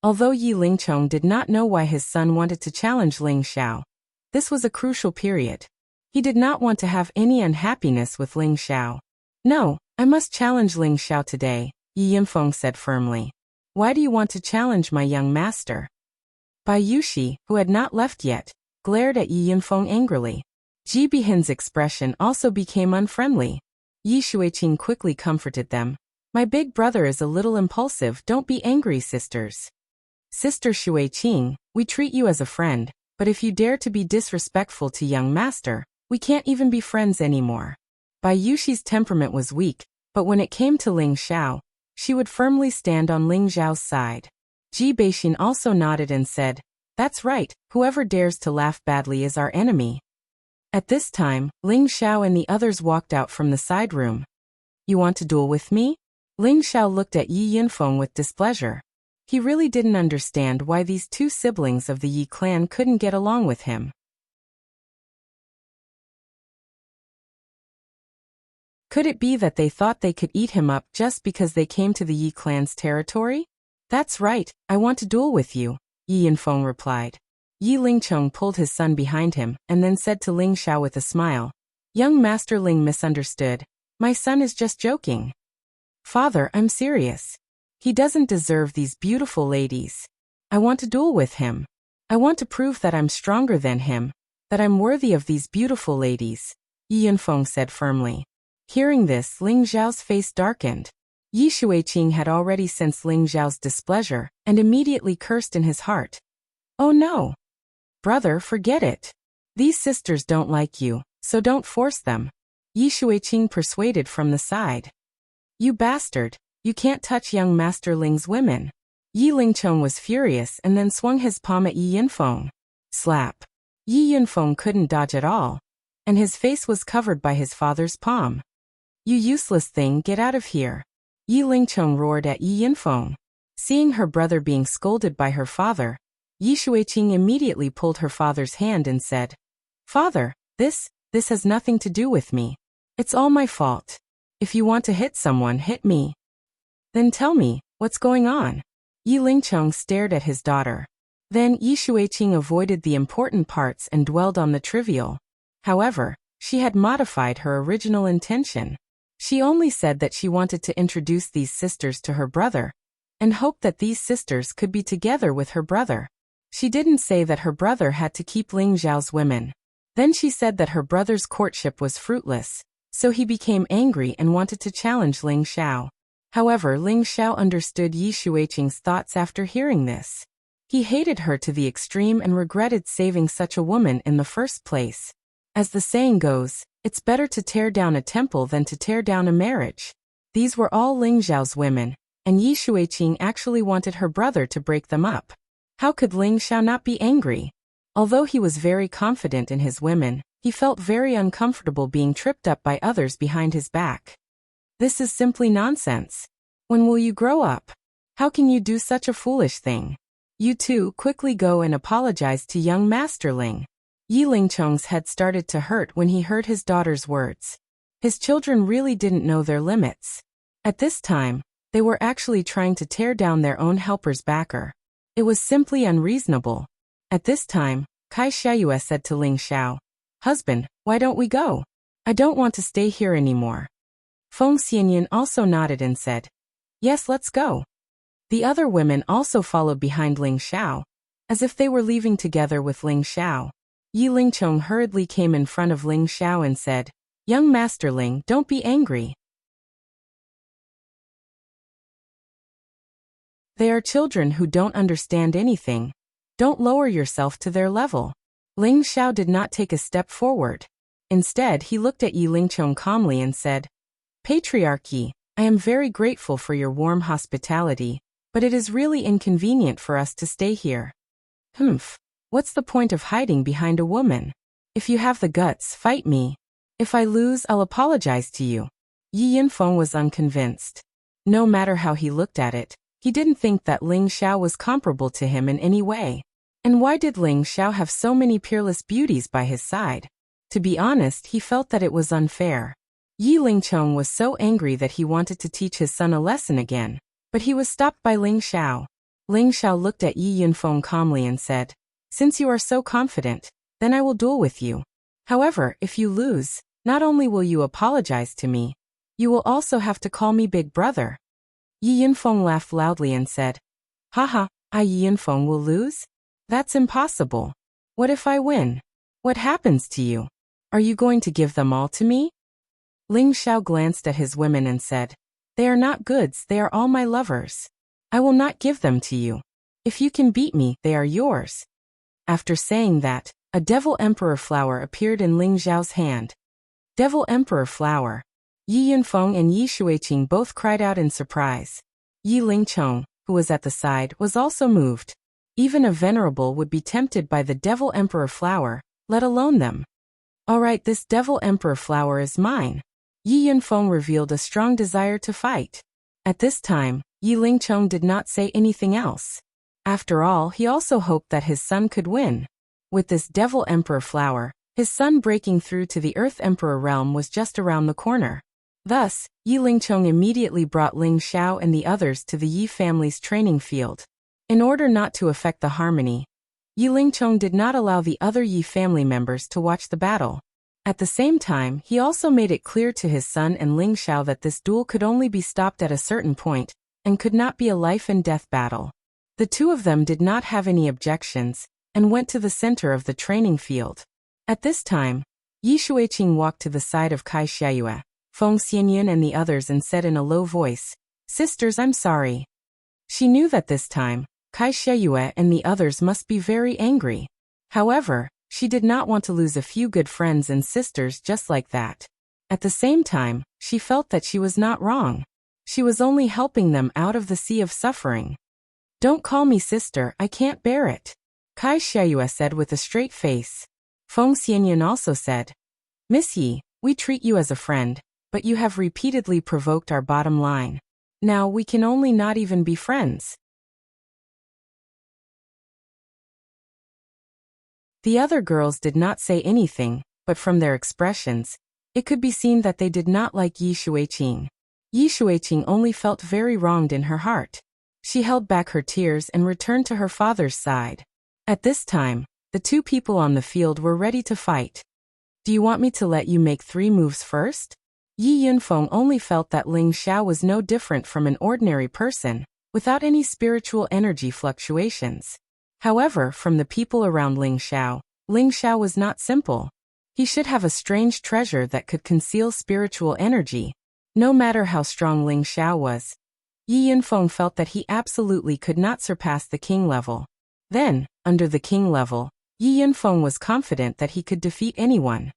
Although Yi Lingchong did not know why his son wanted to challenge Ling Xiao, this was a crucial period. He did not want to have any unhappiness with Ling Xiao. No, I must challenge Ling Xiao today, Yi Yinfeng said firmly. Why do you want to challenge my young master? Bai Yushi, who had not left yet, glared at Yi Yinfeng angrily. Ji Bihin's expression also became unfriendly. Yi Shuiqing quickly comforted them. My big brother is a little impulsive, don't be angry, sisters. Sister Shuiqing, we treat you as a friend, but if you dare to be disrespectful to young master, we can't even be friends anymore. Bai Yushi's temperament was weak, but when it came to Ling Xiao, she would firmly stand on Ling Xiao's side. Ji Beixin also nodded and said, That's right, whoever dares to laugh badly is our enemy. At this time, Ling Xiao and the others walked out from the side room. You want to duel with me? Ling Xiao looked at Yi Yinfeng with displeasure. He really didn't understand why these two siblings of the Yi clan couldn't get along with him. Could it be that they thought they could eat him up just because they came to the Yi clan's territory? That's right, I want to duel with you, Yi Yinfeng replied. Yi Lingchong pulled his son behind him and then said to Ling Xiao with a smile, Young Master Ling misunderstood. My son is just joking. Father, I'm serious. He doesn't deserve these beautiful ladies. I want to duel with him. I want to prove that I'm stronger than him, that I'm worthy of these beautiful ladies, Yi Yinfeng said firmly. Hearing this, Ling Xiao's face darkened. Yi Shuiqing had already sensed Ling Zhao's displeasure and immediately cursed in his heart. Oh no! Brother, forget it. These sisters don't like you, so don't force them. Yi Shuiqing persuaded from the side. You bastard, you can't touch young Master Ling's women. Yi Lingchong was furious and then swung his palm at Yi Yunfeng. Slap. Yi Yunfeng couldn't dodge at all, and his face was covered by his father's palm. You useless thing, get out of here. Yi Lingchong roared at Yi Yunfeng. Seeing her brother being scolded by her father, Yi Shuiqing immediately pulled her father's hand and said, Father, this has nothing to do with me. It's all my fault. If you want to hit someone, hit me. Then tell me, what's going on? Yi Lingchong stared at his daughter. Then Yi Shuiqing avoided the important parts and dwelled on the trivial. However, she had modified her original intention. She only said that she wanted to introduce these sisters to her brother, and hoped that these sisters could be together with her brother. She didn't say that her brother had to keep Ling Zhao's women. Then she said that her brother's courtship was fruitless, so he became angry and wanted to challenge Ling Xiao. However, Ling Xiao understood Yi Shuiqing's thoughts after hearing this. He hated her to the extreme and regretted saving such a woman in the first place. As the saying goes, it's better to tear down a temple than to tear down a marriage. These were all Ling Zhao's women, and Yi Shuiqing actually wanted her brother to break them up. How could Ling Xiao not be angry? Although he was very confident in his women, he felt very uncomfortable being tripped up by others behind his back. This is simply nonsense. When will you grow up? How can you do such a foolish thing? You two quickly go and apologize to young Master Ling. Yi Lingchong's head started to hurt when he heard his daughter's words. His children really didn't know their limits. At this time, they were actually trying to tear down their own helper's backer. It was simply unreasonable. At this time, Kai Xiayue said to Ling Xiao, Husband, why don't we go? I don't want to stay here anymore. Feng Xianyan also nodded and said, Yes, let's go. The other women also followed behind Ling Xiao, as if they were leaving together with Ling Xiao. Yi Lingchong hurriedly came in front of Ling Xiao and said, Young Master Ling, don't be angry. They are children who don't understand anything. Don't lower yourself to their level. Ling Xiao did not take a step forward. Instead, he looked at Yi Lingchong calmly and said, Patriarchy, I am very grateful for your warm hospitality, but it is really inconvenient for us to stay here. Humph. What's the point of hiding behind a woman? If you have the guts, fight me. If I lose, I'll apologize to you. Yi Yunfeng was unconvinced. No matter how he looked at it, he didn't think that Ling Xiao was comparable to him in any way. And why did Ling Xiao have so many peerless beauties by his side? To be honest, he felt that it was unfair. Yi Lingchong was so angry that he wanted to teach his son a lesson again, but he was stopped by Ling Xiao. Ling Xiao looked at Yi Yunfeng calmly and said, Since you are so confident, then I will duel with you. However, if you lose, not only will you apologize to me, you will also have to call me Big Brother. Yi Yunfeng laughed loudly and said, Haha, Yi Yunfeng will lose? That's impossible. What if I win? What happens to you? Are you going to give them all to me? Ling Xiao glanced at his women and said, They are not goods, they are all my lovers. I will not give them to you. If you can beat me, they are yours. After saying that, a Devil Emperor flower appeared in Ling Xiao's hand. Devil Emperor flower. Yi Yunfeng and Yi Shuiqing both cried out in surprise. Yi Lingchong, who was at the side, was also moved. Even a venerable would be tempted by the Devil Emperor flower, let alone them. Alright, this Devil Emperor flower is mine. Yi Yunfeng revealed a strong desire to fight. At this time, Yi Lingchong did not say anything else. After all, he also hoped that his son could win. With this Devil Emperor flower, his son breaking through to the Earth Emperor realm was just around the corner. Thus, Yi Lingchong immediately brought Ling Xiao and the others to the Yi family's training field. In order not to affect the harmony, Yi Lingchong did not allow the other Yi family members to watch the battle. At the same time, he also made it clear to his son and Ling Xiao that this duel could only be stopped at a certain point, and could not be a life-and-death battle. The two of them did not have any objections, and went to the center of the training field. At this time, Yi Shuiqing walked to the side of Kai Xiayue, Feng Xianyan and the others and said in a low voice, Sisters, I'm sorry. She knew that this time, Kai Sheyue and the others must be very angry. However, she did not want to lose a few good friends and sisters just like that. At the same time, she felt that she was not wrong. She was only helping them out of the sea of suffering. Don't call me sister, I can't bear it, Kai Sheyue said with a straight face. Feng Xianyan also said, Miss Yi, we treat you as a friend, but you have repeatedly provoked our bottom line. Now we can only not even be friends. The other girls did not say anything, but from their expressions, it could be seen that they did not like Yi Shuiqing. Yi Shuiqing only felt very wronged in her heart. She held back her tears and returned to her father's side. At this time, the two people on the field were ready to fight. Do you want me to let you make 3 moves first? Yi Yunfeng only felt that Ling Xiao was no different from an ordinary person, without any spiritual energy fluctuations. However, from the people around Ling Xiao was not simple. He should have a strange treasure that could conceal spiritual energy. No matter how strong Ling Xiao was, Yi Yunfeng felt that he absolutely could not surpass the king level. Then, under the king level, Yi Yunfeng was confident that he could defeat anyone.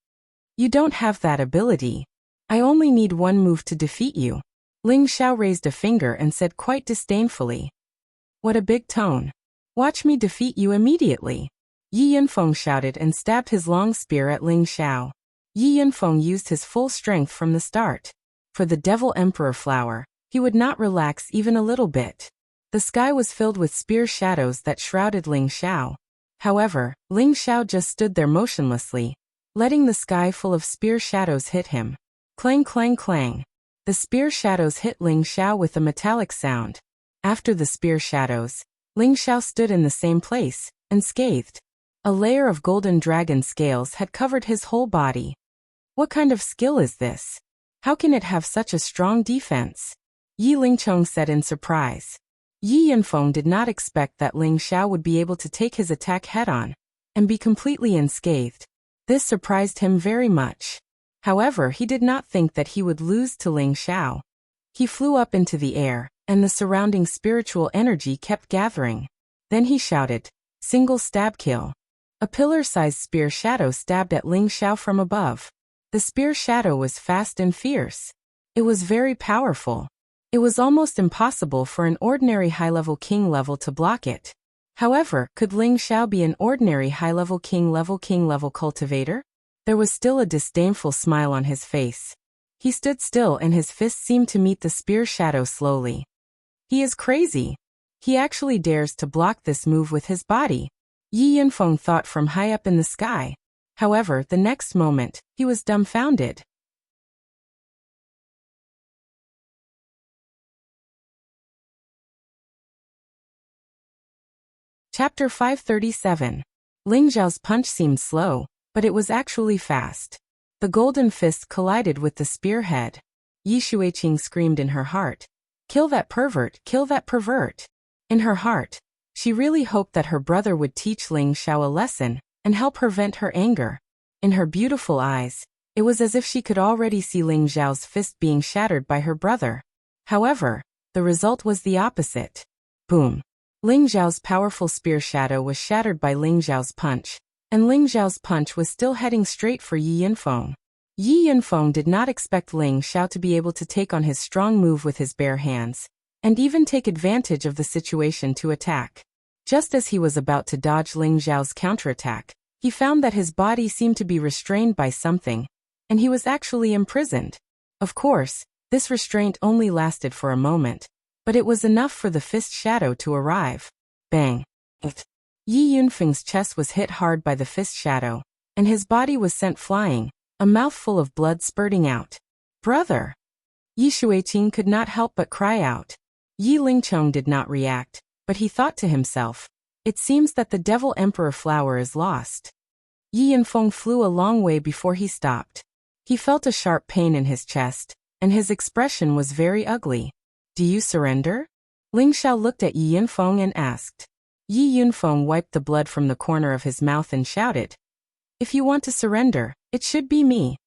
You don't have that ability. I only need 1 move to defeat you. Ling Xiao raised a finger and said quite disdainfully. What a big tone. Watch me defeat you immediately. Yi Yunfeng shouted and stabbed his long spear at Ling Xiao. Yi Yunfeng used his full strength from the start. For the Devil Emperor flower, he would not relax even a little bit. The sky was filled with spear shadows that shrouded Ling Xiao. However, Ling Xiao just stood there motionlessly, letting the sky full of spear shadows hit him. Clang clang clang. The spear shadows hit Ling Xiao with a metallic sound. After the spear shadows, Ling Xiao stood in the same place, unscathed. A layer of golden dragon scales had covered his whole body. What kind of skill is this? How can it have such a strong defense? Yi Lingchong said in surprise. Yi Yunfeng did not expect that Ling Xiao would be able to take his attack head-on and be completely unscathed. This surprised him very much. However, he did not think that he would lose to Ling Xiao. He flew up into the air, and the surrounding spiritual energy kept gathering. Then he shouted, single stab kill. A pillar-sized spear shadow stabbed at Ling Xiao from above. The spear shadow was fast and fierce. It was very powerful. It was almost impossible for an ordinary high-level king level to block it. However, could Ling Xiao be an ordinary high-level king level cultivator? There was still a disdainful smile on his face. He stood still and his fist seemed to meet the spear shadow slowly. He is crazy. He actually dares to block this move with his body. Yi Yunfeng thought from high up in the sky. However, the next moment, he was dumbfounded. Chapter 537. Ling Zhao's punch seemed slow, but it was actually fast. The golden fist collided with the spearhead. Yi Shuiqing screamed in her heart. Kill that pervert, kill that pervert. In her heart, she really hoped that her brother would teach Ling Xiao a lesson and help her vent her anger. In her beautiful eyes, it was as if she could already see Ling Zhao's fist being shattered by her brother. However, the result was the opposite. Boom. Ling Zhao's powerful spear shadow was shattered by Ling Zhao's punch, and Ling Zhao's punch was still heading straight for Yi Yunfeng. Yi Yunfeng did not expect Ling Xiao to be able to take on his strong move with his bare hands, and even take advantage of the situation to attack. Just as he was about to dodge Ling Zhao's counterattack, he found that his body seemed to be restrained by something, and he was actually imprisoned. Of course, this restraint only lasted for a moment, but it was enough for the fist shadow to arrive. Bang! Yi Yunfeng's chest was hit hard by the fist shadow, and his body was sent flying, a mouthful of blood spurting out. Brother! Yi Shuiqing could not help but cry out. Yi Lingchong did not react, but he thought to himself, it seems that the Devil Emperor flower is lost. Yi Yunfeng flew a long way before he stopped. He felt a sharp pain in his chest, and his expression was very ugly. Do you surrender? Ling Xiao looked at Yi Yunfeng and asked. Yi Yunfeng wiped the blood from the corner of his mouth and shouted. If you want to surrender, it should be me.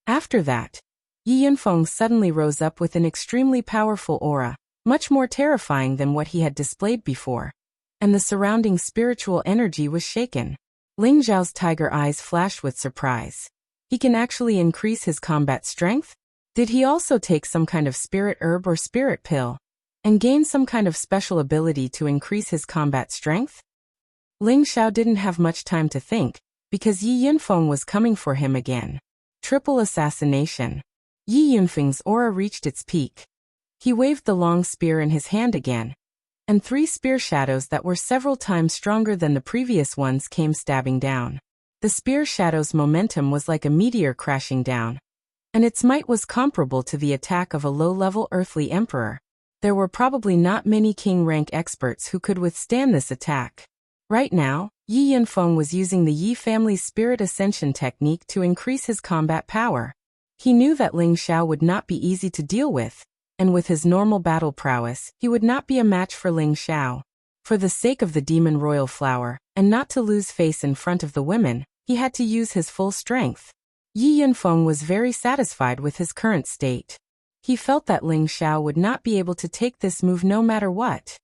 After that, Yi Yunfeng suddenly rose up with an extremely powerful aura, much more terrifying than what he had displayed before, and the surrounding spiritual energy was shaken. Ling Xiao's tiger eyes flashed with surprise. He can actually increase his combat strength? Did he also take some kind of spirit herb or spirit pill, and gain some kind of special ability to increase his combat strength? Ling Xiao didn't have much time to think, because Yi Yunfeng was coming for him again. Triple assassination. Yi Yunfeng's aura reached its peak. He waved the long spear in his hand again, and 3 spear shadows that were several times stronger than the previous ones came stabbing down. The spear shadow's momentum was like a meteor crashing down, and its might was comparable to the attack of a low-level earthly emperor. There were probably not many king-rank experts who could withstand this attack. Right now, Yi Yunfeng was using the Yi family's spirit ascension technique to increase his combat power. He knew that Ling Xiao would not be easy to deal with, and with his normal battle prowess, he would not be a match for Ling Xiao. For the sake of the demon royal flower, and not to lose face in front of the women, he had to use his full strength. Yi Yunfeng was very satisfied with his current state. He felt that Ling Xiao would not be able to take this move no matter what.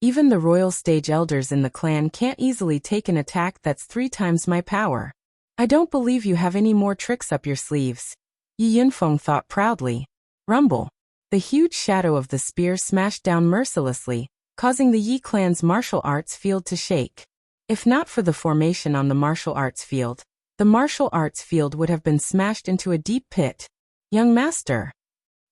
Even the royal stage elders in the clan can't easily take an attack that's 3 times my power. I don't believe you have any more tricks up your sleeves. Yi Yunfeng thought proudly. Rumble. The huge shadow of the spear smashed down mercilessly, causing the Yi clan's martial arts field to shake. If not for the formation on the martial arts field, the martial arts field would have been smashed into a deep pit. Young master.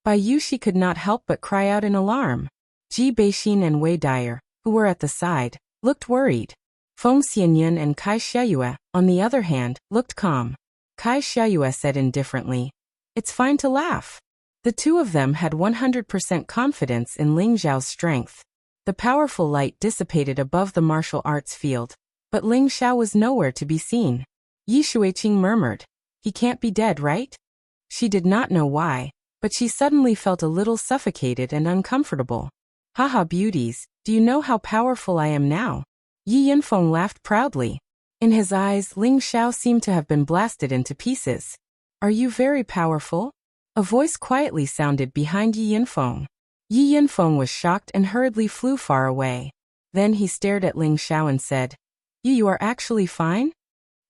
Bai Yushi could not help but cry out in alarm. Ji Beixin and Wei Dyer, who were at the side, looked worried. Feng Xianyun and Kai Xiayue, on the other hand, looked calm. Kai Xiayue said indifferently, "It's fine to laugh." The two of them had 100% confidence in Ling Xiao's strength. The powerful light dissipated above the martial arts field, but Ling Xiao was nowhere to be seen. Yi Shuiqing murmured, "He can't be dead, right?" She did not know why, but she suddenly felt a little suffocated and uncomfortable. "Haha beauties, do you know how powerful I am now?" Yi Yunfeng laughed proudly. In his eyes, Ling Xiao seemed to have been blasted into pieces. "Are you very powerful?" A voice quietly sounded behind Yi Yunfeng. Yi Yunfeng was shocked and hurriedly flew far away. Then he stared at Ling Xiao and said, You are actually fine?"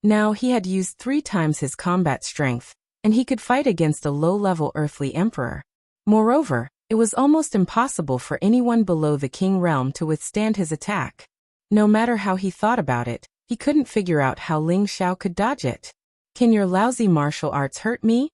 Now he had used 3 times his combat strength, and he could fight against a low-level earthly emperor. Moreover, it was almost impossible for anyone below the king realm to withstand his attack. No matter how he thought about it, he couldn't figure out how Ling Xiao could dodge it. "Can your lousy martial arts hurt me?"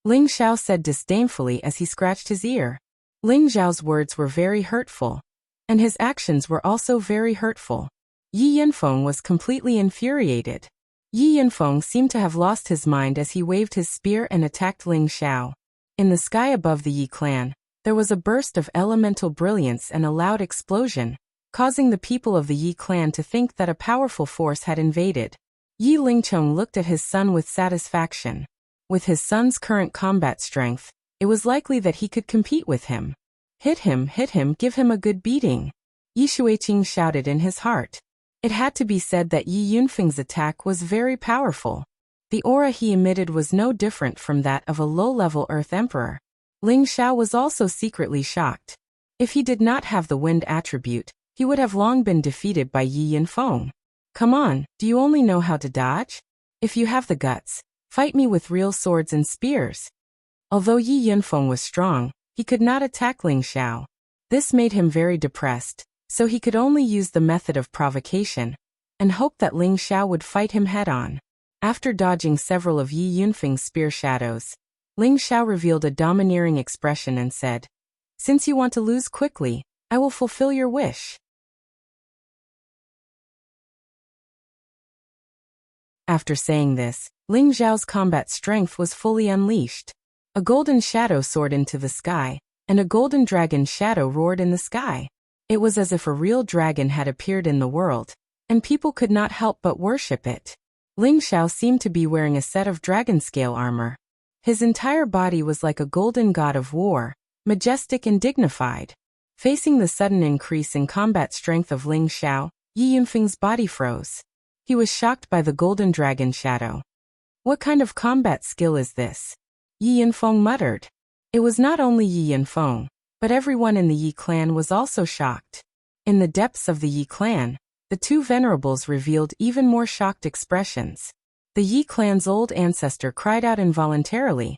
Ling Xiao said disdainfully as he scratched his ear. Ling Xiao's words were very hurtful, and his actions were also very hurtful. Yi Yunfeng was completely infuriated. Yi Yunfeng seemed to have lost his mind as he waved his spear and attacked Ling Xiao. In the sky above the Yi clan, there was a burst of elemental brilliance and a loud explosion, causing the people of the Yi clan to think that a powerful force had invaded. Yi Lingchong looked at his son with satisfaction. With his son's current combat strength, it was likely that he could compete with him. Hit him, give him a good beating," Yi Shuiqing shouted in his heart. It had to be said that Yi Yunfeng's attack was very powerful. The aura he emitted was no different from that of a low-level Earth Emperor. Ling Xiao was also secretly shocked. If he did not have the wind attribute, he would have long been defeated by Yi Yunfeng. "Come on, do you only know how to dodge? If you have the guts, fight me with real swords and spears." Although Yi Yunfeng was strong, he could not attack Ling Xiao. This made him very depressed, so he could only use the method of provocation, and hope that Ling Xiao would fight him head-on. After dodging several of Yi Yunfeng's spear shadows, Ling Xiao revealed a domineering expression and said, "Since you want to lose quickly, I will fulfill your wish." After saying this, Ling Xiao's combat strength was fully unleashed. A golden shadow soared into the sky, and a golden dragon shadow roared in the sky. It was as if a real dragon had appeared in the world, and people could not help but worship it. Ling Xiao seemed to be wearing a set of dragon-scale armor. His entire body was like a golden god of war, majestic and dignified. Facing the sudden increase in combat strength of Ling Xiao, Yi Yunfeng's body froze. He was shocked by the golden dragon shadow. What kind of combat skill is this? Yi Yunfeng muttered. It was not only Yi Yunfeng, but everyone in the Yi clan was also shocked. In the depths of the Yi clan, the two venerables revealed even more shocked expressions. The Yi clan's old ancestor cried out involuntarily.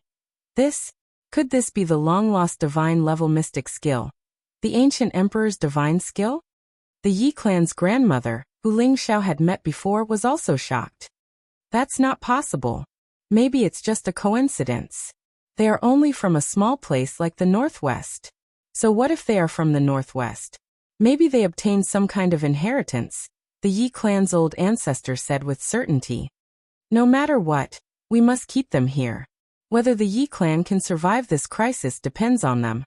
Could this be the long-lost divine-level mystic skill? The ancient emperor's divine skill? The Yi clan's grandmother, who Ling Xiao had met before, was also shocked. That's not possible. Maybe it's just a coincidence. They are only from a small place like the Northwest. So what if they are from the Northwest? Maybe they obtained some kind of inheritance, the Yi clan's old ancestor said with certainty. No matter what, we must keep them here. Whether the Yi clan can survive this crisis depends on them,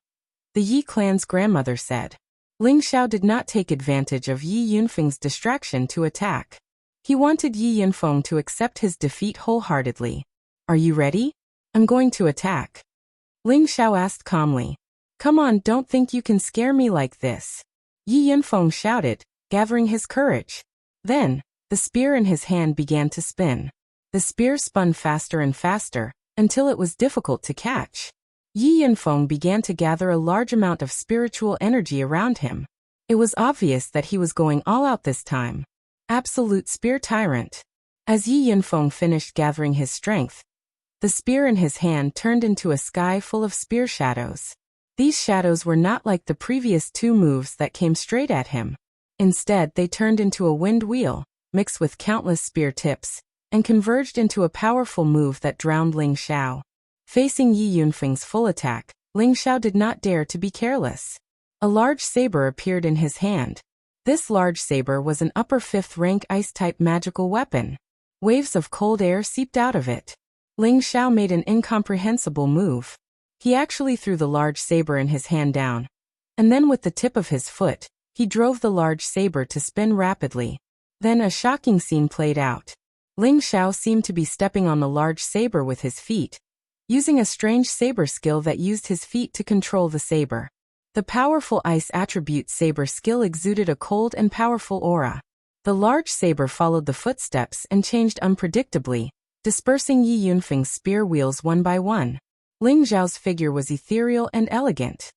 the Yi clan's grandmother said. Ling Xiao did not take advantage of Yi Yunfeng's distraction to attack. He wanted Yi Yunfeng to accept his defeat wholeheartedly. Are you ready? I'm going to attack. Ling Xiao asked calmly. Come on, don't think you can scare me like this. Yi Yunfeng shouted, gathering his courage. Then, the spear in his hand began to spin. The spear spun faster and faster, until it was difficult to catch. Yi Yunfeng began to gather a large amount of spiritual energy around him. It was obvious that he was going all out this time. Absolute spear tyrant. As Yi Yunfeng finished gathering his strength, the spear in his hand turned into a sky full of spear shadows. These shadows were not like the previous two moves that came straight at him. Instead, they turned into a wind wheel, mixed with countless spear tips, and converged into a powerful move that drowned Ling Xiao. Facing Yi Yunfeng's full attack, Ling Xiao did not dare to be careless. A large saber appeared in his hand. This large saber was an upper 5th rank ice-type magical weapon. Waves of cold air seeped out of it. Ling Xiao made an incomprehensible move. He actually threw the large saber in his hand down. And then with the tip of his foot, he drove the large saber to spin rapidly. Then a shocking scene played out. Ling Xiao seemed to be stepping on the large saber with his feet, using a strange saber skill that used his feet to control the saber. The powerful ice attribute saber skill exuded a cold and powerful aura. The large saber followed the footsteps and changed unpredictably, dispersing Yi Yunfeng's spear wheels one by one. Ling Xiao's figure was ethereal and elegant.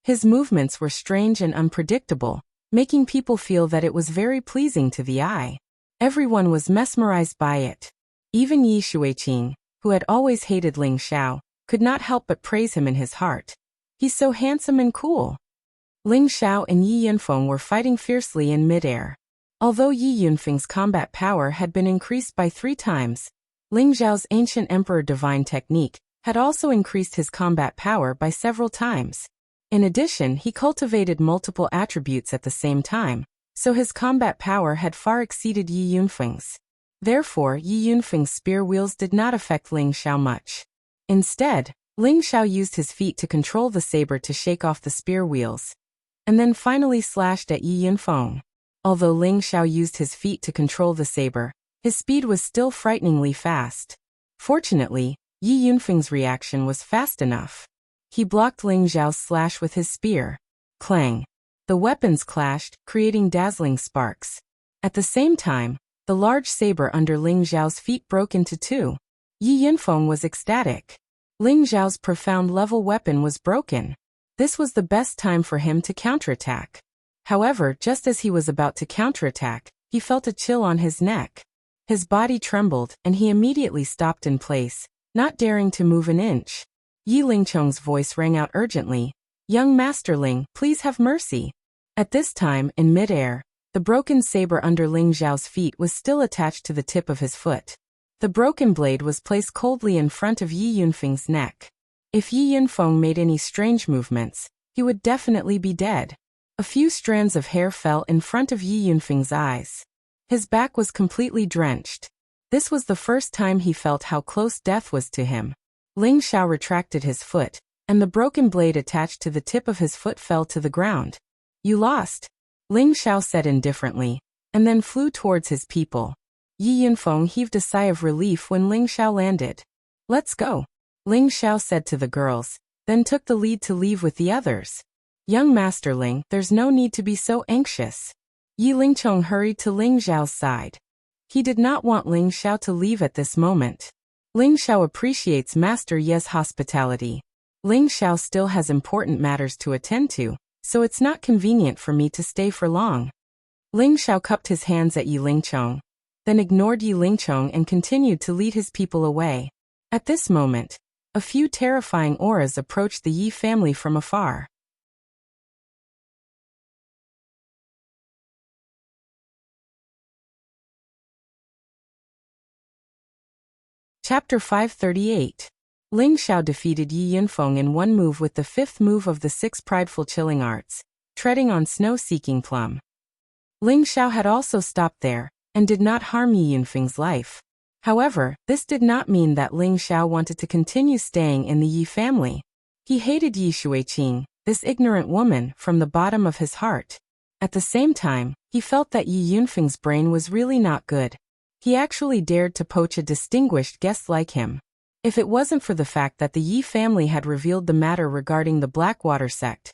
His movements were strange and unpredictable, making people feel that it was very pleasing to the eye. Everyone was mesmerized by it. Even Yi Xueqing, who had always hated Ling Xiao, could not help but praise him in his heart. He's so handsome and cool. Ling Xiao and Yi Yunfeng were fighting fiercely in midair. Although Yi Yunfeng's combat power had been increased by 3 times, Ling Xiao's ancient emperor divine technique had also increased his combat power by several times. In addition, he cultivated multiple attributes at the same time, so his combat power had far exceeded Yi Yunfeng's. Therefore, Yi Yunfeng's spear wheels did not affect Ling Xiao much. Instead, Ling Xiao used his feet to control the saber to shake off the spear wheels, and then finally slashed at Yi Yunfeng. Although Ling Xiao used his feet to control the saber, his speed was still frighteningly fast. Fortunately, Yi Yunfeng's reaction was fast enough. He blocked Ling Xiao's slash with his spear. Clang! The weapons clashed, creating dazzling sparks. At the same time, the large saber under Ling Xiao's feet broke into 2. Yi Yunfeng was ecstatic. Ling Xiao's profound-level weapon was broken. This was the best time for him to counterattack. However, just as he was about to counterattack, he felt a chill on his neck. His body trembled, and he immediately stopped in place, not daring to move an inch. Yi Lingcheng's voice rang out urgently. Young Masterling, please have mercy. At this time, in midair, the broken saber under Ling Xiao's feet was still attached to the tip of his foot. The broken blade was placed coldly in front of Yi Yunfeng's neck. If Yi Yunfeng made any strange movements, he would definitely be dead. A few strands of hair fell in front of Yi Yunfeng's eyes. His back was completely drenched. This was the first time he felt how close death was to him. Ling Xiao retracted his foot, and the broken blade attached to the tip of his foot fell to the ground. You lost, Ling Xiao said indifferently, and then flew towards his people. Yi Yunfeng heaved a sigh of relief when Ling Xiao landed. Let's go, Ling Xiao said to the girls, then took the lead to leave with the others. Young Masterling, there's no need to be so anxious. Yi Lingcheng hurried to Ling Xiao's side. He did not want Ling Xiao to leave at this moment. Ling Xiao appreciates Master Ye's hospitality. Ling Xiao still has important matters to attend to, so it's not convenient for me to stay for long. Ling Xiao cupped his hands at Yi Lingchong, then ignored Yi Lingchong and continued to lead his people away. At this moment, a few terrifying auras approached the Yi family from afar. Chapter 538. Ling Xiao defeated Yi Yunfeng in one move with the fifth move of the six prideful chilling arts, treading on snow-seeking plum. Ling Xiao had also stopped there, and did not harm Yi Yunfeng's life. However, this did not mean that Ling Xiao wanted to continue staying in the Yi family. He hated Yi Xueqing, this ignorant woman, from the bottom of his heart. At the same time, he felt that Yi Yunfeng's brain was really not good. He actually dared to poach a distinguished guest like him. If it wasn't for the fact that the Yi family had revealed the matter regarding the Blackwater sect,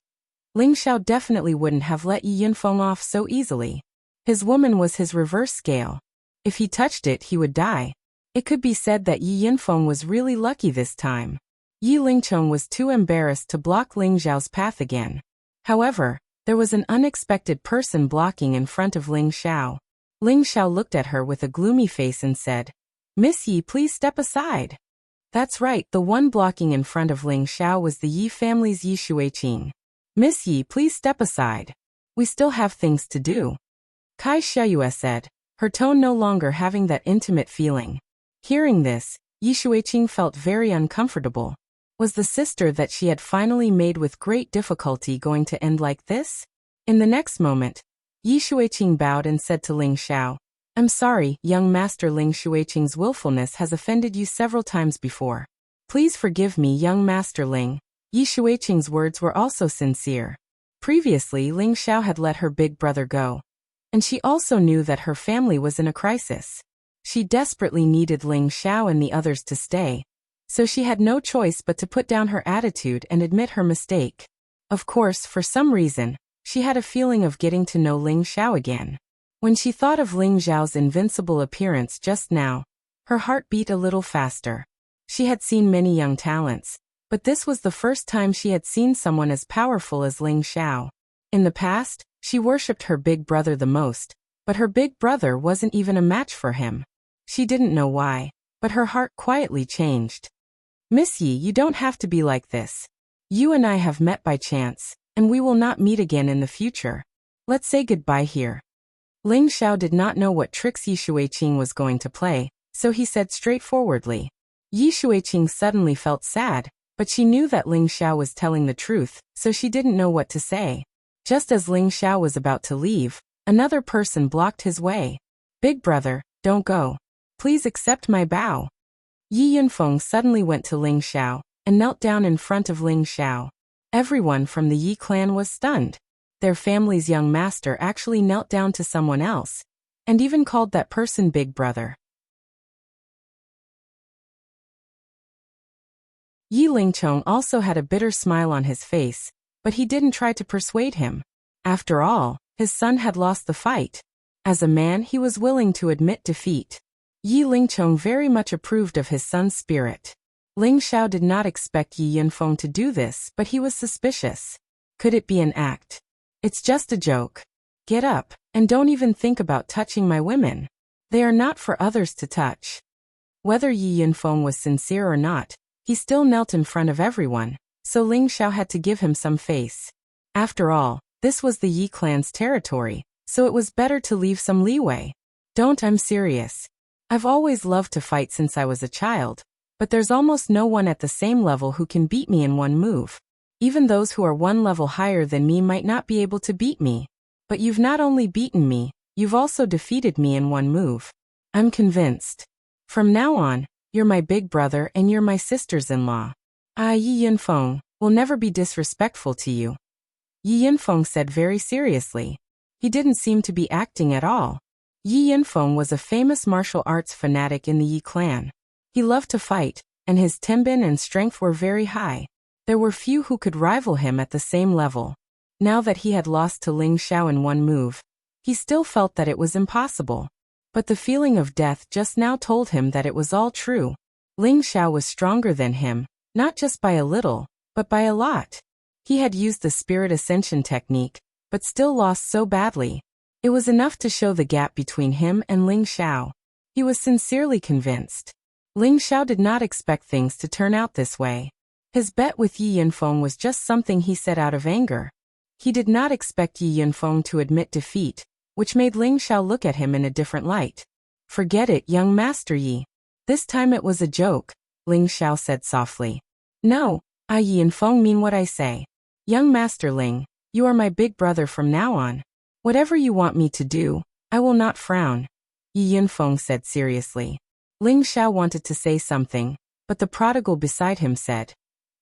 Ling Xiao definitely wouldn't have let Yi Yunfeng off so easily. His woman was his reverse scale. If he touched it, he would die. It could be said that Yi Yunfeng was really lucky this time. Yi Lingchong was too embarrassed to block Ling Xiao's path again. However, there was an unexpected person blocking in front of Ling Xiao. Ling Xiao looked at her with a gloomy face and said, "Miss Yi, please step aside." That's right, the one blocking in front of Ling Xiao was the Yi family's Yi Xueqing. "Miss Yi, please step aside. We still have things to do," Kai Xiaoyue said, her tone no longer having that intimate feeling. Hearing this, Yi Xueqing felt very uncomfortable. Was the sister that she had finally made with great difficulty going to end like this? In the next moment, Yi Xueqing bowed and said to Ling Xiao, "I'm sorry, young master. Ling Xueqing's willfulness has offended you several times before. Please forgive me, young master Ling." Yi Xueqing's words were also sincere. Previously, Ling Xiao had let her big brother go, and she also knew that her family was in a crisis. She desperately needed Ling Xiao and the others to stay, so she had no choice but to put down her attitude and admit her mistake. Of course, for some reason, she had a feeling of getting to know Ling Xiao again. When she thought of Ling Xiao's invincible appearance just now, her heart beat a little faster. She had seen many young talents, but this was the first time she had seen someone as powerful as Ling Xiao. In the past, she worshipped her big brother the most, but her big brother wasn't even a match for him. She didn't know why, but her heart quietly changed. "Miss Yi, you don't have to be like this. You and I have met by chance, and we will not meet again in the future. Let's say goodbye here." Ling Xiao did not know what tricks Yi Xueqing was going to play, so he said straightforwardly. Yi Xueqing suddenly felt sad, but she knew that Ling Xiao was telling the truth, so she didn't know what to say. Just as Ling Xiao was about to leave, another person blocked his way. "Big brother, don't go. Please accept my bow." Yi Yunfeng suddenly went to Ling Xiao, and knelt down in front of Ling Xiao. Everyone from the Yi clan was stunned. Their family's young master actually knelt down to someone else, and even called that person big brother. Yi Lingchong also had a bitter smile on his face, but he didn't try to persuade him. After all, his son had lost the fight. As a man, he was willing to admit defeat. Yi Lingchong very much approved of his son's spirit. Ling Xiao did not expect Yi Yunfeng to do this, but he was suspicious. Could it be an act? "It's just a joke. Get up, and don't even think about touching my women. They are not for others to touch." Whether Yi Yunfeng was sincere or not, he still knelt in front of everyone, so Ling Xiao had to give him some face. After all, this was the Yi clan's territory, so it was better to leave some leeway. I'm serious. I've always loved to fight since I was a child, but there's almost no one at the same level who can beat me in one move. Even those who are one level higher than me might not be able to beat me. But you've not only beaten me, you've also defeated me in one move. I'm convinced. From now on, you're my big brother and you're my sisters-in-law. Yi Yunfeng will never be disrespectful to you," Yi Yunfeng said very seriously. He didn't seem to be acting at all. Yi Yunfeng was a famous martial arts fanatic in the Yi clan. He loved to fight, and his tenbin and strength were very high. There were few who could rival him at the same level. Now that he had lost to Ling Xiao in one move, he still felt that it was impossible. But the feeling of death just now told him that it was all true. Ling Xiao was stronger than him, not just by a little, but by a lot. He had used the spirit ascension technique, but still lost so badly. It was enough to show the gap between him and Ling Xiao. He was sincerely convinced. Ling Xiao did not expect things to turn out this way. His bet with Yi Yunfeng was just something he said out of anger. He did not expect Yi Yunfeng to admit defeat, which made Ling Xiao look at him in a different light. "Forget it, young Master Yi. This time it was a joke," Ling Xiao said softly. "No, I Yi Yunfeng mean what I say. Young Master Ling, you are my big brother from now on. Whatever you want me to do, I will not frown," Yi Yunfeng said seriously. Ling Xiao wanted to say something, but the prodigal beside him said,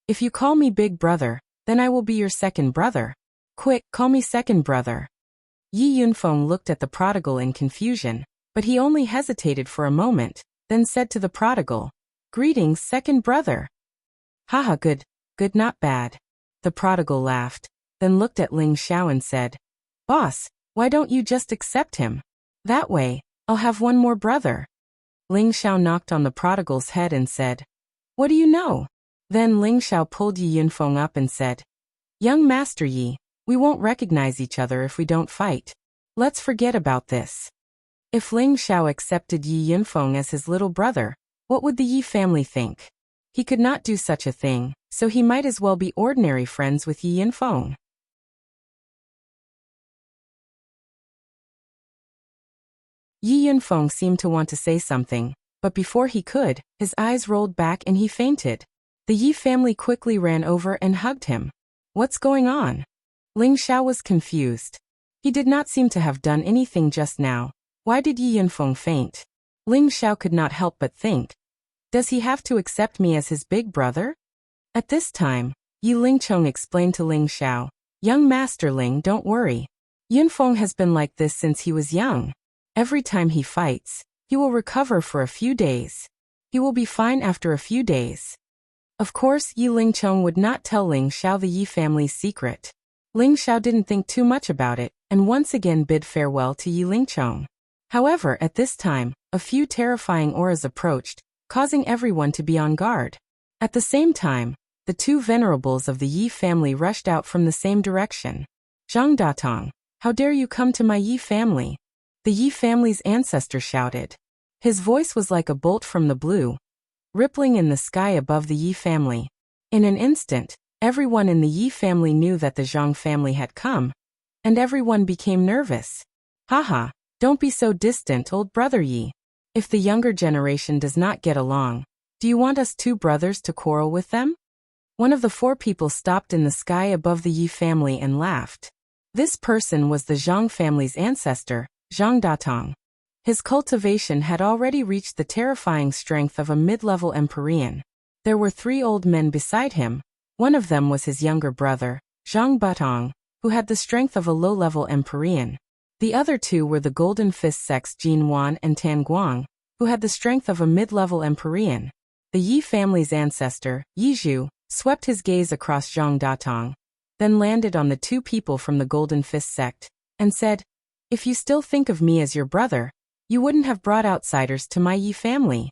"If you call me big brother, then I will be your second brother. Quick, call me second brother." Yi Yunfeng looked at the prodigal in confusion, but he only hesitated for a moment, then said to the prodigal, "Greetings, second brother." "Haha, good, not bad." The prodigal laughed, then looked at Ling Xiao and said, "Boss, why don't you just accept him? That way, I'll have one more brother." Ling Xiao knocked on the prodigal's head and said, "What do you know?" Then Ling Xiao pulled Yi Yunfeng up and said, "Young Master Yi, we won't recognize each other if we don't fight. Let's forget about this." If Ling Xiao accepted Yi Yunfeng as his little brother, what would the Yi family think? He could not do such a thing, so he might as well be ordinary friends with Yi Yunfeng. Yi Yunfeng seemed to want to say something, but before he could, his eyes rolled back and he fainted. The Yi family quickly ran over and hugged him. "What's going on?" Ling Xiao was confused. He did not seem to have done anything just now. Why did Yi Yunfeng faint? Ling Xiao could not help but think, does he have to accept me as his big brother? At this time, Yi Lingchong explained to Ling Xiao, "Young Master Ling, don't worry. Yunfeng has been like this since he was young. Every time he fights, he will recover for a few days. He will be fine after a few days." Of course, Yi Lingchong would not tell Ling Xiao the Yi family's secret. Ling Xiao didn't think too much about it, and once again bid farewell to Yi Lingchong. However, at this time, a few terrifying auras approached, causing everyone to be on guard. At the same time, the two venerables of the Yi family rushed out from the same direction. "Zhang Datong, how dare you come to my Yi family?" The Yi family's ancestor shouted. His voice was like a bolt from the blue, rippling in the sky above the Yi family. In an instant, everyone in the Yi family knew that the Zhang family had come, and everyone became nervous. "Haha, don't be so distant, old brother Yi. If the younger generation does not get along, do you want us two brothers to quarrel with them?" One of the four people stopped in the sky above the Yi family and laughed. This person was the Zhang family's ancestor, Zhang Datong. His cultivation had already reached the terrifying strength of a mid-level Empyrean. There were 3 old men beside him. One of them was his younger brother, Zhang Batong, who had the strength of a low-level Empyrean. The other 2 were the Golden Fist sects Jin Wan and Tan Guang, who had the strength of a mid-level Empyrean. The Yi family's ancestor, Yi Zhu, swept his gaze across Zhang Datong, then landed on the 2 people from the Golden Fist sect, and said, "If you still think of me as your brother, you wouldn't have brought outsiders to my Yi family."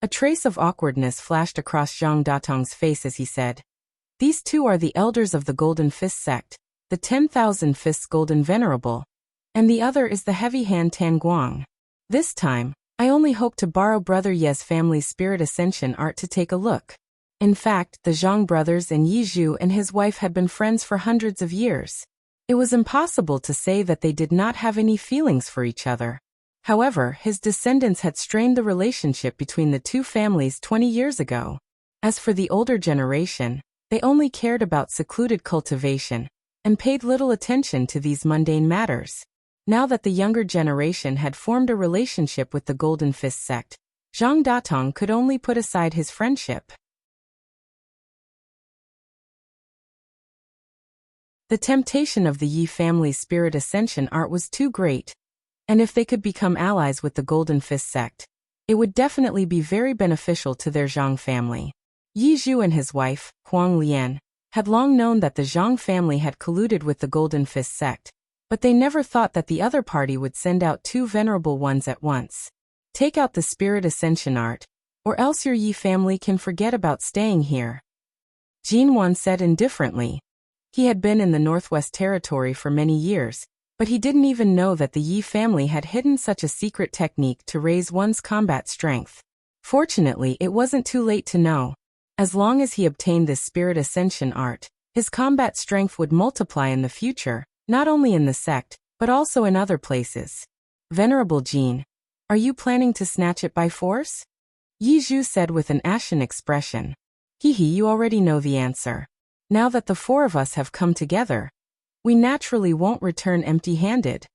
A trace of awkwardness flashed across Zhang Datong's face as he said, "These 2 are the elders of the Golden Fist sect, the 10,000 Fists Golden Venerable, and the other is the heavy hand Tan Guang. This time, I only hope to borrow Brother Ye's family's spirit ascension art to take a look." In fact, the Zhang brothers and Yi Zhu and his wife had been friends for hundreds of years. It was impossible to say that they did not have any feelings for each other. However, his descendants had strained the relationship between the 2 families 20 years ago. As for the older generation, they only cared about secluded cultivation and paid little attention to these mundane matters. Now that the younger generation had formed a relationship with the Golden Fist sect, Zhang Datong could only put aside his friendship. The temptation of the Yi family's spirit ascension art was too great, and if they could become allies with the Golden Fist sect, it would definitely be very beneficial to their Zhang family. Yi Zhu and his wife, Huang Lian, had long known that the Zhang family had colluded with the Golden Fist sect, but they never thought that the other party would send out two venerable ones at once. Take out the spirit ascension art, or else your Yi family can forget about staying here. Jinwan said indifferently. He had been in the Northwest Territory for many years, but he didn't even know that the Yi family had hidden such a secret technique to raise one's combat strength. Fortunately, it wasn't too late to know. As long as he obtained this spirit ascension art, his combat strength would multiply in the future, not only in the sect, but also in other places. Venerable Jin, are you planning to snatch it by force? Yi Zhu said with an ashen expression. You already know the answer. Now that the four of us have come together, we naturally won't return empty-handed.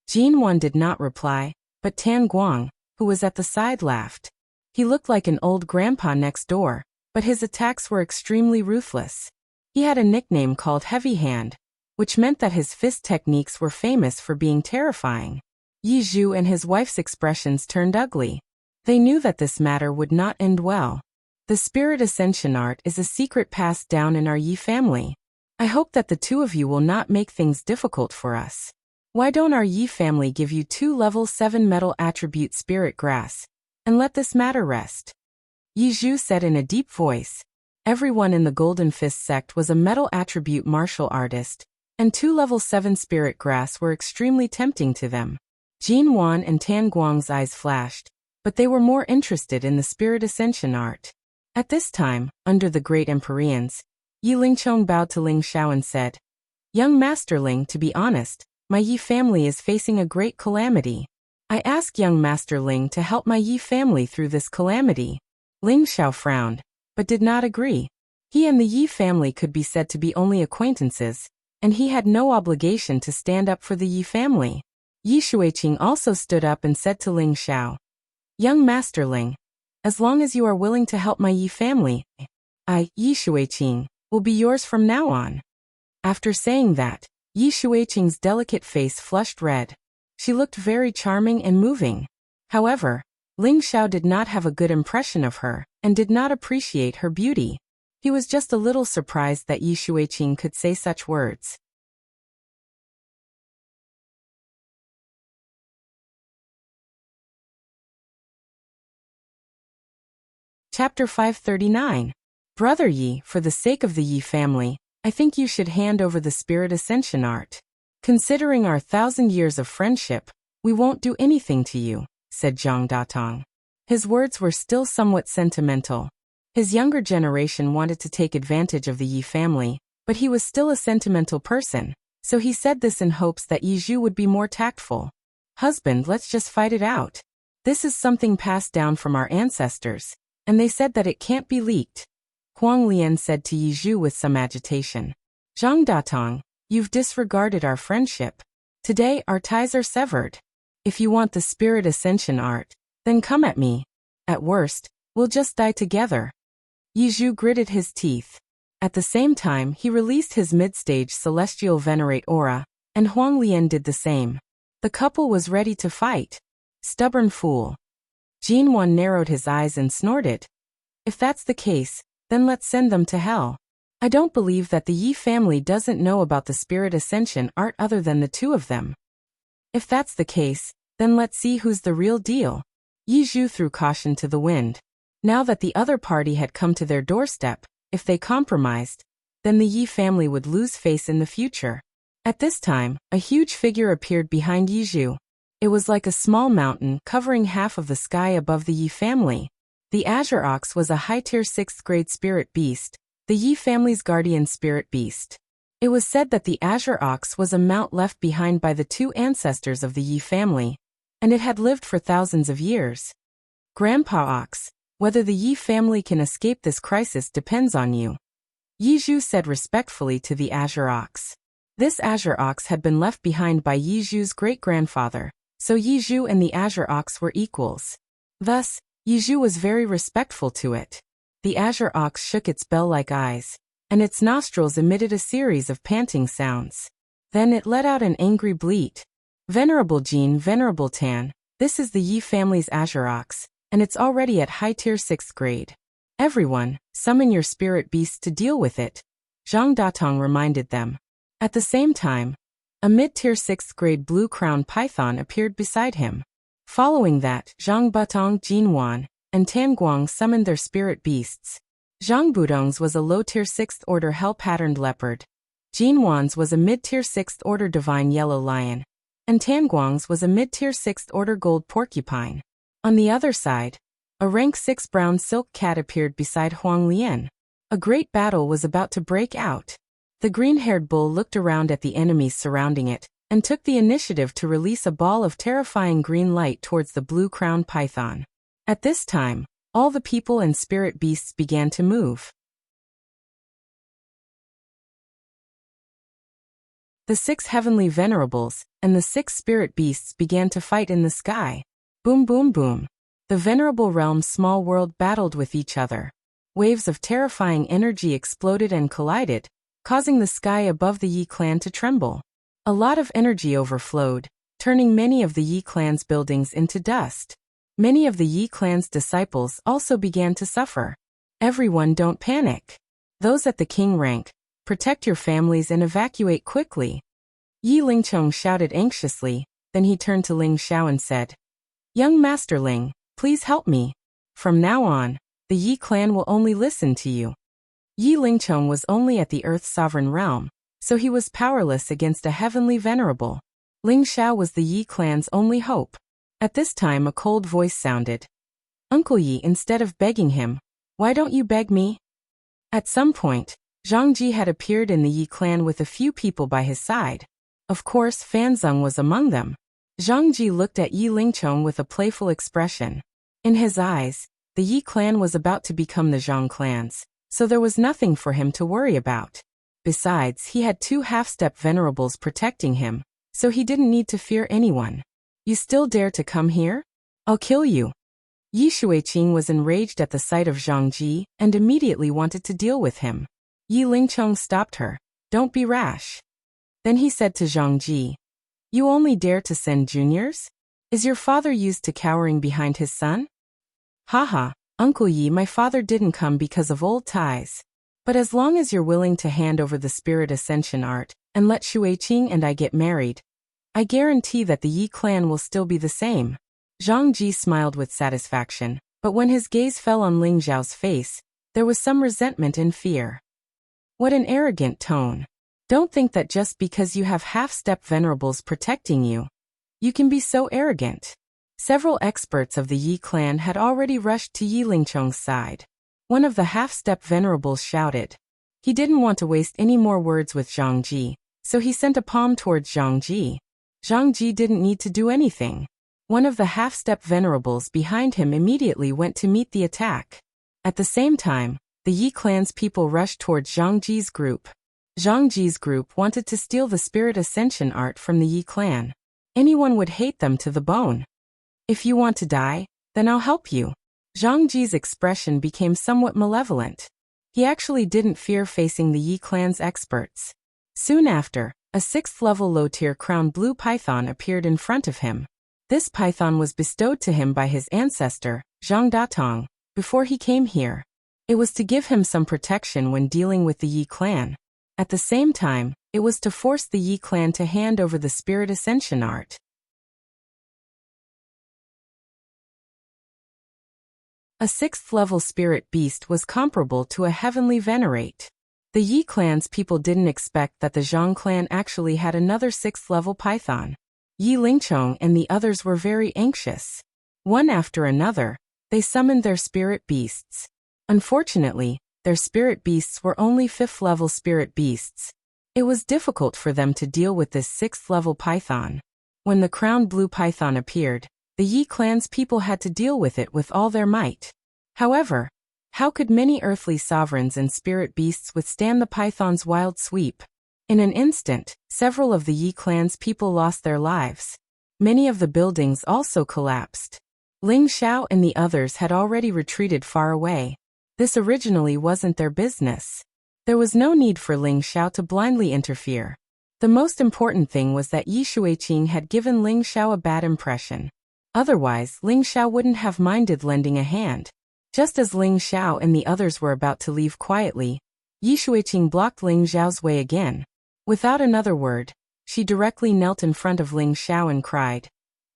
Jinwan did not reply, but Tan Guang, who was at the side, laughed. He looked like an old grandpa next door, but his attacks were extremely ruthless. He had a nickname called Heavy Hand, which meant that his fist techniques were famous for being terrifying. Yi Zhu and his wife's expressions turned ugly. They knew that this matter would not end well. The spirit ascension art is a secret passed down in our Yi family. I hope that the two of you will not make things difficult for us. Why don't our Yi family give you 2 level 7 metal attribute spirit grass, and let this matter rest? Yi Zhu said in a deep voice. Everyone in the Golden Fist sect was a metal attribute martial artist, and 2 level 7 spirit grass were extremely tempting to them. Jin Wan and Tan Guang's eyes flashed, but they were more interested in the spirit ascension art. At this time, under the great Empyreans, Yi Lingchong bowed to Ling Xiao and said, Young Master Ling, to be honest, my Yi family is facing a great calamity. I ask young Master Ling to help my Yi family through this calamity. Ling Xiao frowned, but did not agree. He and the Yi family could be said to be only acquaintances, and he had no obligation to stand up for the Yi family. Yi Shuiqing also stood up and said to Ling Xiao, Young Master Ling, as long as you are willing to help my Yi family, I, Yi Shuiqing, will be yours from now on. After saying that, Yi Shuiqing's delicate face flushed red. She looked very charming and moving. However, Ling Xiao did not have a good impression of her, and did not appreciate her beauty. He was just a little surprised that Yi Shuiqing could say such words. Chapter 539. Brother Yi, for the sake of the Yi family, I think you should hand over the spirit ascension art. Considering our 1,000 years of friendship, we won't do anything to you, said Zhang Datong. His words were still somewhat sentimental. His younger generation wanted to take advantage of the Yi family, but he was still a sentimental person, so he said this in hopes that Yi Zhu would be more tactful. Husband, let's just fight it out. This is something passed down from our ancestors, and they said that it can't be leaked. Huang Lian said to Yi Zhu with some agitation. Zhang Datong, you've disregarded our friendship. Today our ties are severed. If you want the spirit ascension art, then come at me. At worst, we'll just die together. Yi Zhu gritted his teeth. At the same time, he released his mid-stage celestial venerate aura, and Huang Lian did the same. The couple was ready to fight. Stubborn fool. Jin Wan narrowed his eyes and snorted. If that's the case, then let's send them to hell. I don't believe that the Yi family doesn't know about the spirit ascension art other than the two of them. If that's the case, then let's see who's the real deal. Yi Zhu threw caution to the wind. Now that the other party had come to their doorstep, if they compromised, then the Yi family would lose face in the future. At this time, a huge figure appeared behind Yi Zhu. It was like a small mountain covering half of the sky above the Yi family. The Azure Ox was a high-tier 6th grade spirit beast, the Yi family's guardian spirit beast. It was said that the Azure Ox was a mount left behind by the two ancestors of the Yi family, and it had lived for thousands of years. Grandpa Ox, whether the Yi family can escape this crisis depends on you. Yi Zhu said respectfully to the Azure Ox. This Azure Ox had been left behind by Yi Zhu's great-grandfather, so Yi Zhu and the Azure Ox were equals. Thus, Yi Zhu was very respectful to it. The Azure Ox shook its bell-like eyes, and its nostrils emitted a series of panting sounds. Then it let out an angry bleat. Venerable Jin, Venerable Tan, this is the Yi family's Azure Ox, and it's already at high-tier 6th grade. Everyone, summon your spirit beasts to deal with it, Zhang Datong reminded them. At the same time, A mid-tier 6th grade blue crowned python appeared beside him. Following that, Zhang Butong, Jinwan, and Tanguang summoned their spirit beasts. Zhang Budong's was a low-tier 6th order hell-patterned leopard. Jinwan's was a mid-tier 6th order divine yellow lion. And Tanguang's was a mid-tier 6th order gold porcupine. On the other side, a rank 6 brown silk cat appeared beside Huang Lian. A great battle was about to break out. The green-haired bull looked around at the enemies surrounding it, and took the initiative to release a ball of terrifying green light towards the blue-crowned python. At this time, all the people and spirit beasts began to move. The 6 heavenly venerables and the 6 spirit beasts began to fight in the sky. Boom boom boom. The venerable realm's small world battled with each other. Waves of terrifying energy exploded and collided, causing the sky above the Yi clan to tremble. A lot of energy overflowed, turning many of the Yi clan's buildings into dust. Many of the Yi clan's disciples also began to suffer. Everyone, don't panic. Those at the king rank, protect your families and evacuate quickly. Yi Lingchong shouted anxiously, then he turned to Ling Xiao and said, Young Master Ling, please help me. From now on, the Yi clan will only listen to you. Yi Lingchong was only at the Earth's sovereign realm, so he was powerless against a heavenly venerable. Ling Xiao was the Yi clan's only hope. At this time a cold voice sounded. Uncle Yi, instead of begging him, why don't you beg me? At some point, Zhang Ji had appeared in the Yi clan with a few people by his side. Of course, Fan Zeng was among them. Zhang Ji looked at Yi Lingchong with a playful expression. In his eyes, the Yi clan was about to become the Zhang clans, so there was nothing for him to worry about. Besides, he had 2 half-step venerables protecting him, so he didn't need to fear anyone. You still dare to come here? I'll kill you. Yi Shuiqing was enraged at the sight of Zhang Ji and immediately wanted to deal with him. Yi Lingchong stopped her. Don't be rash. Then he said to Zhang Ji, You only dare to send juniors? Is your father used to cowering behind his son? Haha, Uncle Yi, my father didn't come because of old ties. But as long as you're willing to hand over the spirit ascension art and let Shuiqing and I get married, I guarantee that the Yi clan will still be the same. Zhang Ji smiled with satisfaction, but when his gaze fell on Ling Zhao's face, there was some resentment and fear. What an arrogant tone. Don't think that just because you have half-step venerables protecting you, you can be so arrogant. Several experts of the Yi clan had already rushed to Yi Lingchong's side. One of the half-step venerables shouted. He didn't want to waste any more words with Zhang Ji, so he sent a palm towards Zhang Ji. Zhang Ji didn't need to do anything. One of the half-step venerables behind him immediately went to meet the attack. At the same time, the Yi clan's people rushed towards Zhang Ji's group. Zhang Ji's group wanted to steal the spirit ascension art from the Yi clan. Anyone would hate them to the bone. If you want to die, then I'll help you. Zhang Ji's expression became somewhat malevolent. He actually didn't fear facing the Yi clan's experts. Soon after, a 6th-level low-tier crown blue python appeared in front of him. This python was bestowed to him by his ancestor, Zhang Datong, before he came here. It was to give him some protection when dealing with the Yi clan. At the same time, it was to force the Yi clan to hand over the spirit ascension art. A 6th-level spirit beast was comparable to a heavenly venerate. The Yi clan's people didn't expect that the Zhang clan actually had another 6th-level python. Yi Lingchong and the others were very anxious. One after another, they summoned their spirit beasts. Unfortunately, their spirit beasts were only 5th-level spirit beasts. It was difficult for them to deal with this 6th-level python. When the crowned blue python appeared, the Yi clan's people had to deal with it with all their might. However, how could many earthly sovereigns and spirit beasts withstand the python's wild sweep? In an instant, several of the Yi clan's people lost their lives. Many of the buildings also collapsed. Ling Xiao and the others had already retreated far away. This originally wasn't their business. There was no need for Ling Xiao to blindly interfere. The most important thing was that Yi Shuiqing had given Ling Xiao a bad impression. Otherwise, Ling Xiao wouldn't have minded lending a hand. Just as Ling Xiao and the others were about to leave quietly, Yi Shuiqing blocked Ling Xiao's way again. Without another word, She directly knelt in front of Ling Xiao and cried,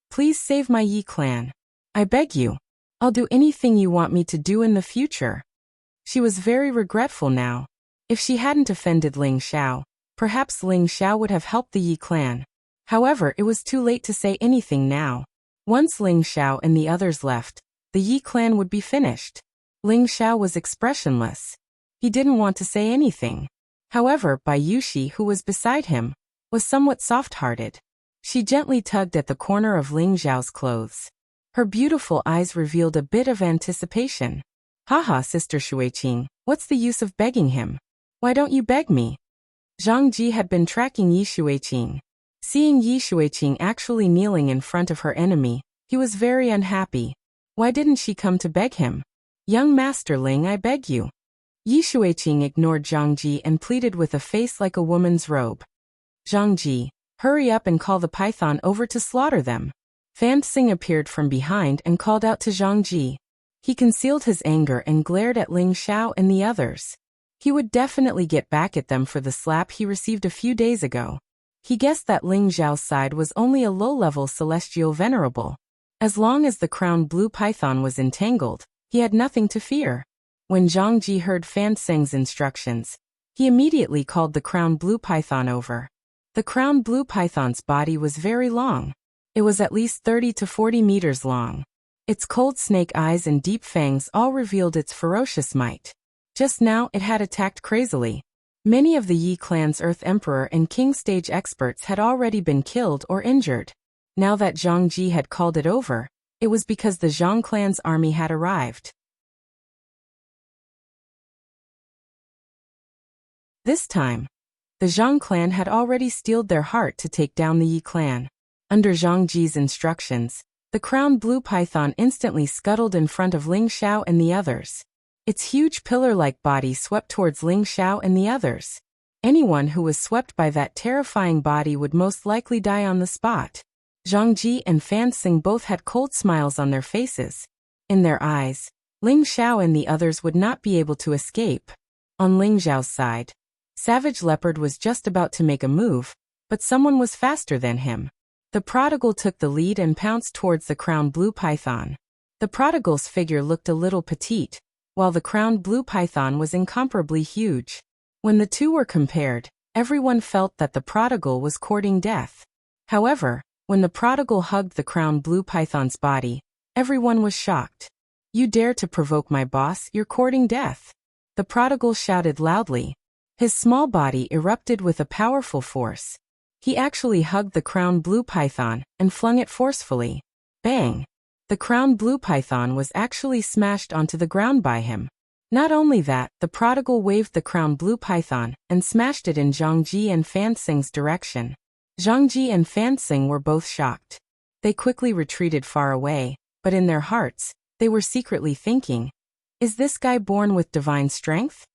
"Please save my Yi clan. I beg you. I'll do anything you want me to do in the future." She was very regretful now. If she hadn't offended Ling Xiao, perhaps Ling Xiao would have helped the Yi clan. However, it was too late to say anything now. Once Ling Xiao and the others left, the Yi clan would be finished. Ling Xiao was expressionless. He didn't want to say anything. However, Bai Yushi, who was beside him, was somewhat soft-hearted. She gently tugged at the corner of Ling Xiao's clothes. Her beautiful eyes revealed a bit of anticipation. "Haha, Sister Shuiqing, what's the use of begging him? Why don't you beg me?" Zhang Ji had been tracking Yi Shuiqing. Seeing Yi Shuiqing actually kneeling in front of her enemy, he was very unhappy. Why didn't she come to beg him? "Young Master Ling, I beg you." Yi Shuiqing ignored Zhang Ji and pleaded with a face like a woman's robe. "Zhang Ji, hurry up and call the python over to slaughter them." Fan Xing appeared from behind and called out to Zhang Ji. He concealed his anger and glared at Ling Xiao and the others. He would definitely get back at them for the slap he received a few days ago. He guessed that Ling Xiao's side was only a low-level celestial venerable. As long as the crowned blue python was entangled, he had nothing to fear. When Zhang Ji heard Fan Xing's instructions, he immediately called the crowned blue python over. The crowned blue python's body was very long. It was at least 30 to 40 meters long. Its cold snake eyes and deep fangs all revealed its ferocious might. Just now it had attacked crazily. Many of the Yi clan's Earth Emperor and King stage experts had already been killed or injured. Now that Zhang Ji had called it over, it was because the Zhang clan's army had arrived. This time, the Zhang clan had already steeled their heart to take down the Yi clan. Under Zhang Ji's instructions, the crowned blue python instantly scuttled in front of Ling Xiao and the others. Its huge pillar-like body swept towards Ling Xiao and the others. Anyone who was swept by that terrifying body would most likely die on the spot. Zhang Ji and Fan Xing both had cold smiles on their faces. In their eyes, Ling Xiao and the others would not be able to escape. On Ling Xiao's side, Savage Leopard was just about to make a move, but someone was faster than him. The prodigal took the lead and pounced towards the crowned blue python. The prodigal's figure looked a little petite, while the crowned blue python was incomparably huge. When the two were compared, everyone felt that the prodigal was courting death. However, when the prodigal hugged the crowned blue python's body, everyone was shocked. "You dare to provoke my boss, you're courting death." The prodigal shouted loudly. His small body erupted with a powerful force. He actually hugged the crowned blue python and flung it forcefully. Bang! The crowned blue python was actually smashed onto the ground by him. Not only that, the prodigal waved the crowned blue python and smashed it in Zhang Ji and Fan Xing's direction. Zhang Ji and Fan Xing were both shocked. They quickly retreated far away, but in their hearts, they were secretly thinking, "Is this guy born with divine strength?"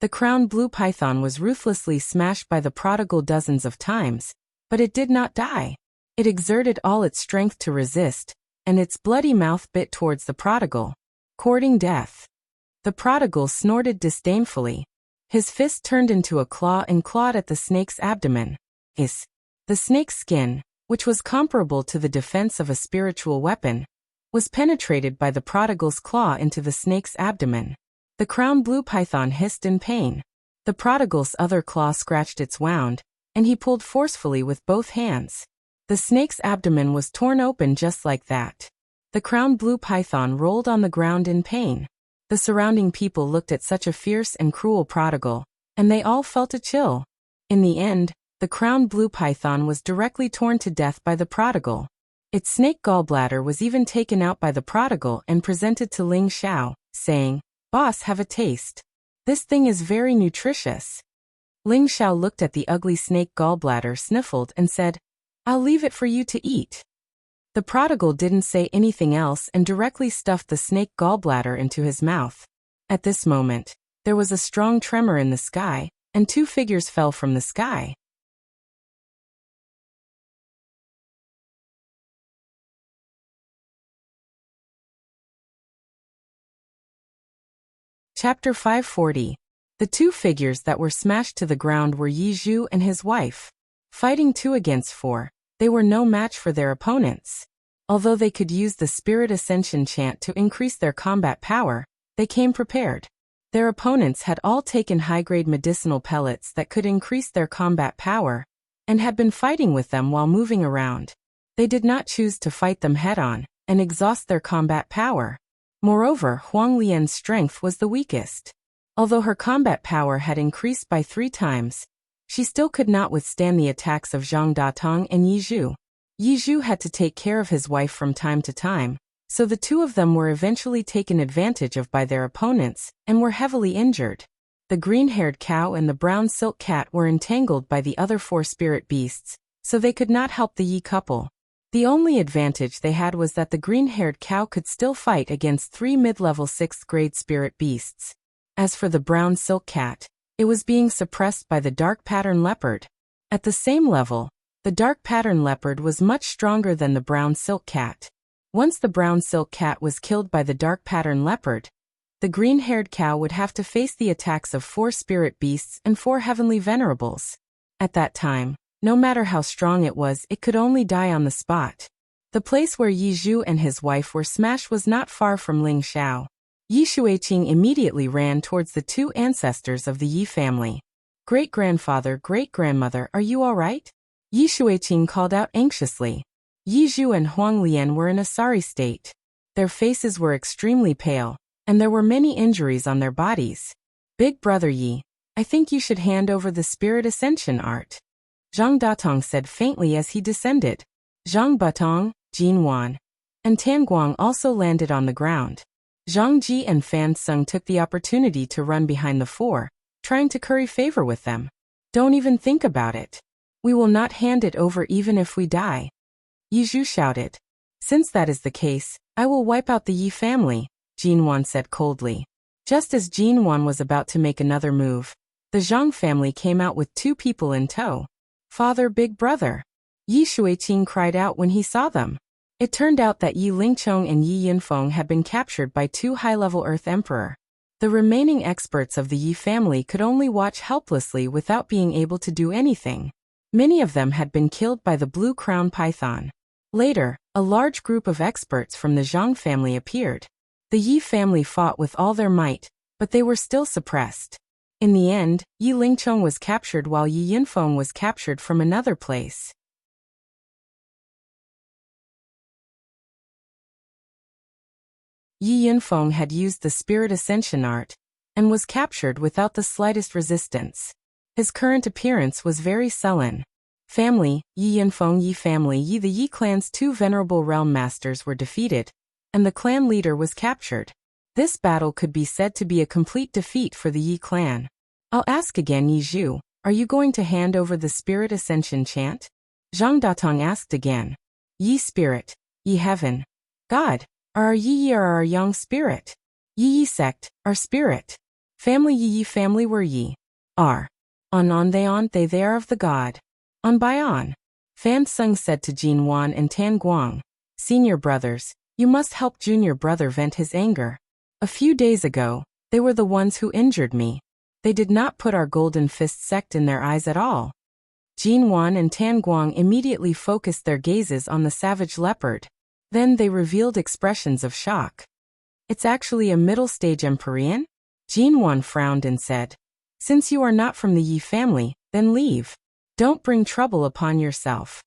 The crowned blue python was ruthlessly smashed by the prodigal dozens of times, but it did not die. It exerted all its strength to resist, and its bloody mouth bit towards the prodigal, courting death. The prodigal snorted disdainfully. His fist turned into a claw and clawed at the snake's abdomen. The snake's skin, which was comparable to the defense of a spiritual weapon, was penetrated by the prodigal's claw into the snake's abdomen. The crowned blue python hissed in pain. The prodigal's other claw scratched its wound, and he pulled forcefully with both hands. The snake's abdomen was torn open just like that. The crowned blue python rolled on the ground in pain. The surrounding people looked at such a fierce and cruel prodigal, and they all felt a chill. In the end, the crowned blue python was directly torn to death by the prodigal. Its snake gallbladder was even taken out by the prodigal and presented to Ling Xiao, saying, "Boss, have a taste. This thing is very nutritious." Ling Xiao looked at the ugly snake gallbladder, sniffled, and said, "I'll leave it for you to eat." The prodigal didn't say anything else and directly stuffed the snake gallbladder into his mouth. At this moment, there was a strong tremor in the sky, and two figures fell from the sky. Chapter 540. The two figures that were smashed to the ground were Yi Zhu and his wife. Fighting 2 against 4, they were no match for their opponents. Although they could use the Spirit Ascension chant to increase their combat power, they came prepared. Their opponents had all taken high-grade medicinal pellets that could increase their combat power, and had been fighting with them while moving around. They did not choose to fight them head-on, and exhaust their combat power. Moreover, Huang Lian's strength was the weakest. Although her combat power had increased by 3 times, she still could not withstand the attacks of Zhang Datong and Yi Zhu. Yi Zhu had to take care of his wife from time to time, so the 2 of them were eventually taken advantage of by their opponents, and were heavily injured. The green-haired cow and the brown silk cat were entangled by the other 4 spirit beasts, so they could not help the Yi couple. The only advantage they had was that the green-haired cow could still fight against 3 mid-level 6th-grade spirit beasts. As for the brown silk cat, it was being suppressed by the dark pattern leopard. At the same level, the dark pattern leopard was much stronger than the brown silk cat. Once the brown silk cat was killed by the dark pattern leopard, the green-haired cow would have to face the attacks of 4 spirit beasts and 4 heavenly venerables. At that time, no matter how strong it was, it could only die on the spot. The place where Yi Zhu and his wife were smashed was not far from Ling Xiao. Yi Shuiqing immediately ran towards the 2 ancestors of the Yi family. "Great-grandfather, great-grandmother, are you all right?" Yi Shuiqing called out anxiously. Yi Zhu and Huang Lian were in a sorry state. Their faces were extremely pale, and there were many injuries on their bodies. "Big brother Yi, I think you should hand over the Spirit Ascension art," Zhang Datong said faintly as he descended. Zhang Batong, Jin Wan, and Tan Guang also landed on the ground. Zhang Ji and Fan Sung took the opportunity to run behind the 4, trying to curry favor with them. "Don't even think about it. We will not hand it over even if we die," Yi Zhu shouted. "Since that is the case, I will wipe out the Yi family," Jin Wan said coldly. Just as Jin Wan was about to make another move, the Zhang family came out with 2 people in tow. "Father, big brother," Yi Shuiqing cried out when he saw them. It turned out that Yi Lingchong and Yi Yinfeng had been captured by 2 high-level Earth Emperor. The remaining experts of the Yi family could only watch helplessly without being able to do anything. Many of them had been killed by the Blue Crown Python. Later, a large group of experts from the Zhang family appeared. The Yi family fought with all their might, but they were still suppressed. In the end, Yi Lingchong was captured while Yi Yinfeng was captured from another place. Yi Yinfeng had used the Spirit Ascension art, and was captured without the slightest resistance. His current appearance was very sullen. Family, Yi Yinfeng Yi family Yi the Yi clan's 2 venerable realm masters were defeated, and the clan leader was captured. This battle could be said to be a complete defeat for the Yi clan. "I'll ask again, Yi Zhu, are you going to hand over the Spirit Ascension chant?" Zhang Datong asked again. "Yi Spirit, Yi Heaven, God, are our Yi or our Yang Spirit? Yi Yi Sect, our Spirit. Family Yi Yi family were Yi. Are. On they are of the God. On by on." Fan Sung said to Jin Wan and Tan Guang, "Senior brothers, you must help junior brother vent his anger. A few days ago, they were the ones who injured me. They did not put our Golden Fist sect in their eyes at all." Jin Wan and Tan Guang immediately focused their gazes on the savage leopard. Then they revealed expressions of shock. "It's actually a middle-stage Empyrean?" Jin Wan frowned and said, "Since you are not from the Yi family, then leave. Don't bring trouble upon yourself."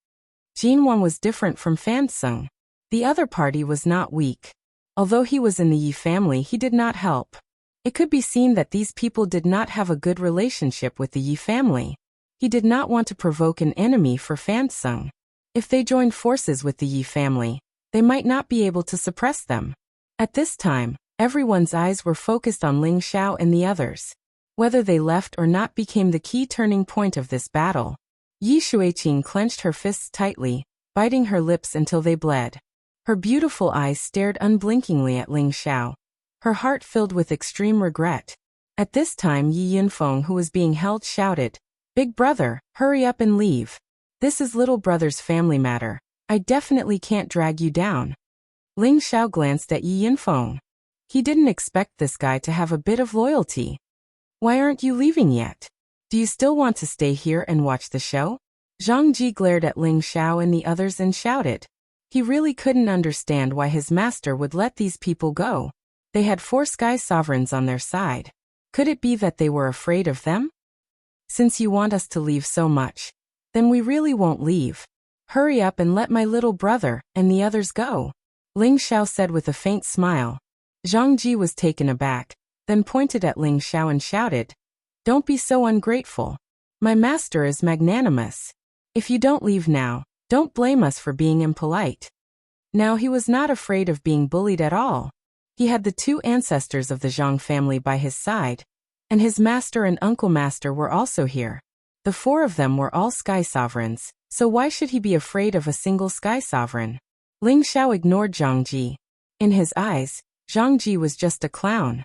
Jin Wan was different from Fan Sung. The other party was not weak. Although he was in the Yi family, he did not help. It could be seen that these people did not have a good relationship with the Yi family. He did not want to provoke an enemy for Fan Sung. If they joined forces with the Yi family, they might not be able to suppress them. At this time, everyone's eyes were focused on Ling Xiao and the others. Whether they left or not became the key turning point of this battle. Yi Shuiqing clenched her fists tightly, biting her lips until they bled. Her beautiful eyes stared unblinkingly at Ling Xiao, her heart filled with extreme regret. At this time Yi Yinfeng, who was being held, shouted, "Big brother, hurry up and leave. This is little brother's family matter. I definitely can't drag you down." Ling Xiao glanced at Yi Yinfeng. He didn't expect this guy to have a bit of loyalty. "Why aren't you leaving yet? Do you still want to stay here and watch the show?" Zhang Ji glared at Ling Xiao and the others and shouted. He really couldn't understand why his master would let these people go. They had 4 sky sovereigns on their side. Could it be that they were afraid of them? Since you want us to leave so much, then we really won't leave. Hurry up and let my little brother and the others go, Ling Xiao said with a faint smile. Zhang Ji was taken aback, then pointed at Ling Xiao and shouted, "Don't be so ungrateful. My master is magnanimous. If you don't leave now, don't blame us for being impolite." Now he was not afraid of being bullied at all. He had the 2 ancestors of the Zhang family by his side, and his master and uncle master were also here. The 4 of them were all sky sovereigns, so why should he be afraid of a single sky sovereign? Ling Xiao ignored Zhang Ji. In his eyes, Zhang Ji was just a clown.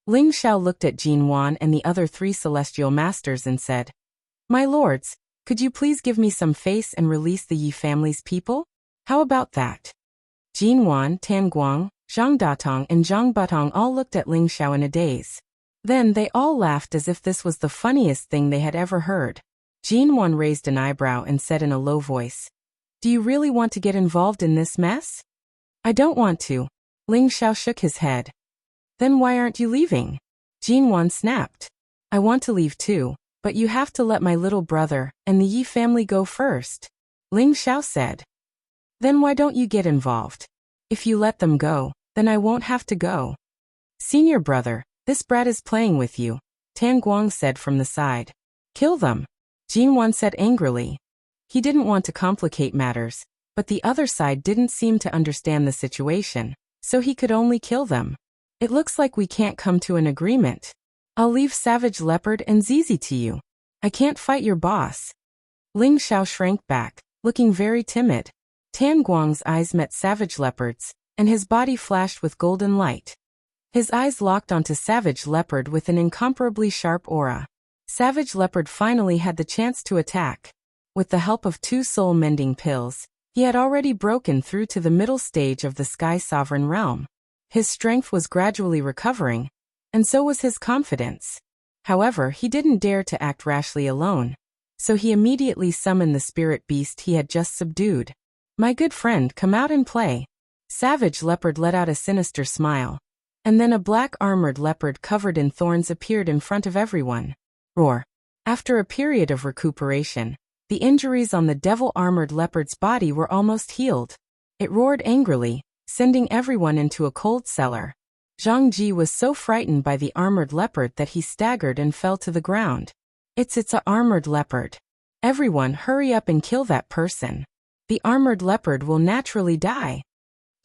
Ling Xiao looked at Jin Wan and the other 3 celestial masters and said, "My lords, could you please give me some face and release the Yi family's people? How about that?" Jin Wan, Tan Guang, Zhang Datong and Zhang Batong all looked at Ling Xiao in a daze. Then they all laughed as if this was the funniest thing they had ever heard. Jin Wan raised an eyebrow and said in a low voice, "Do you really want to get involved in this mess?" "I don't want to." Ling Xiao shook his head. "Then why aren't you leaving?" Jin Wan snapped. "I want to leave too, but you have to let my little brother and the Yi family go first," Ling Xiao said. "Then why don't you get involved? If you let them go, then I won't have to go." "Senior brother, this brat is playing with you," Tan Guang said from the side. "Kill them," Jin Wan said angrily. He didn't want to complicate matters, but the other side didn't seem to understand the situation, so he could only kill them. "It looks like we can't come to an agreement. I'll leave Savage Leopard and Zizi to you. I can't fight your boss." Ling Xiao shrank back, looking very timid. Tan Guang's eyes met Savage Leopard's, and his body flashed with golden light. His eyes locked onto Savage Leopard with an incomparably sharp aura. Savage Leopard finally had the chance to attack. With the help of 2 soul-mending pills, he had already broken through to the middle stage of the Sky Sovereign realm. His strength was gradually recovering, and so was his confidence. However, he didn't dare to act rashly alone, so he immediately summoned the spirit beast he had just subdued. "My good friend, come out and play." Savage Leopard let out a sinister smile, and then a black armored leopard covered in thorns appeared in front of everyone. Roar. After a period of recuperation, the injuries on the devil-armored leopard's body were almost healed. It roared angrily, sending everyone into a cold cellar. Zhang Ji was so frightened by the armored leopard that he staggered and fell to the ground. It's a armored leopard. Everyone hurry up and kill that person. The armored leopard will naturally die."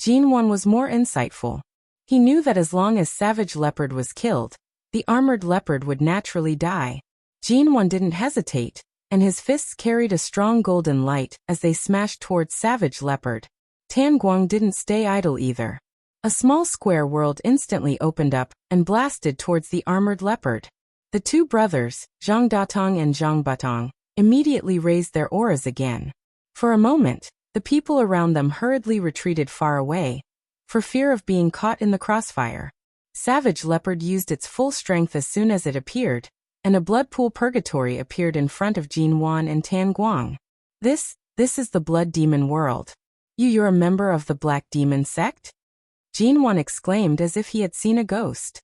Jin Wan was more insightful. He knew that as long as Savage Leopard was killed, the armored leopard would naturally die. Jin Wan didn't hesitate, and his fists carried a strong golden light as they smashed towards Savage Leopard. Tan Guang didn't stay idle either. A small square world instantly opened up and blasted towards the armored leopard. The 2 brothers, Zhang Datong and Zhang Batong, immediately raised their auras again. For a moment, the people around them hurriedly retreated far away, for fear of being caught in the crossfire. Savage Leopard used its full strength as soon as it appeared, and a blood pool purgatory appeared in front of Jin Wan and Tan Guang. This is the blood demon world. You're a member of the Black Demon sect?" Jin Wan exclaimed as if he had seen a ghost.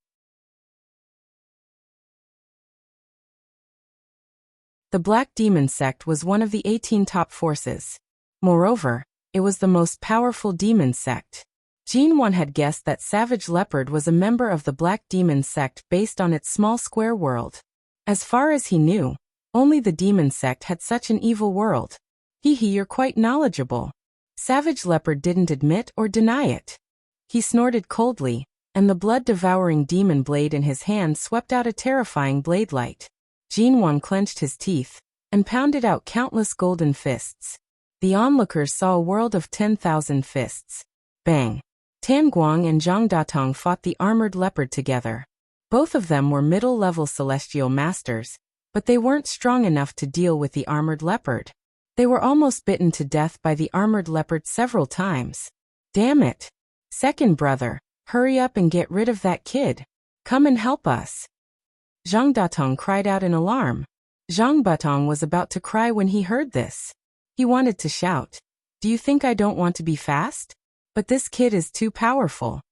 The Black Demon sect was one of the 18 top forces. Moreover, it was the most powerful demon sect. Jin Wan had guessed that Savage Leopard was a member of the Black Demon sect based on its small square world. As far as he knew, only the demon sect had such an evil world. You're quite knowledgeable." Savage Leopard didn't admit or deny it. He snorted coldly, and the blood-devouring demon blade in his hand swept out a terrifying blade light. Jin Wan clenched his teeth and pounded out countless golden fists. The onlookers saw a world of 10,000 fists. Bang! Tan Guang and Zhang Datong fought the armored leopard together. Both of them were middle-level celestial masters, but they weren't strong enough to deal with the armored leopard. They were almost bitten to death by the armored leopard several times. "Damn it! Second brother, hurry up and get rid of that kid. Come and help us." Zhang Datong cried out in alarm. Zhang Batong was about to cry when he heard this. He wanted to shout, "Do you think I don't want to be fast? But this kid is too powerful."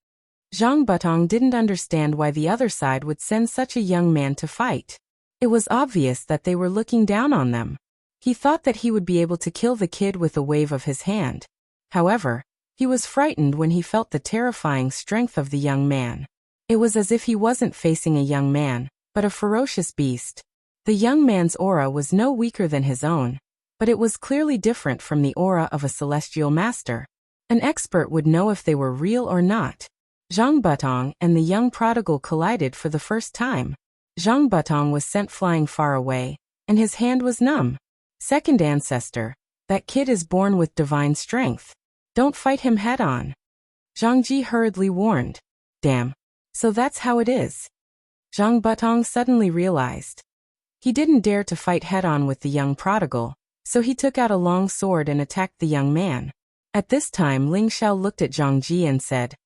Zhang Batong didn't understand why the other side would send such a young man to fight. It was obvious that they were looking down on them. He thought that he would be able to kill the kid with a wave of his hand. However, he was frightened when he felt the terrifying strength of the young man. It was as if he wasn't facing a young man, but a ferocious beast. The young man's aura was no weaker than his own, but it was clearly different from the aura of a celestial master. An expert would know if they were real or not. Zhang Batong and the young prodigal collided for the first time. Zhang Batong was sent flying far away, and his hand was numb. Second ancestor, that kid is born with divine strength. Don't fight him head-on. Zhang Ji hurriedly warned. Damn. So that's how it is. Zhang Batong suddenly realized. He didn't dare to fight head-on with the young prodigal, so he took out a long sword and attacked the young man. At this time Ling Xiao looked at Zhang Ji and said,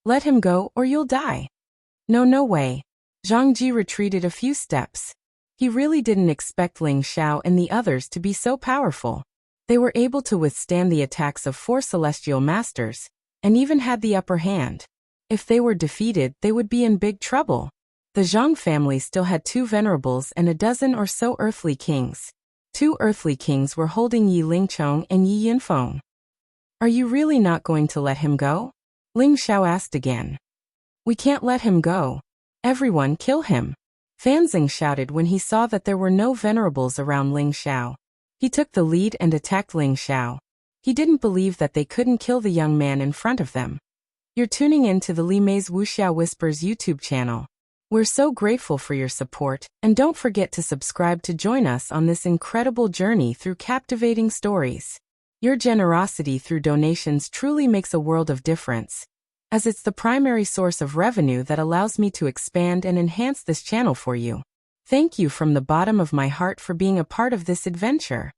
"Let him go or you'll die." No way. Zhang Ji retreated a few steps. He really didn't expect Ling Xiao and the others to be so powerful. They were able to withstand the attacks of 4 celestial masters, and even had the upper hand. If they were defeated, they would be in big trouble. The Zhang family still had 2 venerables and a dozen or so earthly kings. 2 earthly kings were holding Yi Lingchong and Yi Yinfeng. "Are you really not going to let him go?" Ling Xiao asked again. "We can't let him go. Everyone kill him." Fanzing shouted when he saw that there were no venerables around Ling Xiao. He took the lead and attacked Ling Xiao. He didn't believe that they couldn't kill the young man in front of them. You're tuning in to the Li Mei's Wuxia Whispers YouTube channel. We're so grateful for your support, and don't forget to subscribe to join us on this incredible journey through captivating stories. Your generosity through donations truly makes a world of difference, as it's the primary source of revenue that allows me to expand and enhance this channel for you. Thank you from the bottom of my heart for being a part of this adventure.